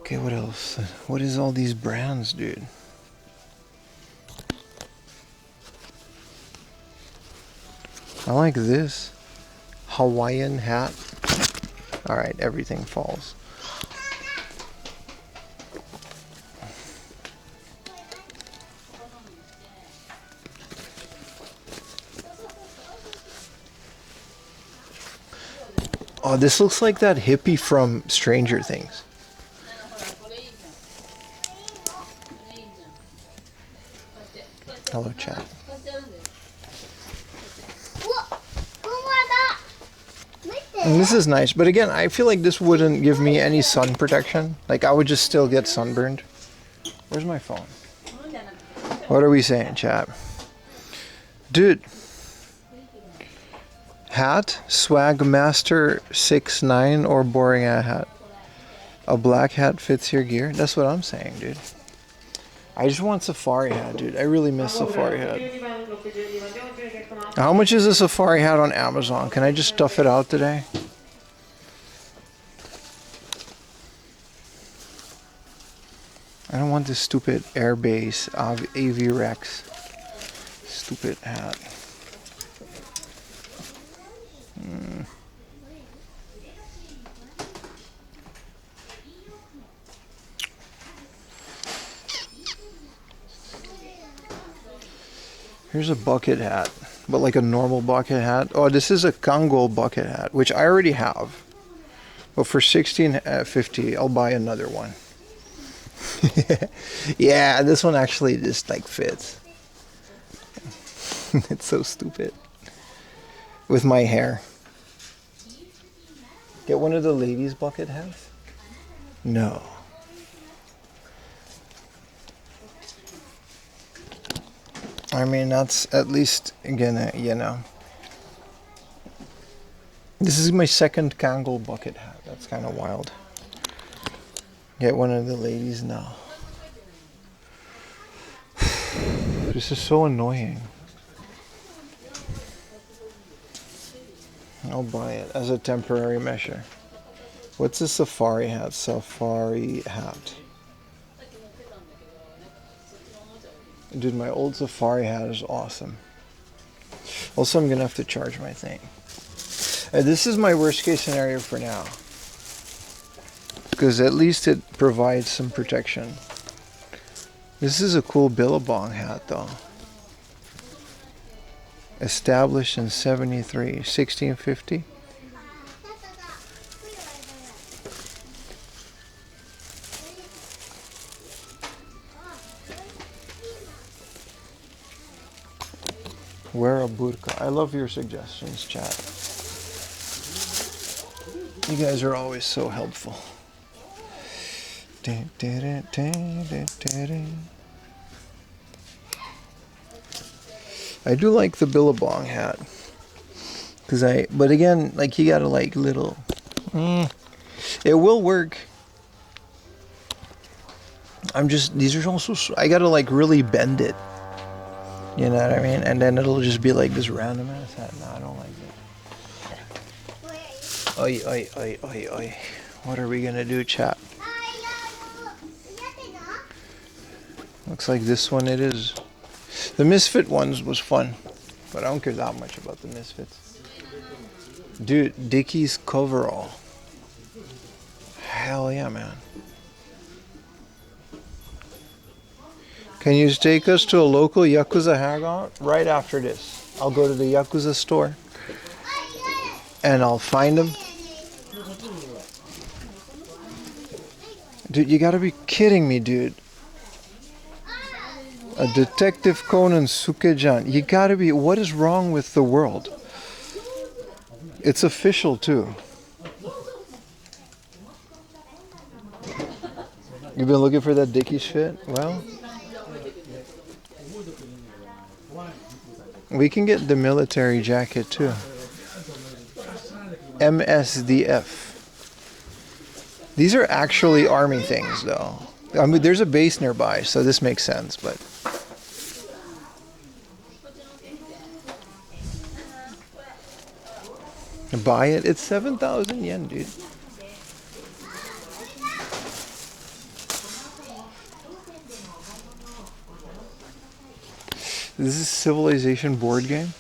Okay, what else? What is all these brands, dude? I like this Hawaiian hat. All right, everything falls. Oh, this looks like that hippie from Stranger Things. Hello, chat. And this is nice, but again, I feel like this wouldn't give me any sun protection. Like, I would just still get sunburned. Where's my phone? What are we saying, chat? Dude. Hat, Swag Master 6'9", or boring hat. A black hat fits your gear. That's what I'm saying, dude. I just want safari hat, dude. I really miss safari hat. How much is a safari hat on Amazon? Can I just stuff it out today? I don't want this stupid Airbase AV Rex. Stupid hat. Here's a bucket hat, but like a normal bucket hat. Oh, this is a Kangol bucket hat, which I already have. But for $16.50, I'll buy another one. Yeah, this one actually just like fits. It's so stupid. With my hair. Get one of the ladies' bucket hats? No. I mean, that's at least gonna, you know. This is my second Kangol bucket hat. That's kind of wild. Get one of the ladies now. This is so annoying. I'll buy it as a temporary measure. What's a safari hat? Safari hat. Dude, my old safari hat is awesome. Also, I'm gonna have to charge my thing. This is my worst case scenario for now. Because at least it provides some protection. This is a cool Billabong hat though. Established in 73, 1650. burka. I love your suggestions, chat. You guys are always so helpful. I do like the Billabong hat. But again, like you gotta like little. It will work. These are also, I gotta like really bend it. You know what I mean? And then it'll just be like this random ass hat. No, I don't like it. Oi, oi, oi, oi, oi. What are we gonna do, chat? Looks like this one it is. The Misfit ones was fun, but I don't care that much about the Misfits. Dude, Dickies coverall. Hell yeah, man. Can you take us to a local Yakuza hangout? Right after this, I'll go to the Yakuza store and I'll find them. Dude, you gotta be kidding me, dude. A Detective Conan Sukejan. You gotta be, what is wrong with the world? It's official too. You've been looking for that Dickies fit? Well, we can get the military jacket too. MSDF. These are actually army things though. I mean, there's a base nearby, so this makes sense, but buy it. It's 7,000 yen, dude. This is Civilization board game.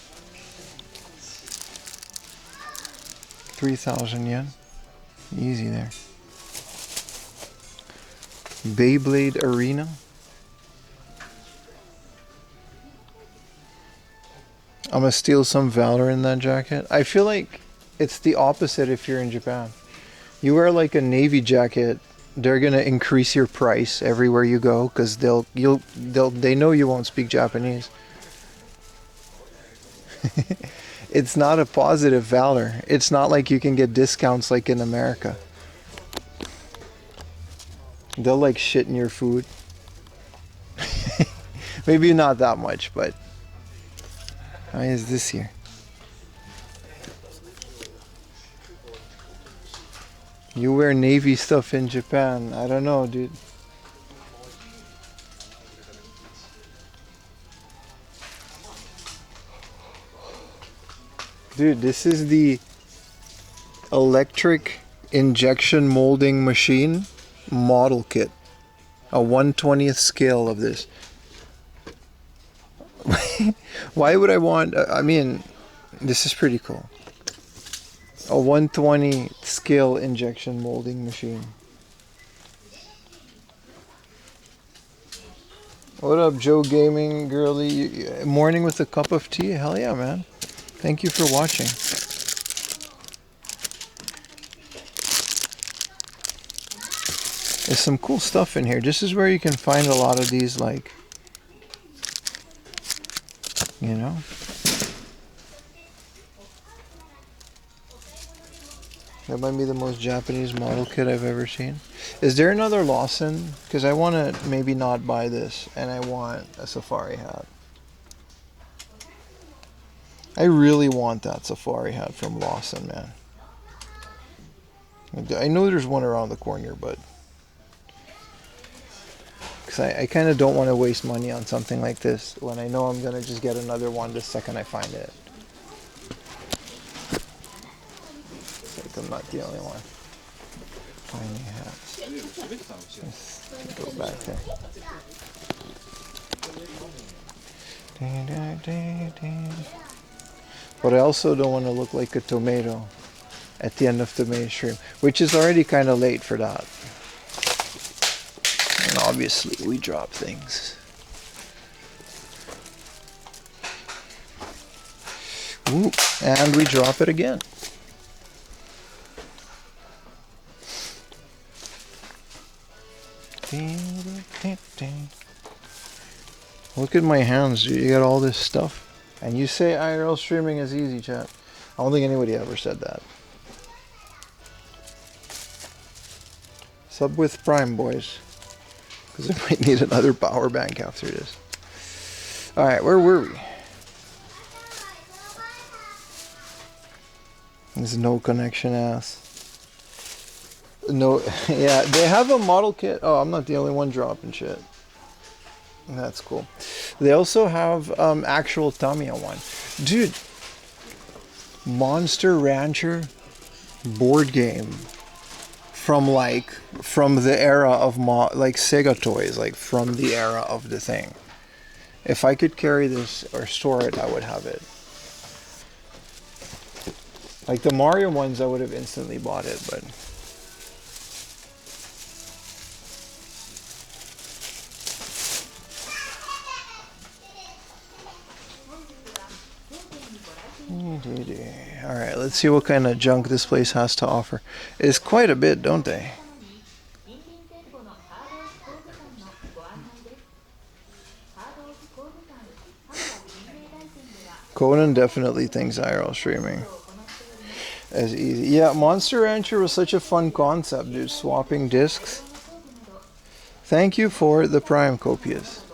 3,000 yen. Easy there. Beyblade Arena. I'm gonna steal some Valor in that jacket. I feel like it's the opposite if you're in Japan. You wear like a navy jacket, they're gonna increase your price everywhere you go because they know you won't speak Japanese. It's not a positive Valor. It's not like you can get discounts like in America. They'll like shit in your food. Maybe not that much, but how is this here? You wear navy stuff in Japan. I don't know, dude. Dude, this is the electric injection molding machine model kit. A 1/20th scale of this. Why would I want, I mean, this is pretty cool. A 1/20 scale injection molding machine. What up, Joe Gaming girly? Morning with a cup of tea? Hell yeah, man. Thank you for watching. There's some cool stuff in here. This is where you can find a lot of these, like, you know. That might be the most Japanese model kit I've ever seen. Is there another Lawson? Because I want to maybe not buy this, and I want a safari hat. I really want that safari hat from Lawson, man. I know there's one around the corner, but because I kind of don't want to waste money on something like this when I know I'm going to just get another one the second I find it. It's like I'm not the only one finding hats. Let's go back there. But I also don't want to look like a tomato at the end of the mainstream, which is already kind of late for that. And obviously we drop things. Ooh, and we drop it again. Look at my hands, dude. You got all this stuff. And you say IRL streaming is easy, chat. I don't think anybody ever said that. Sub with Prime, boys. Because I might need another power bank after this. Alright, where were we? There's no connection ass. No, yeah, they have a model kit. Oh, I'm not the only one dropping shit. That's cool. They also have actual Tamiya one. Dude, Monster Rancher board game from the era of like Sega toys, like from the era of the thing. If I could carry this or store it, I would have it. Like the Mario ones, I would have instantly bought it, but alright, let's see what kind of junk this place has to offer. It's quite a bit, don't they? Conan definitely thinks IRL streaming as easy. Yeah, Monster Rancher was such a fun concept, dude. Swapping discs. Thank you for the Prime Copious.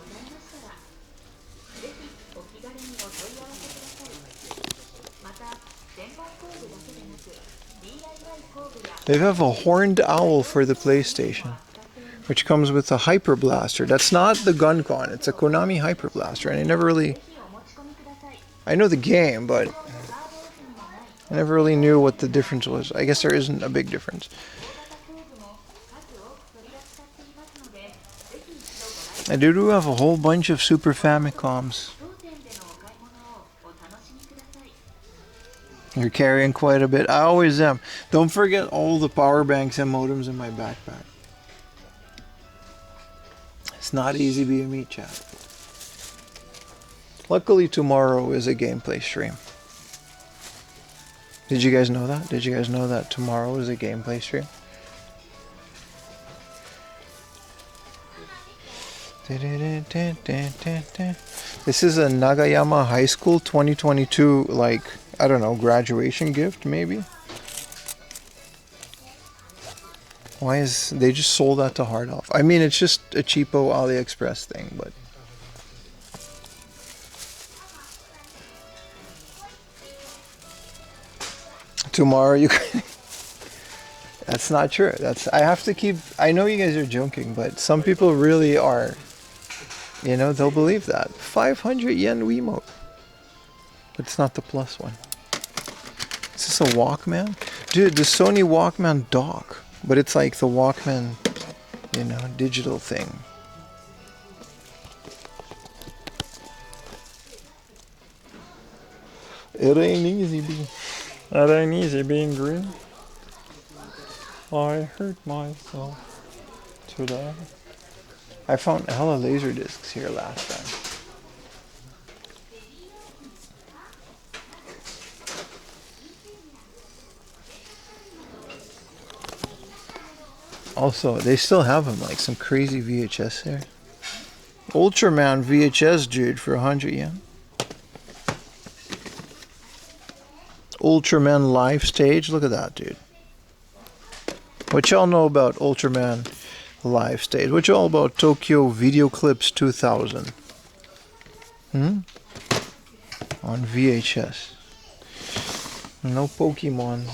They have a horned owl for the PlayStation, which comes with a Hyper Blaster. That's not the Gun-Con, it's a Konami Hyper Blaster, and I never really... I know the game, but I never really knew what the difference was. I guess there isn't a big difference. I do have a whole bunch of Super Famicoms. You're carrying quite a bit. I always am. Don't forget all the power banks and modems in my backpack. It's not easy being me, chat. Luckily, tomorrow is a gameplay stream. Did you guys know that? Did you guys know that tomorrow is a gameplay stream? This is a Nagayama High School 2022, like, I don't know, graduation gift, maybe? Why is... They just sold that to Hard Off. I mean, it's just a cheapo AliExpress thing, but... Tomorrow you can... That's not true. That's... I have to keep... I know you guys are joking, but some people really are. You know, they'll believe that. 500 yen Wiimote. But it's not the plus one. Is this a Walkman? Dude, the Sony Walkman dock. But it's like the Walkman, you know, digital thing. It ain't easy being... It ain't easy being green. I hurt myself today. I found hella laser discs here last time. Also, they still have them, like some crazy VHS here. Ultraman VHS, dude, for 100 yen. Ultraman live stage, look at that, dude. What y'all know about Ultraman live stage? What y'all about Tokyo Video Clips 2000? On VHS. No Pokémon.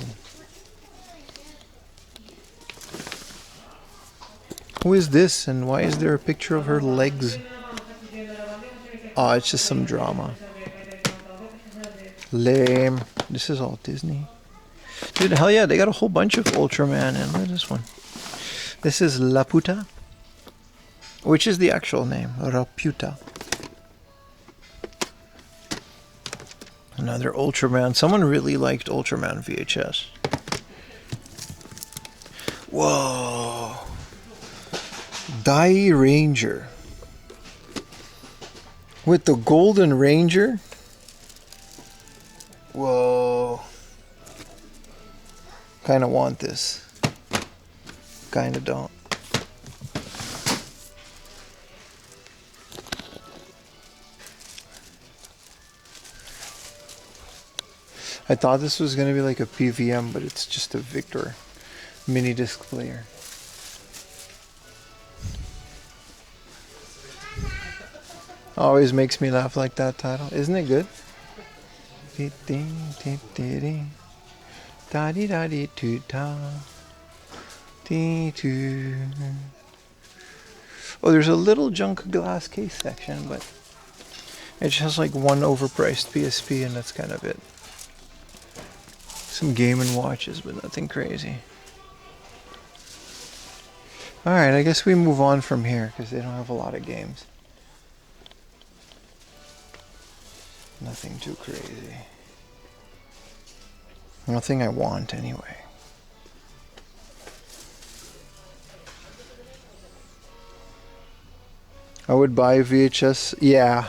Who is this and why is there a picture of her legs? Oh, it's just some drama. Lame. This is all Disney. Dude, hell yeah, they got a whole bunch of Ultraman, and look at this one. This is Laputa, which is the actual name, Raputa. Another Ultraman. Someone really liked Ultraman VHS. Whoa. Dai Ranger. With the Golden Ranger? Whoa. Kinda want this. Kinda don't. I thought this was gonna be like a PVM, but it's just a Victor mini disc player. Always makes me laugh like that title. Isn't it good? Oh, there's a little junk glass case section, but it just has like one overpriced PSP and that's kind of it. Some Game & Watches, but nothing crazy. Alright, I guess we move on from here because they don't have a lot of games. Nothing too crazy. Nothing I want anyway. I would buy VHS. Yeah.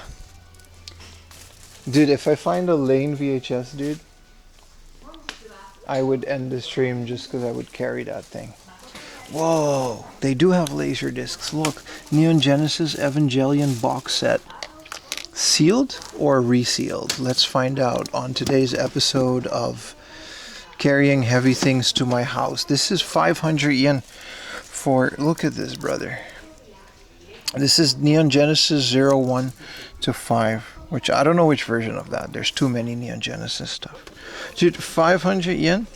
Dude, if I find a Lane VHS, dude, I would end the stream just because I would carry that thing. Whoa, they do have laser discs. Look, Neon Genesis Evangelion box set. Sealed or resealed? Let's find out on today's episode of Carrying Heavy Things to My House. This is 500 yen for, look at this, brother. This is Neon Genesis 01 to 5, which I don't know which version of that. There's too many Neon Genesis stuff. Dude, 500 yen?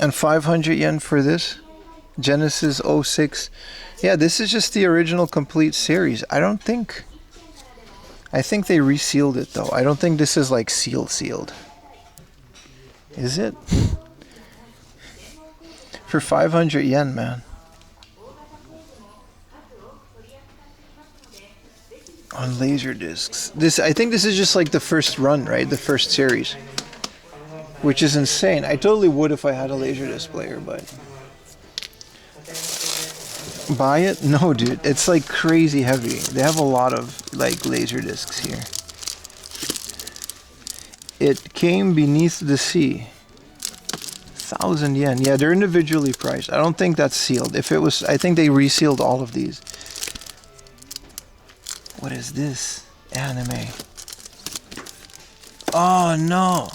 And 500 yen for this? Genesis 06. Yeah, this is just the original complete series. I think they resealed it though. I don't think this is like sealed. Is it? For 500 yen, man. On laser discs. I think this is just like the first run, right? The first series. Which is insane. I totally would if I had a laser disc player, but buy it? No, dude. It's like crazy heavy. They have a lot of like laser discs here. It came beneath the sea. 1,000 yen. Yeah, they're individually priced. I don't think that's sealed. If it was, I think they resealed all of these. What is this? Anime. Oh no.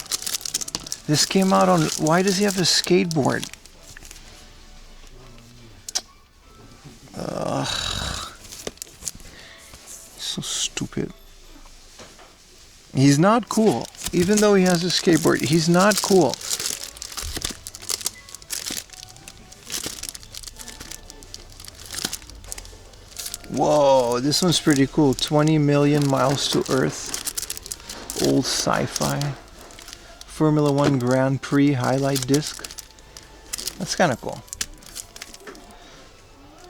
This came out on, why does he have a skateboard? Ugh. So stupid. He's not cool. Even though he has a skateboard, he's not cool. Whoa, this one's pretty cool. 20 million miles to Earth. Old sci-fi. Formula 1 Grand Prix highlight disc. That's kind of cool.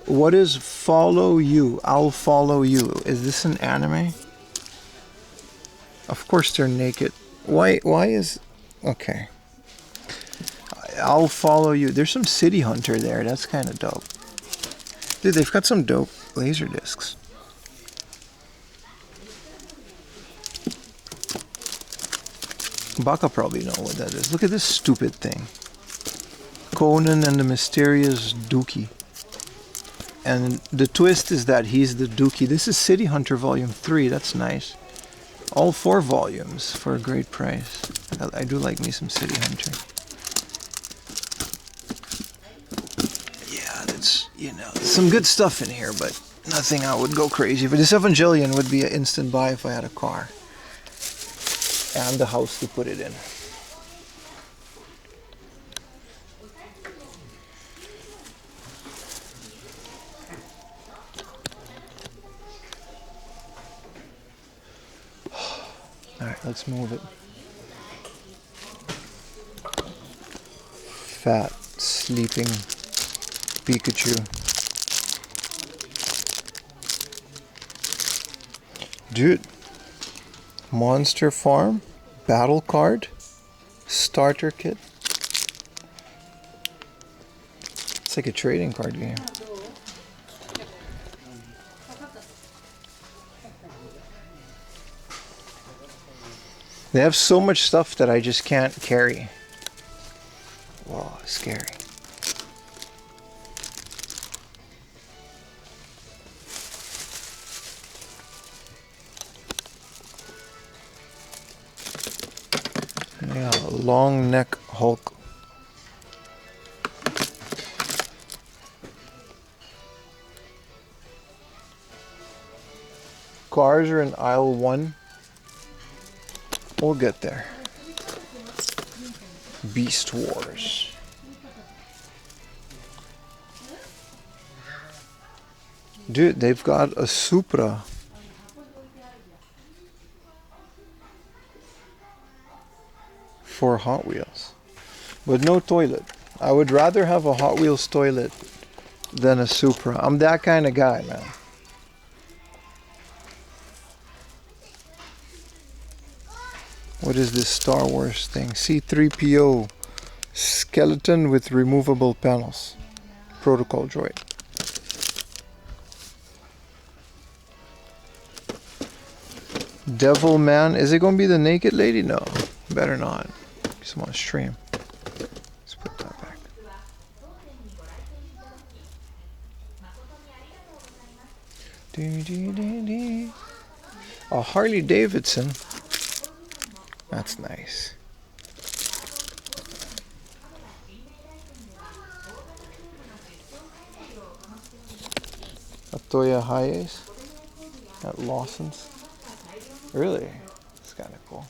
What is Follow You? I'll Follow You. Is this an anime? Of course they're naked. Why is... Okay. I'll Follow You. There's some City Hunter there. That's kind of dope. Dude, they've got some dope laser discs. Baka probably know what that is. Look at this stupid thing. Conan and the Mysterious Dookie. And the twist is that he's the Dookie. This is City Hunter Volume 3. That's nice. All 4 volumes for a great price. I do like me some City Hunter. Yeah, that's, you know, some good stuff in here, but nothing I would go crazy. But this Evangelion would be an instant buy if I had a car. And the house to put it in. Alright, let's move it. Fat, sleeping Pikachu. Dude. Monster Farm, battle card, starter kit. It's like a trading card game. They have so much stuff that I just can't carry. Whoa, scary. Yeah, long neck Hulk. Cars are in aisle 1. We'll get there. Beast Wars. Dude, they've got a Supra. For Hot Wheels. But no toilet. I would rather have a Hot Wheels toilet than a Supra. I'm that kind of guy, man. What is this Star Wars thing? C-3PO. Skeleton with removable panels. Protocol droid. Devil Man. Is it going to be the naked lady? No. Better not. Just want to stream. Let's put that back. A Harley Davidson. That's nice. AOTEA Hayes at Lawson's. Really? It's kind of cool.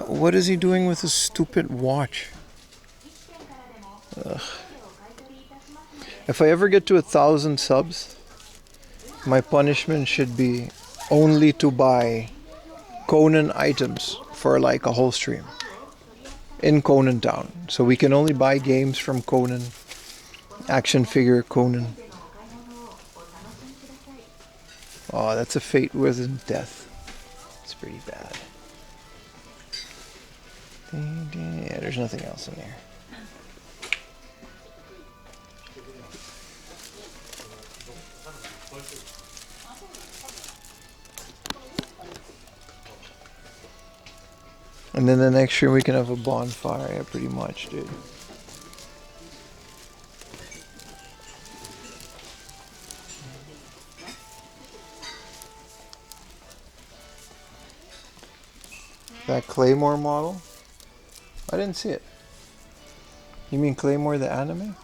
What is he doing with his stupid watch? Ugh. If I ever get to 1,000 subs, my punishment should be only to buy Conan items for like a whole stream in Conan Town. So we can only buy games from Conan, action figure Conan. Oh, that's a fate within death. It's pretty bad. Yeah, there's nothing else in there. And then the next year we can have a bonfire, yeah, pretty much, dude. That Claymore model? I didn't see it. You mean Claymore the anime?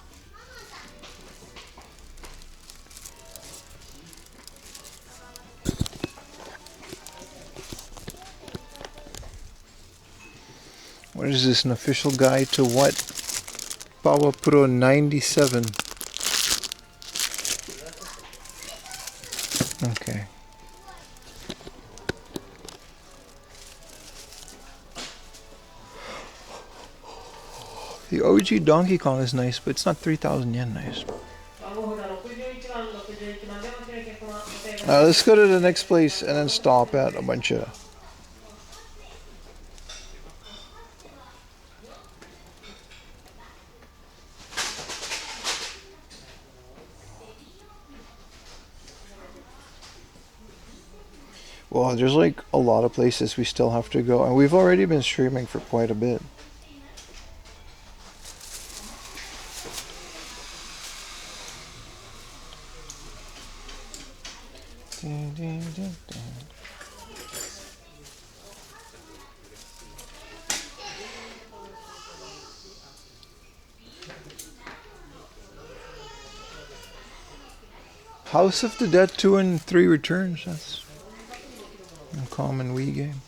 What is this, an official guide to what? Power Pro 97. Okay. The OG Donkey Kong is nice, but it's not 3,000 yen nice. Let's go to the next place and then stop at a bunch of... Well, there's like a lot of places we still have to go, and we've already been streaming for quite a bit. House of the Dead 2 and 3 returns. That's a common Wii game.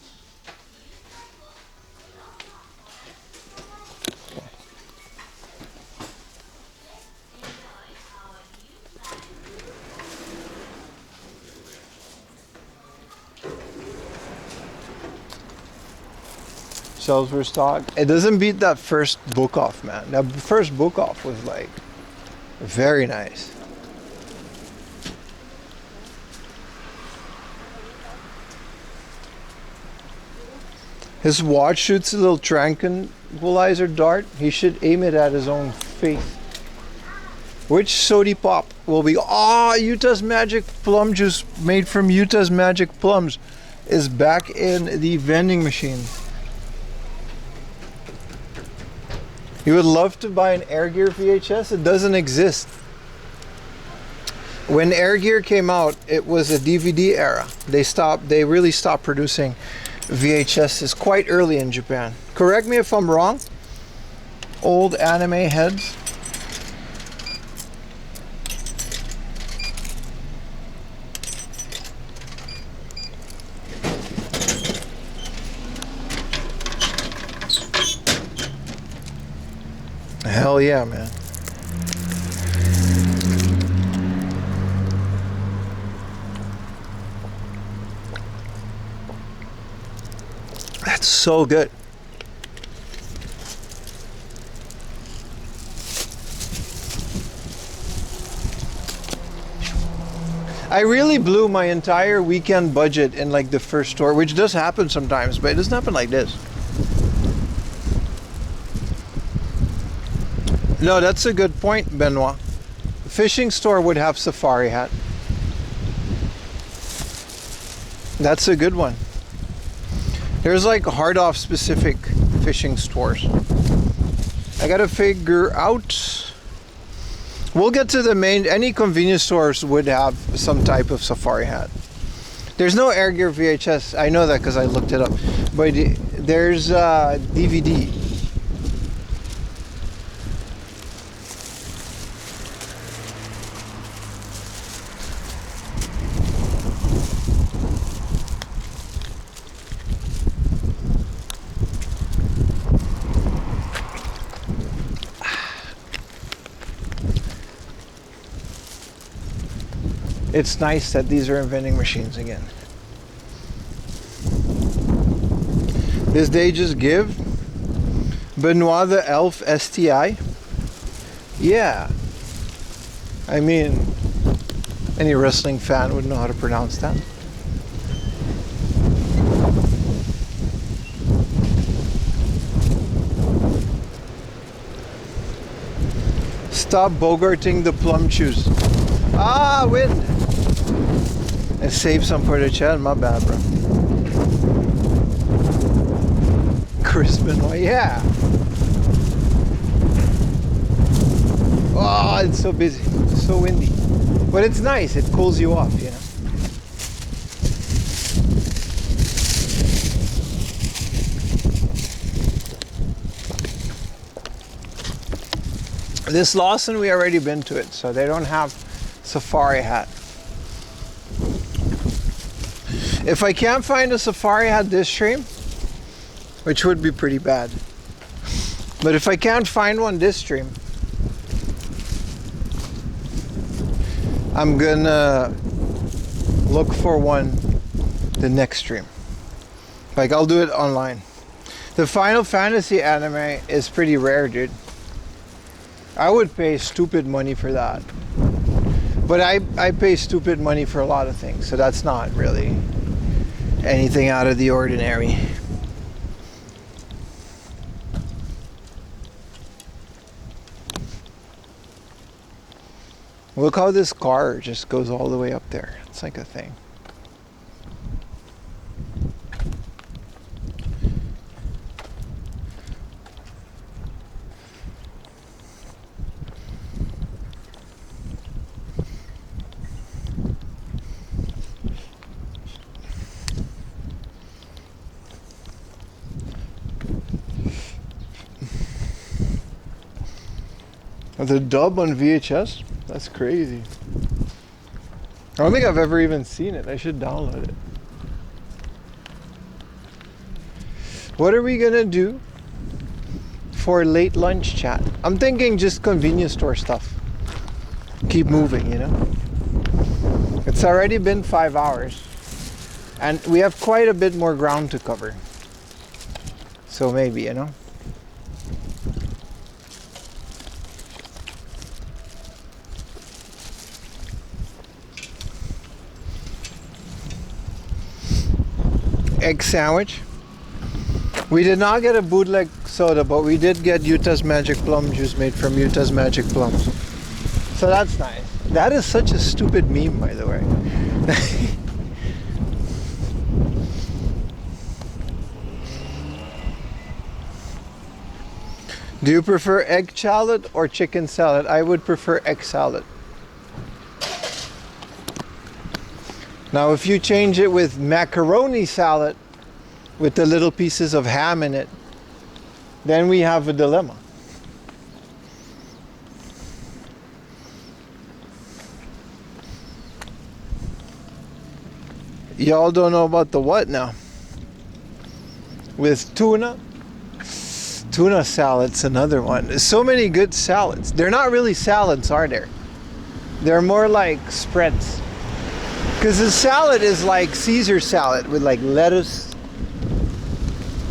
Okay. Shelves were stocked. It doesn't beat that first book off, man. That first book off was like very nice. His watch shoots a little tranquilizer dart. He should aim it at his own face. Which sody pop will be? Ah, Utah's Magic Plum Juice, made from Utah's Magic Plums, is back in the vending machine. You would love to buy an Air Gear VHS? It doesn't exist. When Air Gear came out, it was a DVD era. They really stopped producing VHSs quite early in Japan. Correct me if I'm wrong. Old anime heads. Hell yeah, man. That's so good. I really blew my entire weekend budget in like the first store, which does happen sometimes, but it doesn't happen like this. No, that's a good point, Benoit. The fishing store would have safari hat. That's a good one. There's like hard off specific fishing stores. I gotta figure out. We'll get to the main. Any convenience stores would have some type of safari hat. There's no Air Gear VHS. I know that because I looked it up. But there's DVD. It's nice that these are in vending machines again. This day just give Benoit the Elf STI. Yeah. I mean, any wrestling fan would know how to pronounce that. Stop bogarting the plum juice. Ah, wind! And save some for the chat. My bad, bro. Chris Benoit, yeah. Oh, it's so busy. It's so windy. But it's nice. It cools you off, you know. This Lawson, we already been to it, so they don't have safari hat. If I can't find a safari hat this stream, which would be pretty bad, but if I can't find one this stream, I'm gonna look for one the next stream. Like, I'll do it online. The Final Fantasy anime is pretty rare, dude. I would pay stupid money for that. But I pay stupid money for a lot of things, so that's not really anything out of the ordinary. Look how this car just goes all the way up there. It's like a thing. The dub on VHS? That's crazy. I don't think I've ever even seen it. I should download it. What are we gonna do for late lunch chat? I'm thinking just convenience store stuff. Keep moving, you know? It's already been 5 hours. And we have quite a bit more ground to cover. So maybe, you know? Egg sandwich. We did not get a bootleg soda, but we did get Utah's Magic Plum juice made from Utah's Magic Plums. So that's nice. That is such a stupid meme, by the way. Do you prefer egg salad or chicken salad? I would prefer egg salad. Now if you change it with macaroni salad with the little pieces of ham in it, then we have a dilemma. Y'all don't know about the what now? With tuna? Tuna salad's another one. There's so many good salads. They're not really salads, are there? They're more like spreads. Because the salad is like Caesar salad with like lettuce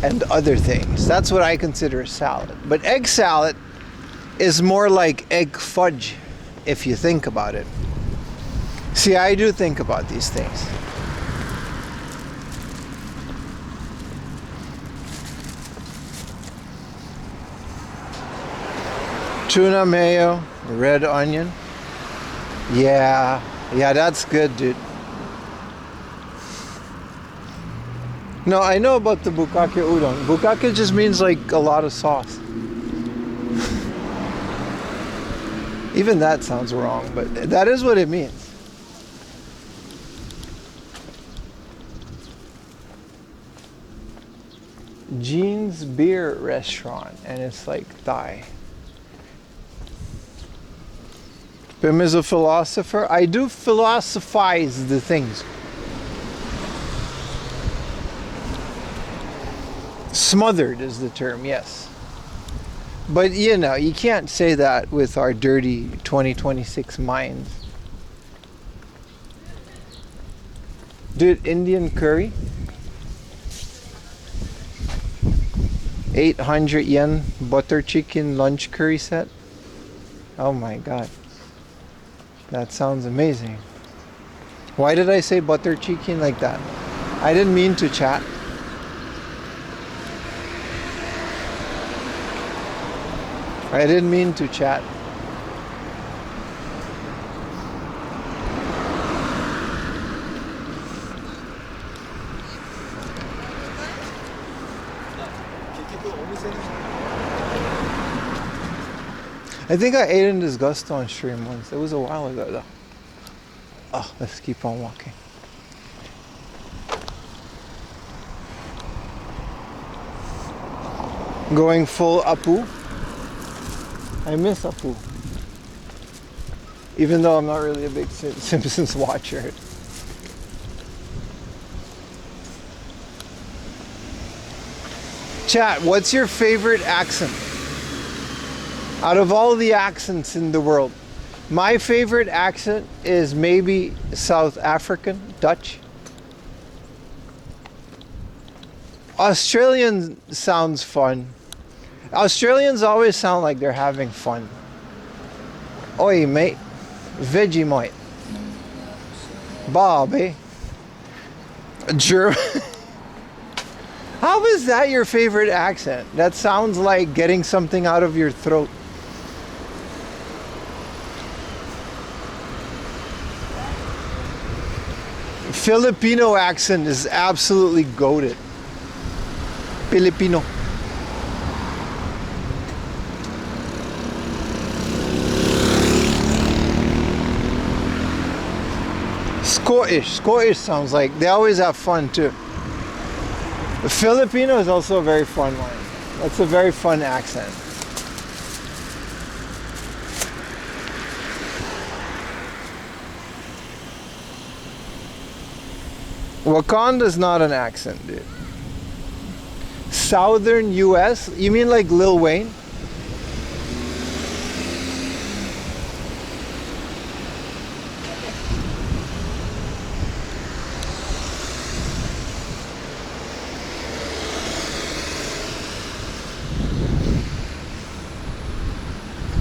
and other things. That's what I consider a salad. But egg salad is more like egg fudge, if you think about it. See, I do think about these things. Tuna mayo, red onion. Yeah, that's good, dude. No, I know about the bukake udon. Bukake just means like a lot of sauce. Even that sounds wrong, but that is what it means. Jean's Beer Restaurant, and it's like Thai. Pim is a philosopher. I do philosophize the things. Smothered is the term, yes. But you know, you can't say that with our dirty 2026 minds. Dude, Indian curry. 800 yen butter chicken lunch curry set. Oh my god. That sounds amazing. Why did I say butter chicken like that? I didn't mean to, chat. I didn't mean to, chat. I think I ate in disgust on stream once. It was a while ago though. Oh, let's keep on walking. Going full Apu. I miss Apu. Even though I'm not really a big Simpsons watcher. Chat, what's your favorite accent? Out of all the accents in the world, my favorite accent is maybe South African, Dutch. Australian sounds fun. Australians always sound like they're having fun. Oi, mate. Vegemite. Bobby. German. How is that your favorite accent? That sounds like getting something out of your throat. Filipino accent is absolutely goated. Filipino. Scottish sounds like they always have fun too. Filipino is also a very fun one. That's a very fun accent. Wakanda is not an accent, dude. Southern US? You mean like Lil Wayne?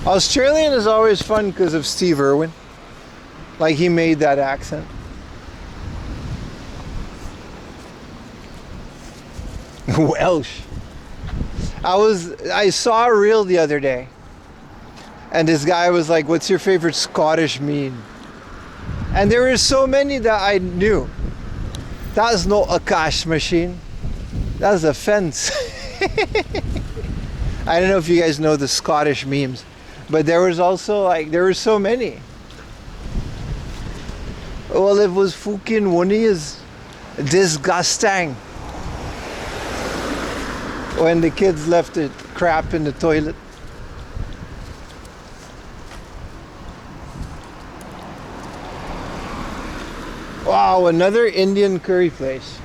Australian is always fun because of Steve Irwin. Like he made that accent. Welsh. I saw a reel the other day and this guy was like, what's your favorite Scottish meme? And there were so many that I knew. That's not a cash machine. That's a fence. I I don't know if you guys know the Scottish memes, but there was also like, there were so many. Well, it was fucking funny is disgusting. When the kids left the crap in the toilet. Wow, another Indian curry place.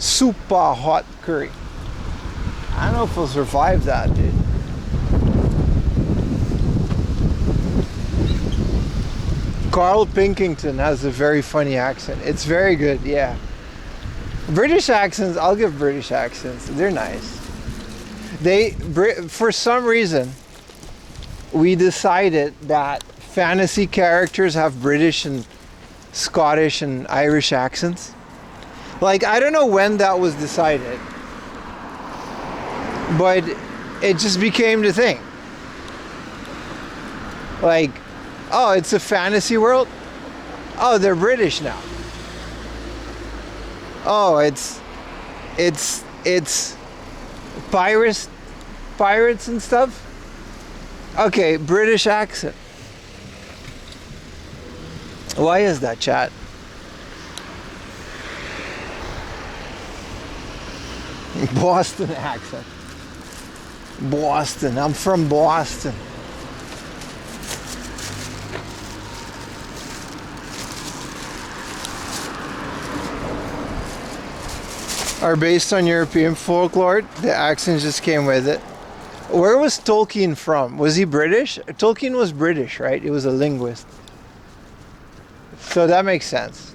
Super hot curry. I don't know if we'll survive that, dude. Carl Pinkington has a very funny accent. It's very good, yeah. British accents, I'll give British accents. They're nice. For some reason, we decided that fantasy characters have British and Scottish and Irish accents. Like, I don't know when that was decided, but it just became the thing. Like, oh, it's a fantasy world? Oh, they're British now. Oh, it's pirates and stuff? Okay, British accent. Why is that, chat? Boston accent. Boston. I'm from Boston. Are based on European folklore. The accent just came with it. Where was Tolkien from? Was he British? Tolkien was British, right? He was a linguist. So that makes sense.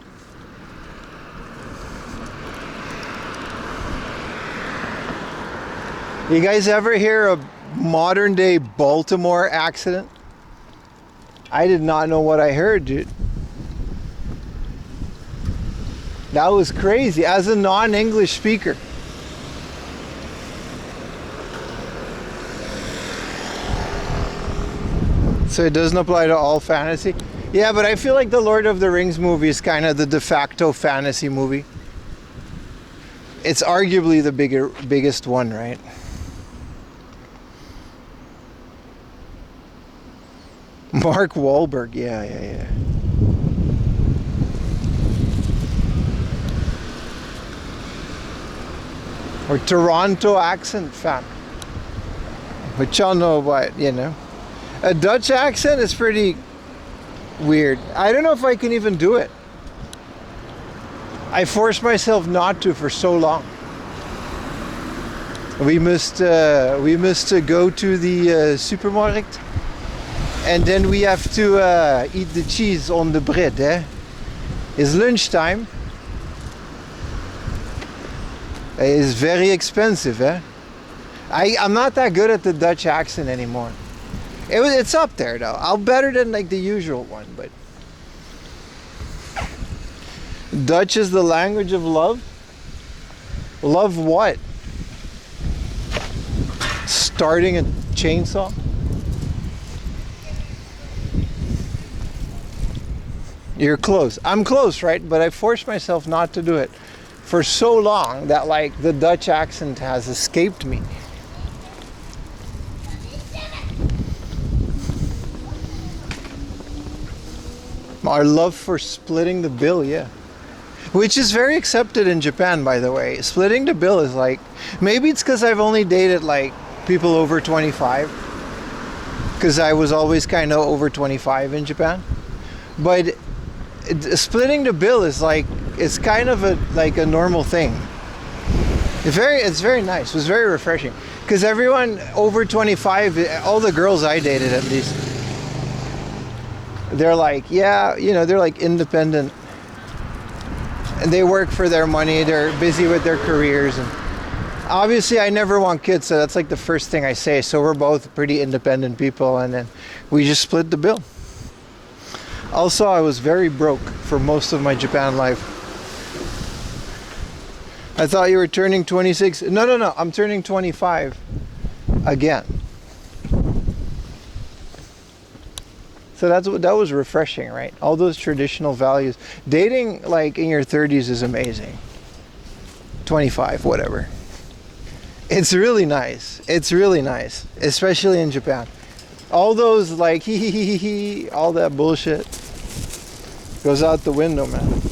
You guys ever hear a modern day Baltimore accent? I did not know what I heard, dude. That was crazy as a non-English speaker. So it doesn't apply to all fantasy? Yeah, but I feel like the Lord of the Rings movie is kind of the de facto fantasy movie. It's arguably the biggest one, right? Mark Wahlberg, yeah. Or Toronto accent fan. Which y'all know about, you know. A Dutch accent is pretty weird. I don't know if I can even do it. I forced myself not to for so long. We must go to the supermarket. And then we have to eat the cheese on the bread, eh? It's lunchtime. It's very expensive, eh? I'm not that good at the Dutch accent anymore. It's up there though. I'm better than like the usual one, but Dutch is the language of love. Love what? Starting a chainsaw? You're close. I'm close, right? But I forced myself not to do it for so long that like the Dutch accent has escaped me. Our love for splitting the bill, yeah. Which is very accepted in Japan, by the way. Splitting the bill is like, maybe it's because I've only dated like people over 25. Because I was always kind of over 25 in Japan. But splitting the bill is like, it's kind of a normal thing. It's very nice. It was very refreshing. Because everyone over 25, all the girls I dated at least, they're like, yeah, you know, they're like independent. And they work for their money. They're busy with their careers. And obviously, I never want kids, so that's like the first thing I say. So we're both pretty independent people, and then we just split the bill. Also, I was very broke for most of my Japan life. I thought you were turning 26. No. I'm turning 25 again. So that was refreshing, right? All those traditional values. Dating like in your 30s is amazing. 25, whatever. It's really nice. It's really nice, especially in Japan. All those like hee, all that bullshit goes out the window, man.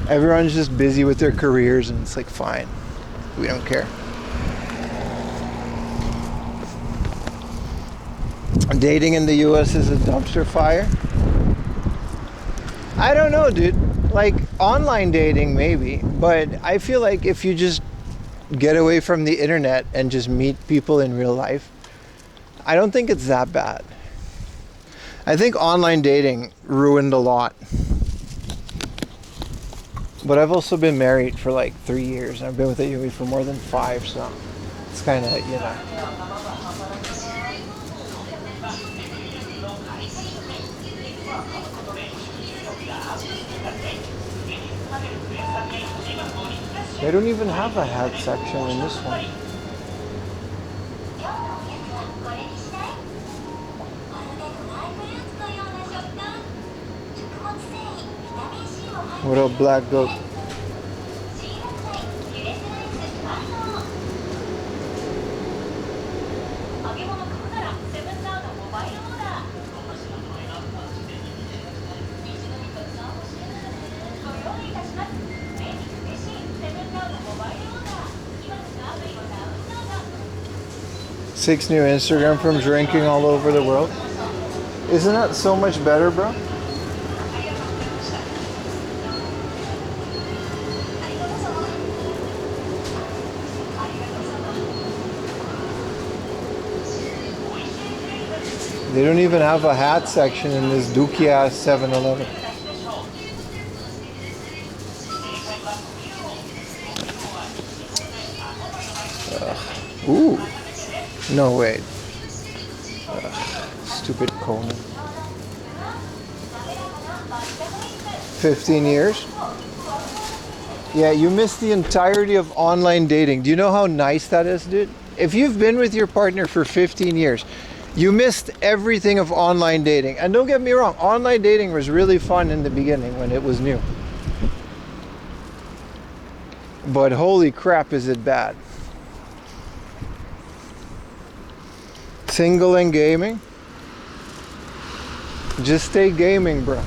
Everyone's just busy with their careers, and it's like, fine, we don't care. Dating in the US is a dumpster fire. I don't know, dude. Like, online dating maybe, but I feel like if you just get away from the internet and just meet people in real life, I don't think it's that bad. I think online dating ruined a lot. But I've also been married for like 3 years. I've been with Yumi for more than 5, so it's kind of, you know. They don't even have a hat section in this one. What up, Black Goat? Six new Instagram from drinking all over the world. Isn't that so much better, bro? They don't even have a hat section in this dookie ass 7-Eleven. Ooh. No, wait. Stupid Conan. 15 years? Yeah, you missed the entirety of online dating. Do you know how nice that is, dude? If you've been with your partner for 15 years, you missed everything of online dating. And don't get me wrong, online dating was really fun in the beginning when it was new. But holy crap, is it bad. Single and gaming? Just stay gaming, bro.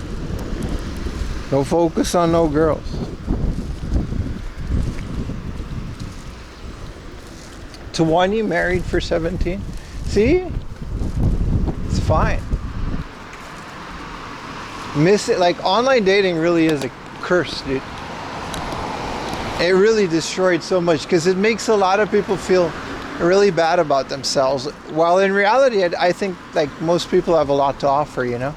Don't focus on no girls. Tawani married for 17? See? It's fine. Miss it. Like, online dating really is a curse, dude. It really destroyed so much because it makes a lot of people feel really bad about themselves, while in reality I think like most people have a lot to offer, you know.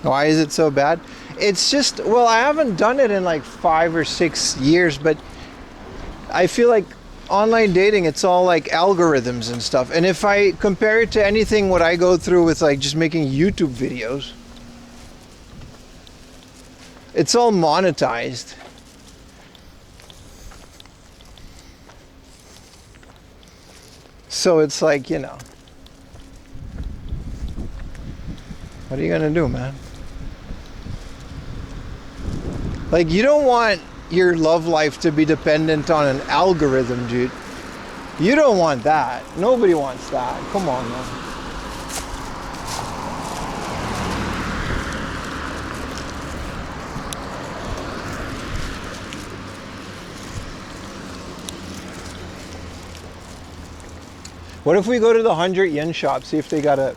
Why is it so bad? It's just, well, I haven't done it in like 5 or 6 years, but I feel like online dating, it's all like algorithms and stuff, and if I compare it to anything what I go through with like just making YouTube videos, it's all monetized. So it's like, you know, what are you gonna do, man? Like, you don't want your love life to be dependent on an algorithm, dude. You don't want that. Nobody wants that. Come on, man. What if we go to the 100 yen shop, see if they got a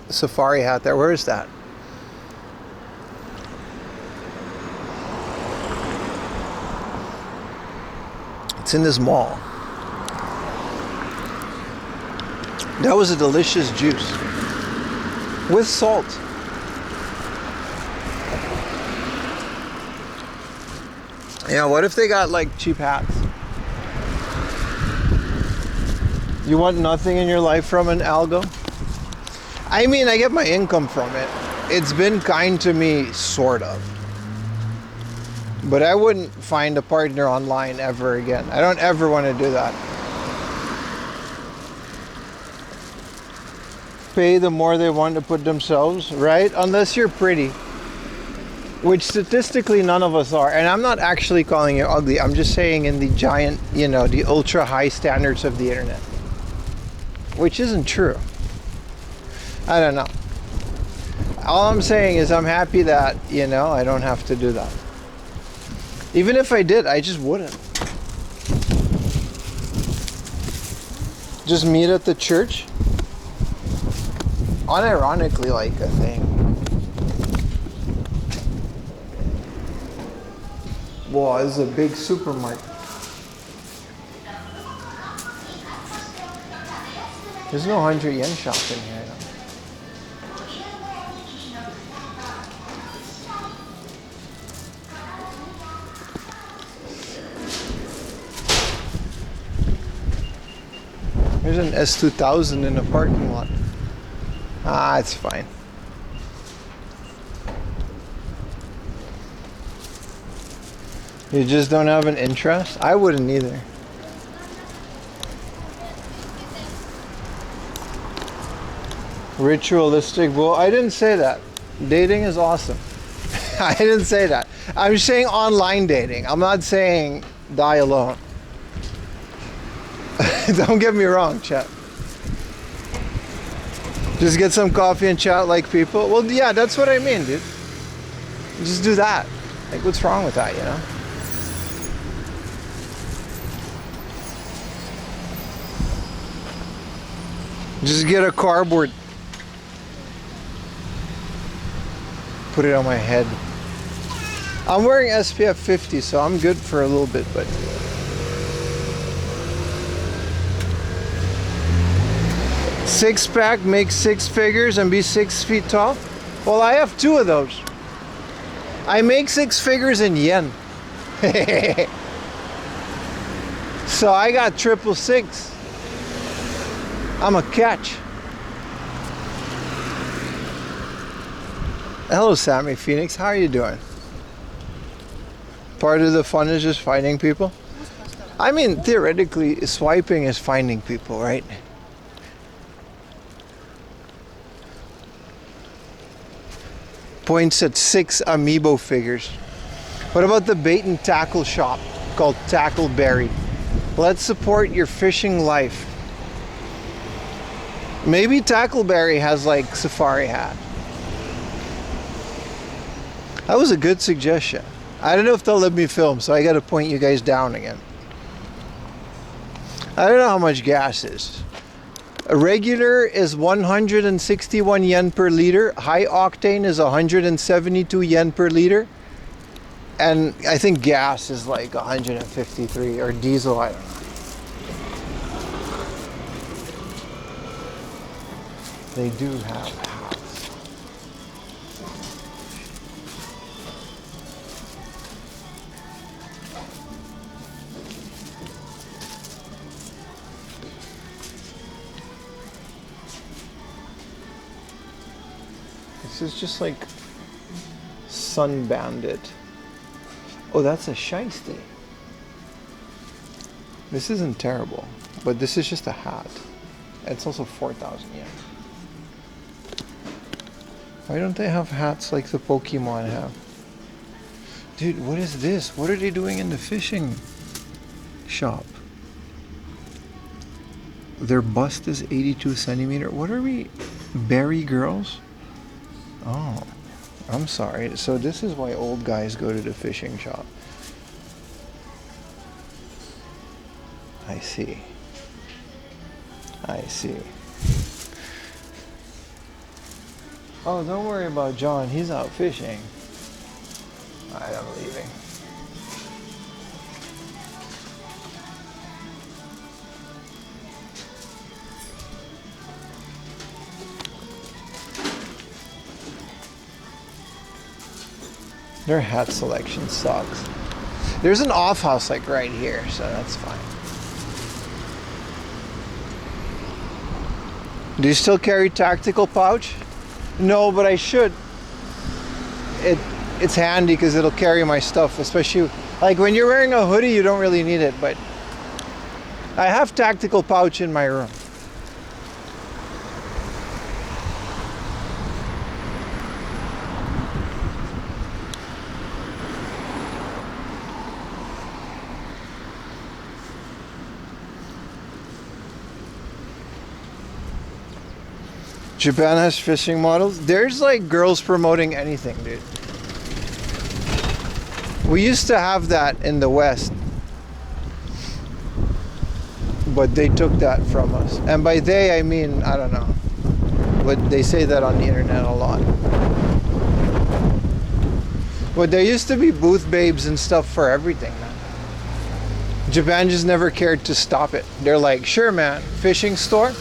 safari hat there? Where is that? It's in this mall. That was a delicious juice. With salt. Yeah, what if they got like cheap hats? You want nothing in your life from an algo? I mean, I get my income from it. It's been kind to me, sort of. But I wouldn't find a partner online ever again. I don't ever want to do that. pay, the more they want to put themselves, right? Unless you're pretty, which statistically none of us are. And I'm not actually calling you ugly. I'm just saying in the giant, you know, the ultra high standards of the internet, which isn't true. I don't know. All I'm saying is I'm happy that, you know, I don't have to do that. Even if I did, I just wouldn't. Just meet at the church. Unironically, like a thing. Wow, this is a big supermarket. There's no 100 yen shop in here. No. There's an S2000 in the parking lot. Ah, it's fine. You just don't have an interest? I wouldn't either. Ritualistic, well, I didn't say that. Dating is awesome. I didn't say that. I'm saying online dating. I'm not saying die alone. Don't get me wrong, chat. Just get some coffee and chat like people. Well, yeah, that's what I mean, dude. Just do that. Like, what's wrong with that, you know? Just get a cardboard. Put it on my head. I'm wearing SPF 50, so I'm good for a little bit, but... Six-pack, make 6 figures and be 6 feet tall? Well, I have 2 of those. I make 6 figures in yen. So I got 666. I'm a catch. Hello, Sammy Phoenix. How are you doing? Part of the fun is just finding people. I mean, theoretically, swiping is finding people, right? Points at 6 amiibo figures. What about the bait and tackle shop called Tackleberry? Let's support your fishing life. Maybe Tackleberry has like safari hat. That was a good suggestion. I don't know if they'll let me film, so I gotta point you guys down again. I don't know how much gas is. A regular is 161 yen per liter. High octane is 172 yen per liter. And I think gas is like 153, or diesel, I don't know. They do have hats. This is just like Sun Bandit. Oh, that's a shiesty. This isn't terrible, but this is just a hat. It's also 4,000 yen. Why don't they have hats like the Pokémon have? Dude, what is this? What are they doing in the fishing shop? Their bust is 82 centimeter. What are we? Berry girls? Oh, I'm sorry. So this is why old guys go to the fishing shop. I see. I see. Oh, don't worry about John. He's out fishing. Alright, I'm leaving. Their hat selection sucks. There's an off house like right here, so that's fine. Do you still carry tactical pouch? No, but I should. It's handy because it'll carry my stuff, especially like when you're wearing a hoodie, you don't really need it, but I have tactical pouch in my room. Japan has fishing models. There's like girls promoting anything, dude. We used to have that in the West, but they took that from us. And by they, I mean, I don't know. But they say that on the internet a lot. But there used to be booth babes and stuff for everything, man. Japan just never cared to stop it. They're like, sure, man, fishing store?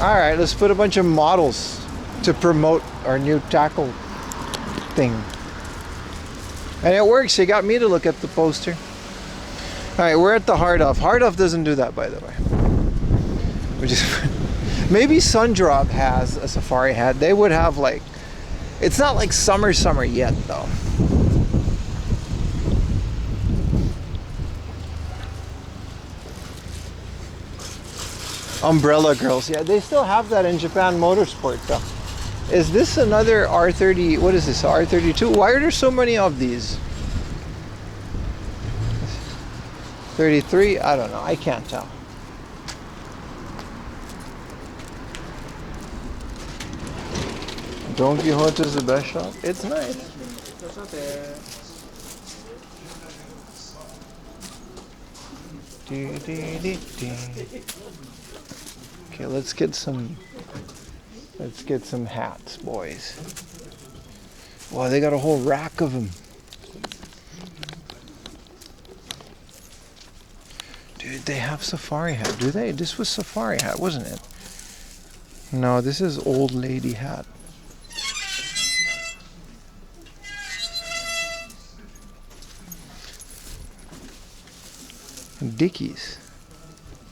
All right, let's put a bunch of models to promote our new tackle thing. And it works. They got me to look at the poster. All right, we're at the Hard Off. Hard Off doesn't do that, by the way. Which is maybe Sundrop has a safari hat. They would have like, it's not like summer yet though. Umbrella girls, yeah, they still have that in Japan Motorsport though. Is this another R30? What is this? R32? Why are there so many of these? 33? I don't know. I can't tell. Don Quixote is the best shop. It's nice. Okay, let's get some hats, boys. Wow, they got a whole rack of them. Dude, they have safari hat, do they? This was safari hat, wasn't it? No, this is old lady hat. Dickies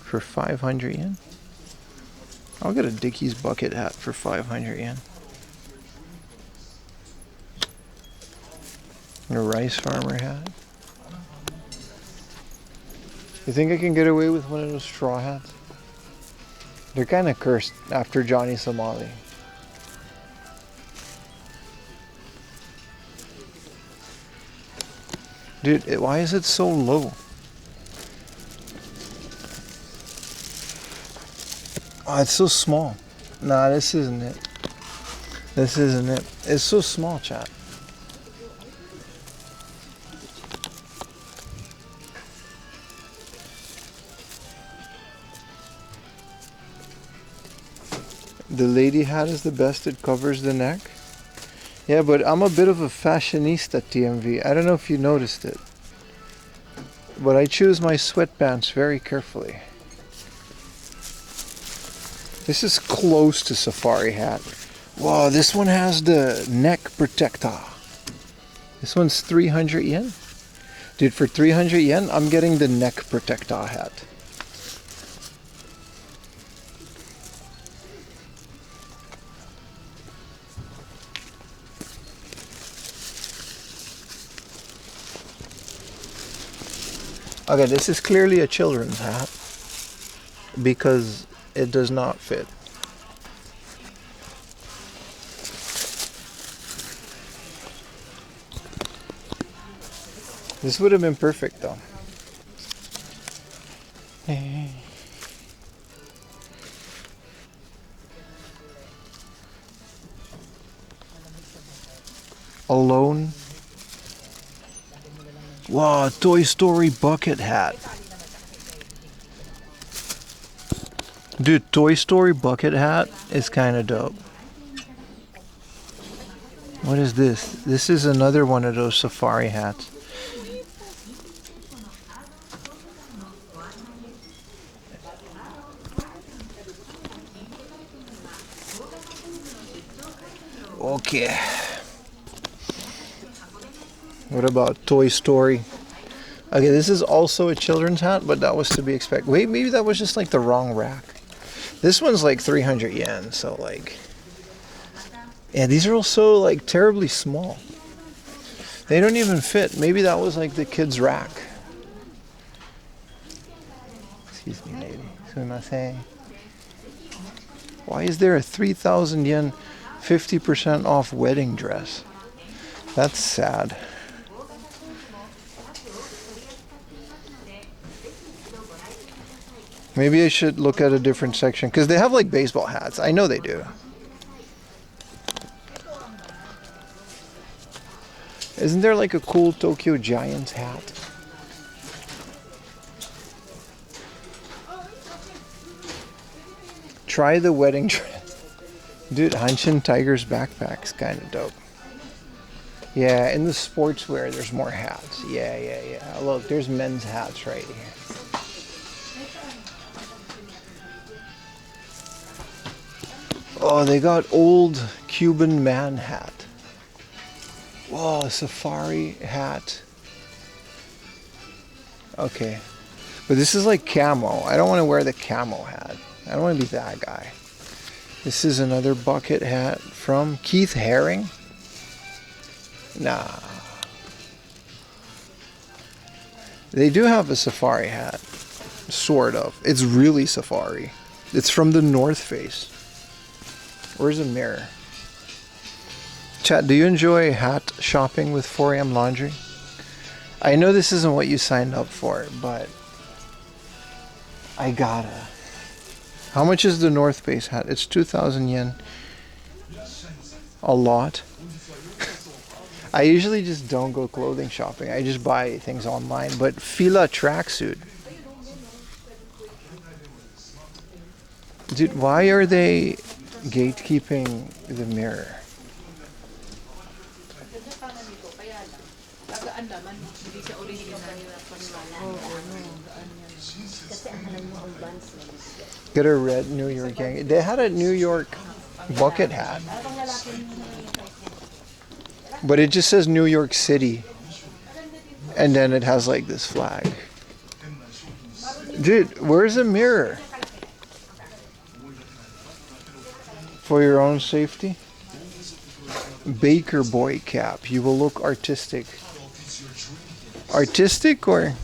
for 500 yen. I'll get a Dickies bucket hat for 500 yen. A rice farmer hat. You think I can get away with one of those straw hats? They're kind of cursed after Johnny Somali. Dude, why is it so low? Oh, it's so small. Nah, this isn't it. This isn't it. It's so small, chat. The lady hat is the best. It covers the neck. Yeah, but I'm a bit of a fashionista, TMV. I don't know if you noticed it. But I choose my sweatpants very carefully. This is close to safari hat. Wow, this one has the neck protector. This one's 300 yen. Dude, for 300 yen, I'm getting the neck protector hat. Okay, this is clearly a children's hat because it does not fit. This would have been perfect though. Alone. Wow, Toy Story bucket hat. Dude, Toy Story bucket hat is kind of dope. What is this? This is another one of those safari hats. Okay. What about Toy Story? Okay, this is also a children's hat, but that was to be expected. Wait, maybe that was just like the wrong rack. This one's like 300 yen, so like... Yeah, these are also like terribly small. They don't even fit. Maybe that was like the kids' rack. Excuse me, lady. Sumimasen. Why is there a 3,000 yen 50% off wedding dress? That's sad. Maybe I should look at a different section because they have like baseball hats. I know they do. Isn't there like a cool Tokyo Giants hat? Try the wedding dress. Dude, Hanshin Tiger's backpack's kind of dope. Yeah, in the sportswear, there's more hats. Yeah. Look, there's men's hats right here. Oh, they got old Cuban man hat. Whoa, a safari hat. Okay. But this is like camo. I don't want to wear the camo hat. I don't want to be that guy. This is another bucket hat from Keith Haring. Nah. They do have a safari hat. Sort of. It's really safari. It's from the North Face. Where's a mirror? Chat, do you enjoy hat shopping with 4am Laundry? I know this isn't what you signed up for, but I gotta. How much is the North Face hat? It's 2,000 yen. A lot. I usually just don't go clothing shopping. I just buy things online. But Fila tracksuit. Dude, why are they gatekeeping the mirror? Get a red New York gang. They had a New York bucket hat, but it just says New York City, and then it has like this flag. Dude, where's the mirror? For your own safety. Baker boy cap. You will look artistic. Artistic or?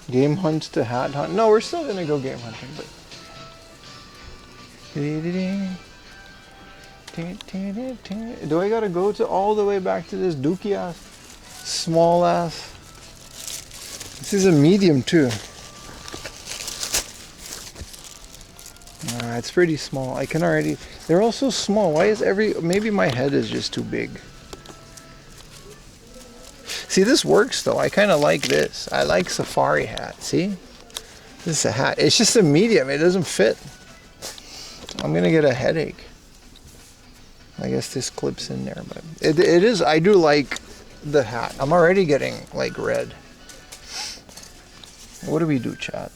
Game hunt to hat hunt. No, we're still gonna go game hunting, but. Do I gotta go to all the way back to this dookie ass, small ass? This is a medium too. It's pretty small. I can already. They're all so small. Why is maybe my head is just too big. See, this works though. I kind of like this. I like safari hat. See? This is a hat. It's just a medium. It doesn't fit. I'm gonna get a headache. I guess this clips in there, but it is. I do like the hat. I'm already getting like red. What do we do, chat?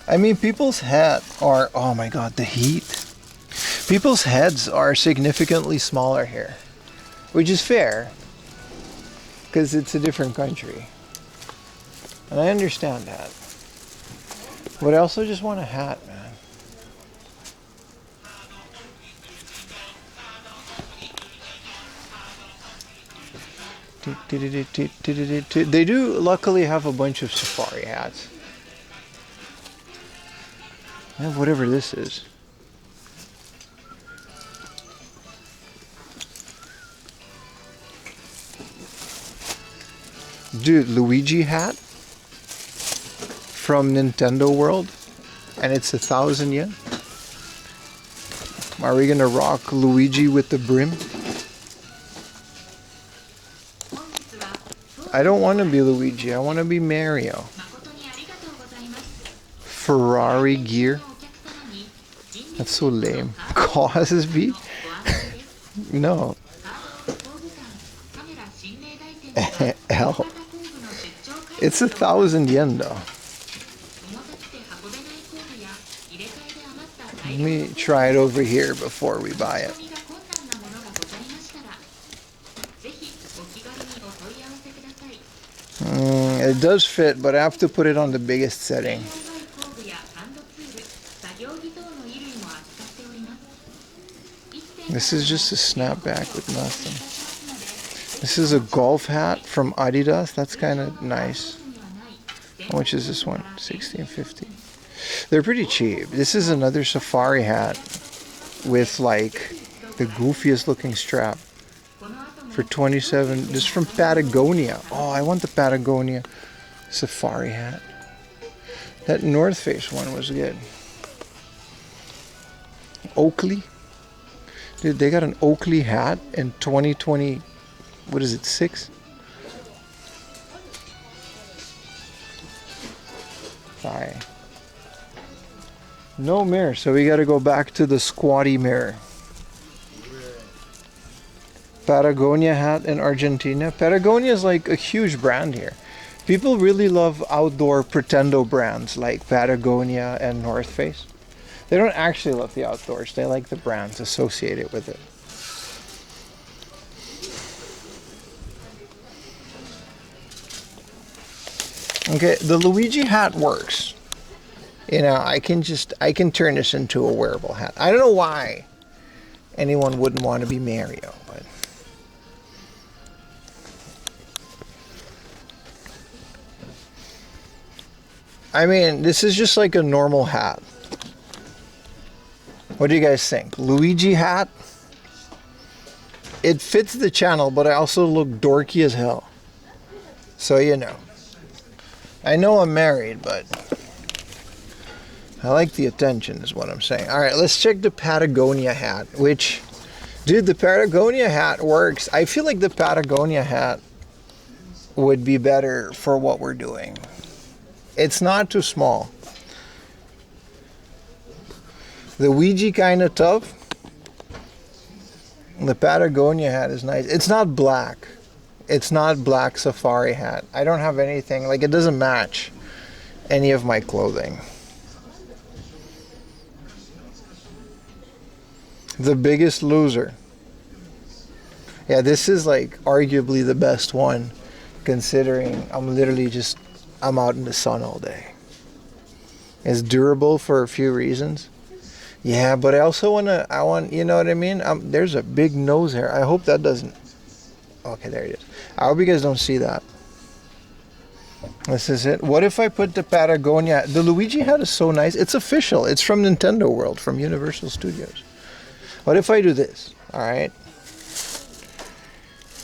I mean, people's heads are, oh my god, the heat. People's heads are significantly smaller here, which is fair, because it's a different country. And I understand that. But I also just want a hat, man. They do luckily have a bunch of safari hats. I have whatever this is. Dude, Luigi hat from Nintendo World, and it's 1,000 yen. Are we gonna rock Luigi with the brim? I don't want to be Luigi. I want to be Mario. Ferrari gear. That's so lame. Causes B? No. L. It's 1,000 yen though. Let me try it over here before we buy it. It does fit, but I have to put it on the biggest setting. This is just a snapback with nothing. This is a golf hat from Adidas. That's kind of nice. How much is this one? $16.50. They're pretty cheap. This is another safari hat with like the goofiest looking strap for 27. This is from Patagonia. Oh, I want the Patagonia safari hat. That North Face one was good. Oakley. Dude, they got an Oakley hat in 2020. What is it, 6? Sorry. No mirror, so we gotta go back to the squatty mirror. Patagonia hat in Argentina. Patagonia is like a huge brand here. People really love outdoor pretendo brands like Patagonia and North Face. They don't actually love the outdoors. They like the brands associated with it. Okay, the Luigi hat works. You know, I can turn this into a wearable hat. I don't know why anyone wouldn't want to be Mario, but I mean, this is just like a normal hat. What do you guys think? Luigi hat? It fits the channel, but I also look dorky as hell. So, you know. I know I'm married, but I like the attention is what I'm saying. All right, let's check the Patagonia hat, which, dude, the Patagonia hat works. I feel like the Patagonia hat would be better for what we're doing. It's not too small. The Ouija kind of tough. The Patagonia hat is nice. It's not black. It's not black safari hat. I don't have anything, like it doesn't match any of my clothing. The Biggest Loser. Yeah, this is like arguably the best one, considering I'm out in the sun all day. It's durable for a few reasons. Yeah, but I also want, you know what I mean? There's a big nose hair. I hope that doesn't. Okay, there it is. I hope you guys don't see that. This is it. What if I put the Patagonia? The Luigi hat is so nice. It's official. It's from Nintendo World, from Universal Studios. What if I do this? All right.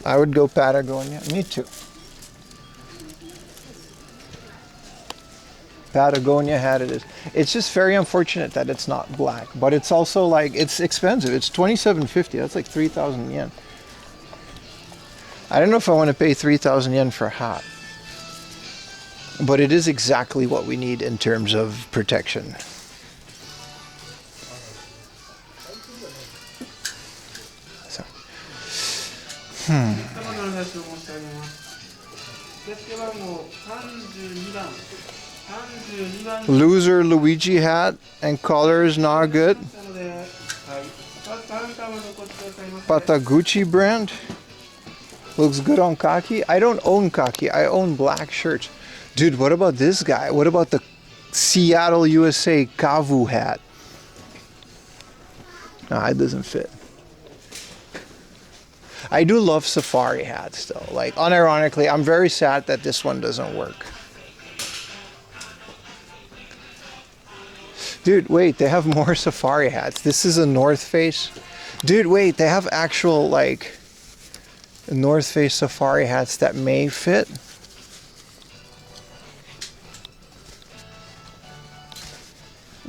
I would go Patagonia. Me too. Patagonia hat it is. It's just very unfortunate that it's not black, but it's also like, it's expensive. It's $27.50. That's like 3,000 yen. I don't know if I want to pay 3,000 yen for a hat, but it is exactly what we need in terms of protection. So, Loser Luigi hat and color is not good. Patagucci brand. Looks good on khaki. I don't own khaki. I own black shirts. Dude, what about this guy? What about the Seattle, USA Kavu hat? Nah, it doesn't fit. I do love safari hats though. Like, unironically, I'm very sad that this one doesn't work. Dude, wait, they have more safari hats. This is a North Face. Dude, wait, they have actual, like, North Face safari hats that may fit.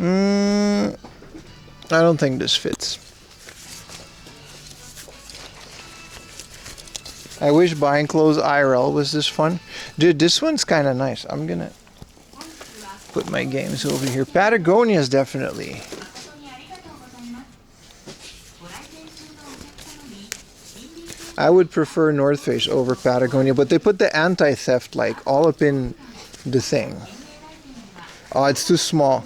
I don't think this fits. I wish buying clothes IRL was this fun. Dude, this one's kind of nice. I'm gonna put my games over here. Patagonia is definitely. I would prefer North Face over Patagonia, but they put the anti-theft like all up in the thing. Oh, it's too small.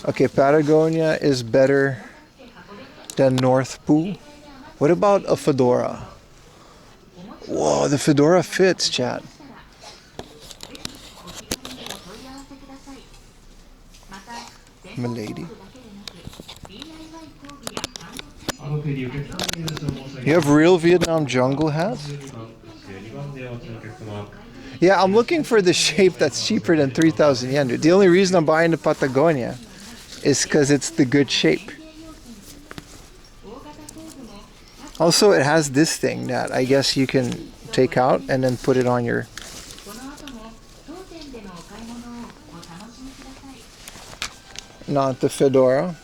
Okay, Patagonia is better than North Poo. What about a fedora? Whoa, the fedora fits, chat. Milady. You have real Vietnam jungle hats? Yeah, I'm looking for the shape that's cheaper than 3,000 yen, dude. The only reason I'm buying the Patagonia is because it's the good shape. Also, it has this thing that I guess you can take out and then put it on your... Not the Fedora.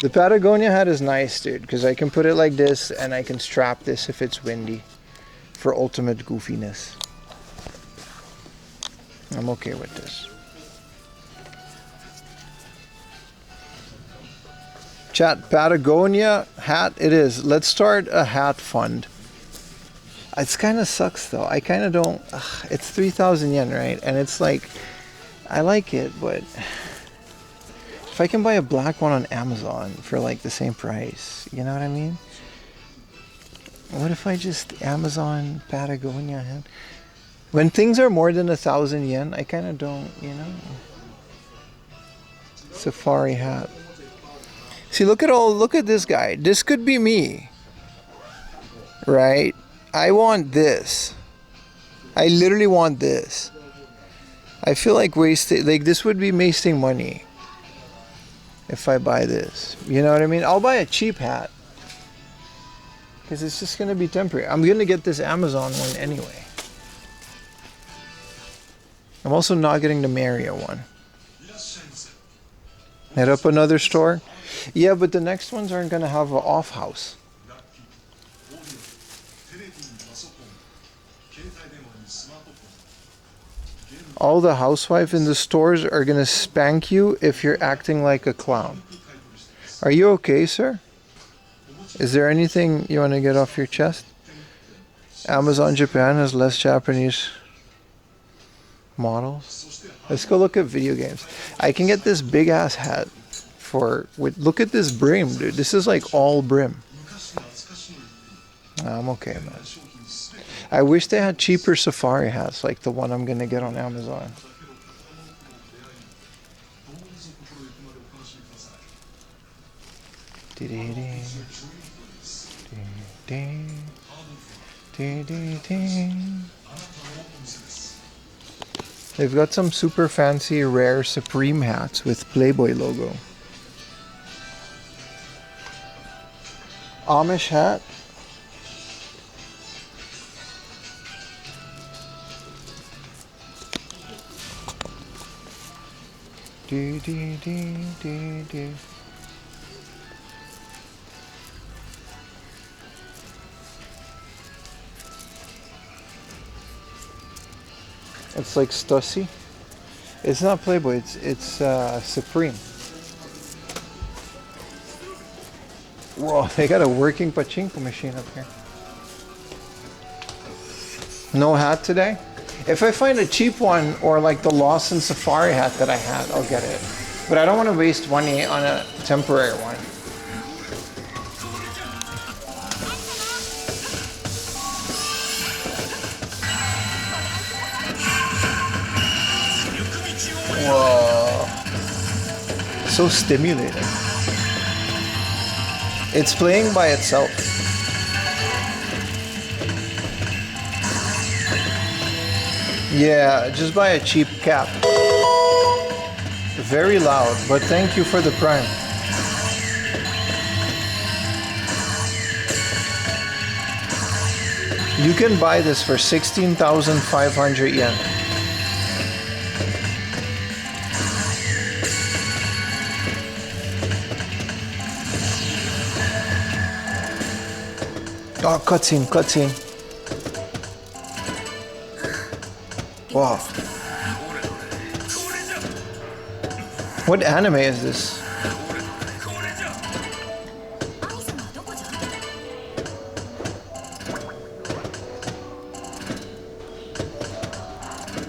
The Patagonia hat is nice, dude, because I can put it like this and I can strap this if it's windy for ultimate goofiness. I'm okay with this. Chat, Patagonia hat it is. Let's start a hat fund. It's kind of sucks though. I kind of don't... it's 3,000 yen, right? And it's like... I like it, but... If I can buy a black one on Amazon for like the same price, you know what I mean? What if I just Amazon Patagonia hat? When things are more than 1,000 yen, I kind of don't, you know? Safari hat. See, look at this guy. This could be me. Right? I want this. I literally want this. I feel like wasting, like this would be wasting money if I buy this. You know what I mean? I'll buy a cheap hat because it's just going to be temporary. I'm going to get this Amazon one anyway. I'm also not getting the Mario one. Head up another store. Yeah, but the next ones aren't going to have an off house. All the housewives in the stores are going to spank you if you're acting like a clown. Are you okay, sir? Is there anything you want to get off your chest? Amazon Japan has less Japanese models. Let's go look at video games. I can get this big ass hat for... look at this brim, dude. This is like all brim. I'm okay, man. I wish they had cheaper safari hats like the one I'm going to get on Amazon. They've got some super fancy rare Supreme hats with Playboy logo. Amish hat. It's like Stussy. It's not Playboy, it's Supreme. Whoa, they got a working pachinko machine up here. No hat today? If I find a cheap one or like the Lawson safari hat that I had, I'll get it. But I don't want to waste money on a temporary one. Whoa. So stimulating. It's playing by itself. Yeah, just buy a cheap cap. Very loud, but thank you for the prime. You can buy this for 16,500 yen. Oh, cutscene, cutscene. Wow. What anime is this?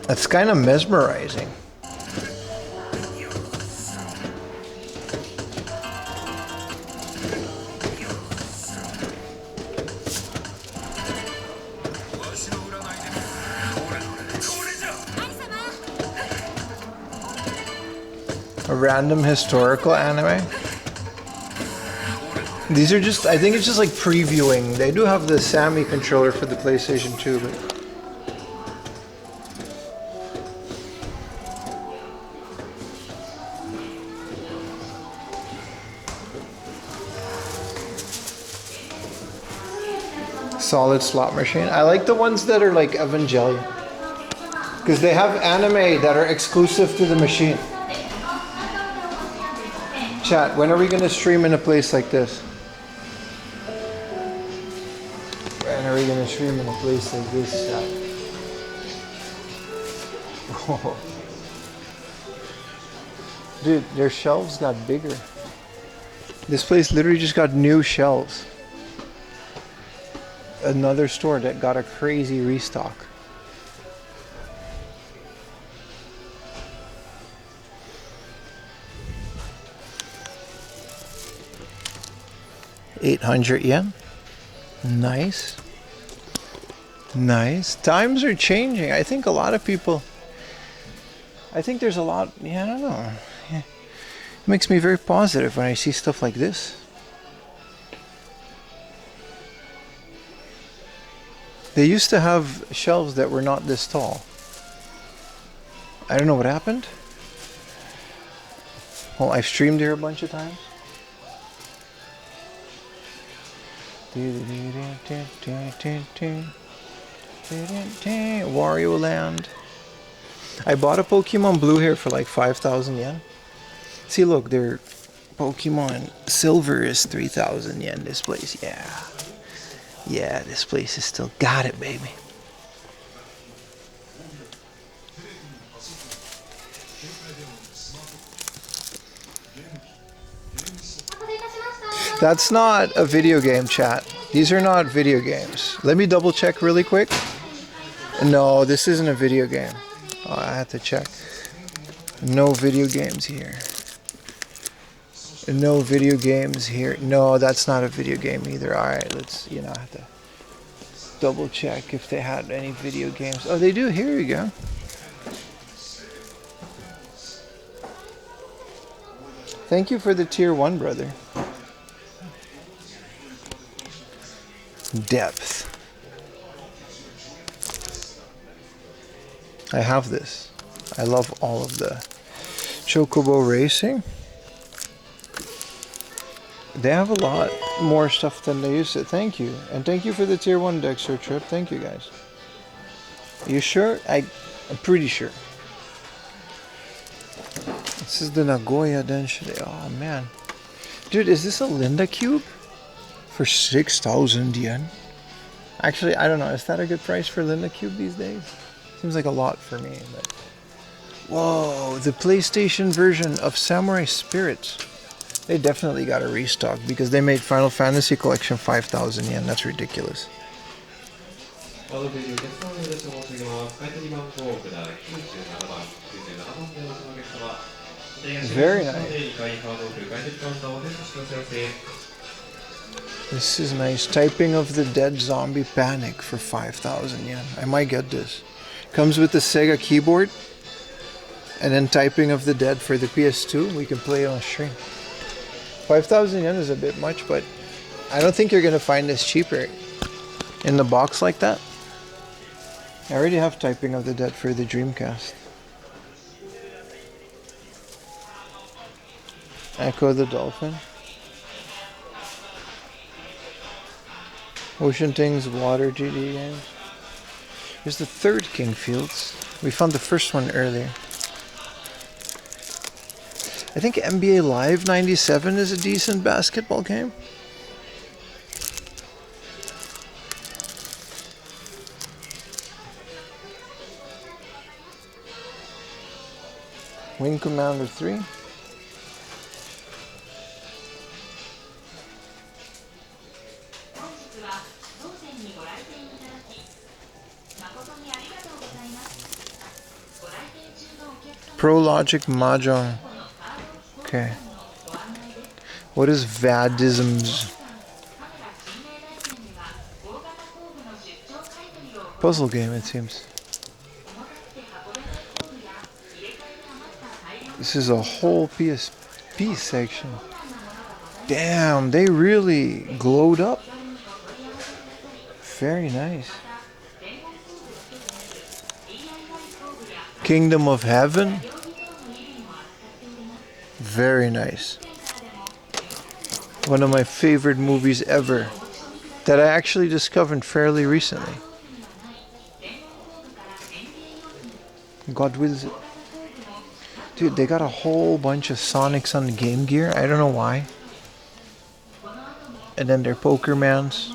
That's kind of mesmerizing. A random historical anime. These are just, I think it's just like previewing. They do have the Sammy controller for the PlayStation 2, but Solid slot machine. I like the ones that are like Evangelion. Because they have anime that are exclusive to the machine. Chat, when are we going to stream in a place like this? When are we going to stream in a place like this, chat? Oh. Dude, their shelves got bigger. This place literally just got new shelves. Another store that got a crazy restock. yen. Nice. Nice. Times are changing. I think a lot of people, I think there's a lot, yeah, I don't know. Yeah. It makes me very positive when I see stuff like this. They used to have shelves that were not this tall. I don't know what happened. Well, I've streamed here a bunch of times. Wario Land. I bought a Pokemon Blue here for like 5,000 yen. See, look, their Pokemon Silver is 3,000 yen. This place, yeah. Yeah, this place is still got it, baby. That's not a video game, chat. These are not video games. Let me double check really quick. No, this isn't a video game. Oh, I have to check. No video games here. No video games here. No, that's not a video game either. Alright, let's, I have to double check if they had any video games. Oh, they do. Here you go. Thank you for the tier 1, brother. Depth. I have this. I love all of the Chocobo Racing. They have a lot more stuff than they used to. Thank you. And thank you for the tier 1 Dexter trip. Thank you, guys. You sure? I'm pretty sure. This is the Nagoya Denshide. Oh, man. Dude, is this a Linda Cube? For 6,000 yen? Actually, I don't know. Is that a good price for Linda Cube these days? Seems like a lot for me. But whoa, the PlayStation version of Samurai Spirits. They definitely got a restock because they made Final Fantasy Collection 5,000 yen. That's ridiculous. Very nice. This is nice. Typing of the Dead Zombie Panic for 5,000 yen. I might get this. Comes with the Sega keyboard. And then Typing of the Dead for the PS2. We can play it on stream. 5,000 yen is a bit much, but I don't think you're going to find this cheaper in the box like that. I already have Typing of the Dead for the Dreamcast. Echo the Dolphin. Ocean Things, Water GD games. Here's the third King Fields. We found the first one earlier. I think NBA Live 97 is a decent basketball game. Wing Commander 3. Pro Logic Mahjong. Okay. What is Vadisms? Puzzle game, it seems. This is a whole PSP section. Damn, they really glowed up. Very nice. Kingdom of Heaven. Very nice. One of my favorite movies ever. that I actually discovered fairly recently. God wills it. Dude, they got a whole bunch of Sonics on the Game Gear. I don't know why. And then their Pokémons.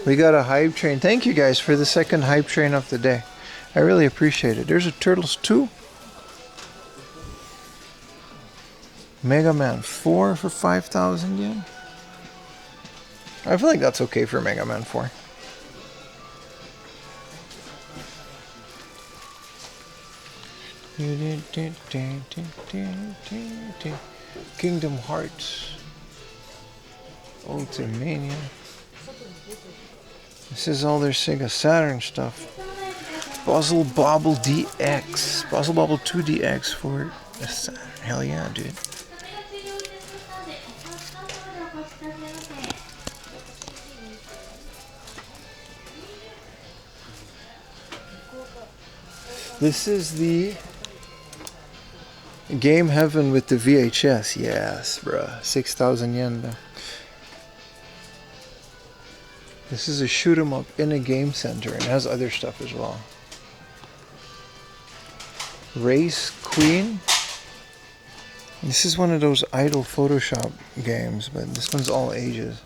We got a hype train. Thank you guys for the second hype train of the day. I really appreciate it. There's a Turtles 2. Mega Man 4 for 5,000 yen. I feel like that's okay for Mega Man 4. Kingdom Hearts. AOTEA. This is all their Sega Saturn stuff. Puzzle Bobble DX. Puzzle Bobble 2 DX for the Saturn. Hell yeah, dude. This is the Game Heaven with the VHS. Yes, bruh. 6,000 yen though. This is a shoot 'em up in a game center and has other stuff as well. Race Queen. This is one of those idle Photoshop games, but this one's all ages.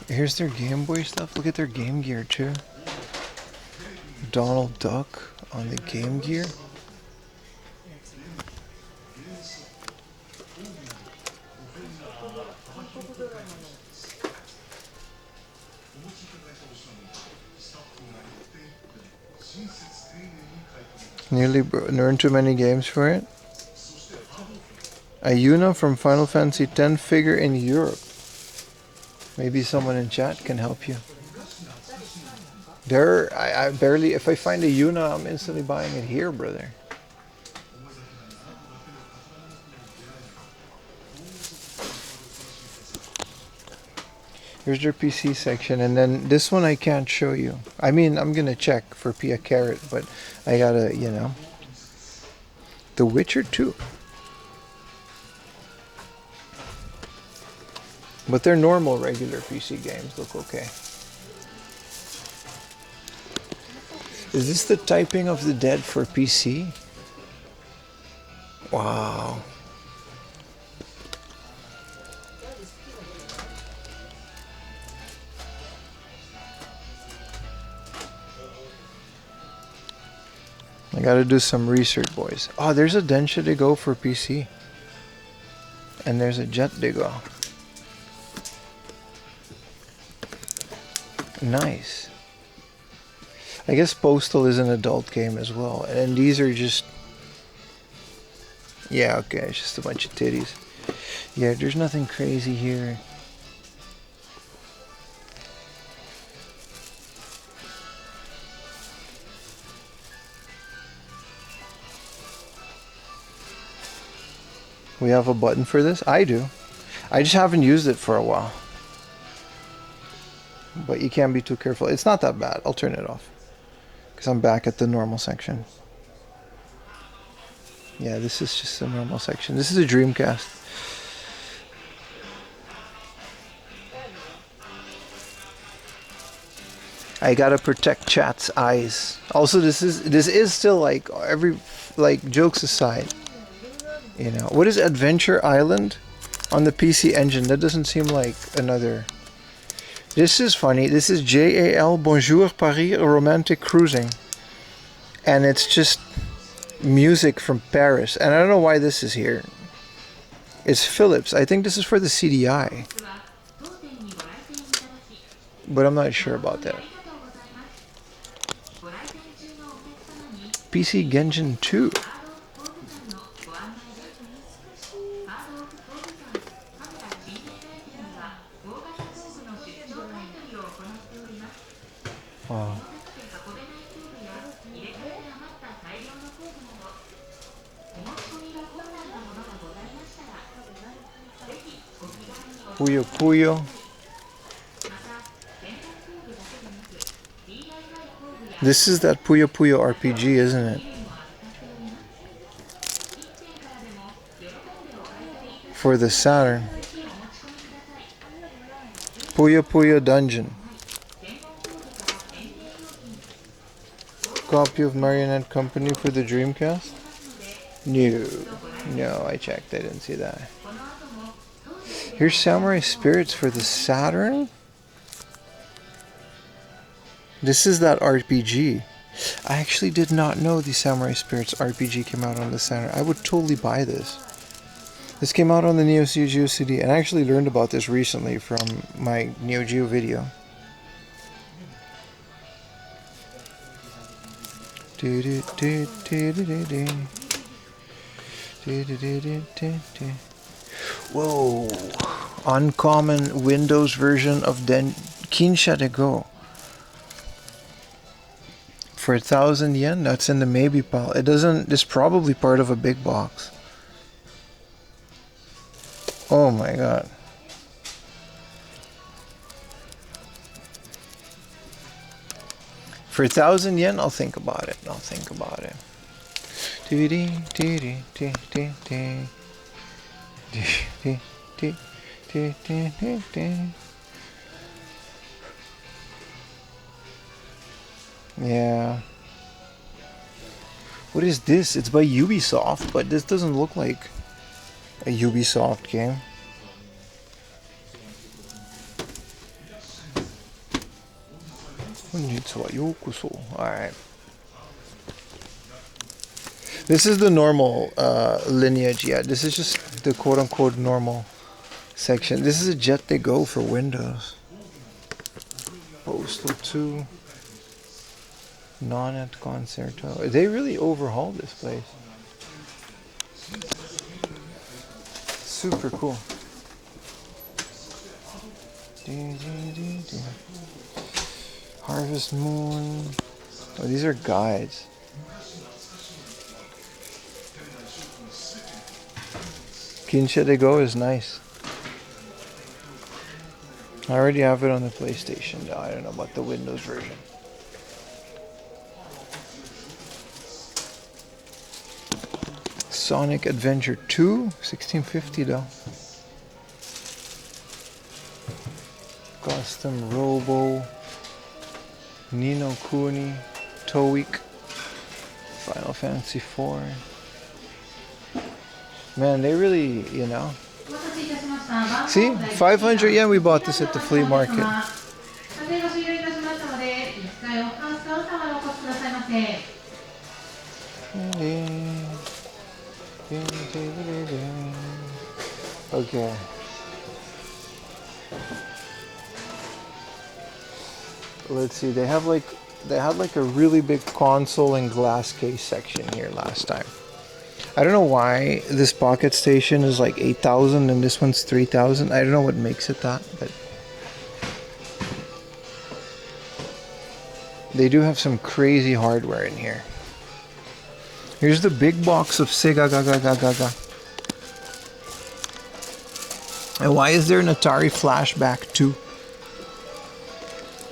Here's their Game Boy stuff. Look at their Game Gear too. Donald Duck on the Game Gear. Nearly earned too many games for it. A Yuna from Final Fantasy X figure in Europe. Maybe someone in chat can help you. I barely, if I find a Yuna, I'm instantly buying it here, brother. Here's their PC section, and then this one I can't show you. I mean, I'm gonna check for Pia Carrot, but I gotta, you know. The Witcher 2. But their normal, regular PC games look okay. Is this the Typing of the Dead for PC? Wow. I gotta do some research, boys. Oh, there's a Densha to go for PC. And there's a Jet to go. Nice. I guess Postal is an adult game as well. And these are just... Yeah, okay, it's just a bunch of titties. Yeah, there's nothing crazy here. We have a button for this? I do. I just haven't used it for a while. But you can't be too careful. It's not that bad. I'll turn it off. Because I'm back at the normal section. Yeah, this is just the normal section. This is a Dreamcast. I gotta protect chat's eyes. Also, this is still like jokes aside. You know, what is Adventure Island on the PC Engine? That doesn't seem like another. This is funny. This is JAL Bonjour Paris Romantic Cruising. And it's just music from Paris. And I don't know why this is here. It's Philips. I think this is for the CDI. But I'm not sure about that. PC Genshin 2. Wow. Puyo Puyo. This is that Puyo Puyo RPG, isn't it? for the Saturn. Puyo Puyo Dungeon. Copy of Marionette Company for the Dreamcast? No, I checked. I didn't see that. Here's Samurai Spirits for the Saturn? This is that RPG. I actually did not know the Samurai Spirits RPG came out on the Saturn. I would totally buy this. This came out on the Neo Geo CD, and I actually learned about this recently from my Neo Geo video. Whoa! Uncommon Windows version of Kinsha de Go. For 1,000 yen, that's in the maybe pile. It doesn't. It's probably part of a big box. Oh my god. For 1,000 yen, I'll think about it. I'll think about it. Yeah. What is this? It's by Ubisoft, but this doesn't look like a Ubisoft game. Alright. This is the normal lineage, yeah. This is just the quote-unquote normal section. This is a Jet to Go for Windows. Postal 2. Nonet Concerto. They really overhauled this place. Super cool. Harvest Moon. Oh, these are guides. Kinsha de Go is nice. I already have it on the PlayStation. I don't know about the Windows version. Sonic Adventure 2, 1650 though. Custom Robo, Nino Kuni, Toik, Final Fantasy 4. Man, they really, you know. See, 500 yen we bought this at the flea market. Okay. Let's see. They had like a really big console and glass case section here last time. I don't know why this Pocket Station is like 8,000 and this one's 3,000. I don't know what makes it that, but they do have some crazy hardware in here. Here's the big box of Sega Gaga. And why is there an Atari Flashback 2?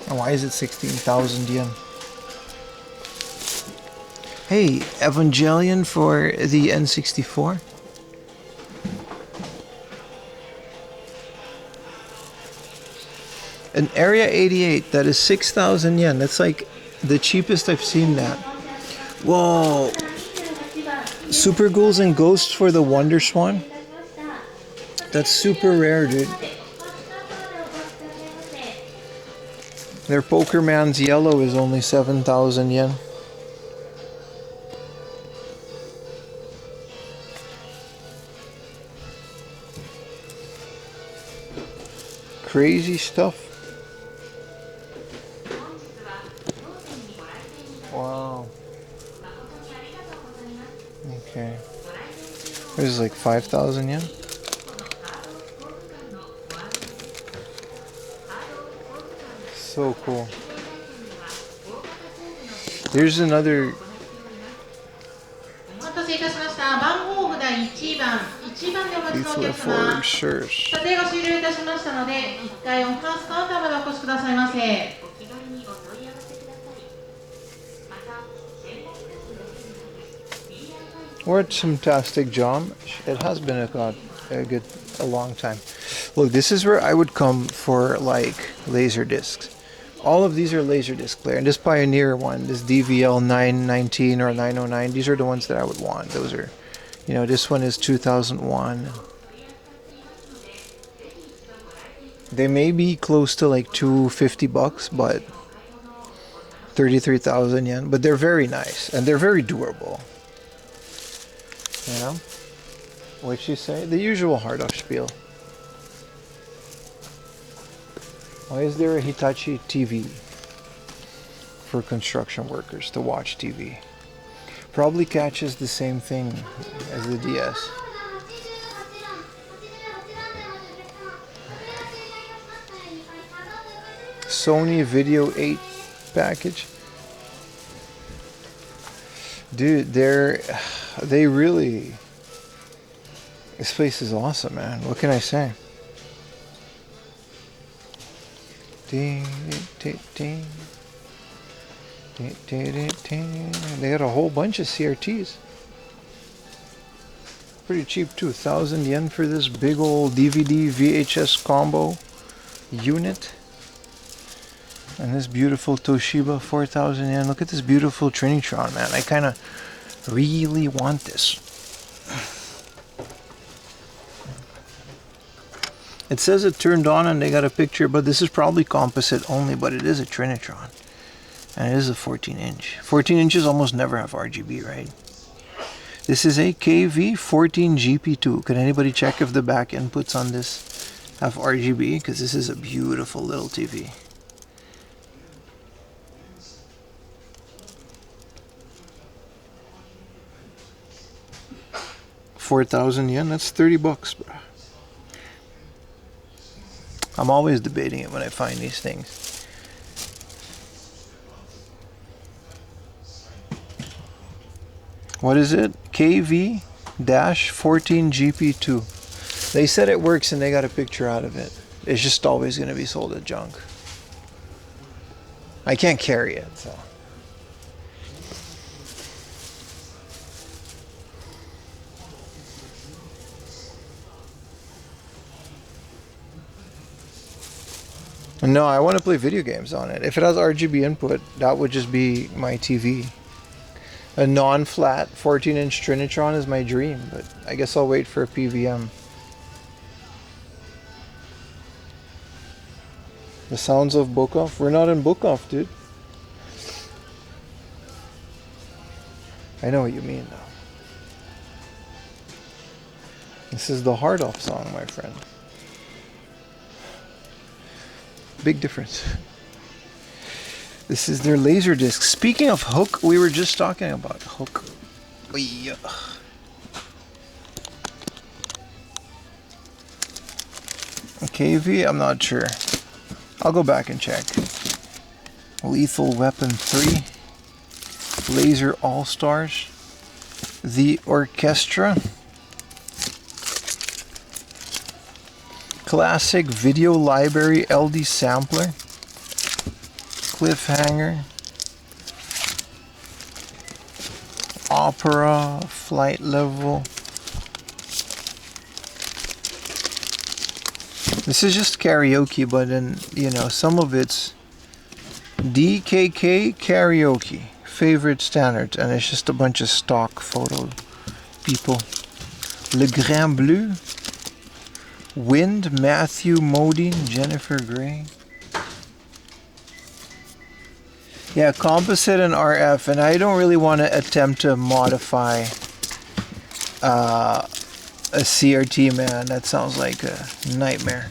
And why is it 16,000 yen? Hey, Evangelion for the N64. An Area 88 that is 6,000 yen. That's like the cheapest I've seen that. Whoa. Super Ghouls and Ghosts for the Wonder Swan. That's super rare, dude. Their Pokerman's Yellow is only 7,000 yen. Crazy stuff. Wow. Okay. This is like 5,000 yen. So cool. Here's another. Leaflet forward search. What fantastic job. It has been a god. a long time. Look, this is where I would come for like laser discs. All of these are laser disc player, and this Pioneer one, this DVL 919 or 909, these are the ones that I would want. Those are, you know, this one is 2001. They may be close to like $250, but 33,000 yen. But they're very nice and they're very durable. You know, what'd she say? The usual hard off spiel. Why is there a Hitachi TV for construction workers to watch TV? Probably catches the same thing as the DS. Sony Video 8 package. Dude, they really, this place is awesome, man. What can I say? They got a whole bunch of CRTs. Pretty cheap too. 1,000 yen for this big old DVD VHS combo unit. And this beautiful Toshiba, 4,000 yen. Look at this beautiful Trinitron, man. I kind of really want this. It says it turned on and they got a picture, but this is probably composite only, but it is a Trinitron. And it is a 14-inch. 14 inches almost never have RGB, right? This is a KV14GP2. Can anybody check if the back inputs on this have RGB? Because this is a beautiful little TV. $4,000 yen, that's 30 bucks, bro. I'm always debating it when I find these things. What is it? KV-14GP2. They said it works and they got a picture out of it. It's just always going to be sold at junk. I can't carry it, so. No, I want to play video games on it. If it has RGB input, that would just be my TV. A non-flat 14-inch Trinitron is my dream, but I guess I'll wait for a PVM. The sounds of Bukov? We're not in Bukov, dude. I know what you mean, though. This is the hard off song, my friend. Big difference. This is their laser disc. Speaking of hook, we were just talking about hook. KV, I'm not sure. I'll go back and check. Lethal Weapon 3. Laser All-Stars. The Orchestra. Classic Video Library LD Sampler. Cliffhanger. Opera. Flight Level. This is just karaoke, but then, you know, some of it's DKK Karaoke. Favorite standards. And it's just a bunch of stock photo people. Le Grand Bleu. Wind, Matthew Modine, Jennifer Gray. Yeah, composite and RF, and I don't really want to attempt to modify a CRT, man. That sounds like a nightmare.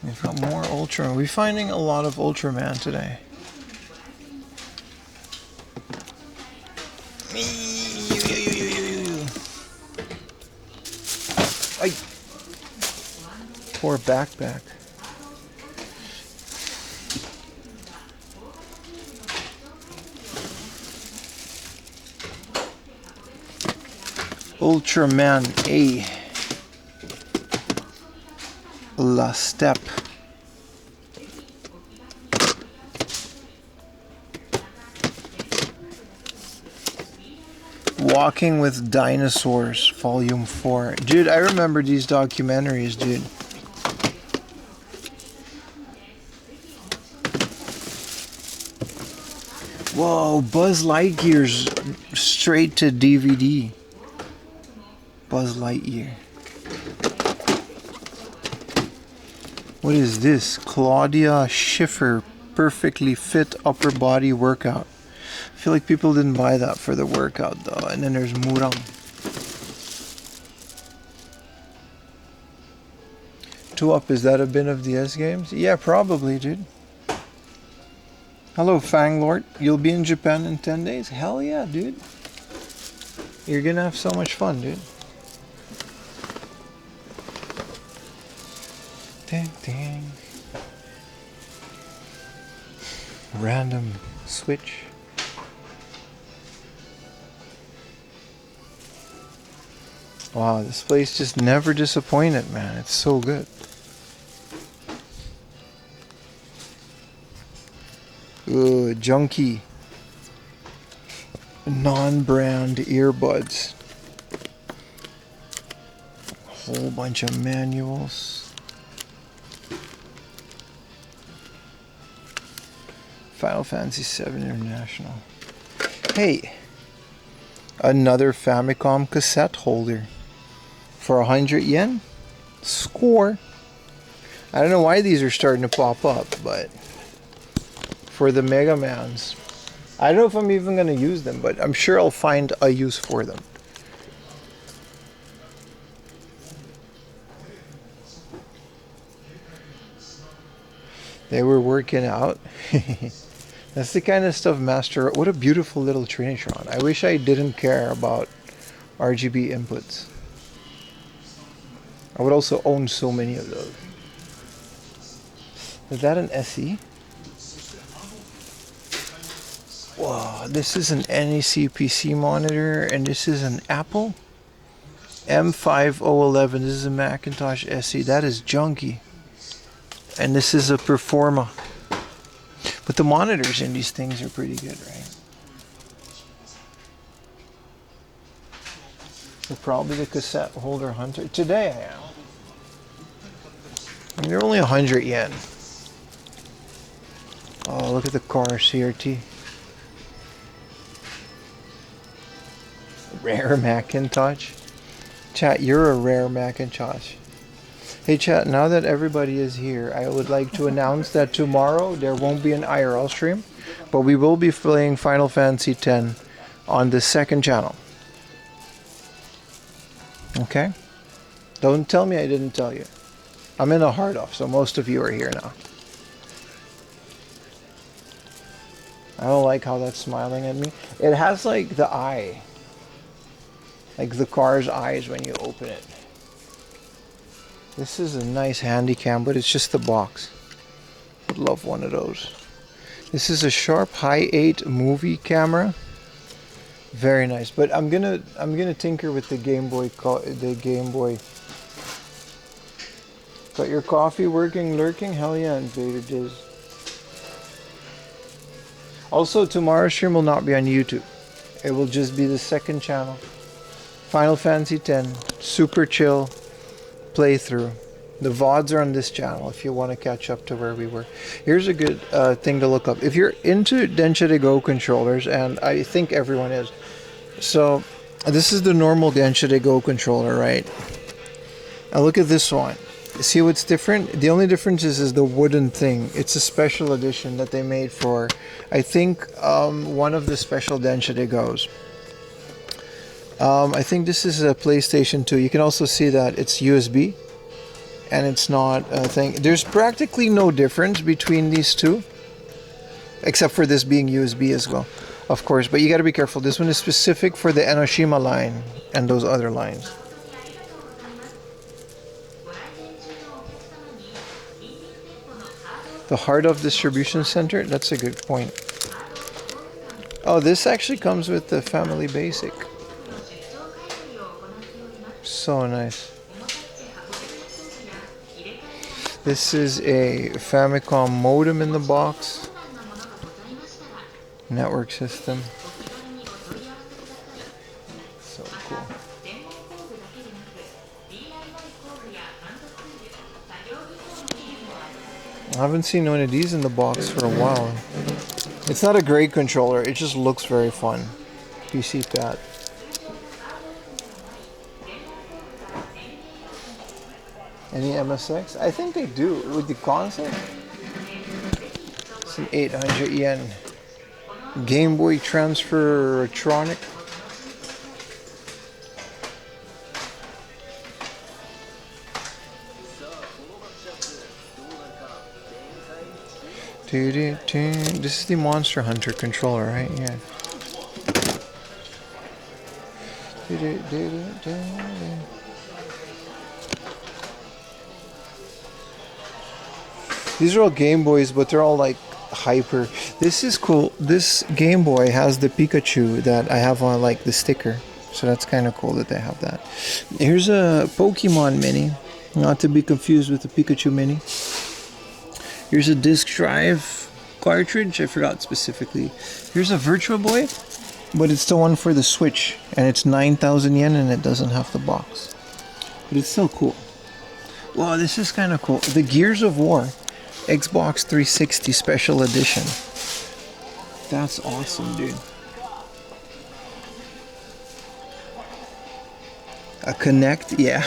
We've got more Ultra. We're finding a lot of Ultraman today. Poor backpack. Ultraman A. La Step. Walking with Dinosaurs, Volume 4. Dude, I remember these documentaries, dude. Whoa, Buzz Lightyear's straight to DVD. Buzz Lightyear. What is this? Claudia Schiffer Perfectly Fit Upper Body Workout. I feel like people didn't buy that for the workout though. And then there's Murang. Two Up, is that a bin of DS games? Yeah, probably, dude. Hello, Fanglord. You'll be in Japan in 10 days? Hell yeah, dude. You're gonna have so much fun, dude. Ding, ding. Random switch. Wow, this place just never disappointed, man. It's so good. Ooh, junky. Non-brand earbuds. A whole bunch of manuals. Final Fantasy VII International. Hey, another Famicom cassette holder for 100 yen. Score. I don't know why these are starting to pop up, but for the Mega Mans, I don't know if I'm even going to use them, but I'm sure I'll find a use for them. They were working out. That's the kind of stuff Master... What a beautiful little Trinitron. I wish I didn't care about RGB inputs. I would also own so many of those. Is that an SE? Whoa, this is an NEC PC monitor, and this is an Apple M5011. This is a Macintosh SE. That is junky. And this is a Performa. But the monitors in these things are pretty good, right? You're probably the cassette holder hunter. Today I am. I mean, they're only 100 yen. Oh, look at the car CRT. Rare Macintosh. Chat, you're a rare Macintosh. Hey chat, now that everybody is here, I would like to announce that tomorrow there won't be an IRL stream, but we will be playing Final Fantasy X on the second channel. Okay? Don't tell me I didn't tell you. I'm in a hard off, so most of you are here now. I don't like how that's smiling at me. It has like the eye. Like the car's eyes when you open it. This is a nice handy cam, but it's just the box. Would love one of those. This is a Sharp High 8 movie camera. Very nice. But I'm gonna tinker with the Game Boy. Got your coffee working, lurking? Hell yeah, Invader Diz. Also, tomorrow's stream will not be on YouTube. It will just be the second channel. Final Fantasy X, super chill playthrough. The VODs are on this channel if you want to catch up to where we were. Here's a good thing to look up. If you're into Denshide Go controllers, and I think everyone is. So, this is the normal Denshide Go controller, right? Now look at this one. See what's different? The only difference is the wooden thing. It's a special edition that they made for, I think, one of the special Denshide Go's. I think this is a PlayStation 2. You can also see that it's USB, and it's not a thing. There's practically no difference between these two, except for this being USB as well, of course. But you got to be careful. This one is specific for the Enoshima line and those other lines. The Heart of Distribution Center? That's a good point. Oh, this actually comes with the Family Basic. So nice. This is a Famicom modem in the box. Network system. I haven't seen one of these in the box for a while. It's not a great controller, it just looks very fun. PC pad. Any MSX? I think they do. With the console? It's an 800 yen. Game Boy Transfer Electronic. This is the Monster Hunter controller, right? Yeah. These are all Game Boys, but they're all like hyper. This is cool. This Game Boy has the Pikachu that I have on like the sticker. So that's kind of cool that they have that. Here's a Pokemon mini. Not to be confused with the Pikachu mini. Here's a disc drive cartridge. I forgot specifically. Here's a Virtual Boy, but it's the one for the Switch. And it's 9,000 yen and it doesn't have the box. But it's still cool. Wow, this is kind of cool. The Gears of War Xbox 360 Special Edition. That's awesome, dude. A Kinect? Yeah.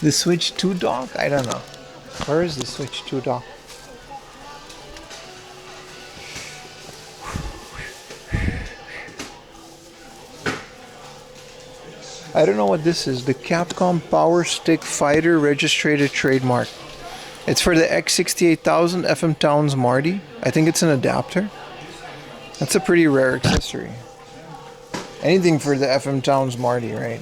The Switch 2 dock? I don't know. Where is the Switch 2 dock? I don't know what this is. The Capcom Power Stick Fighter Registered Trademark. It's for the X68000 FM Towns Marty. I think it's an adapter. That's a pretty rare accessory. Anything for the FM Towns Marty, right?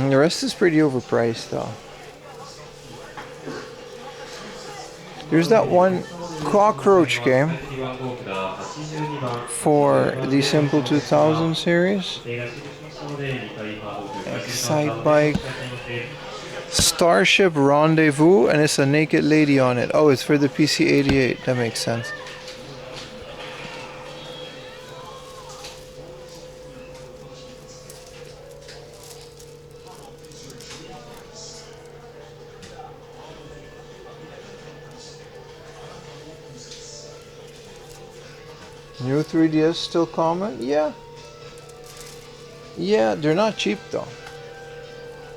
The rest is pretty overpriced though. There's that one cockroach game for the Simple 2000 series. Excite Bike. Starship Rendezvous, and it's a naked lady on it. Oh, it's for the PC-88. That makes sense. New 3DS still common? Yeah. Yeah, they're not cheap though.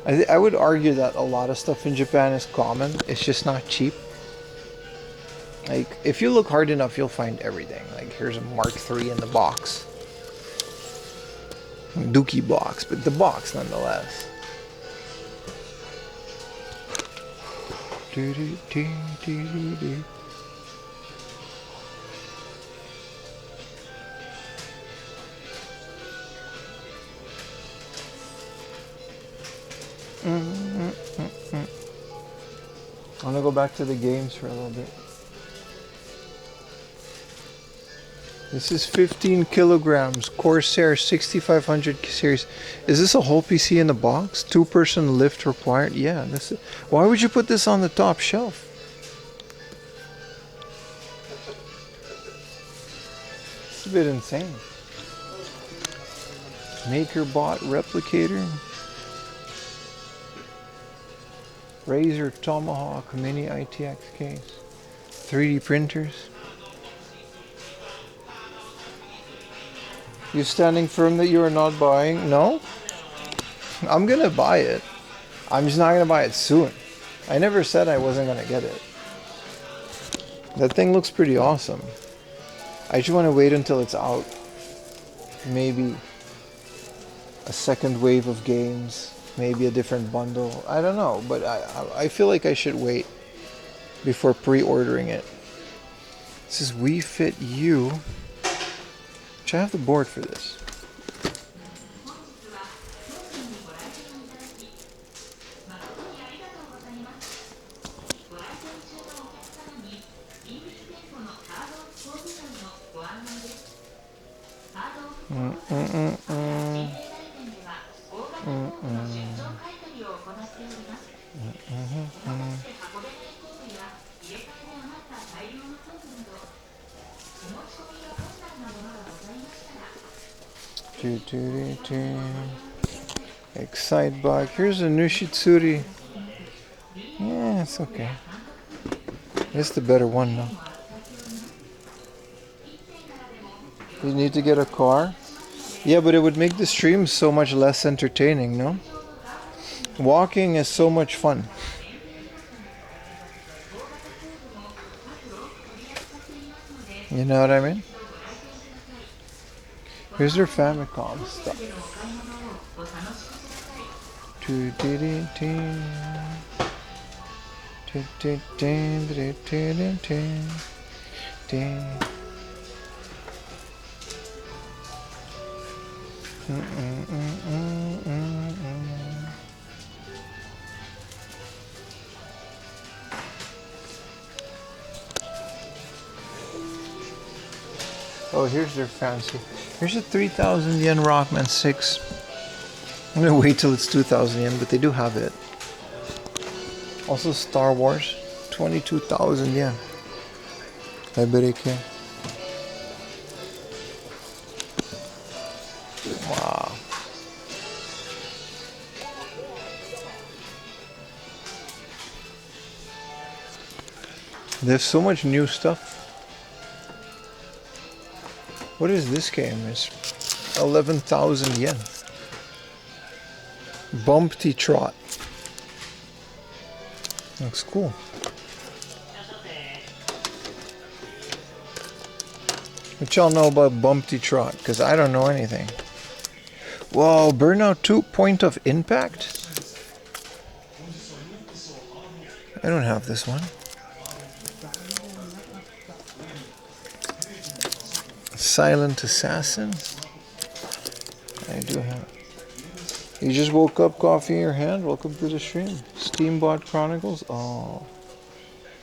I would argue that a lot of stuff in Japan is common. It's just not cheap. Like, if you look hard enough, you'll find everything. Like, here's a Mark III in the box. Dookie box, but the box nonetheless. I want to go back to the games for a little bit. This is 15 kilograms Corsair 6500 series. Is this a whole PC in the box? 2-person lift required? Yeah. This is, why would you put this on the top shelf? It's a bit insane. MakerBot replicator. Razer Tomahawk Mini ITX case. 3D printers. You standing firm that you are not buying? No? I'm gonna buy it. I'm just not gonna buy it soon. I never said I wasn't gonna get it. That thing looks pretty awesome. I just want to wait until it's out. Maybe a second wave of games. Maybe a different bundle. I don't know, but I feel like I should wait before pre-ordering it. This is Wii Fit U. Which I have the board for this. Excite Bike. Here's a new Shitsuri. Yeah, It's okay. It's the better one, though. You need to get a car? Yeah, but it would make the stream so much less entertaining, no? Walking is so much fun. You know what I mean? Here's their Famicom stuff. Oh, here's their fancy. Here's a 3,000 yen Rockman 6. I'm gonna wait till it's 2,000 yen, but they do have it. Also Star Wars, 22,000 yen. I bet it can. Wow. There's so much new stuff. What is this game? It's 11,000 yen. Bumpty Trot. Looks cool. What y'all know about Bumpty Trot? Because I don't know anything. Whoa, Burnout 2 Point of Impact? I don't have this one. Silent Assassin? I do have. You just woke up, coffee in your hand? Welcome to the stream. Steambot Chronicles? Oh.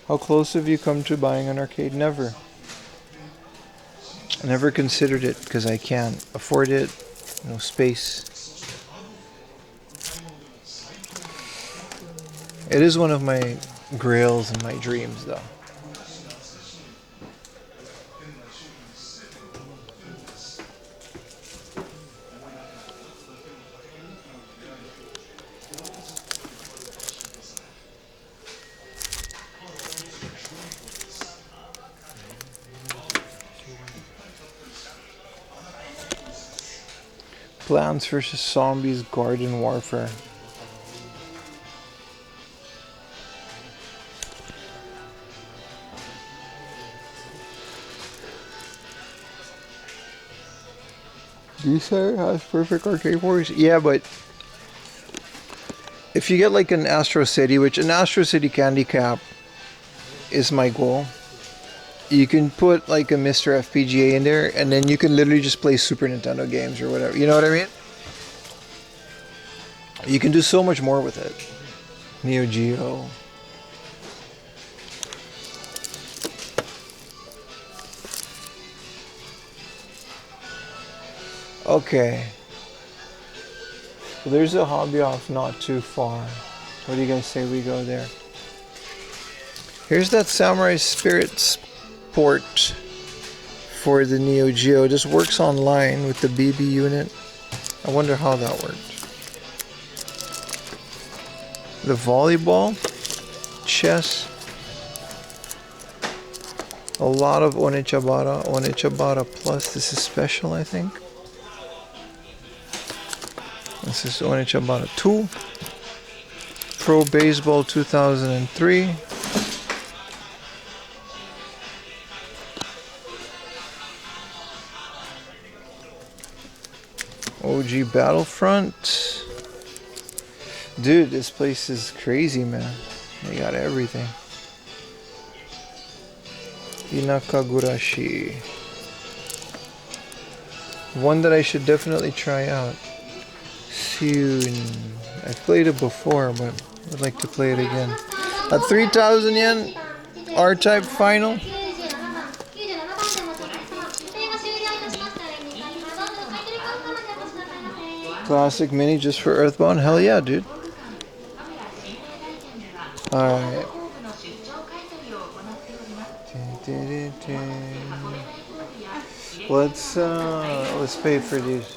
How close have you come to buying an arcade? Never. I never considered it because I can't afford it. No space. It is one of my grails and my dreams though. Plants vs. Zombies Garden Warfare. D-Sire has perfect arcade ports. Yeah, but if you get like an Astro City, which an Astro City Candy Cap is my goal, you can put like a Mr. FPGA in there and then you can literally just play Super Nintendo games or whatever. You know what I mean? You can do so much more with it. Neo Geo. Okay. So there's a hobby off not too far. What do you guys say we go there? Here's that Samurai Spirits port for the Neo Geo. This works online with the BB unit. I wonder how that worked. The volleyball, chess, a lot of Onechabara Plus. This is special, I think. This is Onechabara 2. Pro Baseball 2003. OG Battlefront. Dude, this place is crazy, man. They got everything. Inakagurashi. One that I should definitely try out. Soon. I've played it before, but I'd like to play it again. A 3,000 yen R-Type final. Classic mini just for Earthbound. Hell yeah, dude. Alright. Let's pay for these.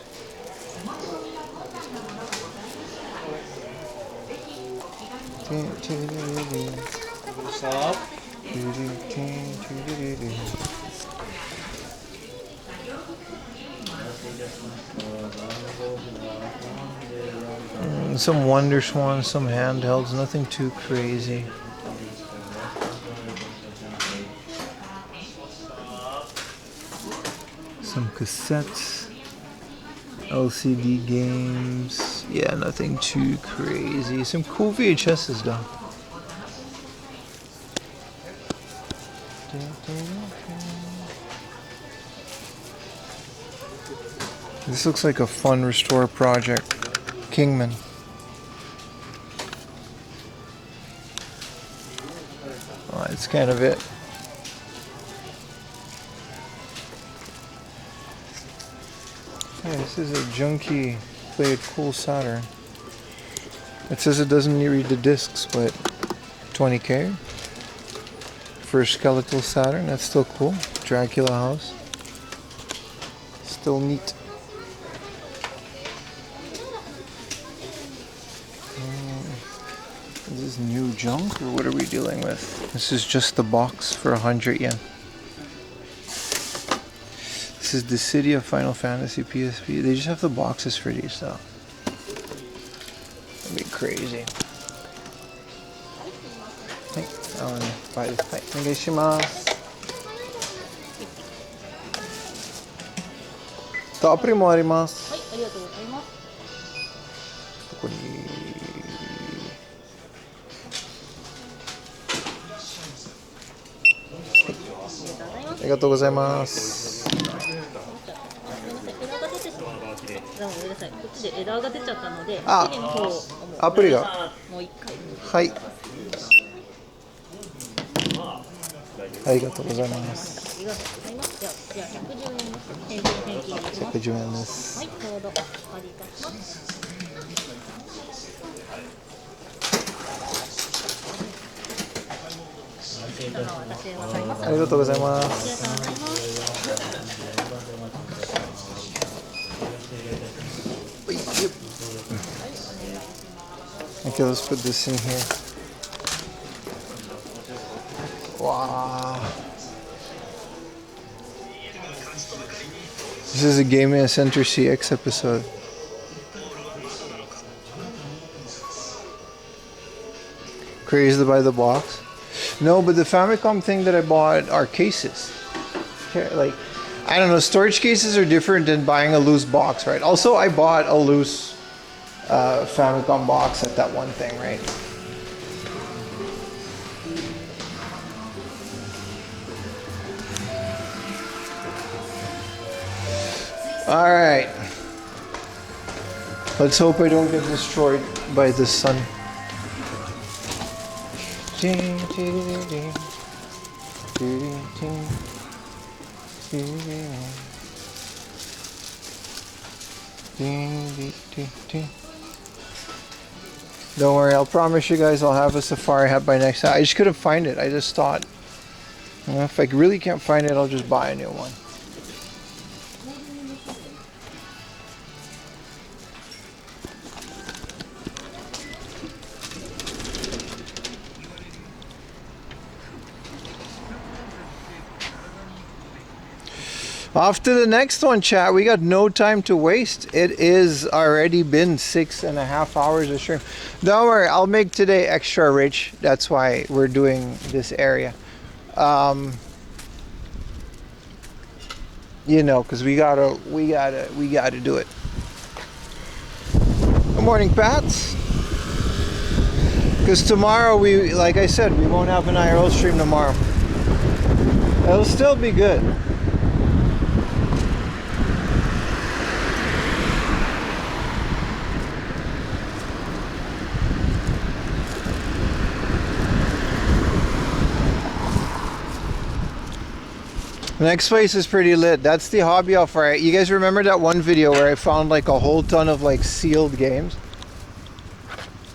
Some Wonder Swans, some handhelds, nothing too crazy. Some cassettes, LCD games. Yeah, nothing too crazy. Some cool VHSs though. This looks like a fun restore project. Kingman. Oh, that's kind of it. Yeah, this is a junky played cool Saturn. It says it doesn't read the discs, but 20K for a skeletal Saturn. That's still cool. Dracula house. Still neat. Is this new junk or what are we dealing with? This is just the box for 100 yen. This is the City of Final Fantasy PSP. They just have the boxes for these though. That'd be crazy. Hey, buy this. Hi, onegaishimasu. とアプリもあります。はい、ありがとうございます。ここに。ありがとうございます。枝が出ちゃったので、あ、アプリがもう一回。はい。ありがとうございます。ありがとうございます。じゃあ110円です。110円です。はい、ちょうどお借りいたします。ありがとうございます。Okay, let's put this in here. Wow. This is a Game Center CX episode. Crazy by the box. No, but the Famicom thing that I bought are cases. Like, I don't know, storage cases are different than buying a loose box, right? Also, I bought a loose Famicom box at that one thing, right? All right. Let's hope I don't get destroyed by the sun. Don't worry, I'll promise you guys I'll have a safari hat by next time. I just couldn't find it. I just thought, you know, if I really can't find it, I'll just buy a new one. Off to the next one, chat. We got no time to waste. It is already been 6.5 hours of stream. Don't worry, I'll make today extra rich. That's why we're doing this area. You know, because we gotta do it. Good morning, Pats. Because tomorrow like I said, we won't have an IRL stream tomorrow. It'll still be good. The next place is pretty lit. That's the hobby offer. You guys remember that one video where I found like a whole ton of like sealed games?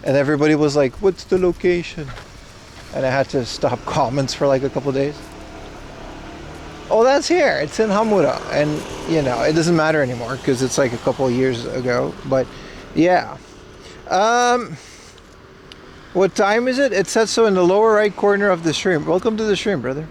And everybody was like, what's the location? And I had to stop comments for like a couple days. Oh, that's here. It's in Hamura. And you know, it doesn't matter anymore because it's like a couple of years ago. But yeah. What time is it? It says so in the lower right corner of the stream. Welcome to the stream, brother.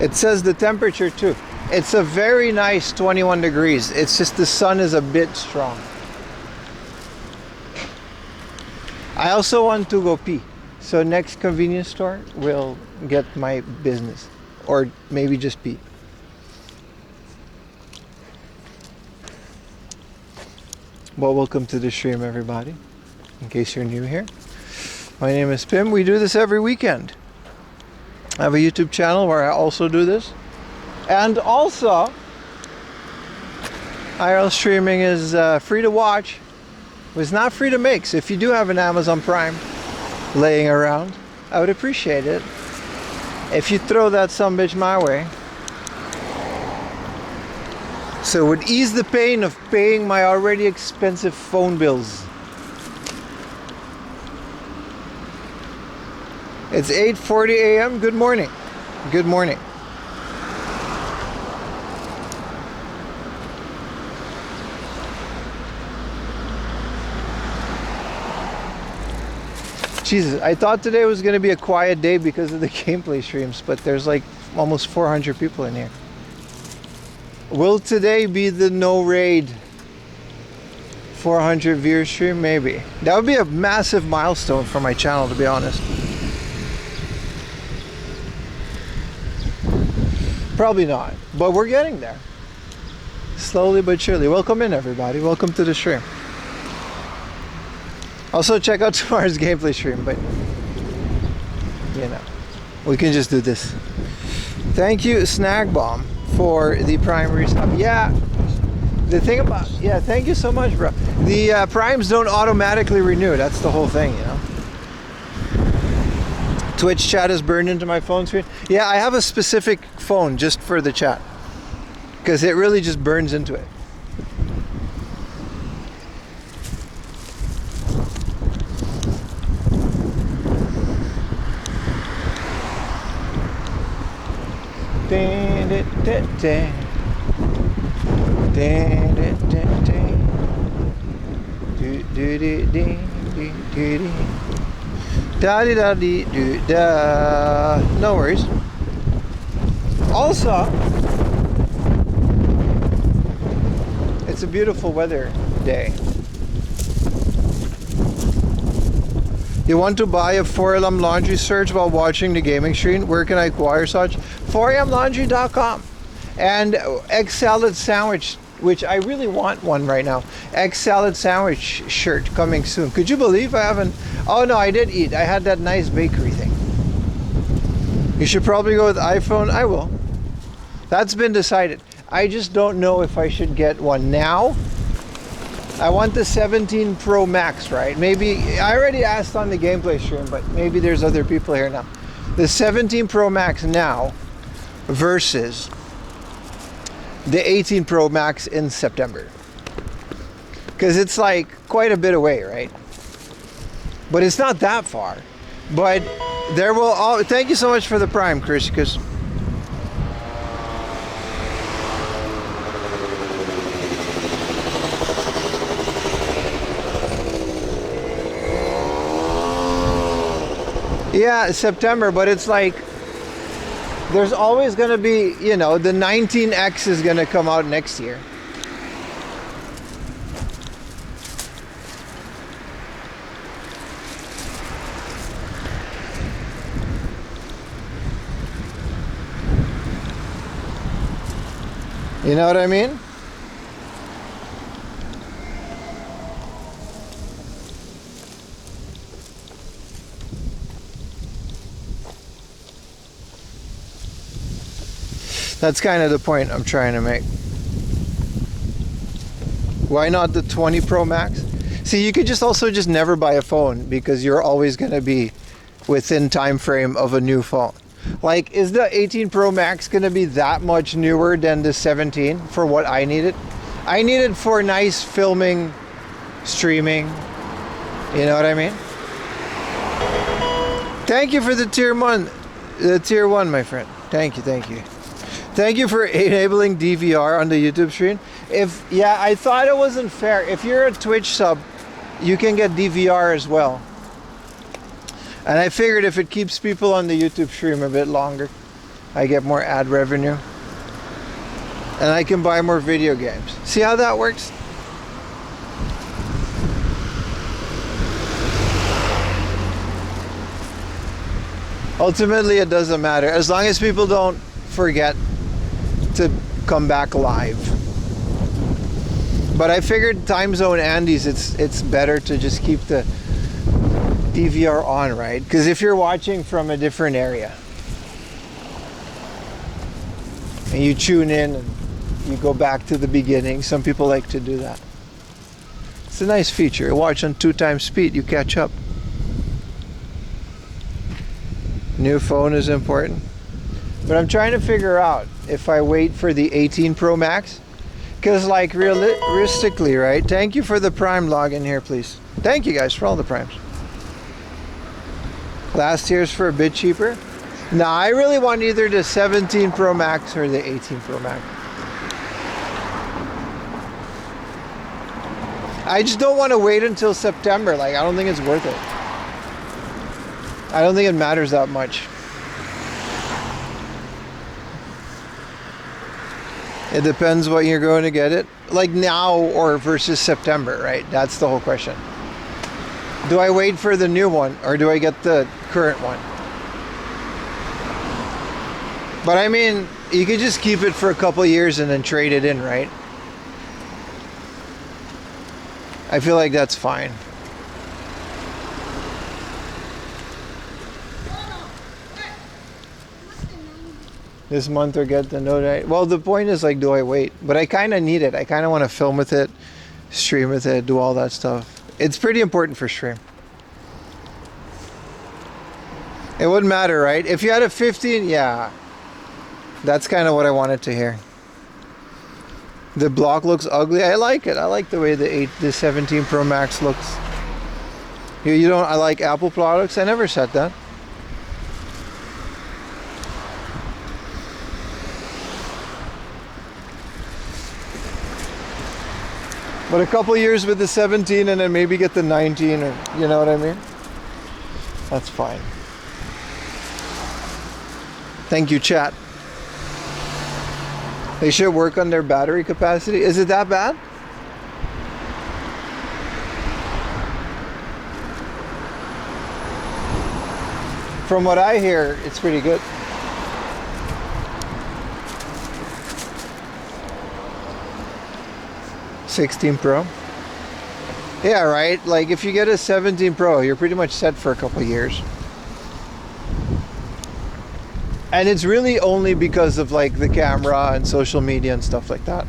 It says the temperature too. It's a very nice 21 degrees. It's just the sun is a bit strong. I also want to go pee. So next convenience store will get my business. Or maybe just pee. Well, welcome to the stream, everybody. In case you're new here. My name is Pim. We do this every weekend. I have a YouTube channel where I also do this. And also, IRL streaming is free to watch. It's not free to make. So if you do have an Amazon Prime laying around, I would appreciate it if you throw that sumbitch my way. So it would ease the pain of paying my already expensive phone bills. It's 8:40 a.m. Good morning. Good morning. Jesus, I thought today was going to be a quiet day because of the gameplay streams, but there's like almost 400 people in here. Will today be the no raid 400 viewer stream? Maybe. That would be a massive milestone for my channel, to be honest. Probably not, but we're getting there. Slowly but surely. Welcome in, everybody. Welcome to the stream. Also check out tomorrow's gameplay stream, but you know, we can just do this. Thank you, Snag Bomb, for the primary sub. Yeah, the thing about, yeah, thank you so much, bro. The primes don't automatically renew. That's the whole thing, you know. Twitch chat is burned into my phone screen. Yeah, I have a specific phone just for the chat because it really just burns into it. Da-dee-da-dee-doo-da. No worries. Also, it's a beautiful weather day. You want to buy a 4am laundry surge while watching the gaming stream? Where can I acquire such? 4amlaundry.com. And egg salad sandwich, which I really want one right now. Egg salad sandwich shirt coming soon. Could you believe I haven't? Oh no, I did eat. I had that nice bakery thing. You should probably go with iPhone. I will. That's been decided. I just don't know if I should get one now. I want the 17 Pro Max, right? Maybe, I already asked on the gameplay stream, but maybe there's other people here now. The 17 Pro Max now versus the 18 Pro Max in September. Because it's like quite a bit away, right? But it's not that far. But there will all, thank you so much for the Prime, Chris, because yeah, September, but it's like there's always going to be, you know, the 19X is going to come out next year. You know what I mean? That's kind of the point I'm trying to make. Why not the 20 Pro Max? See, you could just also just never buy a phone because you're always going to be within time frame of a new phone. Like, is the 18 Pro Max going to be that much newer than the 17 for what I needed? I need it for nice filming, streaming. You know what I mean? Thank you for the tier 1, my friend. Thank you, thank you. Thank you for enabling DVR on the YouTube stream. Yeah, I thought it wasn't fair. If you're a Twitch sub, you can get DVR as well. And I figured if it keeps people on the YouTube stream a bit longer, I get more ad revenue. And I can buy more video games. See how that works? Ultimately, it doesn't matter. As long as people don't forget to come back live. But I figured time zone Andes, it's better to just keep the DVR on, right? Because if you're watching from a different area and you tune in and you go back to the beginning, some people like to do that. It's a nice feature. You watch on 2x speed, you catch up. New phone is important. But I'm trying to figure out if I wait for the 18 Pro Max. Because like realistically, right? Thank you for the Prime login here, please. Thank you guys for all the Primes. Last year's for a bit cheaper. Nah, I really want either the 17 Pro Max or the 18 Pro Max. I just don't want to wait until September. Like, I don't think it's worth it. I don't think it matters that much. It depends what you're going to get it. Like now or versus September, right? That's the whole question. Do I wait for the new one or do I get the current one? But I mean, you could just keep it for a couple years and then trade it in, right? I feel like that's fine. This month or get the note. Well, the point is like, do I wait? But I kind of need it. I kind of want to film with it, stream with it, do all that stuff. It's pretty important for stream. It wouldn't matter, right? If you had a 15, yeah. That's kind of what I wanted to hear. The block looks ugly. I like it. I like the way the 17 Pro Max looks. You don't, I like Apple products. I never said that. But a couple years with the 17 and then maybe get the 19 or, you know what I mean? That's fine. Thank you, chat. They should work on their battery capacity. Is it that bad? From what I hear, it's pretty good. $16 Pro. Yeah, right? Like if you get a 17 Pro, you're pretty much set for a couple years. And it's really only because of like the camera and social media and stuff like that.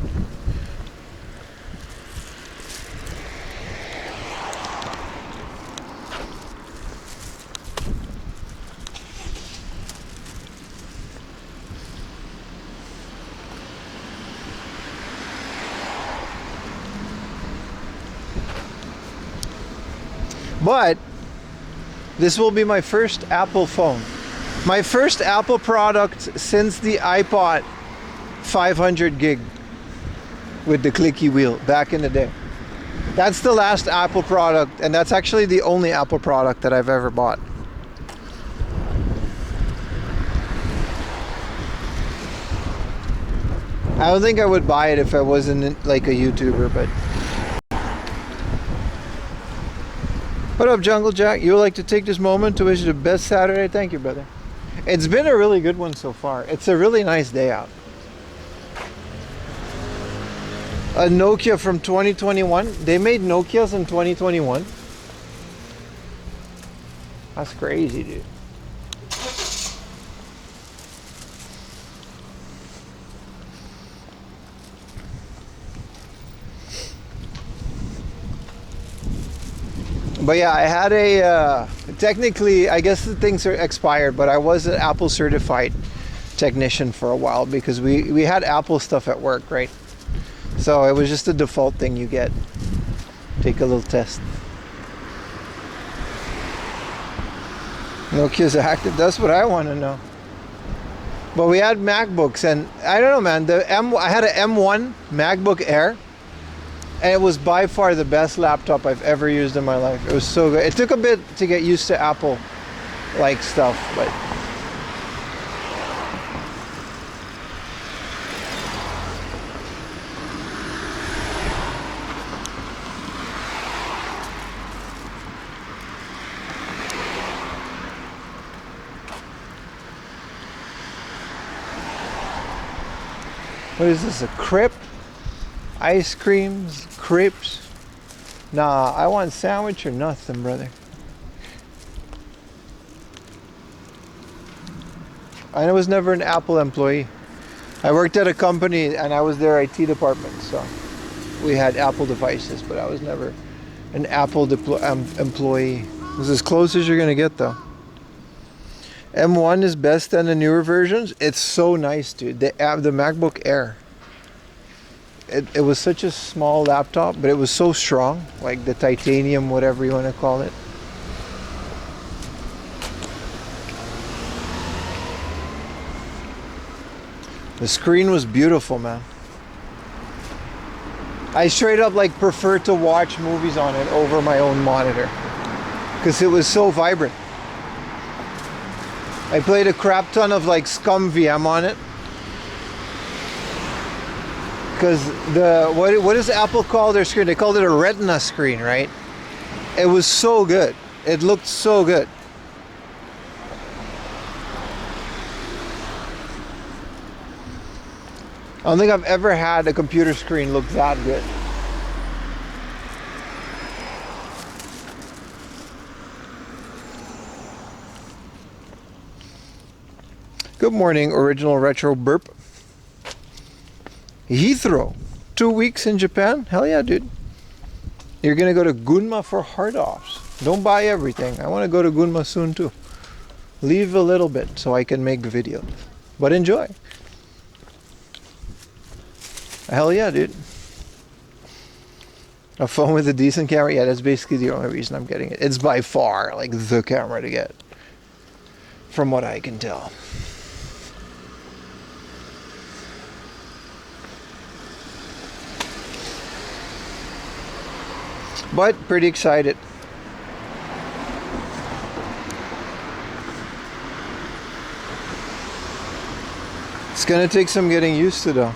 But this will be my first Apple phone. My first Apple product since the iPod 500 gig with the clicky wheel back in the day. That's the last Apple product, and that's actually the only Apple product that I've ever bought. I don't think I would buy it if I wasn't like a YouTuber, but... What up, Jungle Jack? You would like to take this moment to wish you the best Saturday? Thank you, brother. It's been a really good one so far. It's a really nice day out. A Nokia from 2021. They made Nokias in 2021. That's crazy, dude. But yeah, I had a, technically, I guess the things are expired, but I was an Apple certified technician for a while because we had Apple stuff at work, right? So it was just a default thing you get. Take a little test. Nokia's active, that's what I want to know. But we had MacBooks, and I don't know, man. I had an M1 MacBook Air, and it was by far the best laptop I've ever used in my life. It was so good. It took a bit to get used to Apple like stuff, but what is this, a crepe? Ice creams, crepes? Nah, I want sandwich or nothing, brother. I was never an Apple employee. I worked at a company and I was their IT department, so we had Apple devices, but I was never an Apple employee. It was as close as you're gonna get, though. M1 is best than the newer versions. It's so nice, dude. The MacBook Air. It was such a small laptop, but it was so strong, like the titanium, whatever you want to call it. The screen was beautiful, man. I straight up like prefer to watch movies on it over my own monitor because it was so vibrant. I played a crap ton of like Scum VM on it. Because what does Apple call their screen? They called it a Retina screen, right? It was so good. It looked so good. I don't think I've ever had a computer screen look that good. Good morning, original retro burp. Heathrow, 2 weeks in Japan? Hell yeah, dude. You're gonna go to Gunma for hard offs. Don't buy everything. I want to go to Gunma soon too. Leave a little bit so I can make videos. But enjoy. Hell yeah, dude. A phone with a decent camera? Yeah, that's basically the only reason I'm getting it. It's by far like the camera to get, from what I can tell. But pretty excited. It's gonna take some getting used to though.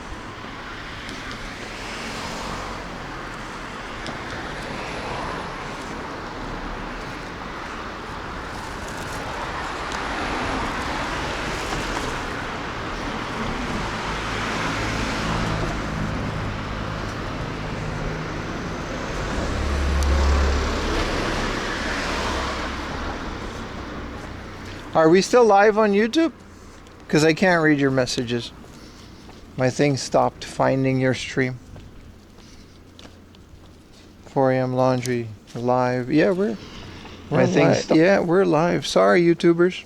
Are we still live on YouTube? Because I can't read your messages. My thing stopped finding your stream. 4 a.m. laundry live. Yeah, we're live. Yeah, we're live. Sorry, YouTubers.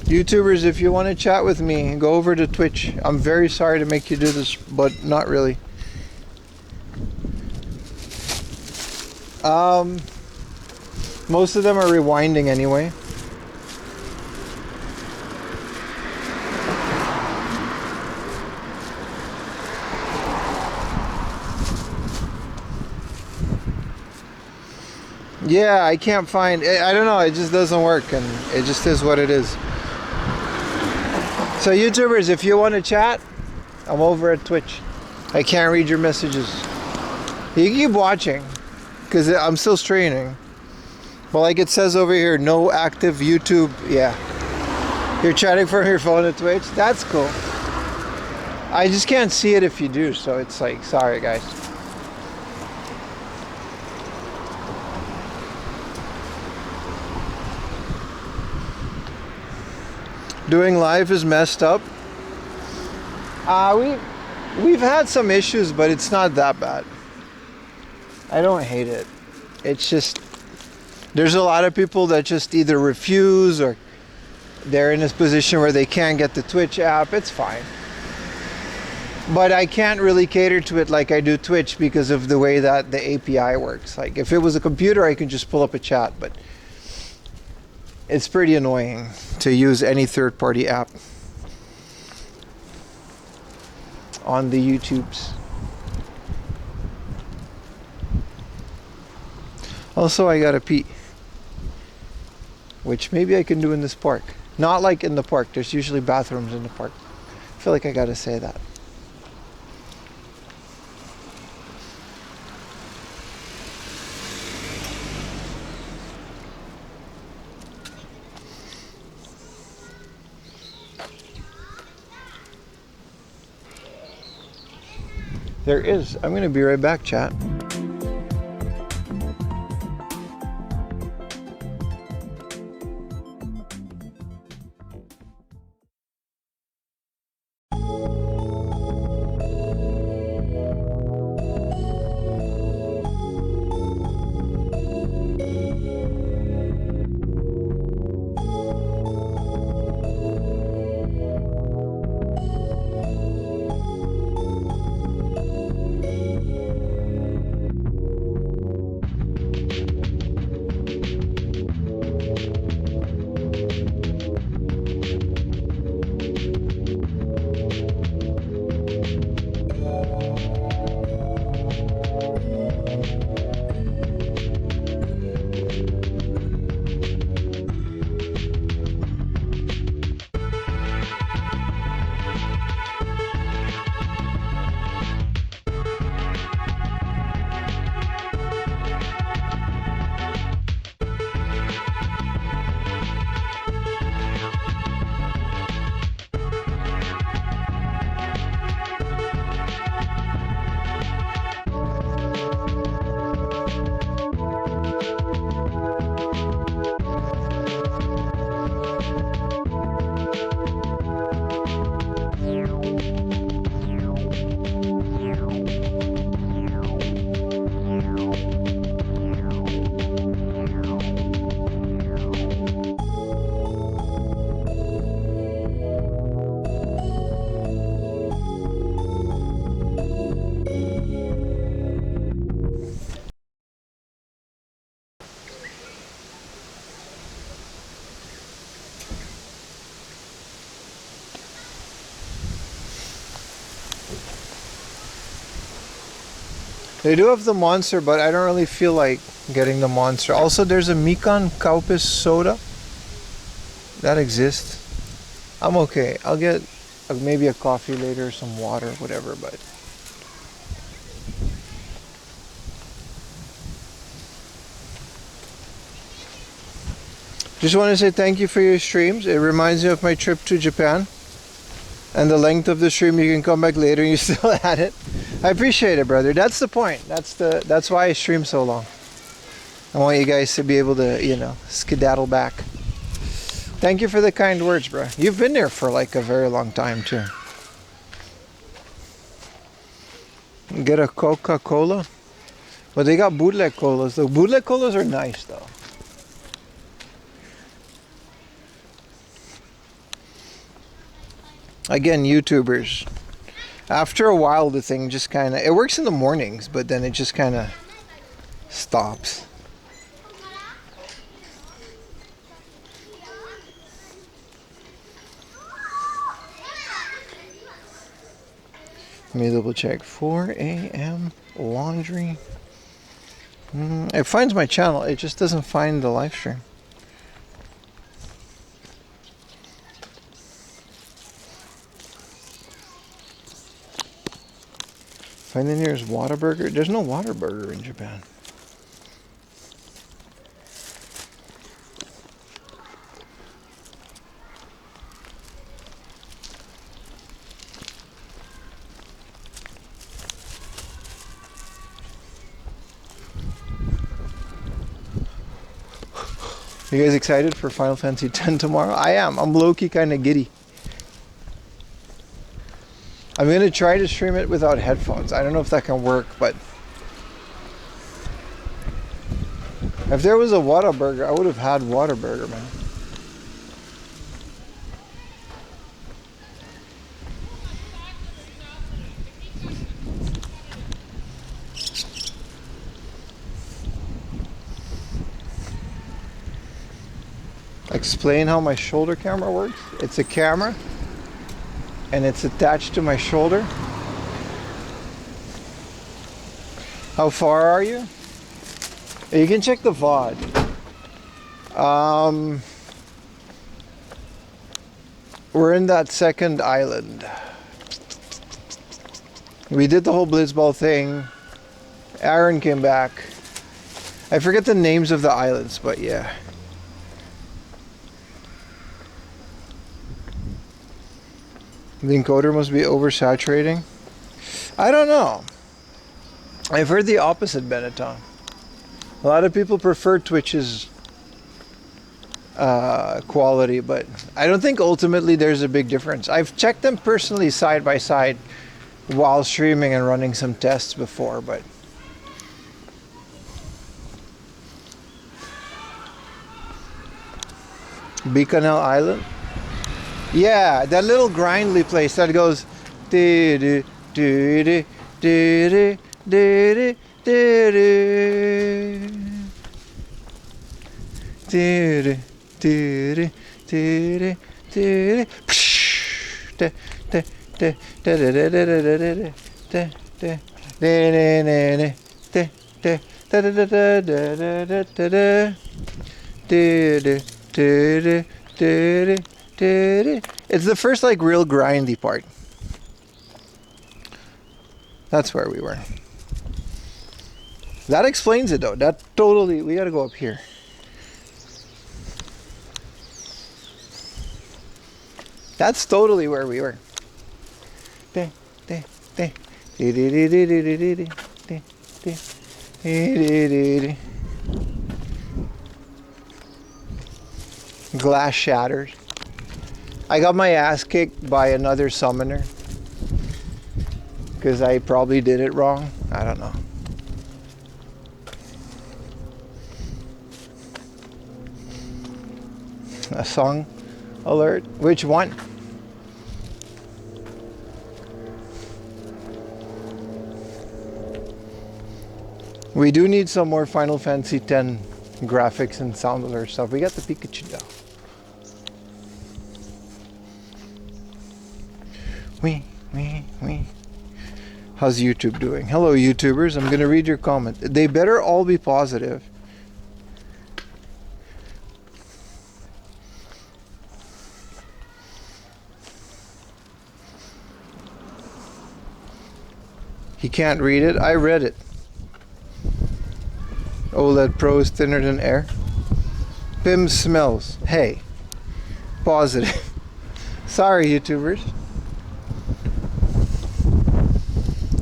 YouTubers, if you want to chat with me, go over to Twitch. I'm very sorry to make you do this, but not really. Most of them are rewinding anyway. Yeah, I can't find, I don't know, it just doesn't work, and it just is what it is. So YouTubers, if you want to chat, I'm over at Twitch. I can't read your messages. You can keep watching, because I'm still streaming. But like it says over here, no active YouTube. Yeah. You're chatting from your phone at Twitch? That's cool. I just can't see it if you do, so it's like, sorry guys. Doing live is messed up. We've had some issues, but it's not that bad. I don't hate it. It's just, there's a lot of people that just either refuse or they're in this position where they can't get the Twitch app. It's fine. But I can't really cater to it like I do Twitch because of the way that the API works. Like if it was a computer, I can just pull up a chat, but it's pretty annoying to use any third-party app on the YouTubes. Also, I gotta pee, which maybe I can do in this park. Not like in the park. There's usually bathrooms in the park. I feel like I gotta say that. There is. I'm gonna be right back, chat. They do have the monster, but I don't really feel like getting the monster. Also, there's a Mikan Kaupis soda that exists. I'm okay. I'll get maybe a coffee later, some water, whatever, but just want to say thank you for your streams. It reminds me of my trip to Japan. And the length of the stream, you can come back later and you still at it. I appreciate it, brother. That's the point. That's why I stream so long. I want you guys to be able to, you know, skedaddle back. Thank you for the kind words, bro. You've been there for like a very long time too. Get a Coca-Cola. But they got bootleg colas. The bootleg colas are nice though. Again, YouTubers. After a while, the thing just kind of... It works in the mornings, but then it just kind of stops. Let me double check. 4 a.m. laundry. It finds my channel. It just doesn't find the live stream. Find the nearest Whataburger. There's no Whataburger in Japan. You guys excited for Final Fantasy X tomorrow? I am. I'm low-key kind of giddy. I'm going to try to stream it without headphones. I don't know if that can work, but if there was a Whataburger, I would have had Whataburger, man. explain how my shoulder camera works. It's a camera and it's attached to my shoulder. How far are you? You can check the VOD. We're in that second island. We did the whole blitzball thing. Aaron came back. I forget the names of the islands, but yeah. The encoder must be oversaturating. I don't know. I've heard the opposite, Benetton. A lot of people prefer Twitch's quality, but I don't think ultimately there's a big difference. I've checked them personally side by side while streaming and running some tests before, but Bicanel Island? Yeah, that little grindly place that goes do do do do do do do do it's the first like real grindy part. That's where we were. That explains it though. That totally, we gotta go up here. That's totally where we were. Glass shattered. I got my ass kicked by another summoner because I probably did it wrong. I don't know. A song alert? Which one? We do need some more Final Fantasy X graphics and sound alert stuff. We got the Pikachu though. How's YouTube doing? Hello YouTubers, I'm gonna read your comment. They better all be positive. He can't read it? I read it. OLED Pro is thinner than air. Pim smells. Hey. Positive. Sorry YouTubers.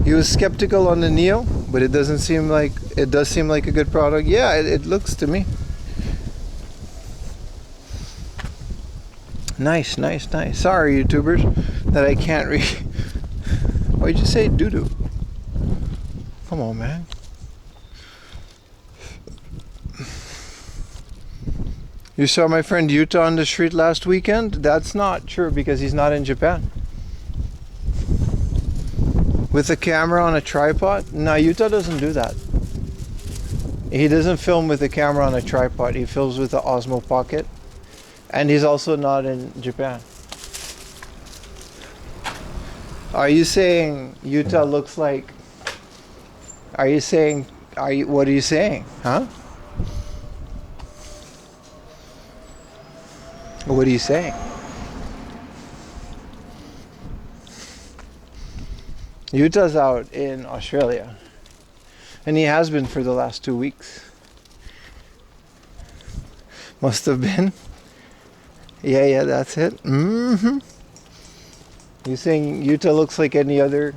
He was skeptical on the Neo, but it does seem like a good product. Yeah, it looks to me. Nice. Sorry, YouTubers, that I can't read. Why'd you say doo-doo? Come on, man. You saw my friend Yuta on the street last weekend? That's not true because he's not in Japan. With a camera on a tripod? No, Yuta doesn't do that. He doesn't film with a camera on a tripod. He films with the Osmo Pocket. And he's also not in Japan. Are you saying Yuta looks like... what are you saying? Huh? What are you saying? Yuta's out in Australia. And he has been for the last 2 weeks. Must have been. Yeah, that's it. You saying Yuta looks like any other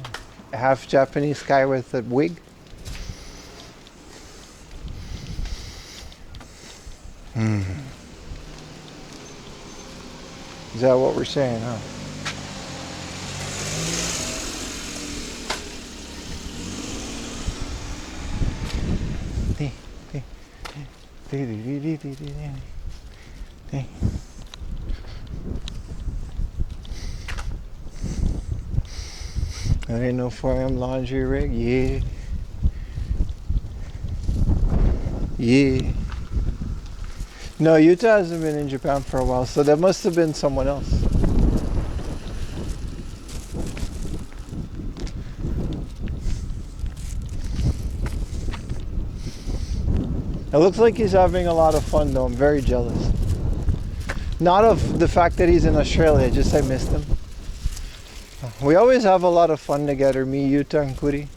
half Japanese guy with a wig? Is that what we're saying, huh? There ain't no 4M laundry rig? Yeah. No, Utah hasn't been in Japan for a while, so that must have been someone else. It looks like he's having a lot of fun though. I'm very jealous. Not of the fact that he's in Australia, just I missed him. We always have a lot of fun together, me, Yuta, and Kuri.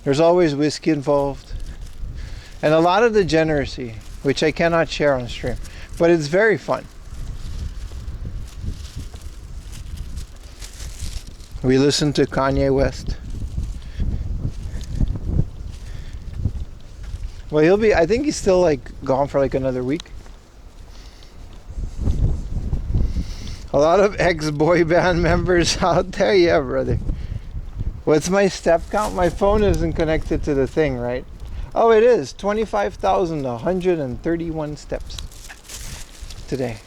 There's always whiskey involved. And a lot of degeneracy, which I cannot share on stream. But it's very fun. We listen to Kanye West. Well, I think he's still like gone for like another week. A lot of ex-boy band members out there, yeah, brother. What's my step count? My phone isn't connected to the thing, right? Oh, it is 25,131 steps today.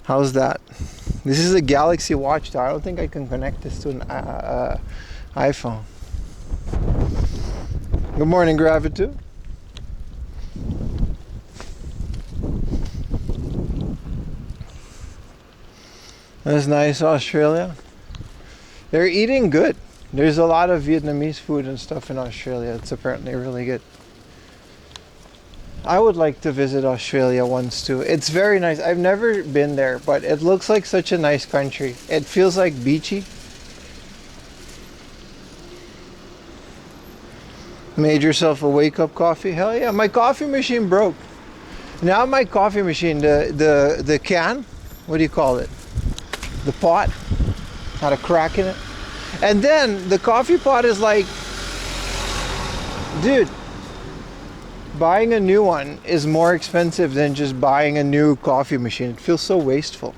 How's that? This is a Galaxy Watch, though. I don't think I can connect this to an iPhone. Good morning, Gravitu. That's nice, Australia. They're eating good. There's a lot of Vietnamese food and stuff in Australia. It's apparently really good. I would like to visit Australia once too. It's very nice. I've never been there, but it looks like such a nice country. It feels like beachy. Made yourself a wake-up coffee? Hell yeah. My coffee machine broke. Now my coffee machine, the can, what do you call it? The pot had a crack in it. And then the coffee pot is like, dude, buying a new one is more expensive than just buying a new coffee machine. It feels so wasteful.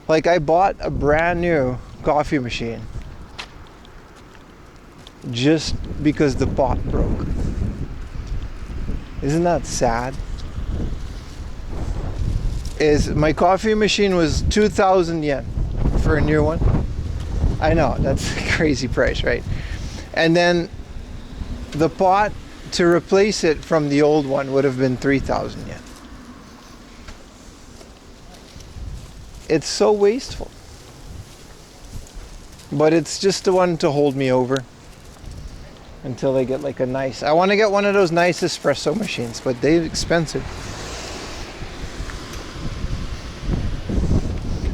Like I bought a brand new coffee machine just because the pot broke. Isn't that sad? My coffee machine was 2,000 yen for a new one. I know, that's a crazy price, right? And then the pot to replace it from the old one would have been 3,000 yen. It's so wasteful. But it's just the one to hold me over until I get like a nice... I want to get one of those nice espresso machines, but they're expensive.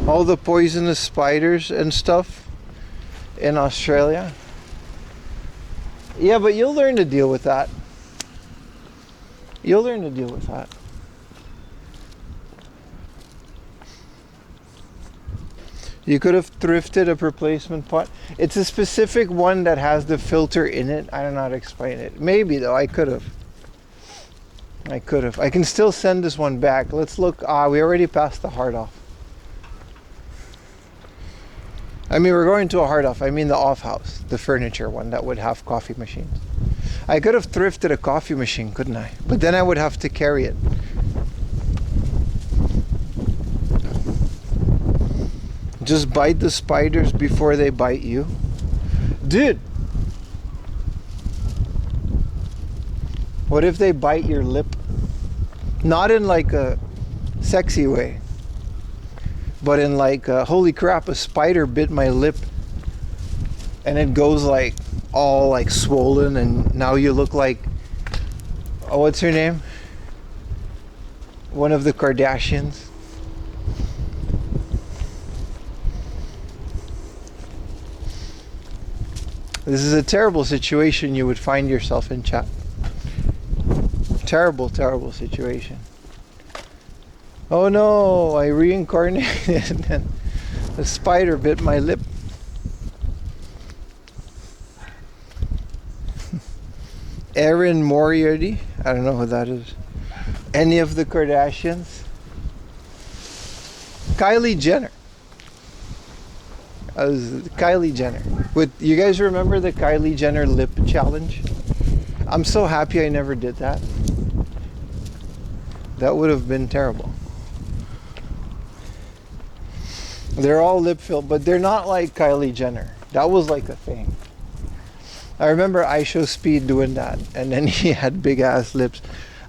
All the poisonous spiders and stuff in Australia. Yeah, but you'll learn to deal with that. You'll learn to deal with that. You could have thrifted a replacement pot. It's a specific one that has the filter in it. I don't know how to explain it. Maybe though, I could have. I can still send this one back. Let's look. We already passed the hard off. I mean, we're going to a hard off. I mean the off house, the furniture one that would have coffee machines. I could have thrifted a coffee machine, couldn't I? But then I would have to carry it. Just bite the spiders before they bite you. Dude! What if they bite your lip? Not in like a sexy way, but in like, holy crap, a spider bit my lip. And it goes like all like swollen, and now you look like, oh, what's her name? One of the Kardashians. This is a terrible situation you would find yourself in, chat. Terrible, terrible situation. Oh no, I reincarnated and a spider bit my lip. Erin Moriarty, I don't know who that is. Any of the Kardashians? Kylie Jenner. Kylie Jenner. You guys remember the Kylie Jenner lip challenge? I'm so happy I never did that. That would have been terrible. They're all lip filled, but they're not like Kylie Jenner. That was like a thing. I remember IShowSpeed doing that, and then he had big ass lips.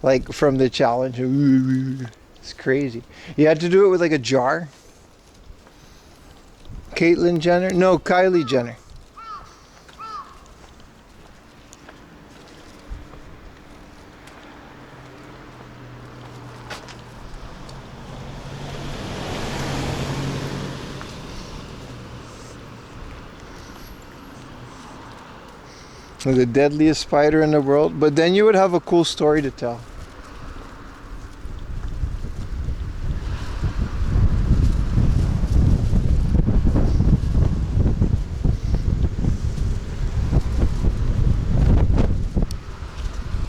like from the challenge. It's crazy. You had to do it with like a jar. Caitlyn Jenner? No, Kylie Jenner. The deadliest spider in the world, but then you would have a cool story to tell.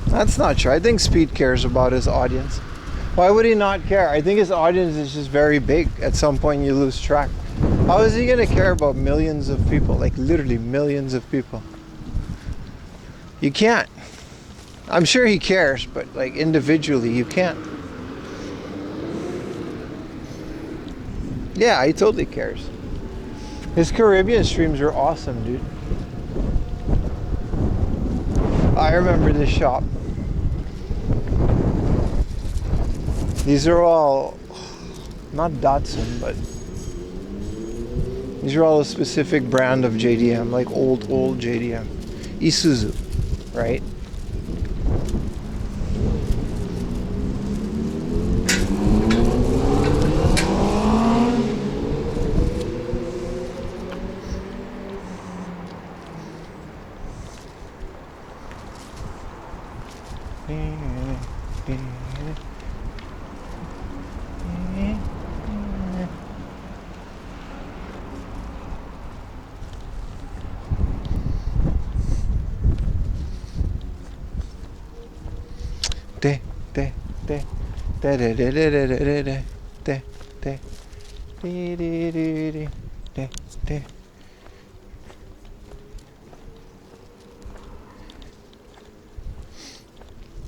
That's not true. I think Speed cares about his audience. Why would he not care? I think his audience is just very big. At some point you lose track. How is he gonna care about millions of people? Like literally millions of people. You can't. I'm sure he cares, but like individually you can't. Yeah, he totally cares. His Caribbean streams are awesome, dude. I remember this shop. These are all, not Datsun, but these are all a specific brand of JDM, like old JDM. Isuzu, right?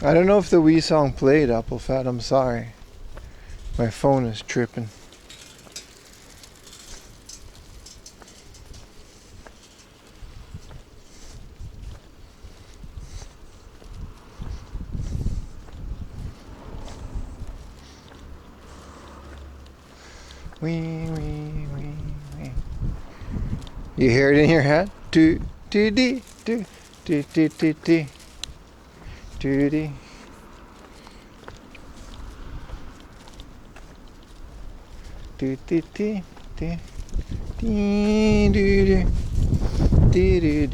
I don't know if the Wii song played, Apple Fat. I'm sorry. My phone is tripping. Wee. You hear it in your head? Do do do do do do do do do do. Do do do do do do do do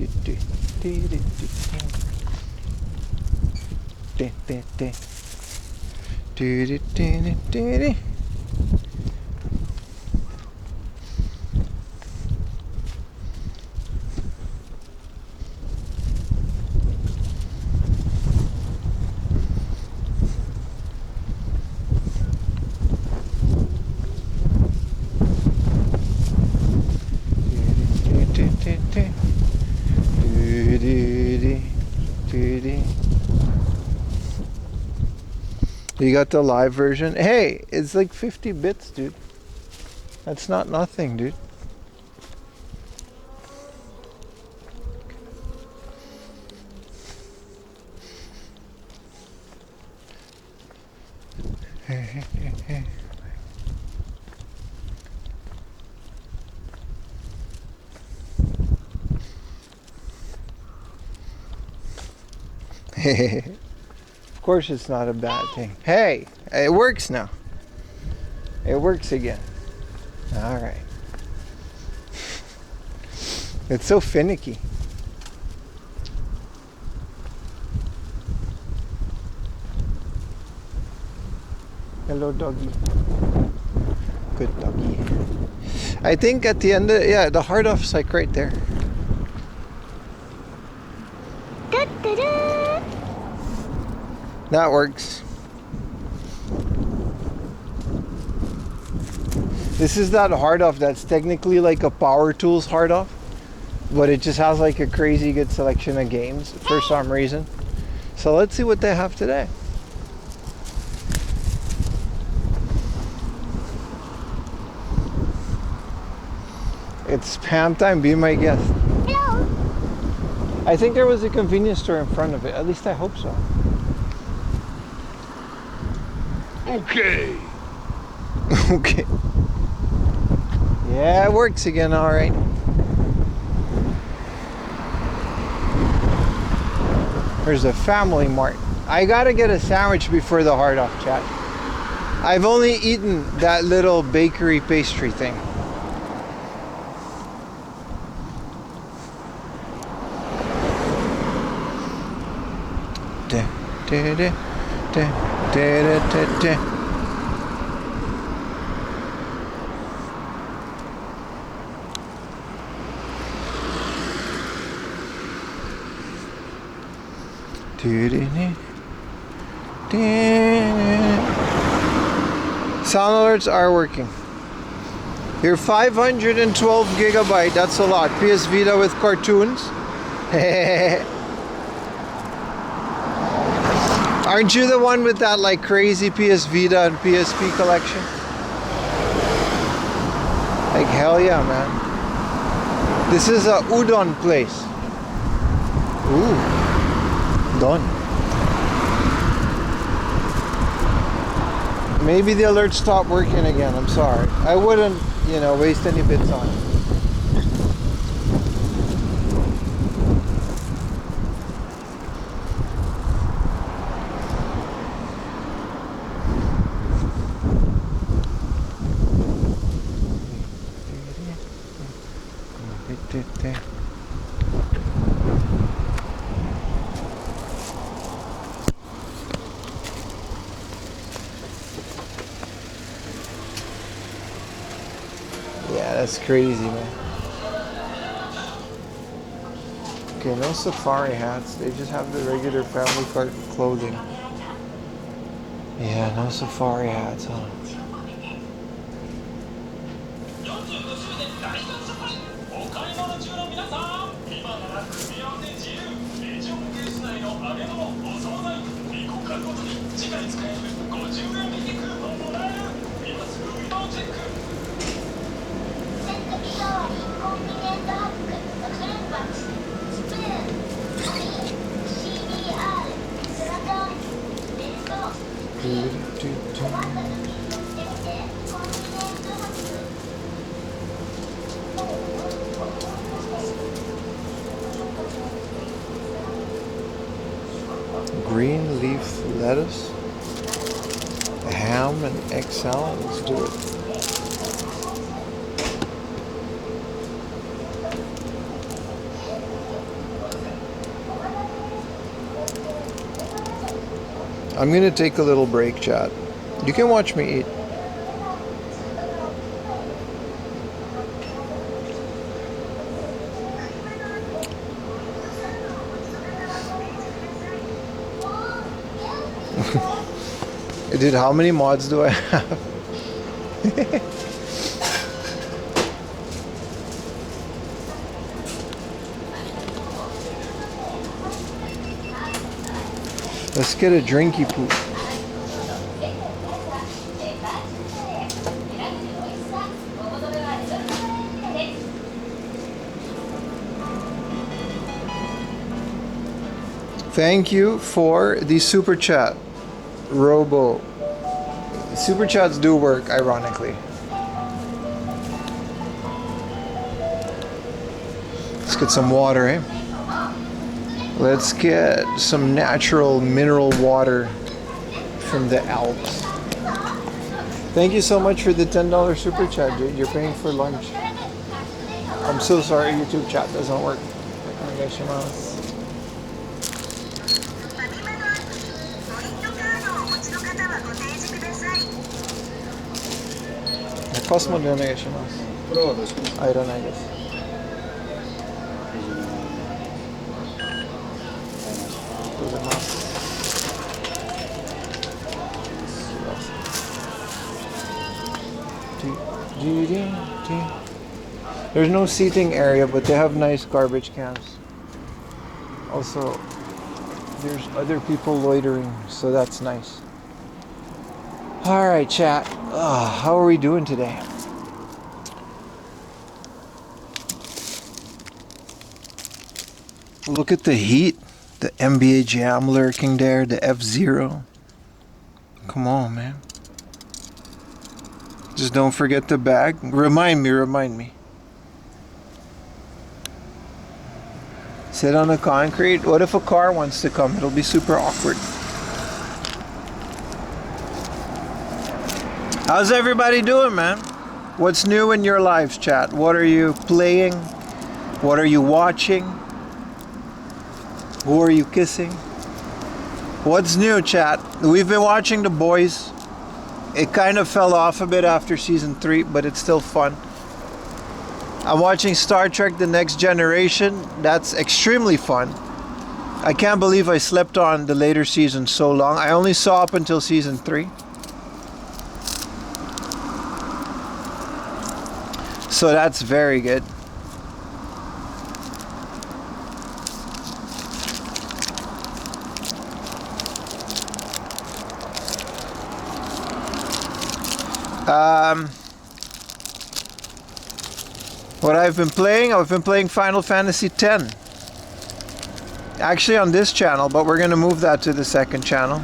do do do do do. You got the live version? Hey, it's like 50 bits, dude. That's not nothing, dude. Of course it's not a bad thing. Hey, it works now. It works again. All right. It's so finicky. Hello, doggy. Good doggy. I think at the end, yeah, the hard off's like right there. That works. This is that hard off that's technically like a Power Tools hard off, but it just has like a crazy good selection of games for some reason. So let's see what they have today. It's Pam time, be my guest. Hello. I think there was a convenience store in front of it. At least I hope so. Okay. Okay. Yeah, it works again, all right. There's a FamilyMart. I gotta get a sandwich before the hard off, chat. I've only eaten that little bakery pastry thing. Da, da, da, da, da, da, da. Sound alerts are working. Your 512 gigabyte, that's a lot. PS Vita with cartoons. Aren't you the one with that like crazy PS Vita and PSP collection? Like hell yeah, man. This is a udon place. Ooh. Done. Maybe the alert stopped working again. I'm sorry. I wouldn't, waste any bits on it. Yeah, that's crazy, man. Okay, no safari hats. They just have the regular family cart clothing. Yeah, no safari hats, huh? Green leaf lettuce, ham and XL. Let's do it. I'm gonna take a little break, chat. You can watch me eat. Dude, how many mods do I have? Let's get a drinky poop. Thank you for the super chat, Robo. Super chats do work, ironically. Let's get some water, eh? Let's get some natural mineral water from the Alps. Thank you so much for the $10 super chat, dude. You're paying for lunch. I'm so sorry YouTube chat doesn't work. Cosmo de onegaishimasu. これはどうしますか？あ、いらないです。There's no seating area, but they have nice garbage cans. Also, there's other people loitering, so that's nice. Alright, chat. How are we doing today? Look at the heat. The NBA Jam lurking there. The F-Zero. Come on, man. Just don't forget the bag. Remind me. Sit on the concrete. What if a car wants to come? It'll be super awkward. How's everybody doing, man? What's new in your lives, chat? What are you playing? What are you watching? Who are you kissing? What's new, chat? We've been watching The Boys. It kind of fell off a bit after season 3, but it's still fun. I'm watching Star Trek The Next Generation. That's extremely fun. I can't believe I slept on the later seasons so long. I only saw up until season 3. So that's very good. What I've been playing Final Fantasy X. Actually on this channel, but we're going to move that to the second channel.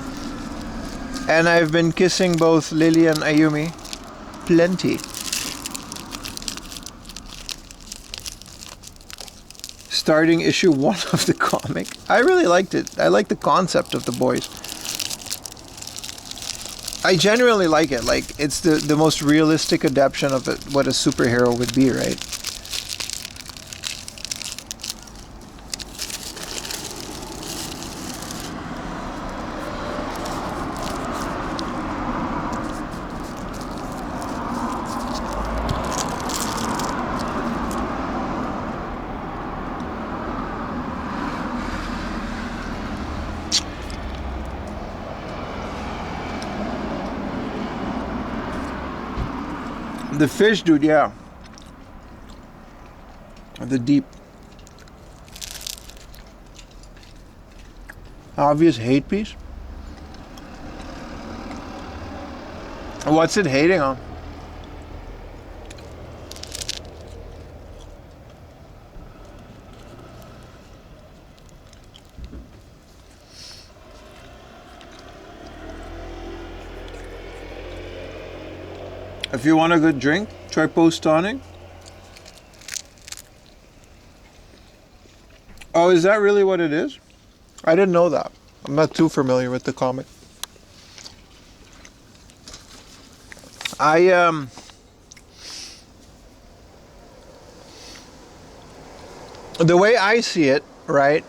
And I've been kissing both Lily and Ayumi plenty. Starting issue 1 of the comic. I really liked it. I like the concept of The Boys. I genuinely like it. Like, it's the most realistic adaptation of it, what a superhero would be, right? The fish dude, yeah. The deep. Obvious hate piece. What's it hating on? If you want a good drink, try Post Tonic. Oh, is that really what it is? I didn't know that. I'm not too familiar with the comic. The way I see it, right,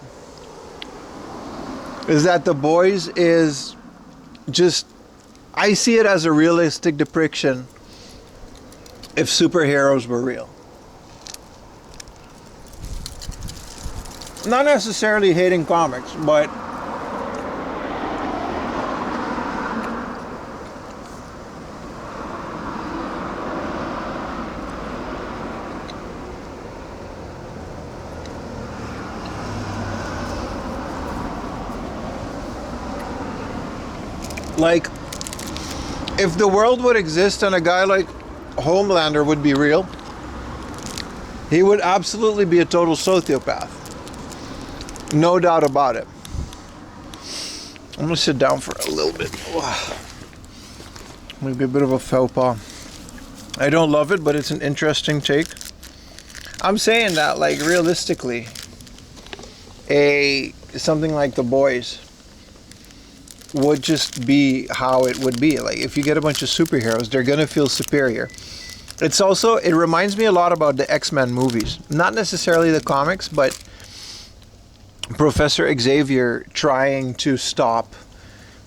is that The Boys is just, I see it as a realistic depiction if superheroes were real. Not necessarily hating comics, but like, if the world would exist and a guy like Homelander would be real, he would absolutely be a total sociopath. No doubt about it. I'm gonna sit down for a little bit. Maybe a bit of a faux pas. I don't love it, but it's an interesting take. I'm saying that, like, realistically, something like The Boys would just be how it would be. Like, if you get a bunch of superheroes, they're gonna feel superior. It's also, it reminds me a lot about the X-Men movies. Not necessarily the comics, but Professor Xavier trying to stop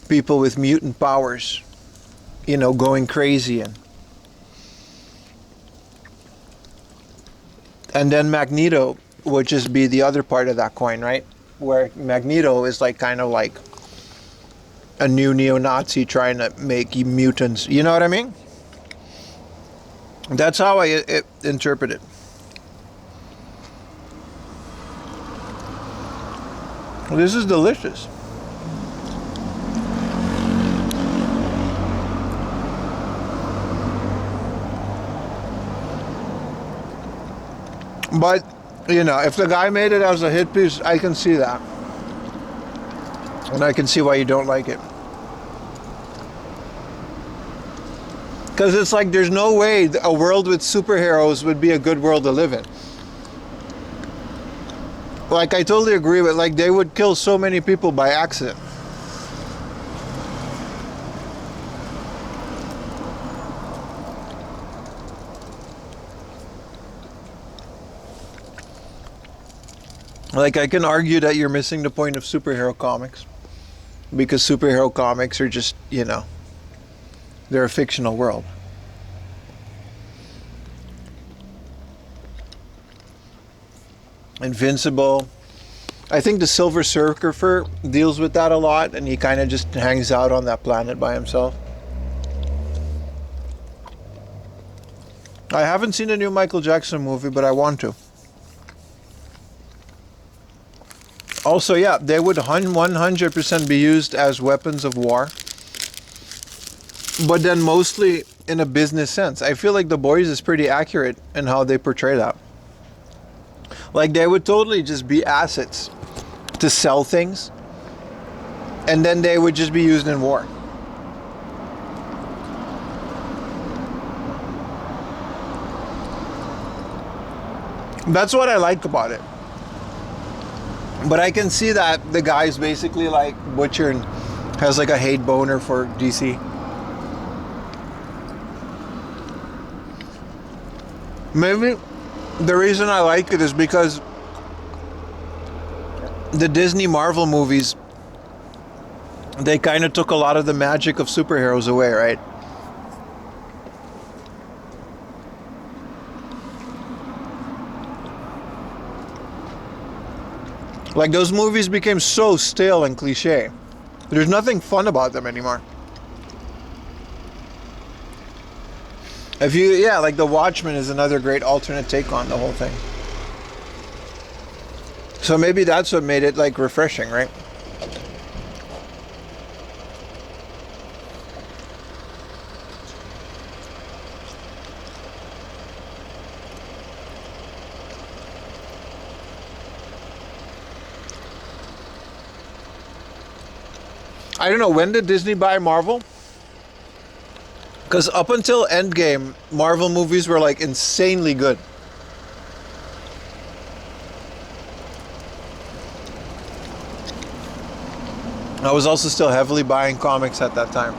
people with mutant powers, you know, going crazy. And then Magneto would just be the other part of that coin, right? Where Magneto is like kind of like a new neo-Nazi trying to make mutants. You know what I mean? That's how I interpret it. This is delicious. But, you know, if the guy made it as a hit piece, I can see that. And I can see why you don't like it. Because it's like there's no way a world with superheroes would be a good world to live in. Like, I totally agree with, like, they would kill so many people by accident. Like, I can argue that you're missing the point of superhero comics. Because superhero comics are just, you know, they're a fictional world. Invincible. I think the Silver Surfer deals with that a lot, and he kind of just hangs out on that planet by himself. I haven't seen a new Michael Jackson movie, but I want to. Also, yeah, they would 100% be used as weapons of war, but then mostly in a business sense. I feel like The Boys is pretty accurate in how they portray that. Like, they would totally just be assets to sell things, and then they would just be used in war. That's what I like about it. But I can see that the guy's basically like Butcher and has like a hate boner for DC. Maybe the reason I like it is because the Disney Marvel movies, they kind of took a lot of the magic of superheroes away, right? Like, those movies became so stale and cliche. There's nothing fun about them anymore. If you, yeah, like The Watchmen is another great alternate take on the whole thing. So maybe that's what made it like refreshing, right? I don't know, when did Disney buy Marvel? Because up until Endgame, Marvel movies were like insanely good. I was also still heavily buying comics at that time.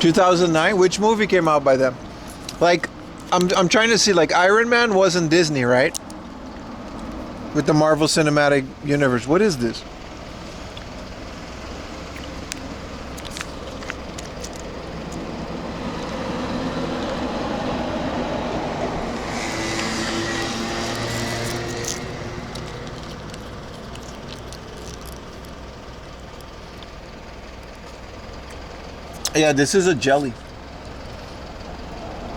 (2009), which movie came out by them? Like, I'm trying to see, like, Iron Man wasn't Disney, right? With the Marvel Cinematic Universe. What is this? Yeah, this is a jelly.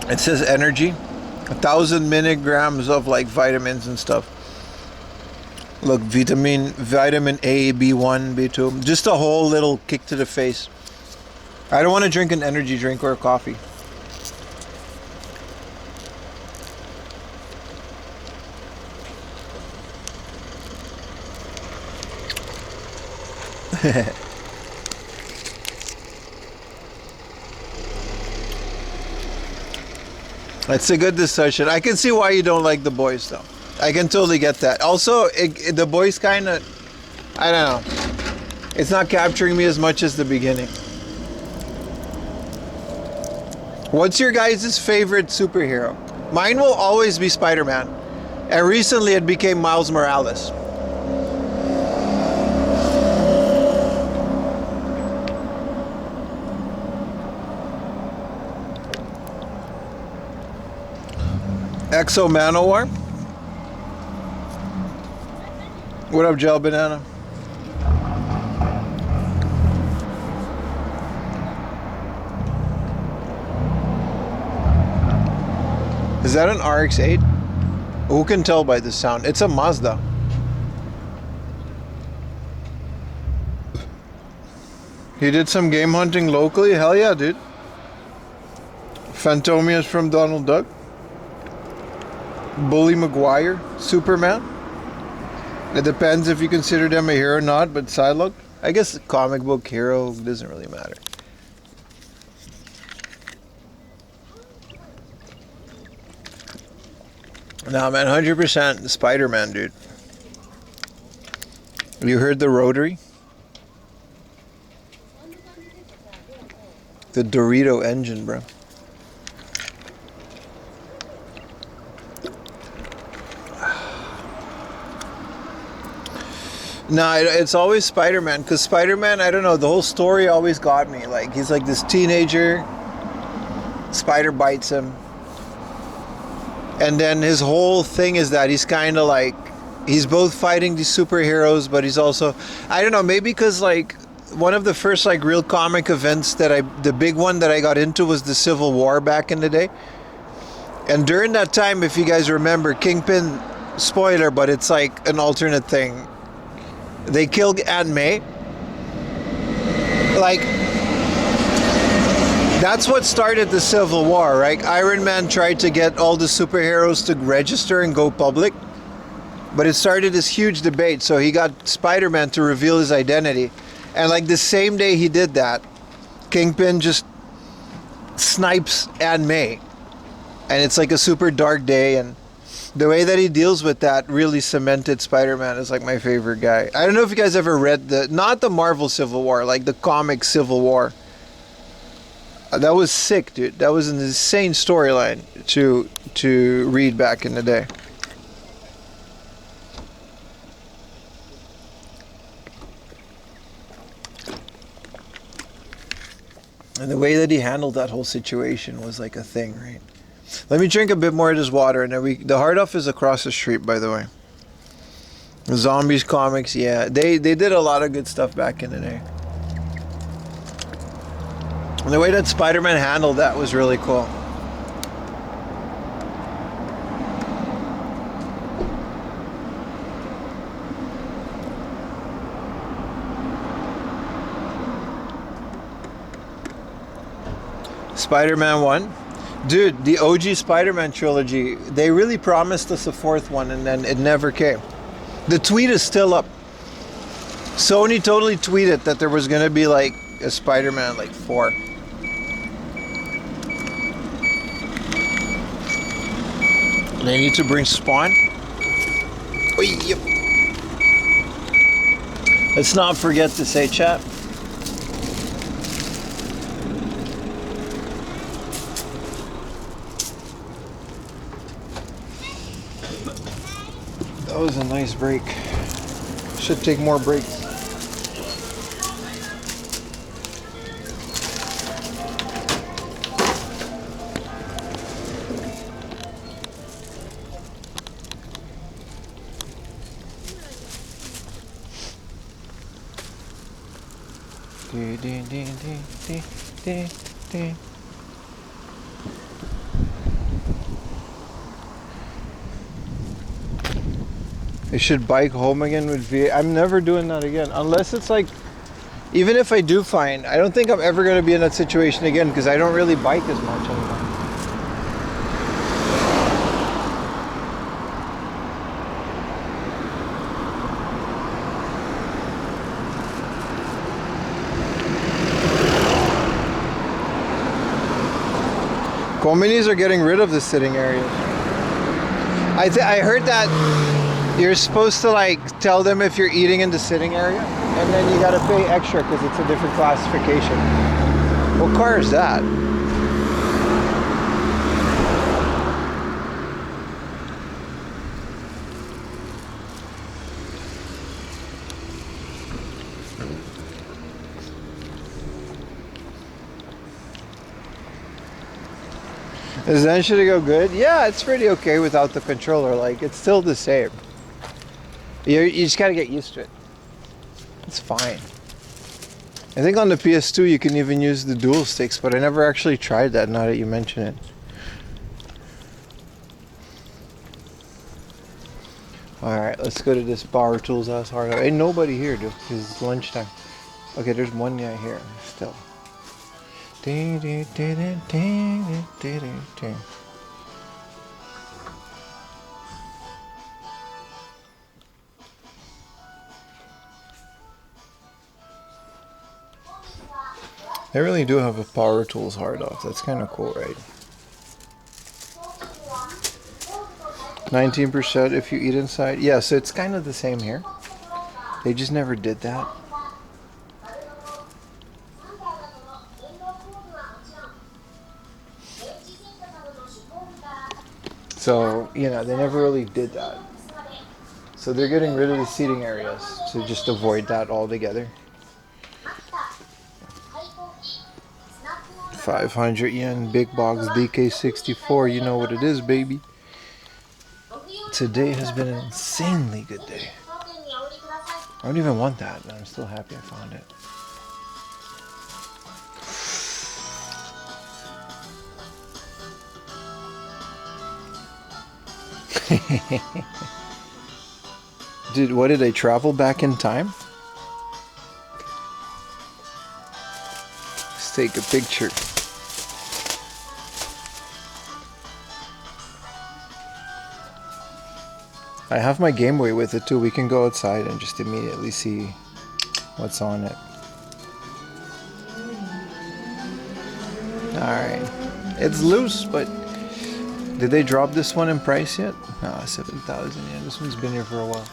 It says energy, 1,000 milligrams of like vitamins and stuff. Look, vitamin A, B1, B2, just a whole little kick to the face. I don't want to drink an energy drink or a coffee. It's a good discussion. I can see why you don't like The Boys, though. I can totally get that. Also, The Boys kind of, I don't know. It's not capturing me as much as the beginning. What's your guys' favorite superhero? Mine will always be Spider-Man. And recently it became Miles Morales. Exo Manowar. What up, Gel Banana? Is that an RX-8? Who can tell by the sound? It's a Mazda. You did some game hunting locally? Hell yeah, dude. Phantomia's from Donald Duck. Bully Maguire, Superman. It depends if you consider them a hero or not, but Psylocke, I guess comic book hero doesn't really matter. Nah, man, 100% Spider-Man, dude. You heard the rotary? The Dorito engine, bro. No, it's always Spider-Man, because Spider-Man, I don't know, the whole story always got me. Like, he's like this teenager, Spider bites him. And then his whole thing is that he's kind of like, he's both fighting these superheroes, but he's also, I don't know, maybe because like, one of the first like real comic events that the big one that I got into was the Civil War back in the day. And during that time, if you guys remember, Kingpin, spoiler, but it's like an alternate thing. They killed Aunt May. Like, that's what started the Civil War, right? Iron Man tried to get all the superheroes to register and go public. But it started this huge debate, so he got Spider-Man to reveal his identity. And like the same day he did that, Kingpin just snipes Aunt May. And it's like a super dark day, and the way that he deals with that really cemented Spider-Man as like my favorite guy. I don't know if you guys ever read not the Marvel Civil War, like the comic Civil War. That was sick, dude. That was an insane storyline to read back in the day. And the way that he handled that whole situation was like a thing, right? Let me drink a bit more of this water, and then the Hard Off is across the street, by the way. The Zombies comics, yeah, they did a lot of good stuff back in the day. And the way that Spider-Man handled that was really cool. Spider-Man 1. Dude, the OG Spider-Man trilogy, they really promised us a fourth one, and then it never came. The tweet is still up. Sony totally tweeted that there was going to be like a Spider-Man like 4. They need to bring Spawn. Oh, yep. Let's not forget to say, chat. That was a nice break. Should take more breaks. I should bike home again with V8. I'm never doing that again. Unless it's like, even if I do find, I don't think I'm ever going to be in that situation again because I don't really bike as much anymore. Cominis are getting rid of the sitting areas. I heard that you're supposed to like tell them if you're eating in the sitting area, and then you gotta pay extra because it's a different classification. What car is that? Is that should it go good? Yeah, it's pretty okay without the controller. Like, it's still the same. You just gotta get used to it. It's fine. I think on the PS2 you can even use the dual sticks, but I never actually tried that now that you mention it. Alright, let's go to this Power Tools ass hard. Ain't nobody here, dude, because it's lunchtime. Okay, there's one guy here still. They really do have a Power Tools hard off. That's kind of cool, right? 19% if you eat inside. Yeah, so it's kind of the same here. They just never did that. So, you know, they never really did that. So they're getting rid of the seating areas to just avoid that altogether. 500 yen, big box DK64. You know what it is, baby. Today has been an insanely good day. I don't even want that, and I'm still happy I found it. What did I travel back in time? Let's take a picture. I have my Game Boy with it too. We can go outside and just immediately see what's on it. Alright. It's loose, but did they drop this one in price yet? No, 7,000 yen. This one's been here for a while.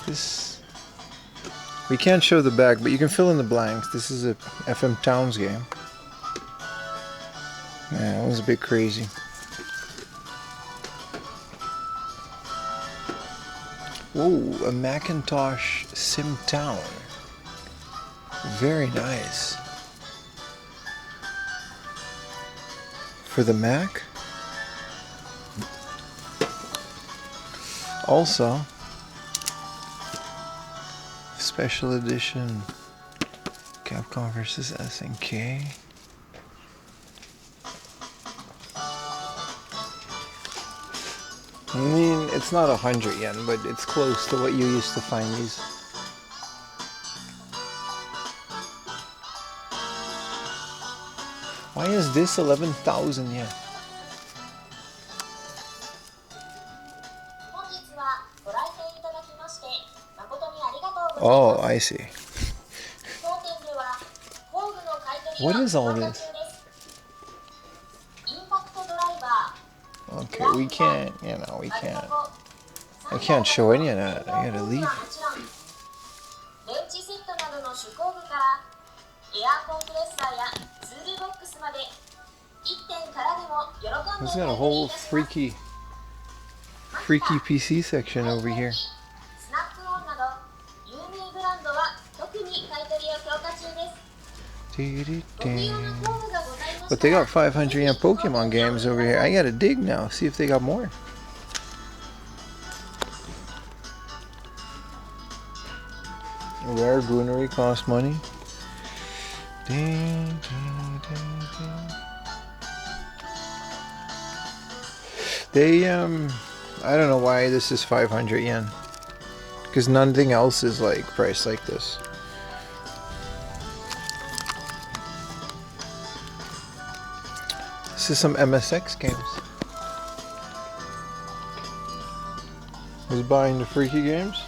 This, we can't show the back, but you can fill in the blanks. This is a FM Towns game. Yeah, that was a bit crazy. Whoa, a Macintosh Sim Town. Very nice. For the Mac. Also, special edition Capcom vs. SNK. I mean, it's not 100 yen, but it's close to what you used to find these. Why is this 11,000 yen? Oh, I see. What is all this? Okay, we can't, you know, we can't. I can't show any of that. I gotta leave. He's got a whole freaky PC section over here. But they got 500 yen Pokemon games over here. I gotta dig now, see if they got more. Rare Goonery costs money. They, I don't know why this is 500 yen. Because nothing else is like priced like this. This is some MSX games. Who's buying the freaky games?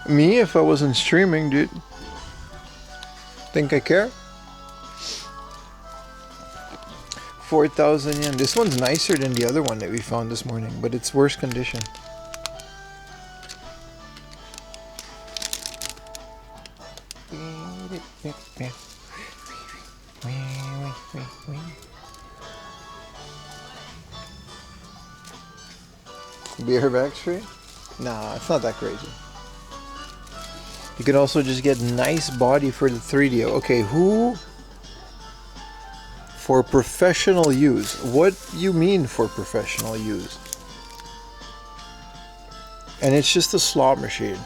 Me, if I wasn't streaming, dude. Think I care? 4,000 yen. This one's nicer than the other one that we found this morning, but it's worse condition. Beer back straight? Nah, it's not that crazy. You could also just get nice body for the 3DO. Okay, who? For professional use. What you mean for professional use? And it's just a slot machine.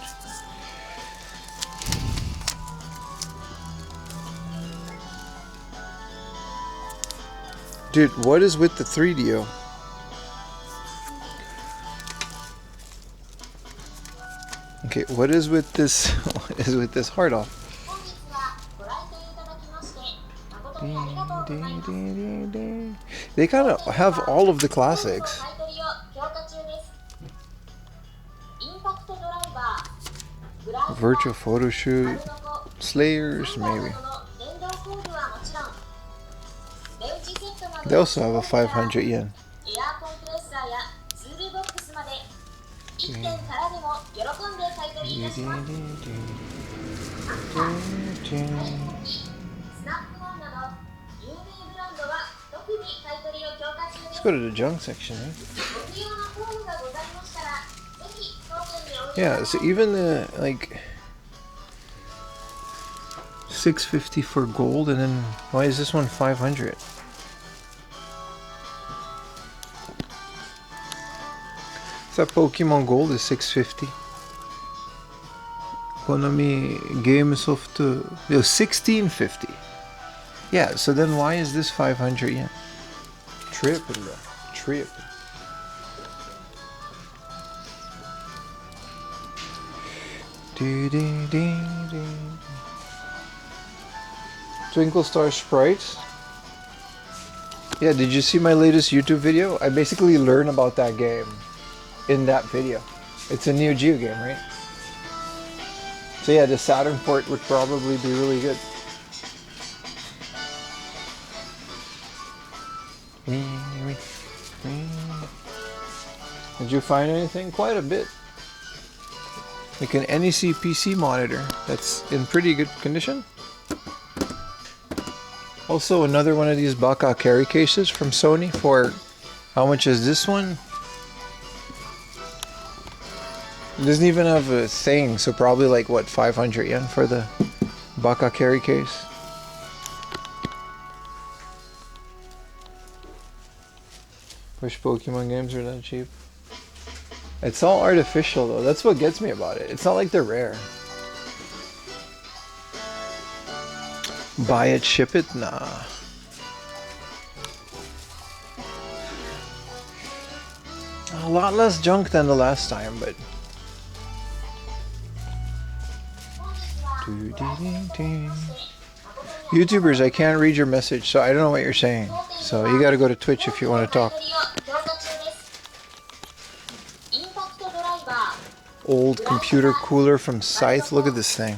Dude, what is with the 3DO? Okay, what is with this? What is with this hard off? They gotta have all of the classics. Virtual photo shoot. Slayers, maybe. They also have a 500 yen. Let's go to the junk section, eh? Yeah, so even the like 650 for gold, and then why is this one 500? That Pokémon Gold is 650. Konami Gamesoft 1650. Yeah, so then why is this 500 yen? Tripping, bro. Tripping. Twinkle Star Sprites. Yeah, did you see my latest YouTube video? I basically learn about that game in that video. It's a Neo Geo game, right? So yeah, the Saturn port would probably be really good. Did you find anything? Quite a bit. Like an NEC PC monitor that's in pretty good condition. Also another one of these Baka carry cases from Sony for, how much is this one? It doesn't even have a thing, so probably like what, 500 yen for the Baka carry case. Wish Pokemon games are that cheap. It's all artificial though, that's what gets me about it. It's not like they're rare. Buy it, ship it? Nah. A lot less junk than the last time, but YouTubers, I can't read your message, so I don't know what you're saying. So you gotta go to Twitch if you want to talk. Old computer cooler from Scythe. Look at this thing.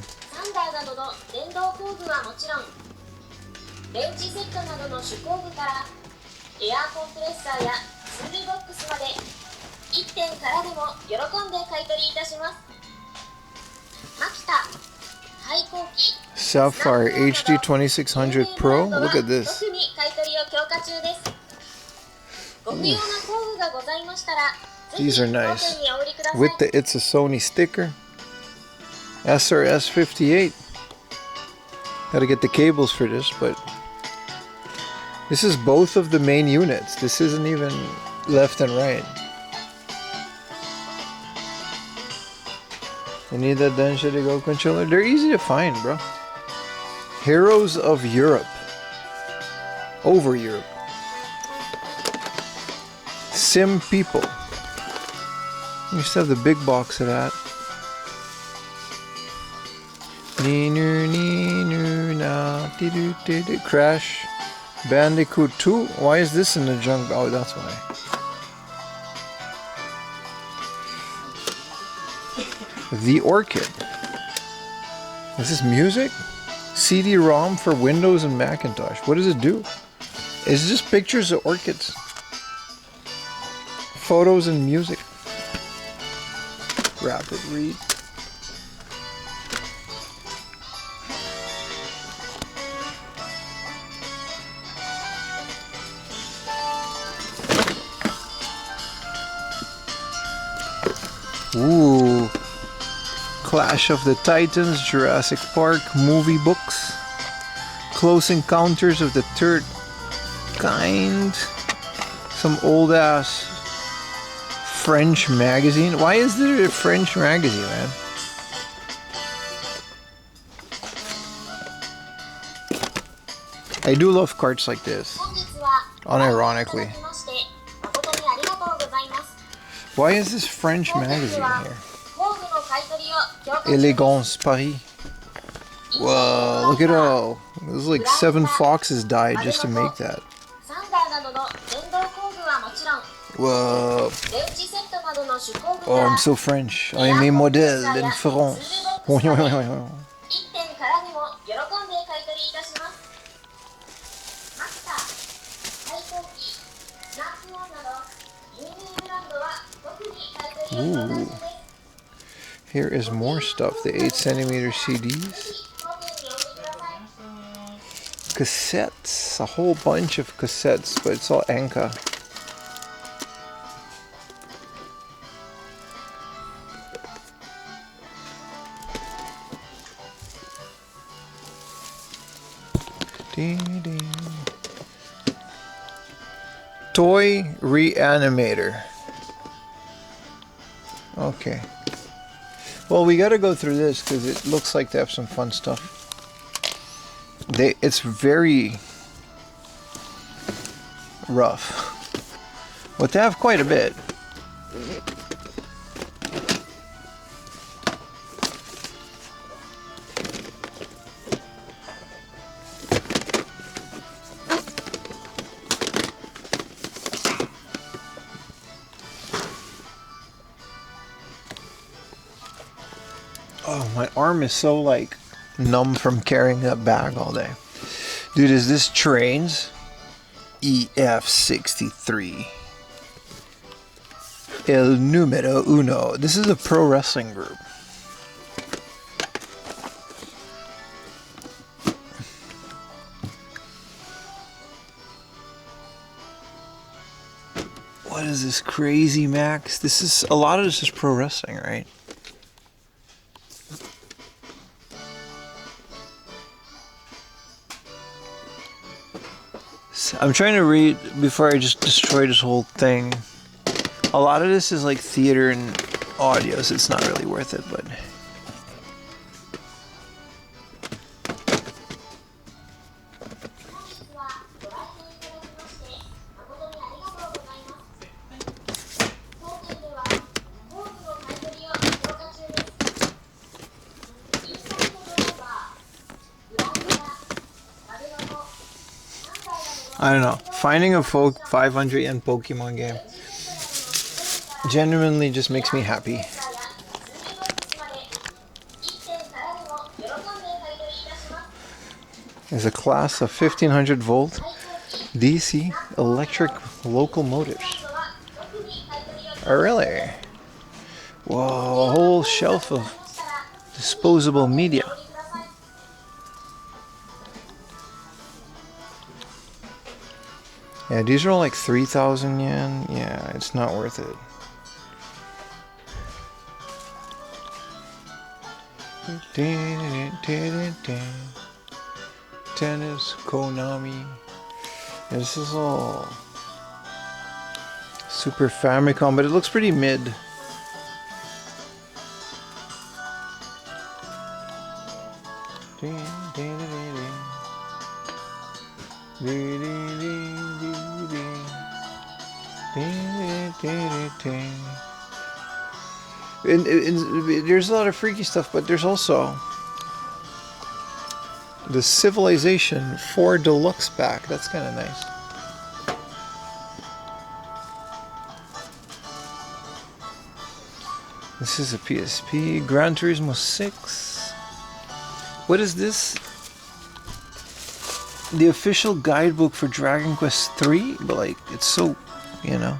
Sapphire HD 2600 Pro. Look at this. These are nice. With the It's a Sony sticker. SRS 58. Gotta get the cables for this, but this is both of the main units. This isn't even left and right. You need that Densha to Go controller? They're easy to find, bro. Heroes of Europe. Over Europe. Sim People. You used to have the big box of that. Crash Bandicoot 2. Why is this in the junk? Oh, that's why. The Orchid. Is this music? CD-ROM for Windows and Macintosh. What does it do? It's just pictures of orchids. Photos and music. Rapid read. Ooh. Clash of the Titans, Jurassic Park, movie books, Close Encounters of the Third Kind, some old ass French magazine. Why is there a French magazine, man? I do love carts like this, unironically. Why is this French magazine here? Elegance Paris. Whoa, look at all. There's like 7 foxes died just to make that. Whoa. Oh, I'm so French. I'm a modèle in France. ほにょほにょほにょ。1点からでも喜んで買い取りいたします。マキタ、最高機、スナップオンなど有名ブランドは特に買い取りを相談中です。 Here is more stuff. The 8cm CDs. Cassettes. A whole bunch of cassettes, but it's all Anka. Toy Reanimator. Okay. Well, we got to go through this because it looks like they have some fun stuff. It's very rough, but they have quite a bit. Oh, my arm is so like numb from carrying that bag all day. Dude, is this Trains? EF63. El Número Uno. This is a pro wrestling group. What is this crazy, Max? This is, a lot of this is pro wrestling, right? I'm trying to read before I just destroy this whole thing. A lot of this is like theater and audio, so it's not really worth it, but... I don't know. Finding a 500 yen Pokemon game genuinely just makes me happy. There's a class of 1500 volt DC electric locomotives. Oh, really? Whoa, a whole shelf of disposable media. Yeah, these are all like 3,000 yen. Yeah, it's not worth it. Tennis, Konami. Yeah, this is all Super Famicom, but it looks pretty mid. There's a lot of freaky stuff, but there's also the Civilization 4 Deluxe pack. That's kind of nice. This is a PSP. Gran Turismo 6. What is this? The official guidebook for Dragon Quest 3? But like, it's so, you know.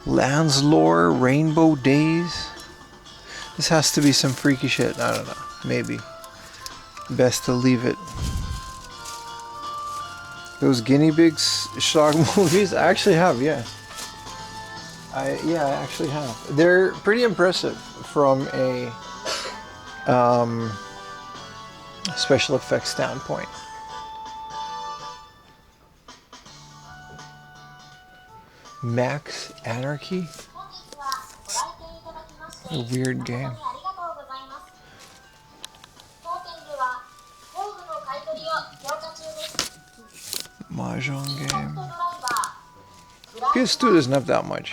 Lands Lore, Rainbow Days. This has to be some freaky shit. I don't know. Maybe. Best to leave it. Those guinea pigs shock movies? I actually have, yeah. I actually have. They're pretty impressive from a special effects standpoint. Max Anarchy? A weird game. Mahjong game. PS2 doesn't have that much.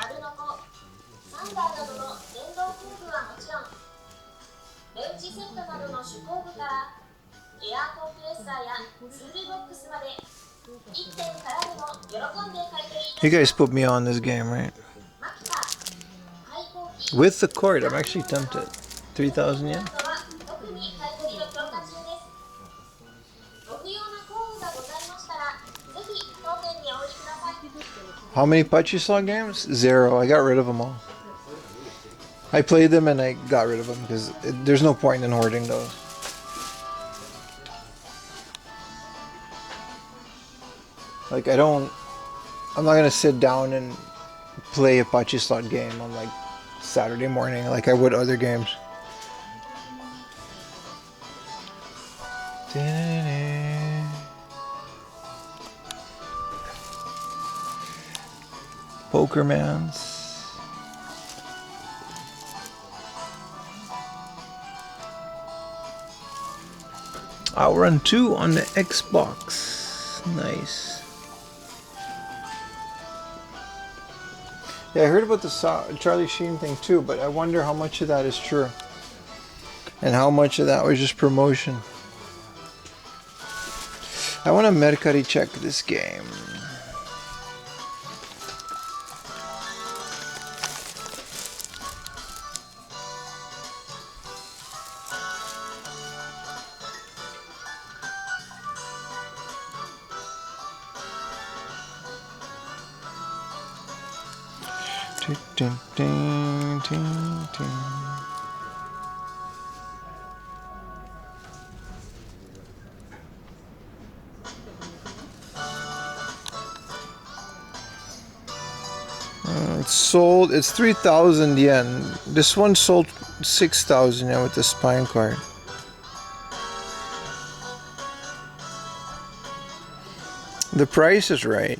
You guys put me on this game, right? With the cord, I'm actually tempted. 3,000 yen? How many Pachisla games? 0. I got rid of them all. I played them and I got rid of them because there's no point in hoarding those. Like I'm not gonna sit down and play a Pachisla game on like Saturday morning like I would other games. Pokémons. Outrun 2 on the Xbox. Nice. Yeah, I heard about the Charlie Sheen thing too, but I wonder how much of that is true. And how much of that was just promotion. I want to Mercari check this game. Ding, ding, ding, ding. It's sold, it's 3,000 yen. This one sold 6,000 yen with the spine card. The price is right.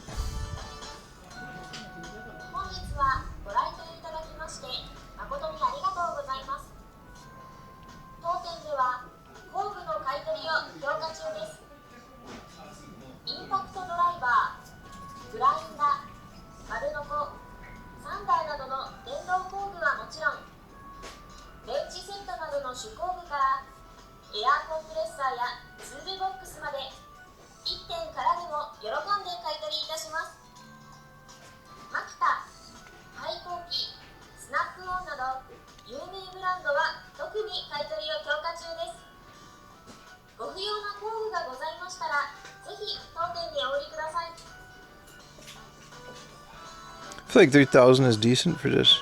I feel like 3,000 is decent for this.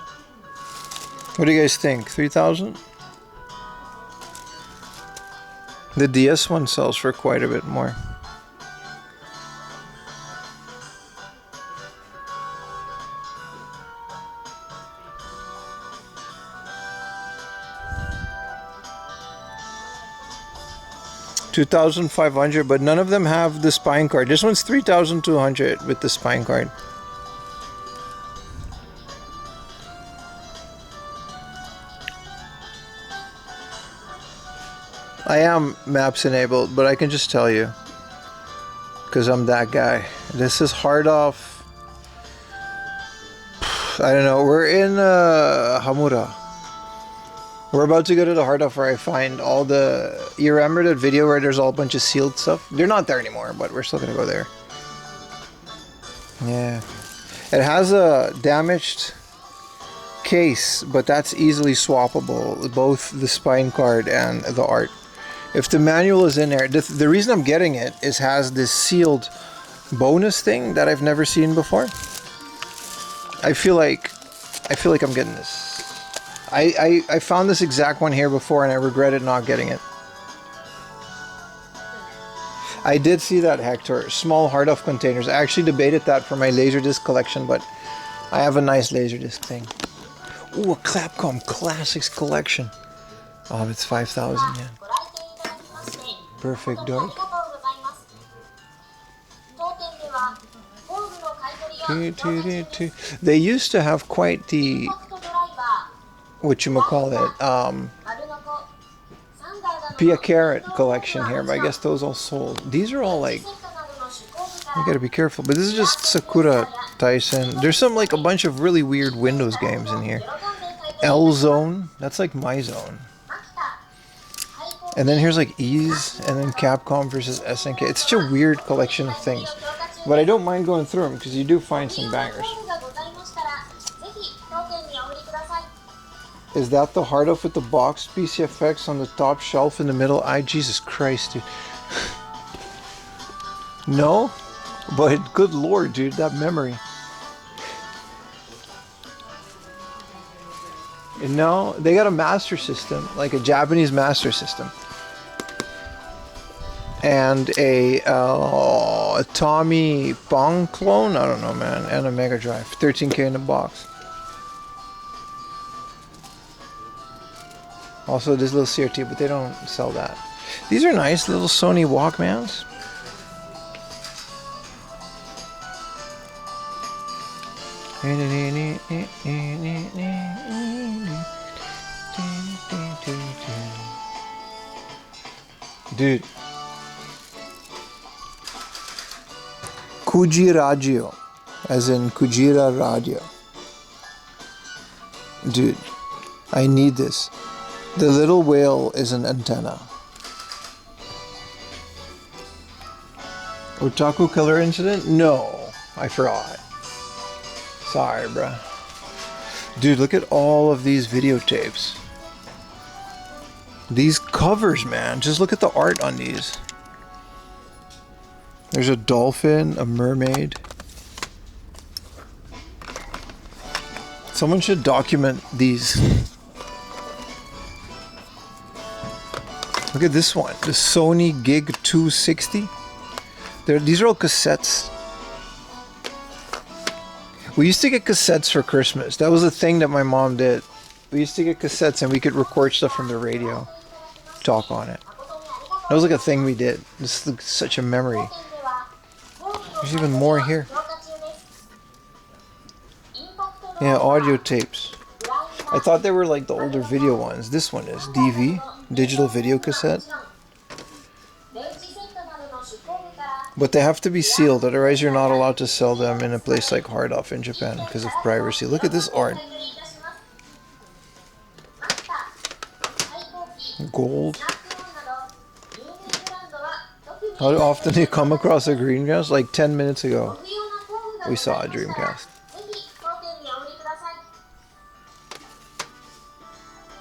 What do you guys think? 3,000? The DS one sells for quite a bit more. $2,500, but none of them have the spine card. This one's 3,200 with the spine card. I am maps enabled, but I can just tell you, because I'm that guy. This is hard off. I don't know. We're in Hamura. We're about to go to the hard off where I find all the. You remember that video where there's all a bunch of sealed stuff? They're not there anymore, but we're still gonna go there. Yeah, it has a damaged case, but that's easily swappable. Both the spine card and the art. If the manual is in there, the reason I'm getting it is has this sealed bonus thing that I've never seen before. I feel like I'm getting this. I found this exact one here before and I regretted not getting it. I did see that, Hector. Small hard off containers. I actually debated that for my Laserdisc collection, but I have a nice Laserdisc thing. Ooh, a Clapcom Classics collection. Oh, it's 5,000 yen. Perfect Dark. They used to have quite the whatchamacallit, Pia Carrot collection here, but I guess those all sold. These are all like, you gotta be careful, but this is just Sakura Tyson. There's some like a bunch of really weird Windows games in here. L Zone, that's like my zone. And then here's like Ease, and then Capcom versus SNK. It's such a weird collection of things. But I don't mind going through them, because you do find some bangers. Is that the hard off with the boxed PCFX on the top shelf in the middle? Jesus Christ, dude. No? But good lord, dude, that memory. No, they got a master system, like a Japanese master system. And a Tommy Bong clone? I don't know, man. And a Mega Drive. 13K in the box. Also, this little CRT, but they don't sell that. These are nice little Sony Walkmans. Dude. Kuji Radio, as in Kujira Radio. Dude, I need this. The little whale is an antenna. Otaku Killer Incident? No, I forgot. Sorry, bruh. Dude, look at all of these videotapes. These covers, man. Just look at the art on these. There's a dolphin, a mermaid. Someone should document these. Look at this one, the Sony Gig 260. These are all cassettes. We used to get cassettes for Christmas. That was a thing that my mom did. We used to get cassettes and we could record stuff from the radio, talk on it. That was like a thing we did. This is such a memory. There's even more here. Yeah, audio tapes. I thought they were like the older video ones. This one is DV, digital video cassette. But they have to be sealed, otherwise you're not allowed to sell them in a place like Hard Off in Japan because of privacy. Look at this art. Gold. How often do you come across a Dreamcast? Like 10 minutes ago, we saw a Dreamcast.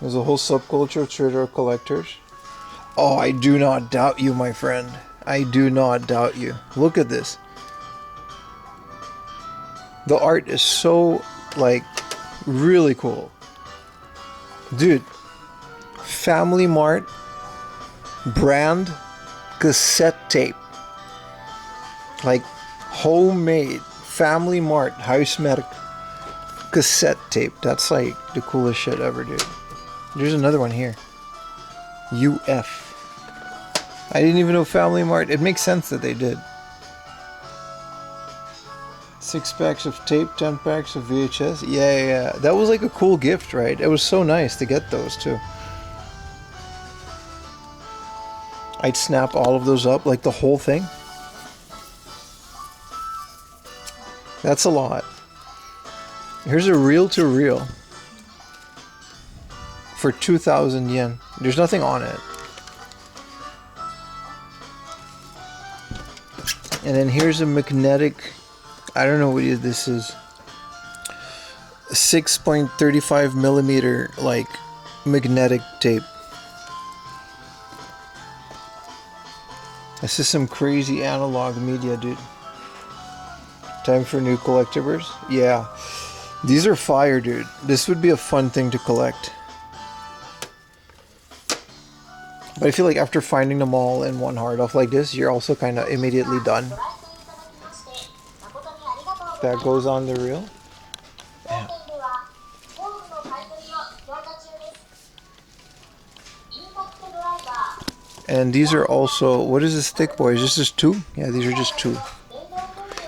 There's a whole subculture of trader collectors. Oh, I do not doubt you, my friend. I do not doubt you. Look at this. The art is so, like, really cool. Dude, FamilyMart brand cassette tape. Like, homemade FamilyMart house-made cassette tape. That's like the coolest shit ever, dude. There's another one here. UF. I didn't even know FamilyMart. It makes sense that they did. 6 packs of tape, 10 packs of VHS. Yeah. That was like a cool gift, right? It was so nice to get those too. I'd snap all of those up, like the whole thing. That's a lot. Here's a reel-to-reel for 2,000 yen. There's nothing on it. And then here's a magnetic, I don't know what this is, 6.35 millimeter like magnetic tape. This is some crazy analog media, dude. Time for new collectibles? Yeah. These are fire, dude. This would be a fun thing to collect. But I feel like after finding them all in one hard off like this, you're also kind of immediately done. That goes on the reel. Yeah. And these are also, what is this thick boy? Is this just 2? Yeah, these are just 2.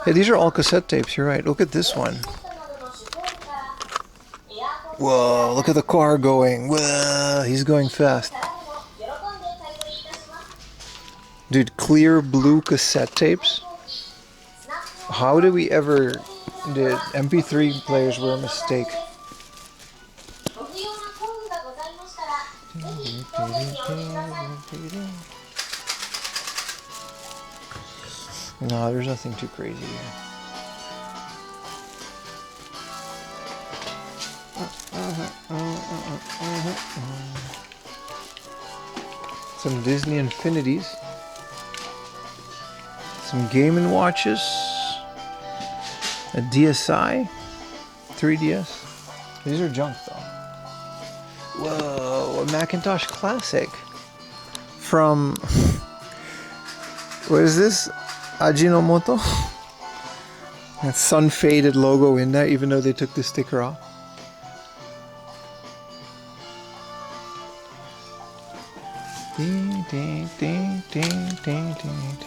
Yeah, these are all cassette tapes. You're right. Look at this one. Whoa, look at the car going. Whoa, he's going fast. Dude, clear blue cassette tapes? How did we ever... Did MP3 players were a mistake? No, there's nothing too crazy here. Some Disney Infinities. Some Game & Watches. A DSi. 3DS. These are junk though. Whoa, a Macintosh Classic from, what is this? Ajinomoto? That sun-faded logo in there, even though they took the sticker off. Ding, ding, ding, ding, ding, ding.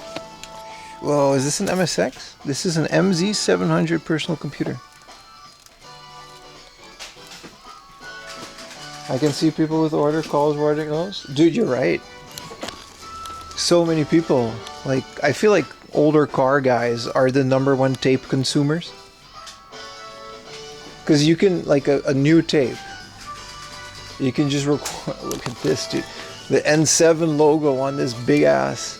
Whoa, is this an MSX? This is an MZ700 personal computer. I can see people with order calls, wording those. Dude, you're right. So many people. Like, I feel like older car guys are the #1 tape consumers. Because you can, like a new tape, you can just record. Look at this, dude. The N7 logo on this big ass.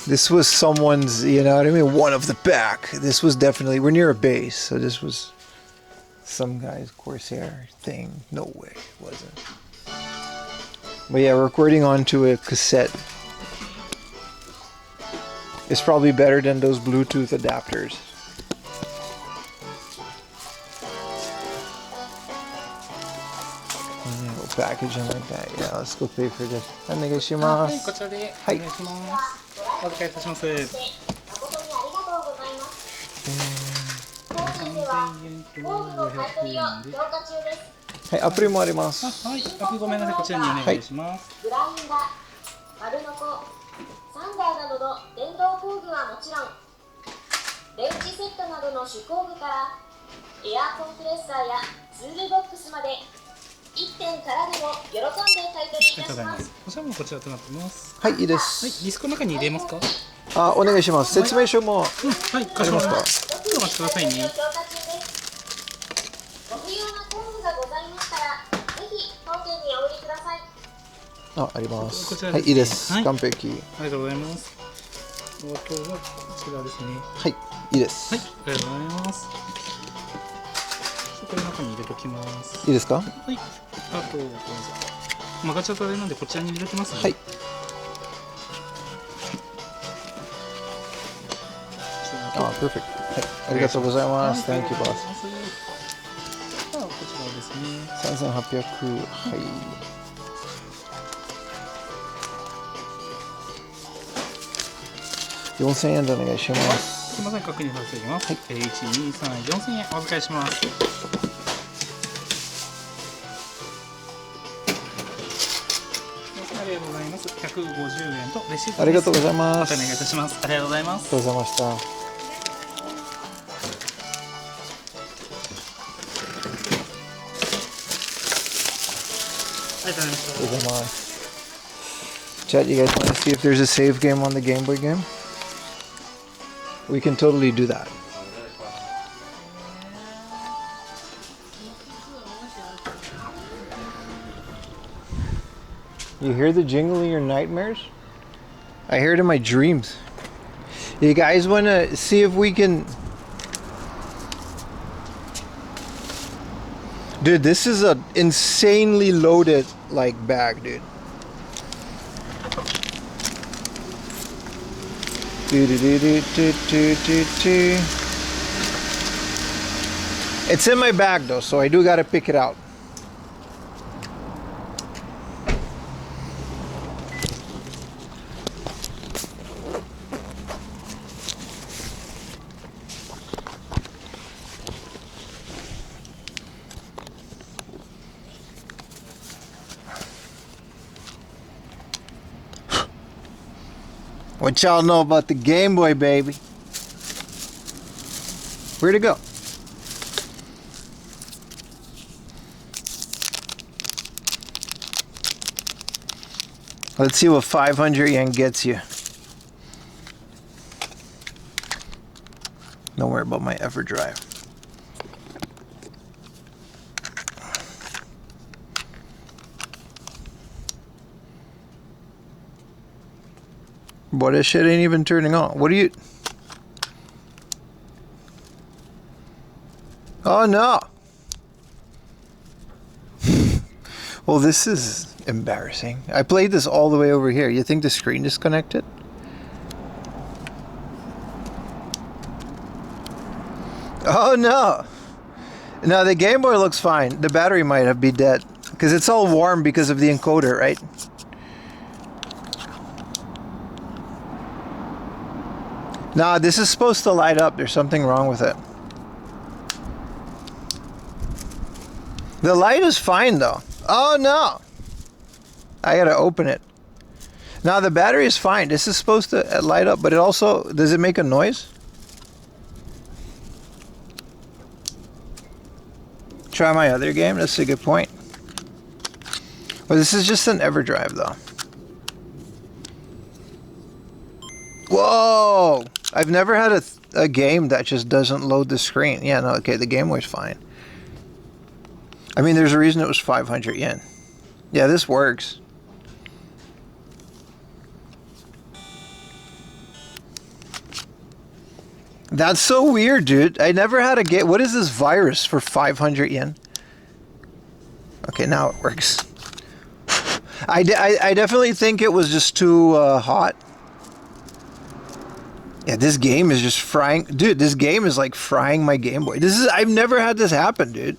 This was someone's, you know what I mean? One of the back. This was definitely, we're near a base, so this was some guy's Corsair thing. No way, it wasn't. But yeah, recording onto a cassette is probably better than those Bluetooth adapters. Packaging like that. Yeah, let's go pay for this. お願いします。こちらでお願いします。お預かりいたします。誠にありがとうございます。当店では工具の買い取りを強化中です。はい、アプリもあります。はい、アプリごめんなさい、こちらにお願いします。グラインダー、丸ノコ、サンダーなどの電動工具はもちろん、レンチセットなどの手工具からエアコンプレッサーやツールボックスまで1点からでも喜んで買い取りいたします。こちらもこちらとなってます。はい、いいではい、す。ディスクの中に入れますか？あ、お願いします。説明書も。はい、かしこまりました。お待ちくださいね。ご不要な工具がございましたら、ぜひ当店にお売りください。あ、あります。こちらですねはい、いいです。はい、完璧。ありがとうございます。あとはこちらですね。はい、いいです。はい、ありがとうございます。これの中に入れときます。いいですか？はい。あと、ガチャタレなんでこちらに入れてますね。はい。あ、perfect。はい、ありがとうございます。Thank you, boss。こちらですね。3800。はい。4000円でお願いします。すみません、確認させていきます。はい。1、2、3、4000円お預かりします。ありがとうございます。150円とレシートです。ありがとうございます。またお願いいたします。ありがとうございます。ありがとうございました。ありがとうございました。ありがとうございます。Chat, you guys want to see if there's a save game on the Game Boy game? We can totally do that. You hear the jingle in your nightmares? I hear it in my dreams. You guys want to see if we can... Dude, this is a insanely loaded like bag, dude. It's in my bag though, so I do gotta pick it out. What y'all know about the Game Boy, baby? Where'd it go? Let's see what 500 yen gets you. Don't worry about my EverDrive. Boy, this shit ain't even turning on. What are you... Oh, no. Well, this is embarrassing. I played this all the way over here. You think the screen disconnected? Oh, no. No, the Game Boy looks fine. The battery might be dead. Because it's all warm because of the encoder, right? Nah, this is supposed to light up. There's something wrong with it. The light is fine though. Oh no! I gotta open it. Now the battery is fine. This is supposed to light up, but it also, does it make a noise? Try my other game. That's a good point. Well, this is just an EverDrive though. Whoa! I've never had a game that just doesn't load the screen. Yeah, no, okay, the Game Boy's fine. I mean, there's a reason it was 500 yen. Yeah, this works. That's so weird, dude. I never had a game. What is this virus for 500 yen? Okay, now it works. I definitely think it was just too hot. Yeah, this game is just frying. Dude, this game is like frying my Game Boy. I've never had this happen, dude.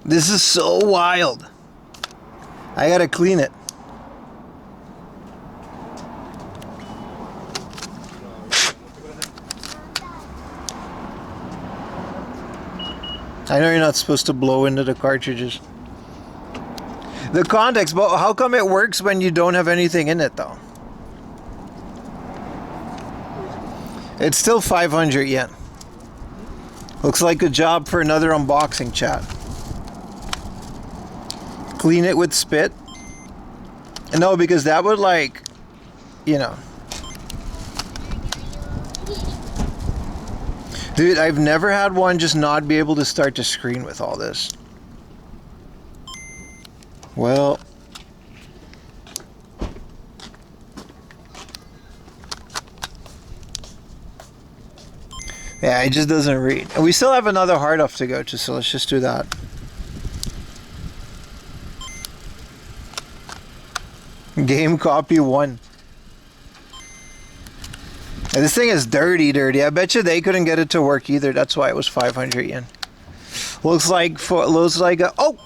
This is so wild. I gotta clean it. I know you're not supposed to blow into the cartridges. The context, but how come it works when you don't have anything in it though? It's still 500 yen. Looks like a job for another unboxing chat. Clean it with spit. No, because that would like, you know. Dude, I've never had one just not be able to start the screen with all this. Well. Yeah, it just doesn't read. And we still have another hard off to go to, so let's just do that. Game copy 1. And this thing is dirty. I bet you they couldn't get it to work either. That's why it was 500 yen. Looks like a, oh!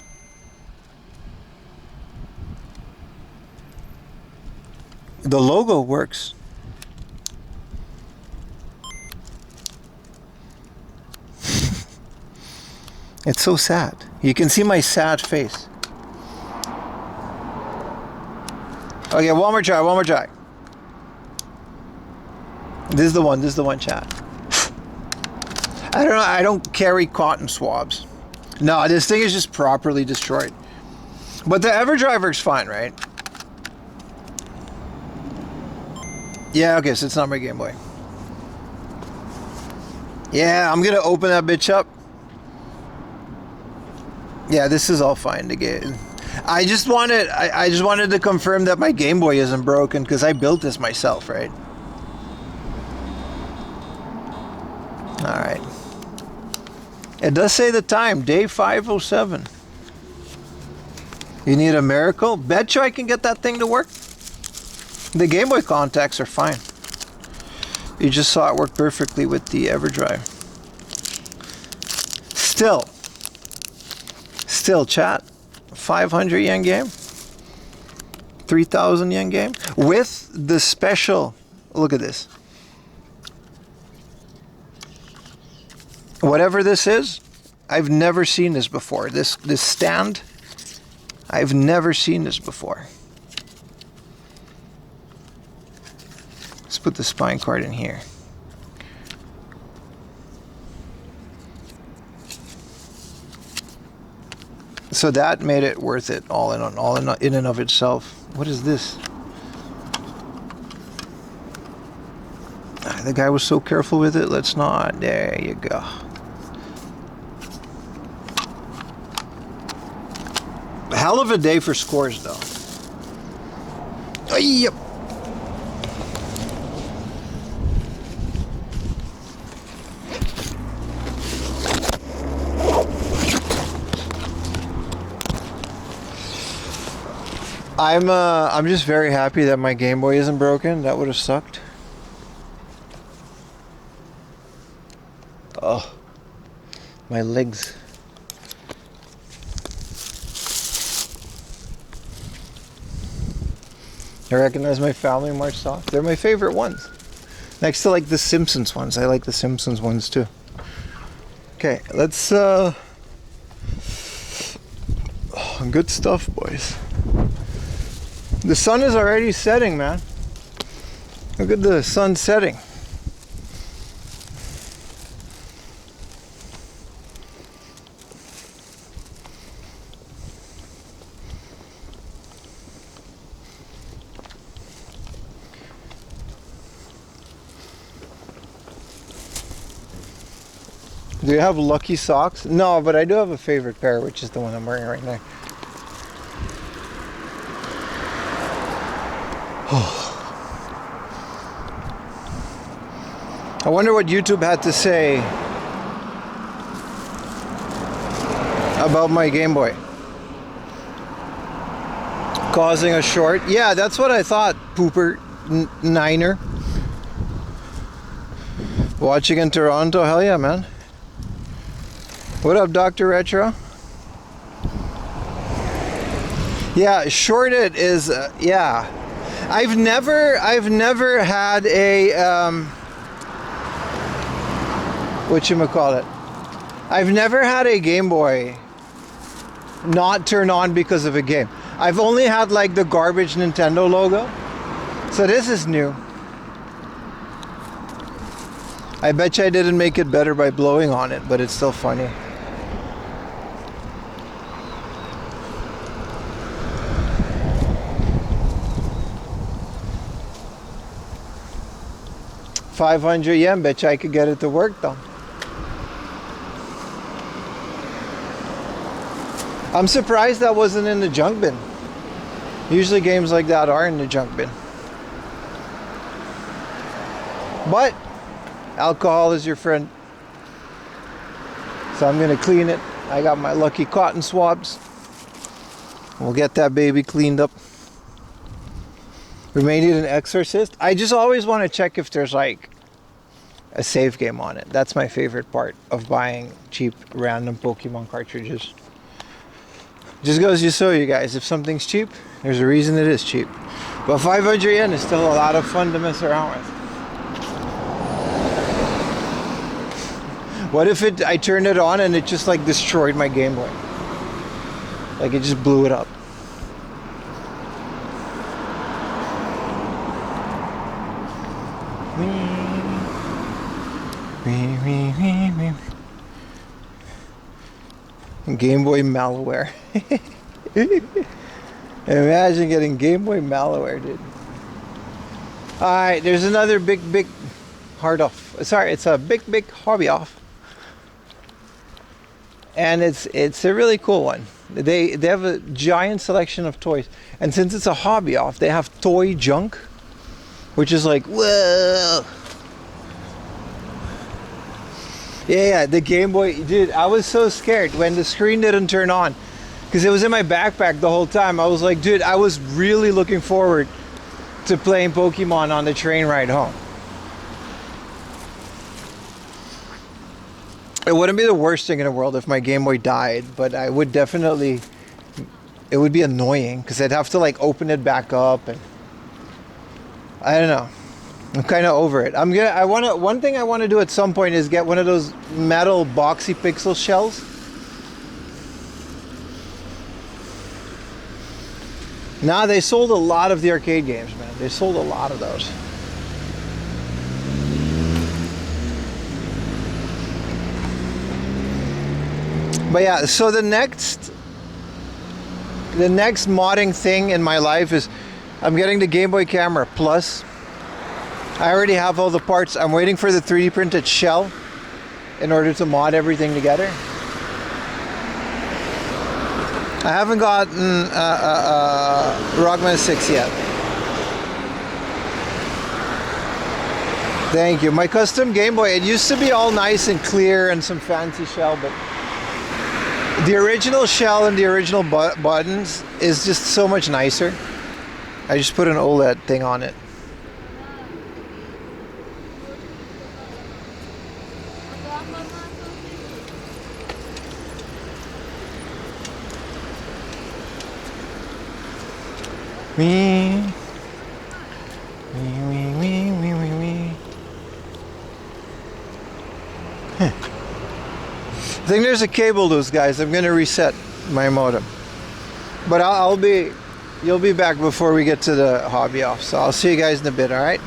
The logo works. It's so sad. You can see my sad face. Okay, one more try. This is the one, chat. I don't know, I don't carry cotton swabs. No, this thing is just properly destroyed. But the EverDrive works fine, right? Yeah, okay, so it's not my Game Boy. Yeah, I'm gonna open that bitch up. Yeah, this is all fine to get. I just wanted to confirm that my Game Boy isn't broken because I built this myself, right? Alright. It does say the time, day 507. You need a miracle? Betcha I can get that thing to work. The Game Boy contacts are fine. You just saw it work perfectly with the EverDrive. Still, chat. 500 yen game, 3,000 yen game with the special. Look at this. Whatever this is, I've never seen this before. This stand, I've never seen this before. Let's put the spine card in here. So that made it worth it, all in and of itself. What is this? The guy was so careful with it. Let's not. There you go. Hell of a day for scores, though. Yep. I'm just very happy that my Game Boy isn't broken. That would have sucked. Oh, My legs. I recognize my FamilyMart socks. They're my favorite ones. Next to like the Simpsons ones. I like the Simpsons ones too. Okay, let's good stuff, boys. The sun is already setting, man. Look at the sun setting. Do you have lucky socks? No, but I do have a favorite pair, which is the one I'm wearing right now. I wonder what YouTube had to say about my Game Boy. Causing a short? Yeah, that's what I thought, Pooper Niner. Watching in Toronto? Hell yeah, man. What up, Dr. Retro? Yeah, shorted is yeah. I've never had a whatchamacallit. I've never had a Game Boy not turn on because of a game. I've only had like the garbage Nintendo logo. So this is new. I bet you I didn't make it better by blowing on it, but it's still funny. $500 bet you I could get it to work though. I'm surprised that wasn't in the junk bin. Usually games like that are in the junk bin. But alcohol is your friend. So I'm gonna clean it. I got my lucky cotton swabs. We'll get that baby cleaned up. We may need an exorcist. I just always want to check if there's like a save game on it. That's my favorite part of buying cheap random Pokemon cartridges. Just goes to show you guys, if something's cheap, there's a reason it is cheap. But 500 yen is still a lot of fun to mess around with. What if I turned it on and it just like destroyed my Game Boy? Like it just blew it up. Game Boy malware. Imagine getting Game Boy malware, dude. Alright, there's another big hard off. Sorry, it's a big hobby off. And it's a really cool one. They have a giant selection of toys. And since it's a hobby off, they have toy junk, which is like, whoa. Yeah, the Game Boy, dude, I was so scared when the screen didn't turn on because it was in my backpack the whole time. I was like, dude, I was really looking forward to playing Pokemon on the train ride home. It wouldn't be the worst thing in the world if my Game Boy died, but I would definitely, it would be annoying because I'd have to like open it back up and I don't know. I'm kind of over it. One thing I want to do at some point is get one of those metal boxy pixel shells. Nah, they sold a lot of the arcade games, man. They sold a lot of those. But yeah, so the next modding thing in my life is I'm getting the Game Boy Camera Plus. I already have all the parts. I'm waiting for the 3D printed shell in order to mod everything together. I haven't gotten Rockman 6 yet. Thank you. My custom Game Boy, it used to be all nice and clear and some fancy shell, but the original shell and the original buttons is just so much nicer. I just put an OLED thing on it. Wee. Wee, wee, wee, wee, wee, wee. Huh. I think there's a cable loose, guys. I'm gonna reset my modem. But you'll be back before we get to the hobby off. So I'll see you guys in a bit, alright?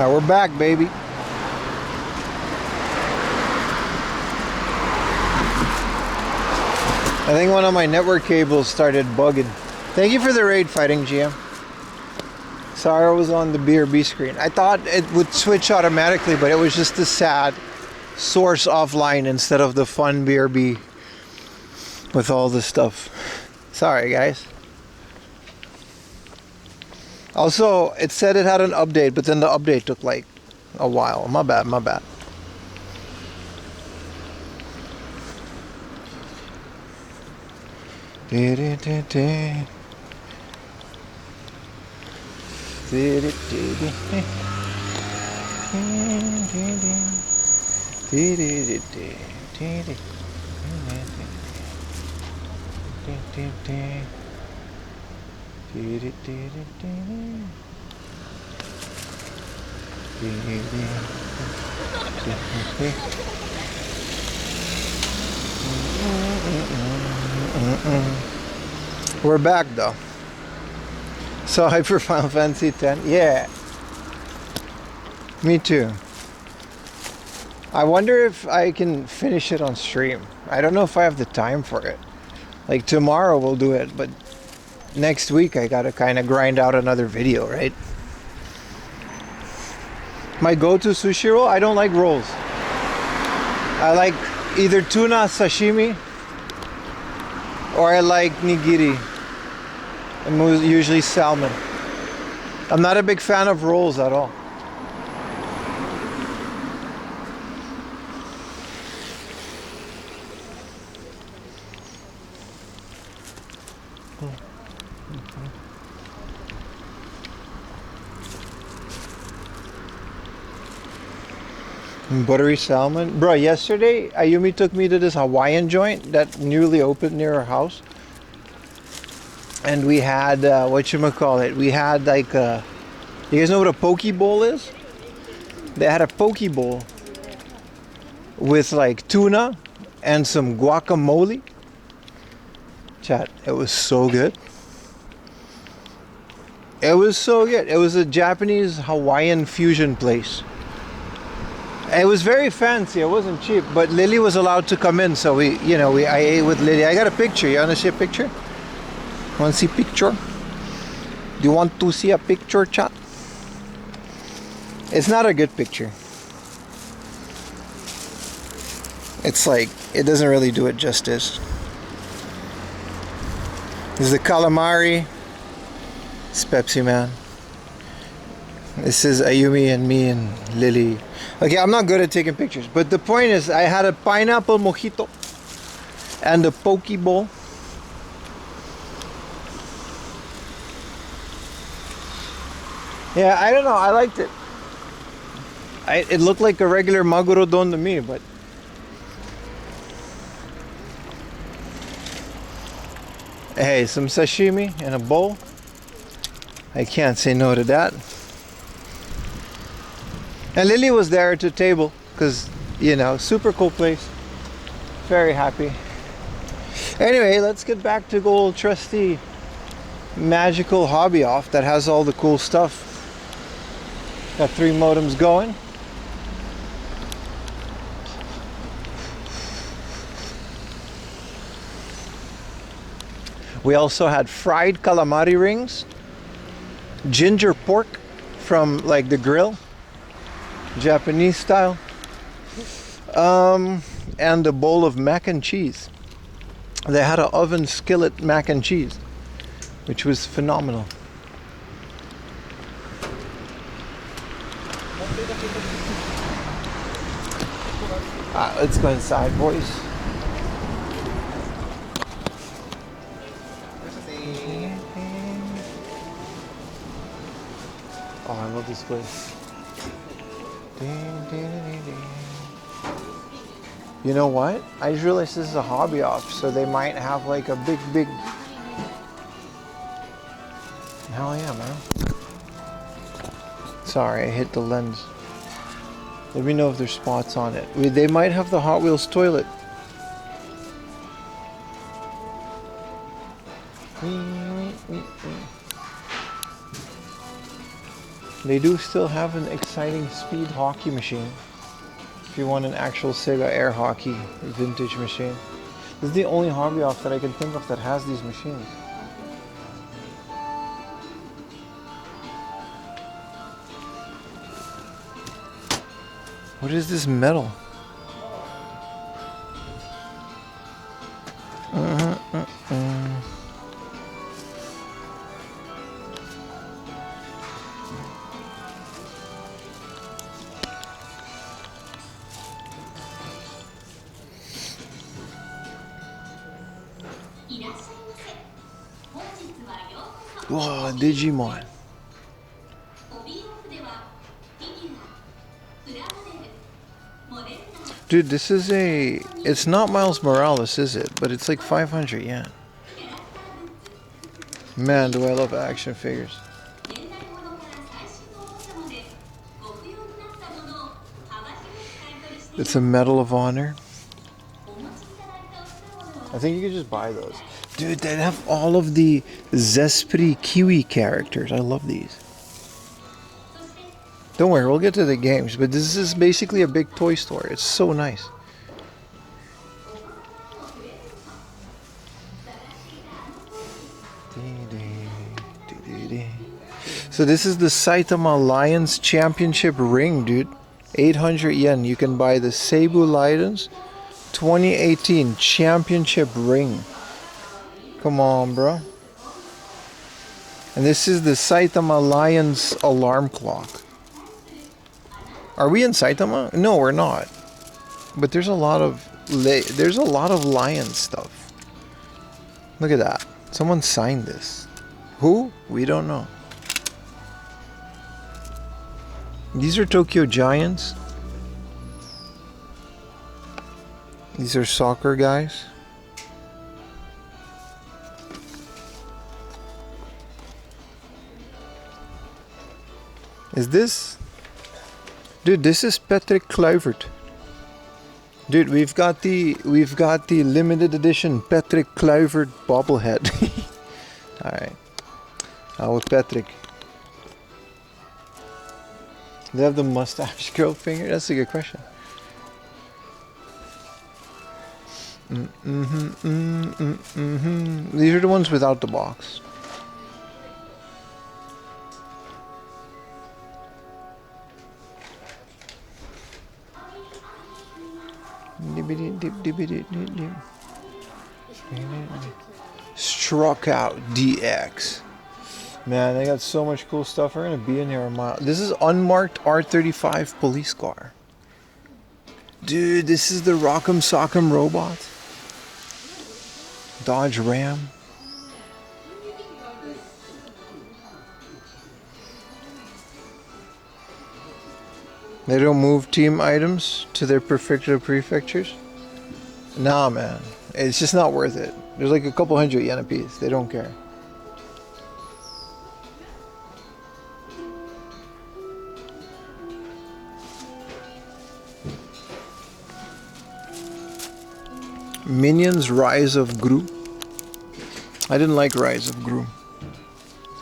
Alright, we're back, baby. I think one of my network cables started bugging. Thank you for the raid, Fighting GM. Sorry I was on the BRB screen. I thought it would switch automatically, but it was just the sad source offline instead of the fun BRB with all this stuff. Sorry, guys. Also, it said it had an update, but then the update took like a while. My bad, my bad. We're back though. So hype for Final Fantasy X? Yeah. Me too. I wonder if I can finish it on stream. I don't know if I have the time for it. Like tomorrow we'll do it, but next week I gotta kind of grind out another video, right? My go-to sushi roll, I don't like rolls. I like either tuna sashimi or I like nigiri. And usually salmon. I'm not a big fan of rolls at all. Buttery salmon. Bro, yesterday Ayumi took me to this Hawaiian joint that newly opened near her house. And we had, whatchamacallit, we had like a, you guys know what a poke bowl is? They had a poke bowl with like tuna and some guacamole. Chat, it was so good. It was so good. It was a Japanese Hawaiian fusion place. It was very fancy. It wasn't cheap, but Lily was allowed to come in, so I ate with Lily. I got a picture. You want to see a picture? Want to see picture? Do you want to see a picture, chat? It's not a good picture. It's like, it doesn't really do it justice. This is the calamari. It's Pepsi Man. This is Ayumi and me and Lily. Okay, I'm not good at taking pictures, but the point is I had a pineapple mojito and a poke bowl. Yeah, I don't know. I liked it. It looked like a regular maguro don to me, but hey, some sashimi in a bowl. I can't say no to that. And Lily was there at the table because, super cool place. Very happy. Anyway, let's get back to old trusty magical hobby off that has all the cool stuff. Got 3 modems going. We also had fried calamari rings, ginger pork from like the grill, Japanese style, and a bowl of mac and cheese. They had an oven skillet mac and cheese, which was phenomenal. Let's go inside, boys. Oh, I love this place. You know what? I just realized this is a hobby off, so they might have like a big... Hell yeah, man. Sorry, I hit the lens. Let me know if there's spots on it. They might have the Hot Wheels toilet. They do still have an exciting speed hockey machine. If you want an actual Sega air hockey vintage machine. This is the only hobby off that I can think of that has these machines. What is this metal? Whoa, Digimon. Dude, this is it's not Miles Morales, is it? But it's like 500 yen. Man, do I love action figures. It's a Medal of Honor. I think you could just buy those. Dude, they have all of the Zespri Kiwi characters. I love these. Don't worry, we'll get to the games, but this is basically a big toy store. It's so nice. So this is the Saitama Lions Championship ring, dude. 800 yen. You can buy the Seibu Lions 2018 Championship ring. Come on, bro. And this is the Saitama Lions alarm clock. Are we in Saitama? No, we're not. But there's a lot of lion stuff. Look at that. Someone signed this. Who? We don't know. These are Tokyo Giants. These are soccer guys. Is this? Dude, this is Patrick Kluivert. Dude, we've got the limited edition Patrick Kluivert bobblehead. All right. With Patrick. Do they have the mustache girl finger? That's a good question. These are the ones without the box. Struck out DX. Man, they got so much cool stuff. We're gonna be in here a mile. This is unmarked R35 police car. Dude, this is the Rock'em Sock'em robot. Dodge Ram. They don't move team items to their prefectures? Nah, man. It's just not worth it. There's like a couple hundred yen a piece. They don't care. Minions Rise of Gru. I didn't like Rise of Gru.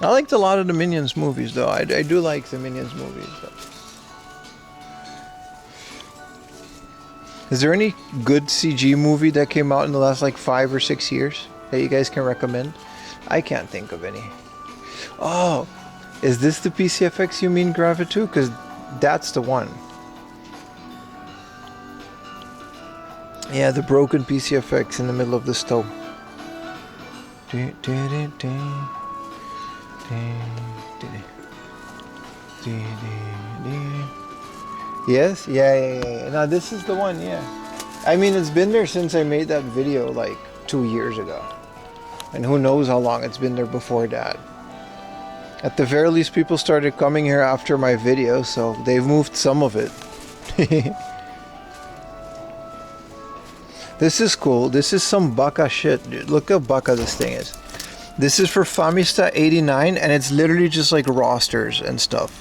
I liked a lot of the Minions movies though. I do like the Minions movies though. Is there any good CG movie that came out in the last like 5 or 6 years that you guys can recommend? I can't think of any. Oh, is this the PCFX you mean, Gravitu? Because that's the one. Yeah, the broken PCFX in the middle of the stove. Yes? Yeah. Now this is the one, yeah. I mean, it's been there since I made that video like 2 years ago. And who knows how long it's been there before that. At the very least, people started coming here after my video, so they've moved some of it. This is cool. This is some baka shit, dude. Look how baka this thing is. This is for Famista 89, and it's literally just like rosters and stuff.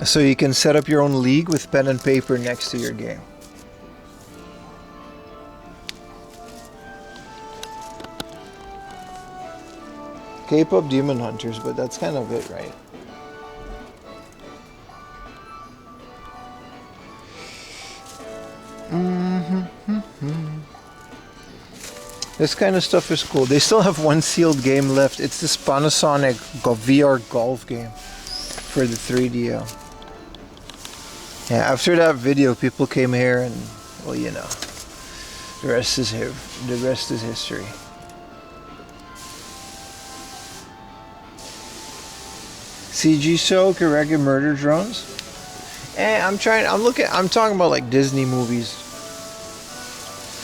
So you can set up your own league with pen and paper next to your game. K-pop Demon Hunters, but that's kind of it, right? This kind of stuff is cool. They still have one sealed game left. It's this Panasonic VR golf game for the 3DO. Yeah, after that video, people came here and, well, you know, the rest is here. The rest is history. CG show, Karega murder drones. I'm talking about like Disney movies.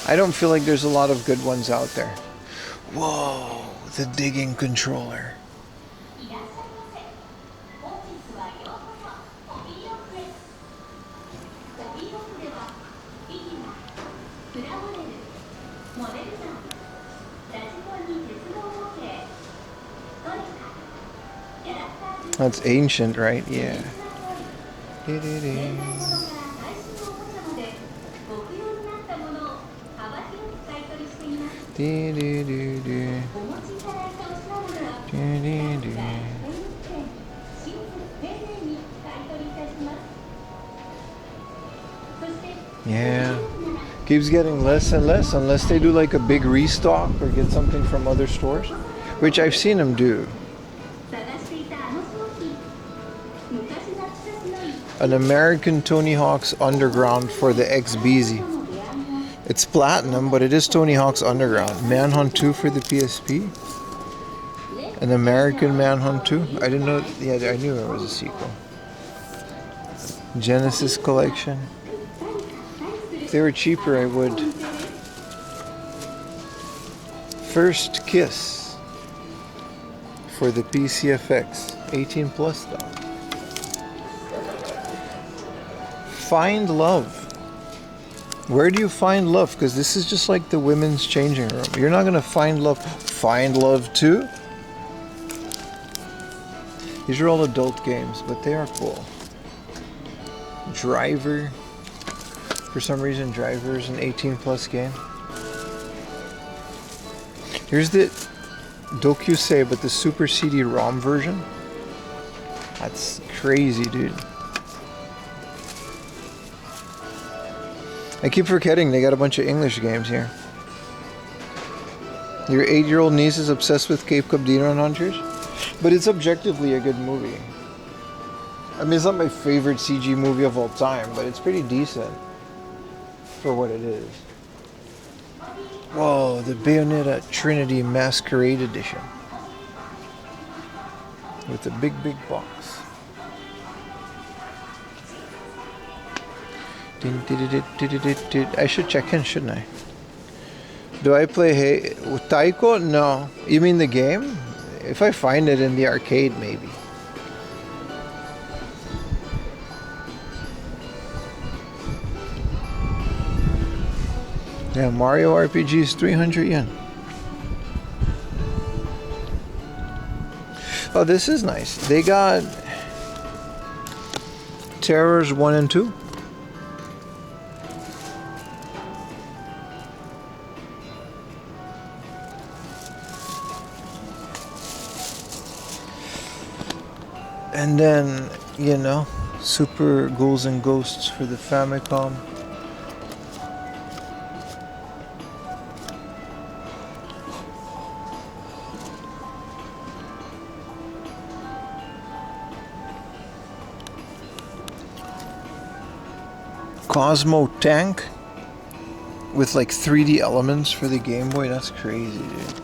I don't feel like there's a lot of good ones out there. Whoa, the digging controller. That's ancient, right? Yeah. Yeah. Keeps getting less and less unless they do like a big restock or get something from other stores, which I've seen them do. An American Tony Hawk's Underground for the XBZ. It's platinum, but it is Tony Hawk's Underground. Manhunt 2 for the PSP. An American Manhunt 2. I didn't know. Yeah, I knew it was a sequel. Genesis Collection. If they were cheaper, I would. First Kiss for the PCFX. 18 plus though. Find Love. Where do you find love? Because this is just like the women's changing room. You're not going to find love. Find Love 2? These are all adult games, but they are cool. Driver. For some reason, Driver is an 18 plus game. Here's the Dokusei, but the Super CD-ROM version. That's crazy, dude. I keep forgetting they got a bunch of English games here. Your 8-year-old niece is obsessed with Cape Cod Demon Hunters, but it's objectively a good movie. I mean, it's not my favorite CG movie of all time, but it's pretty decent for what it is. Whoa, the Bayonetta Trinity Masquerade Edition with a big box. I should check in, shouldn't I? Do I play Taiko? No. You mean the game? If I find it in the arcade, maybe. Yeah, Mario RPG is 300 yen. Oh, this is nice. They got Terrors 1 and 2. And then, you know, Super Ghouls and Ghosts for the Famicom. Cosmo Tank with like 3D elements for the Game Boy. That's crazy, dude.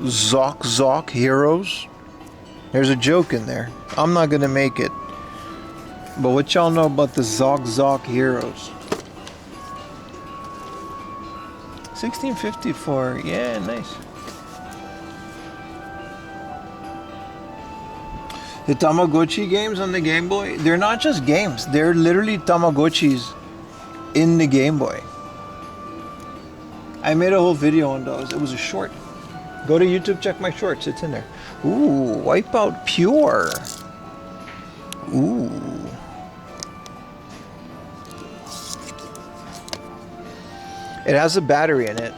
Zoc Heroes. There's a joke in there. I'm not gonna make it. But what y'all know about the Zoc Heroes? 1654. Yeah, nice. The Tamagotchi games on the Game Boy, they're not just games. They're literally Tamagotchis in the Game Boy. I made a whole video on those. It was a short. Go to YouTube, check my shorts. It's in there. Ooh, Wipeout Pure. Ooh. It has a battery in it.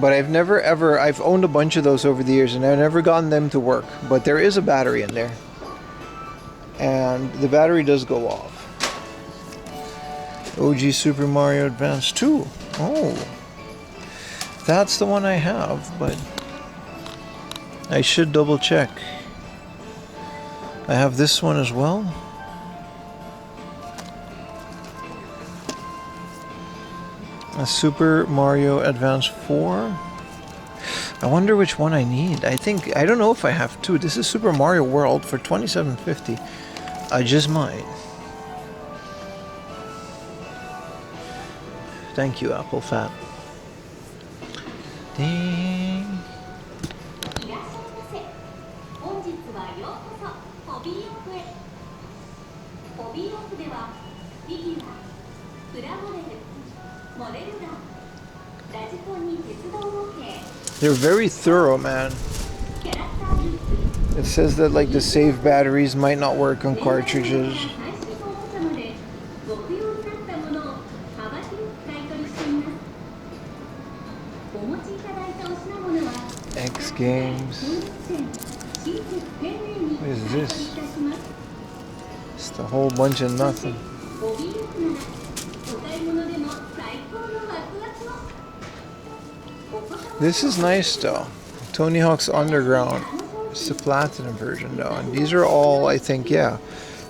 But I've owned a bunch of those over the years and I've never gotten them to work. But there is a battery in there. and the battery does go off. OG Super Mario Advance 2. Oh, that's the one I have, but I should double check. I have this one as well. A Super Mario Advance 4. I wonder which one I need. I don't know if I have two. This is Super Mario World for $27.50. I just might. Thank you, Apple Fat. Ding. いらっしゃいませ。本日はようこそホビーオフへ。ホビーオフではフィギュア、プラモデル、モデルガン、ラジコンに鉄道模型、 They're very thorough, man. キャラクターグッズ、 It says that like the save batteries might not work on cartridges. 最新おもちゃまでご不要になったものを幅広く買い取りしています。お持ちいただいたお品物は X Games. 本日店親切丁寧に What is 買い this? 取りいたします。 Just a whole bunch of nothing. ホビーオフならお買い物でも最高のワクワクを。 This is nice though. Tony Hawk's Underground. It's the platinum version though. And these are all, I think, yeah.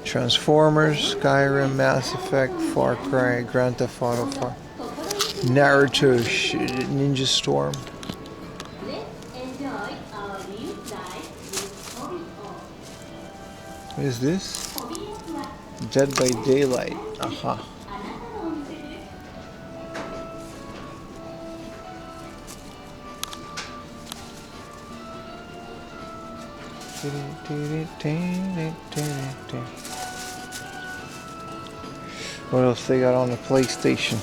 Transformers, Skyrim, Mass Effect, Far Cry, Grand Theft Auto 4, Naruto, Ninja Storm. Let's enjoy our new life with Hobby Off. What is this? ホビーオフは Dead by Daylight. Aha. あなたのお店です。 What else they got on the PlayStation?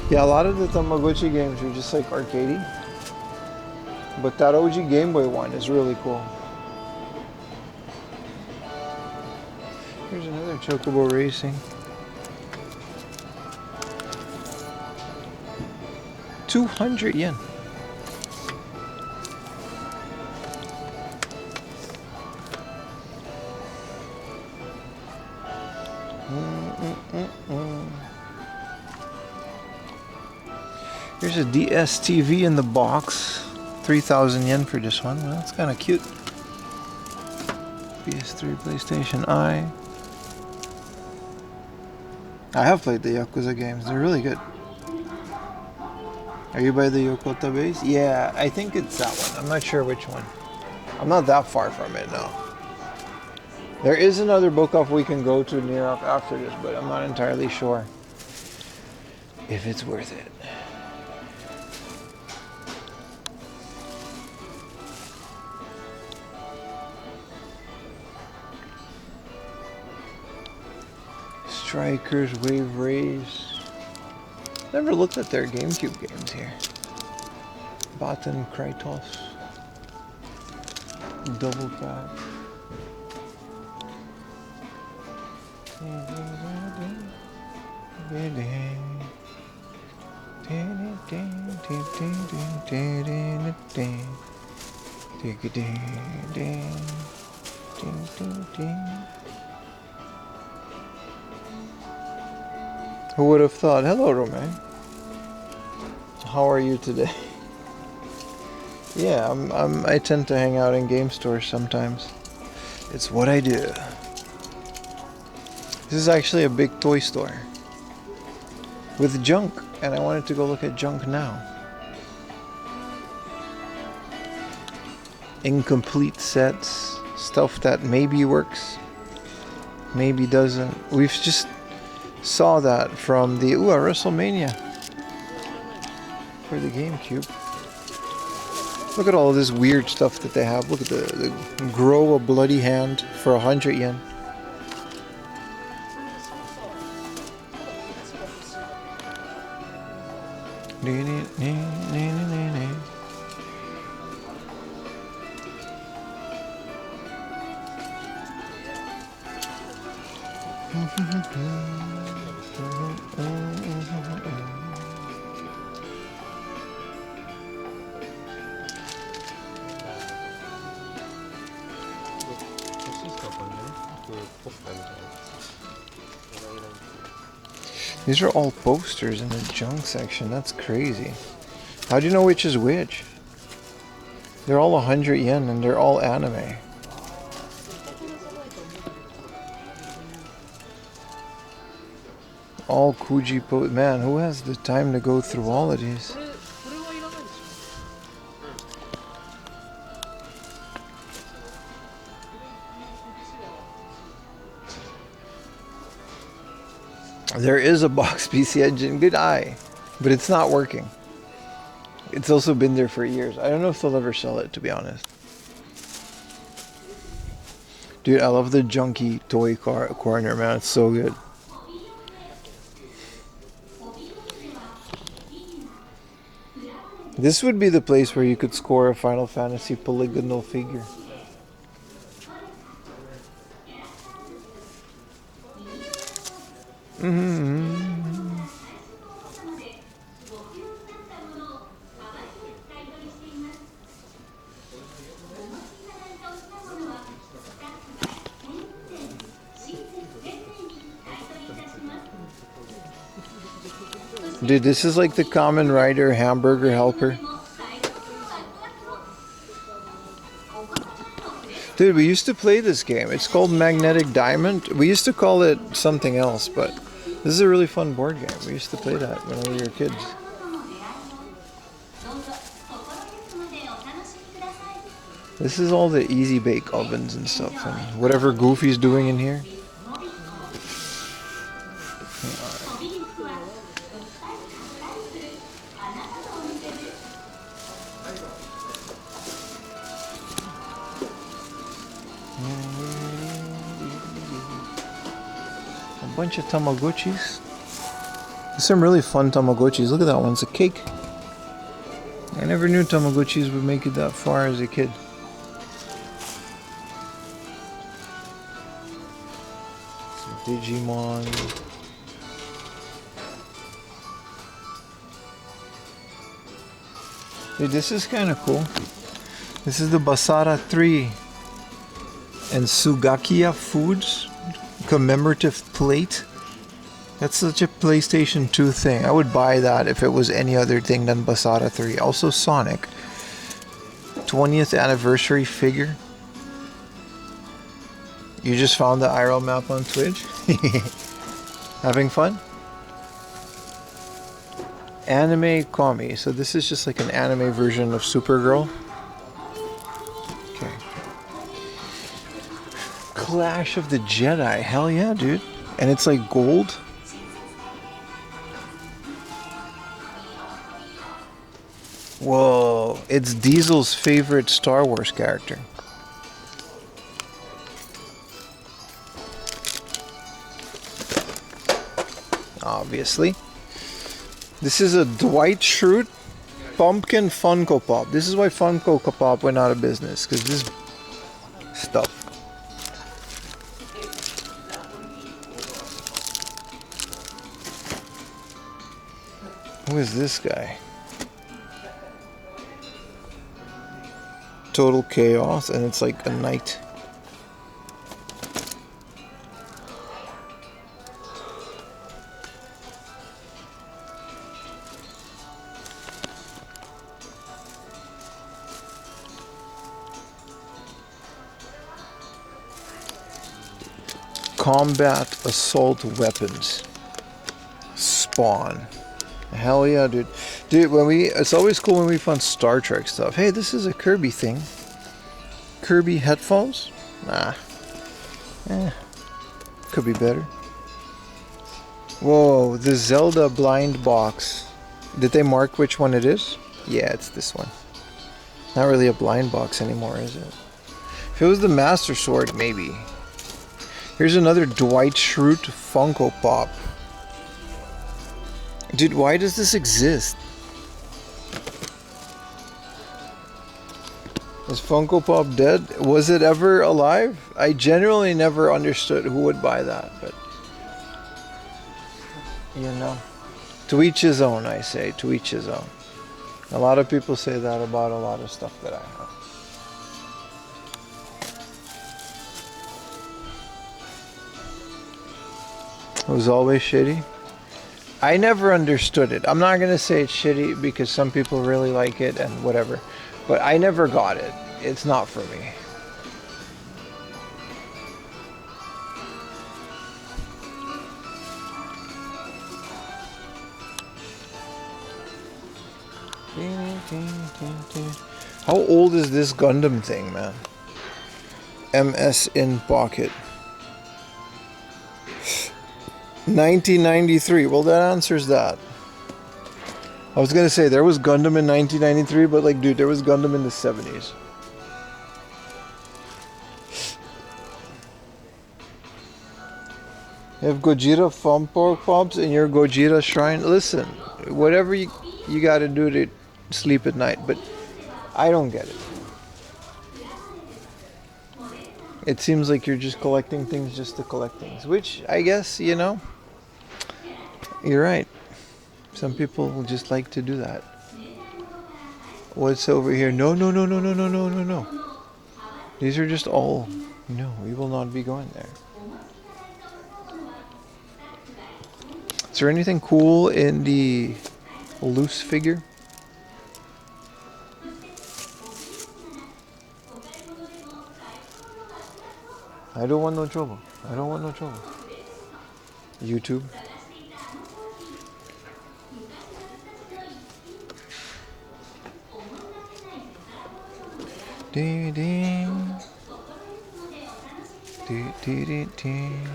Yeah, a lot of the Tamagotchi games are just like arcadey. But that OG Game Boy one is really cool. Here's another Chocobo Racing. 200 yen. Here's a DSTV in the box. 3,000 yen for this one. Well, that's kind of cute. PS3, PlayStation I have played the Yakuza games. They're really good. Are you by the Yokota base? Yeah, I think it's that one. I'm not sure which one. I'm not that far from it, no. There is another book off we can go to near after this, but I'm not entirely sure if it's worth it. Strikers, Wave Rays. Never looked at their GameCube games here. Baton Kratos. Double Pack. Who would have thought? Hello, Romain. How are you today? Yeah, I tend to hang out in game stores sometimes. It's what I do. This is actually a big toy store with junk, and I wanted to go look at junk now. Incomplete sets, stuff that maybe works, maybe doesn't. We've just saw that from the WrestleMania for the GameCube. Look at all this weird stuff that they have. Look at the grow a bloody hand for 100 yen. These are all posters in the junk section. That's crazy. How do you know which is which? They're all 100 yen and they're all anime. All Kuji man, who has the time to go through all of these? There is a box PC Engine, good eye, but it's not working. It's also been there for years. I don't know if they'll ever sell it, to be honest. Dude, I love the junky toy corner, man. It's so good. This would be the place where you could score a Final Fantasy polygonal figure. Dude, this is like the Kamen Rider hamburger helper. Dude, we used to play this game. It's called Magnetic Diamond. We used to call it something else, but this is a really fun board game. We used to play that when we were kids. This is all the easy bake ovens and stuff, and whatever Goofy's doing in here. A bunch of Tamagotchis. There's some really fun Tamagotchis. Look at that one, it's a cake. I never knew Tamagotchis would make it that far as a kid. Some Digimon. Dude, this is kind of cool. This is the Basara 3 and Sugakiya Foods commemorative plate. That's such a PlayStation 2 thing. I would buy that if it was any other thing than Basara 3. Also Sonic. 20th anniversary figure. You just found the IRL map on Twitch? Having fun? Anime Kami. So this is just like an anime version of Supergirl. Okay. Clash of the Jedi. Hell yeah, dude. And it's like gold. Whoa. It's Diesel's favorite Star Wars character. Obviously. This is a Dwight Schrute Pumpkin Funko Pop. This is why Funko Pop went out of business, because this stuff. Who is this guy? Total Chaos, and it's like a knight. Combat assault weapons. Spawn. Hell yeah, dude. Dude, it's always cool when we find Star Trek stuff. Hey, this is a Kirby thing. Kirby headphones? Nah. Could be better. Whoa, the Zelda blind box. Did they mark which one it is? Yeah, it's this one. Not really a blind box anymore, is it? If it was the Master Sword, maybe. Here's another Dwight Schrute Funko Pop. Dude, why does this exist? Is Funko Pop dead? Was it ever alive? I genuinely never understood who would buy that, but you know, to each his own, I say, to each his own. A lot of people say that about a lot of stuff that I have. was always shitty. I never understood it. I'm not gonna say it's shitty because some people really like it and whatever, but I never got it. It's not for me. How old is this Gundam thing, man? MS in pocket. 1993. Well, that answers that. I was gonna say there was Gundam in 1993, but like, dude, there was Gundam in the 70s. You have Gojira Fun Pork Pops in your Gojira shrine. Listen, whatever you gotta do to sleep at night, but I don't get it. It seems like you're just collecting things just to collect things, which I guess, you know, you're right. Some people will just like to do that. What's over here? No. These are just all, no, we will not be going there. Is there anything cool in the loose figure? I don't want no trouble. I don't want no trouble. YouTube. Ding ding. Ding ding ding.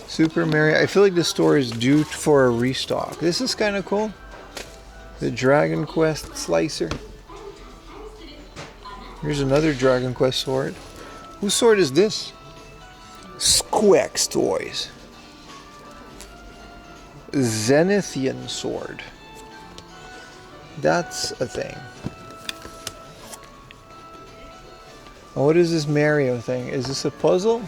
Super Mario. I feel like the store is due for a restock. This is kind of cool. The Dragon Quest slicer. Here's another Dragon Quest sword. Whose sword is this? Squex Toys. Zenithian sword. That's a thing. Oh, what is this Mario thing? Is this a puzzle?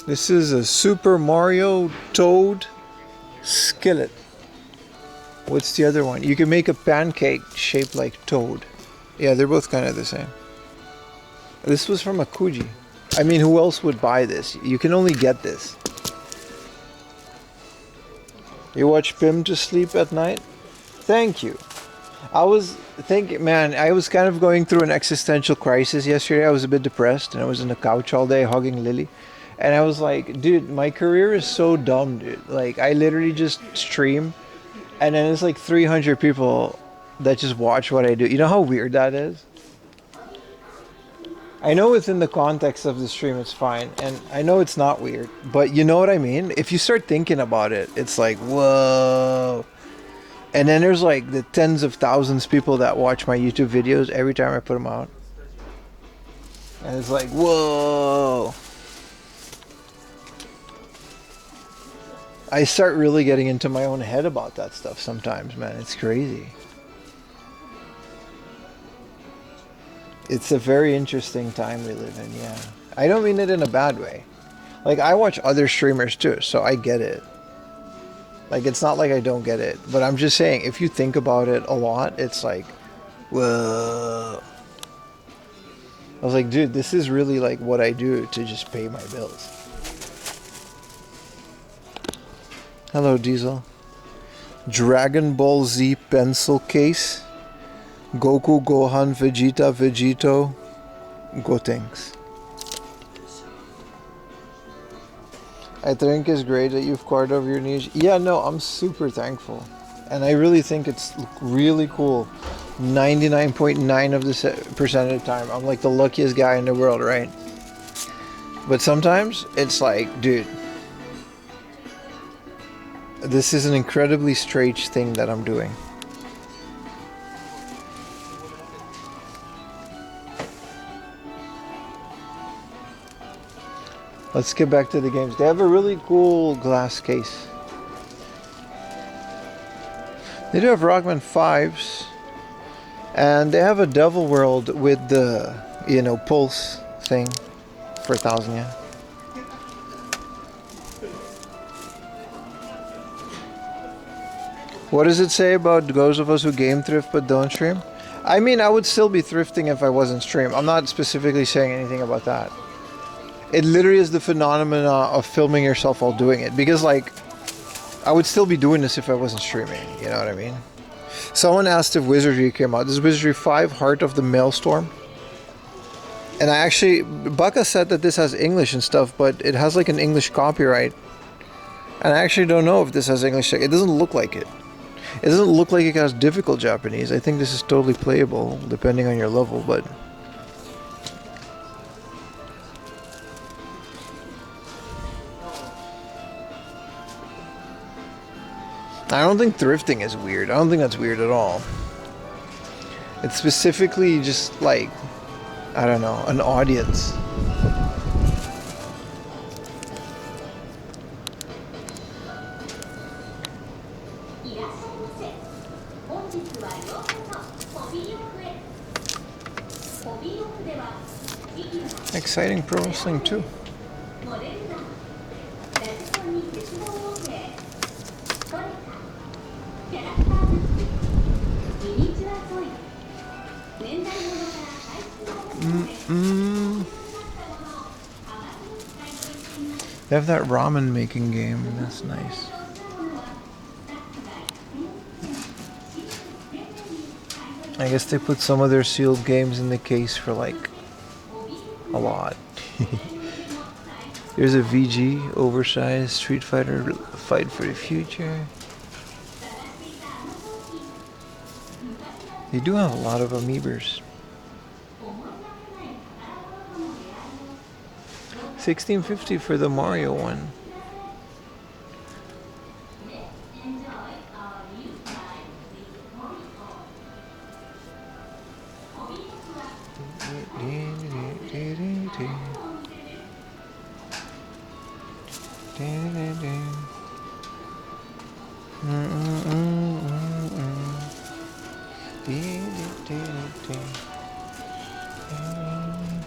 This is a Super Mario Toad skillet. What's the other one? You can make a pancake shaped like Toad. Yeah, they're both kind of the same. This was from Akuji. I mean, who else would buy this? You can only get this. You watch Pim to sleep at night? Thank you. I was thinking, man, I was kind of going through an existential crisis yesterday. I was a bit depressed and I was on the couch all day hugging Lily. And I was like, dude, my career is so dumb, dude. Like, I literally just stream and then it's like 300 people that just watch what I do. You know how weird that is? I know within the context of the stream it's fine, and I know it's not weird, but you know what I mean? If you start thinking about it, it's like, whoa. And then there's like the tens of thousands of people that watch my YouTube videos every time I put them out. And it's like, whoa. I start really getting into my own head about that stuff sometimes, man. It's crazy. It's a very interesting time we live in, yeah. I don't mean it in a bad way. Like, I watch other streamers too, so I get it. Like, it's not like I don't get it. But I'm just saying, if you think about it a lot, it's like, whoa. I was like, dude, this is really like what I do to just pay my bills. Hello, Diesel. Dragon Ball Z pencil case. Goku, Gohan, Vegeta, Vegito, Gotenks. I think it's great that you've carved over your niche. Yeah, no, I'm super thankful. And I really think it's really cool. 99.9% of the time. I'm like the luckiest guy in the world, right? But sometimes it's like, dude, this is an incredibly strange thing that I'm doing. Let's get back to the games. They have a really cool glass case. They do have Rockman 5s. And they have a Devil World with the, you know, pulse thing for 1,000 yen. What does it say about those of us who game thrift but don't stream? I mean, I would still be thrifting if I wasn't stream. I'm not specifically saying anything about that. It literally is the phenomena of filming yourself while doing it. Because like, I would still be doing this if I wasn't streaming. You know what I mean? Someone asked if Wizardry came out. This is Wizardry 5, Heart of the Maelstrom. And I actually, Baka said that this has English and stuff, but it has like an English copyright. And I actually don't know if this has English. It doesn't look like it. It doesn't look like it has difficult Japanese. I think this is totally playable, depending on your level, but... I don't think thrifting is weird. I don't think that's weird at all. It's specifically just like, I don't know, an audience. Exciting pro wrestling too. They have that ramen making game. That's nice. I guess they put some of their sealed games in the case for like a lot. There's a VG oversized Street Fighter Fight for the Future. They do have a lot of amiibers. 1650 for the Mario one.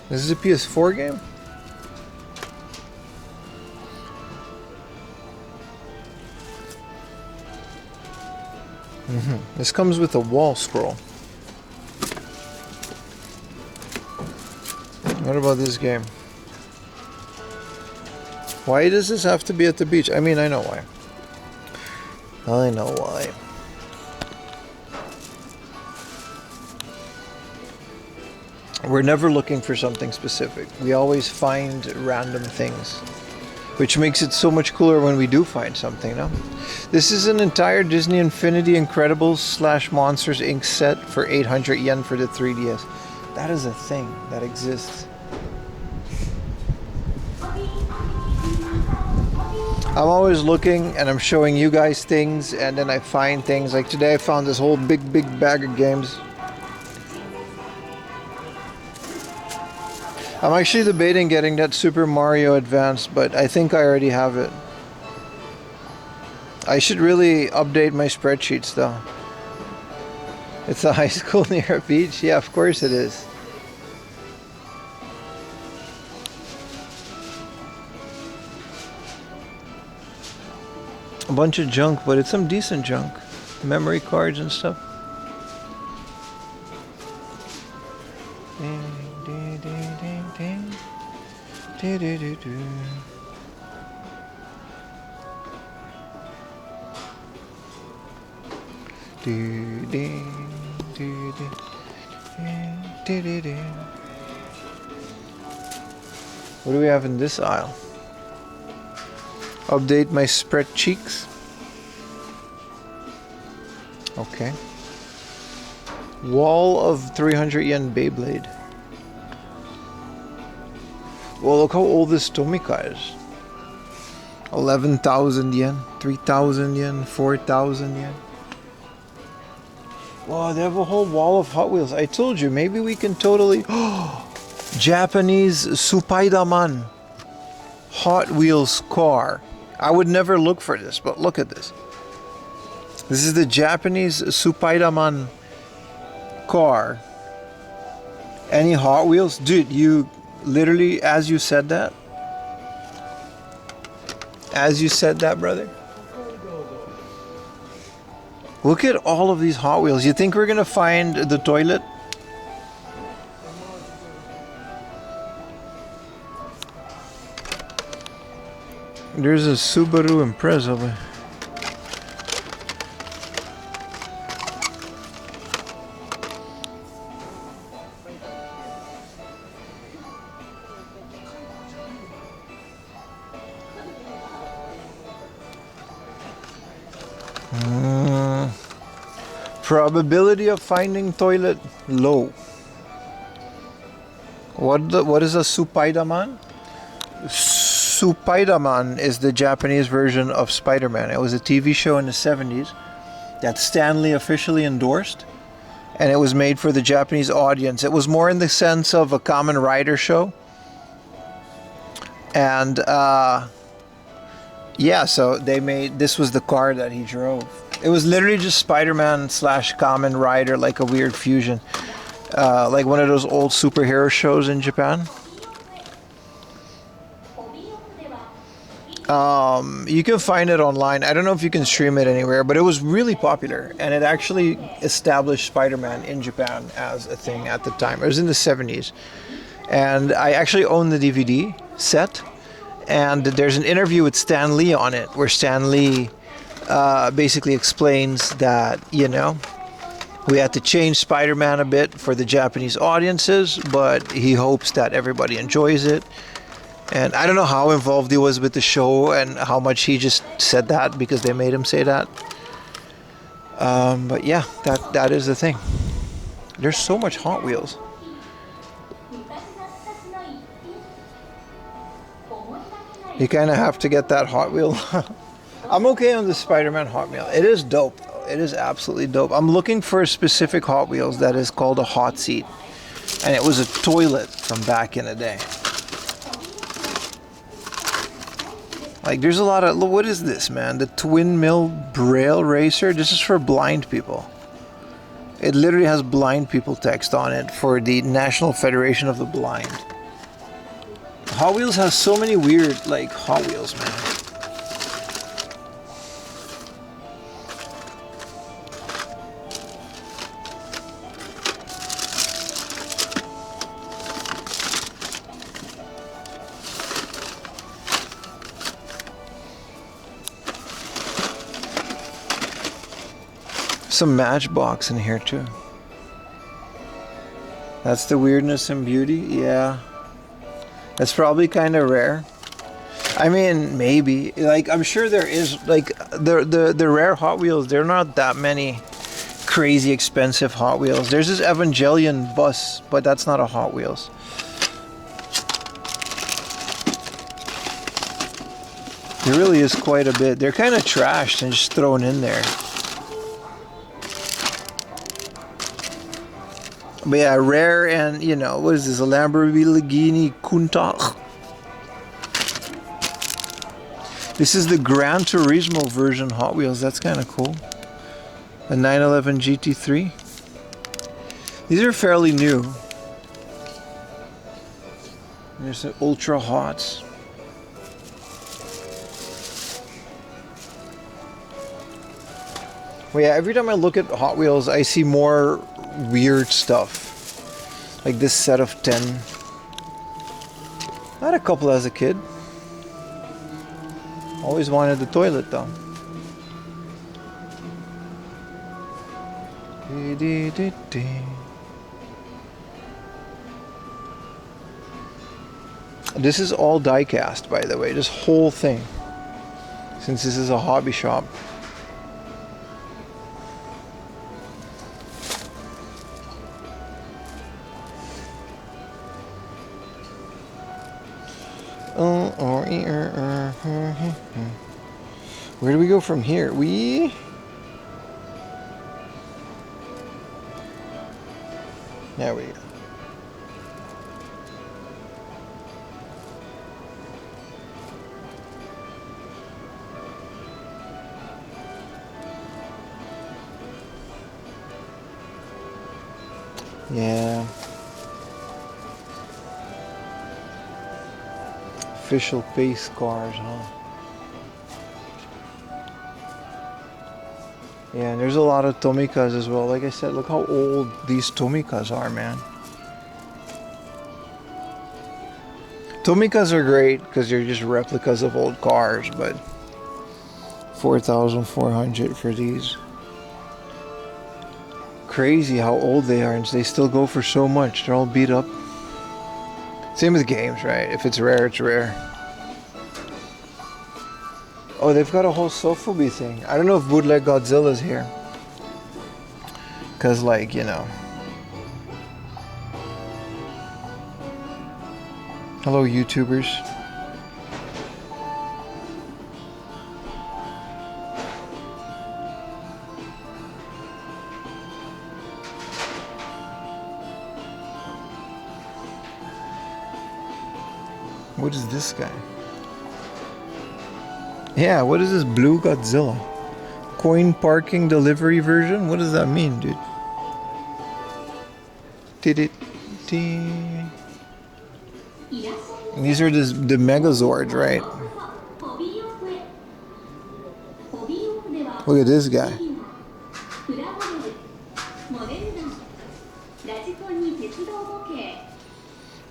This is a PS4 game? This comes with a wall scroll. What about this game? Why does this have to be at the beach? I mean, I know why. I know why. We're never looking for something specific. We always find random things, which makes it so much cooler when we do find something, no? This is an entire Disney Infinity Incredibles / Monsters Inc. set for 800 yen for the 3DS. That is a thing that exists. I'm always looking and I'm showing you guys things, and then I find things. Like today I found this whole big bag of games. I'm actually debating getting that Super Mario Advance, but I think I already have it. I should really update my spreadsheets though. It's a high school near a beach? Yeah, of course it is. A bunch of junk, but it's some decent junk. Memory cards and stuff. What do we have in this aisle? Update my spread cheeks. Okay. Wall of 300 yen Beyblade. Well, look how old this Tomica is. 11,000 yen, 3,000 yen, 4,000 yen. Wow, they have a whole wall of Hot Wheels. I told you, maybe we can totally... Japanese Supaidaman Hot Wheels car. I would never look for this, but look at this. This is the Japanese Supaidaman car. Any Hot Wheels? Dude, you literally, as you said that, brother, look at all of these Hot Wheels. You think we're gonna find the toilet? There's a Subaru Impreza. Probability of finding toilet low. What is a Supaidaman? Supaidaman is the Japanese version of Spider-Man. It was a TV show in the 70s that Stan Lee officially endorsed, and it was made for the Japanese audience. It was more in the sense of a Kamen Rider show. And yeah, so this was the car that he drove. It was literally just Spider-Man / Kamen Rider, like a weird fusion. Like one of those old superhero shows in Japan. You can find it online. I don't know if you can stream it anywhere, but it was really popular. And it actually established Spider-Man in Japan as a thing at the time. It was in the 70s. And I actually own the DVD set. And there's an interview with Stan Lee on it, where Stan Lee basically explains that, you know, we had to change Spider-Man a bit for the Japanese audiences, but he hopes that everybody enjoys it. And I don't know how involved he was with the show and how much he just said that because they made him say that. But yeah, that is the thing. There's so much Hot Wheels. You kind of have to get that Hot Wheel. I'm okay on the Spider-Man Hot Wheel. It is dope, though. It is absolutely dope. I'm looking for a specific Hot Wheels that is called a hot seat. And it was a toilet from back in the day. Like, there's a lot of... What is this, man? The Twin Mill Braille Racer? This is for blind people. It literally has blind people text on it for the National Federation of the Blind. Hot Wheels has so many weird, like, Hot Wheels, man. Some Matchbox in here too. That's the weirdness and beauty. Yeah, that's probably kind of rare. I mean, maybe, like, I'm sure there is, like, the rare Hot Wheels. There are not that many crazy expensive Hot Wheels. There's this Evangelion bus, but that's not a Hot Wheels. There really is quite a bit. They're kind of trashed and just thrown in there. But yeah, rare. And, you know, what is this? A Lamborghini Countach. This is the Gran Turismo version Hot Wheels. That's kind of cool. A 911 GT3. These are fairly new. There's the Ultra Hots. Well, yeah, every time I look at Hot Wheels, I see more weird stuff. Like this set of 10. I had a couple as a kid. Always wanted the toilet though. This is all die cast, by the way, this whole thing. Since this is a hobby shop. Where do we go from here? There we go. Yeah. Official pace cars, huh? Yeah, and there's a lot of Tomikas as well. Like I said, look how old these Tomikas are, man. Tomicas are great because they're just replicas of old cars, but 4,400 for these. Crazy how old they are, and they still go for so much. They're all beat up. Same with games, right? If it's rare, it's rare. Oh, they've got a whole Sofubi thing. I don't know if Bootleg Godzilla's here. Because, like, you know. Hello, YouTubers. What is this guy? Yeah, what is this blue Godzilla? Coin parking delivery version? What does that mean, dude? Did it? And these are the Megazords, right? Look at this guy.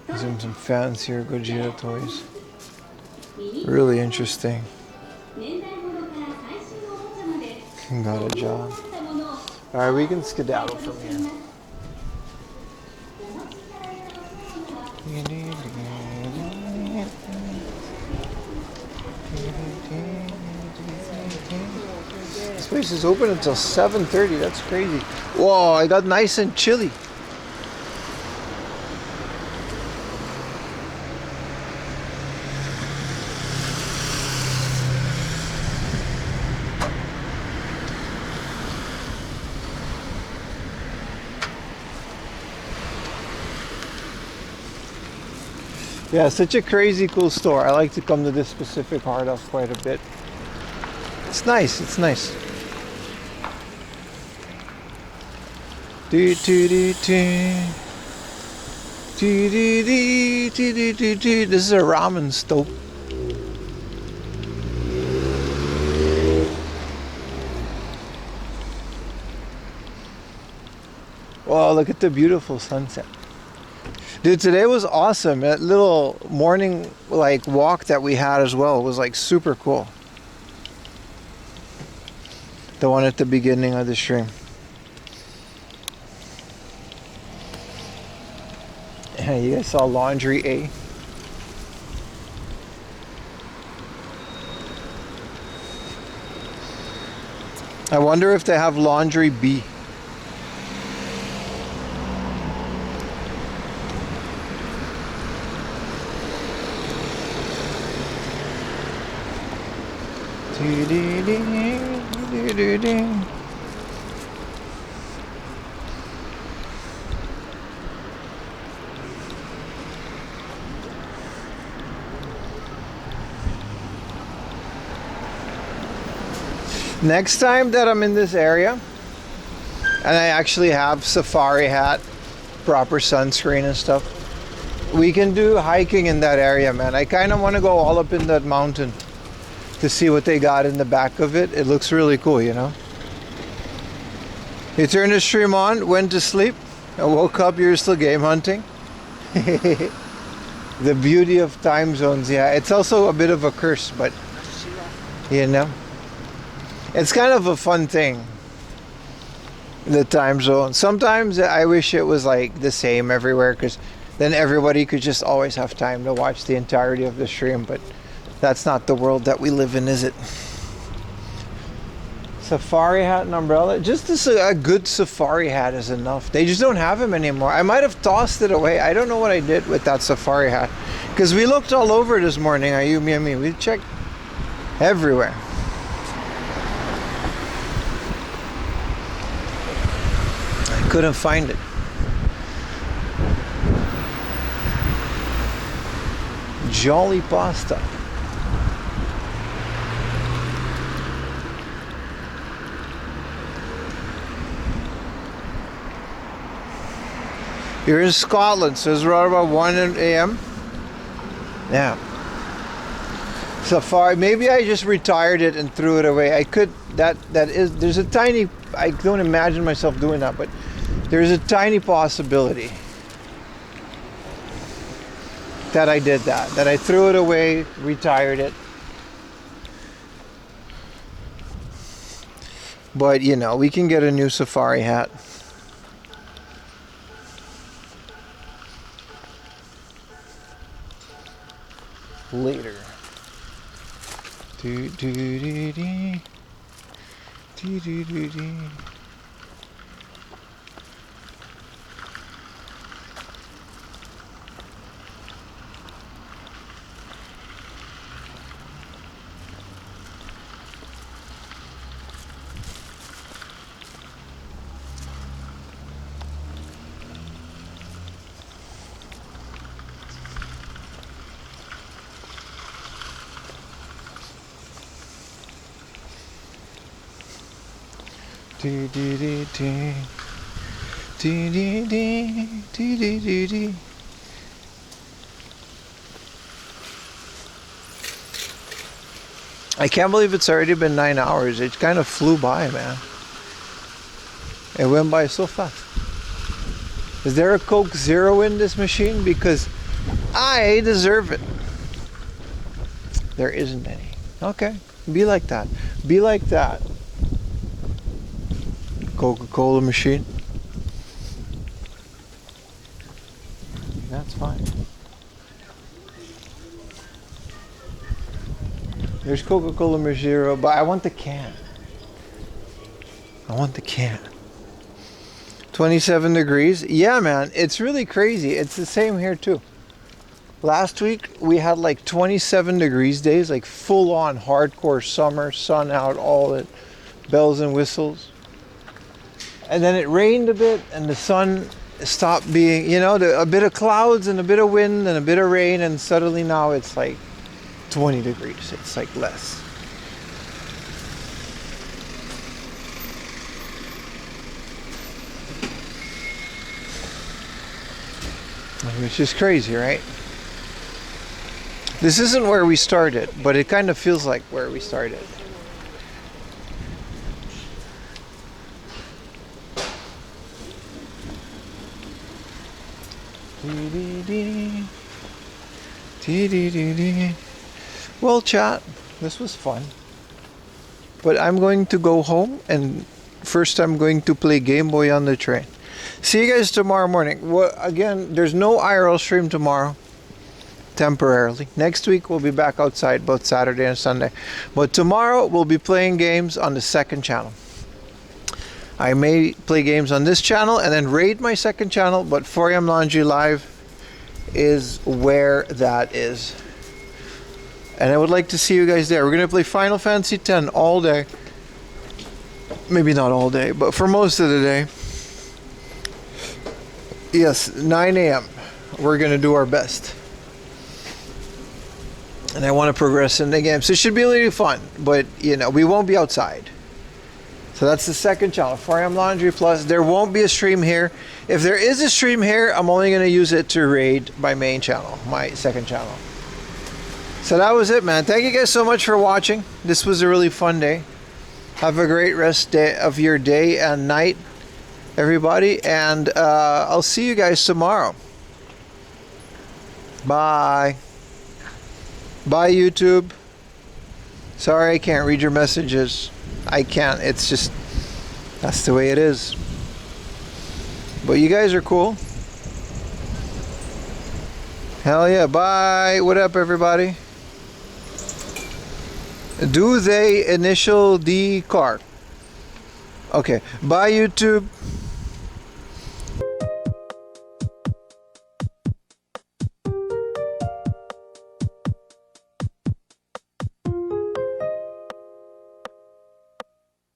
These are some fancier Gojira toys. Really interesting. Got a job. Alright, we can skedaddle from here. This place is open until 7:30. That's crazy. Whoa, I got nice and chilly. Yeah, such a crazy cool store. I like to come to this Pacific Heart off quite a bit. It's nice, it's nice. This is a ramen stove. Wow, look at the beautiful sunset. Dude, today was awesome. That little morning like walk that we had as well was like super cool. The one at the beginning of the stream. Yeah, you guys saw Laundry A. I wonder if they have Laundry B. Next time that I'm in this area and I actually have safari hat, proper sunscreen and stuff, we can do hiking in that area, man. I kind of want to go all up in that mountain to see what they got in the back of it. It looks really cool, you know. You turned the stream on, went to sleep, and woke up, you're still game hunting. The beauty of time zones, yeah. It's also a bit of a curse, but you know, it's kind of a fun thing, the time zone. Sometimes I wish it was like the same everywhere, because then everybody could just always have time to watch the entirety of the stream, but that's not the world that we live in, is it? Safari hat and umbrella. Just a good safari hat is enough. They just don't have them anymore. I might have tossed it away. I don't know what I did with that safari hat. Because we looked all over this morning. We checked everywhere. I couldn't find it. Jolly pasta. You're in Scotland, so it's around about 1 a.m. Yeah. Safari. Maybe I just retired it and threw it away. I could. There's a tiny. I don't imagine myself doing that, but there's a tiny possibility that I did that I threw it away, retired it. But you know, we can get a new safari hat. Later. Do do do do. Do do do do. Do do do do. Do do do do do do do. I can't believe it's already been 9 hours. It kind of flew by, man. It went by so fast. Is there a Coke Zero in this machine? Because I deserve it. There isn't any. Okay, be like that. Be like that. Coca-Cola machine. That's fine. There's Coca-Cola Zero, but I want the can. I want the can. 27 degrees. Yeah, man, it's really crazy. It's the same here too. Last week we had like 27 degrees days, like full on hardcore summer, sun out, all it, bells and whistles. And then it rained a bit and the sun stopped being, you know, a bit of clouds and a bit of wind and a bit of rain, and suddenly now it's like 20 degrees. It's like less. Which is crazy, right? This isn't where we started, but it kind of feels like where we started. Well, chat, this was fun. But I'm going to go home, and first I'm going to play Game Boy on the train. See you guys tomorrow morning. Well, again, there's no IRL stream tomorrow. Temporarily. Next week we'll be back outside both Saturday and Sunday. But tomorrow we'll be playing games on the second channel. I may play games on this channel and then raid my second channel, but 4am Laundry Live is where that is. And I would like to see you guys there. We're going to play Final Fantasy X all day. Maybe not all day, but for most of the day. Yes, 9 a.m. We're going to do our best. And I want to progress in the game. So it should be really fun. But, you know, we won't be outside. So that's the second channel, 4am Laundry Plus. There won't be a stream here. If there is a stream here, I'm only going to use it to raid my main channel, my second channel. So that was it, man. Thank you guys so much for watching. This was a really fun day. Have a great rest of your day and night, everybody. And I'll see you guys tomorrow. Bye. Bye, YouTube. Sorry, I can't read your messages. I can't. It's just, that's the way it is. But you guys are cool. Hell yeah. Bye. What up, everybody? Do they initial D car? Okay. Bye, YouTube.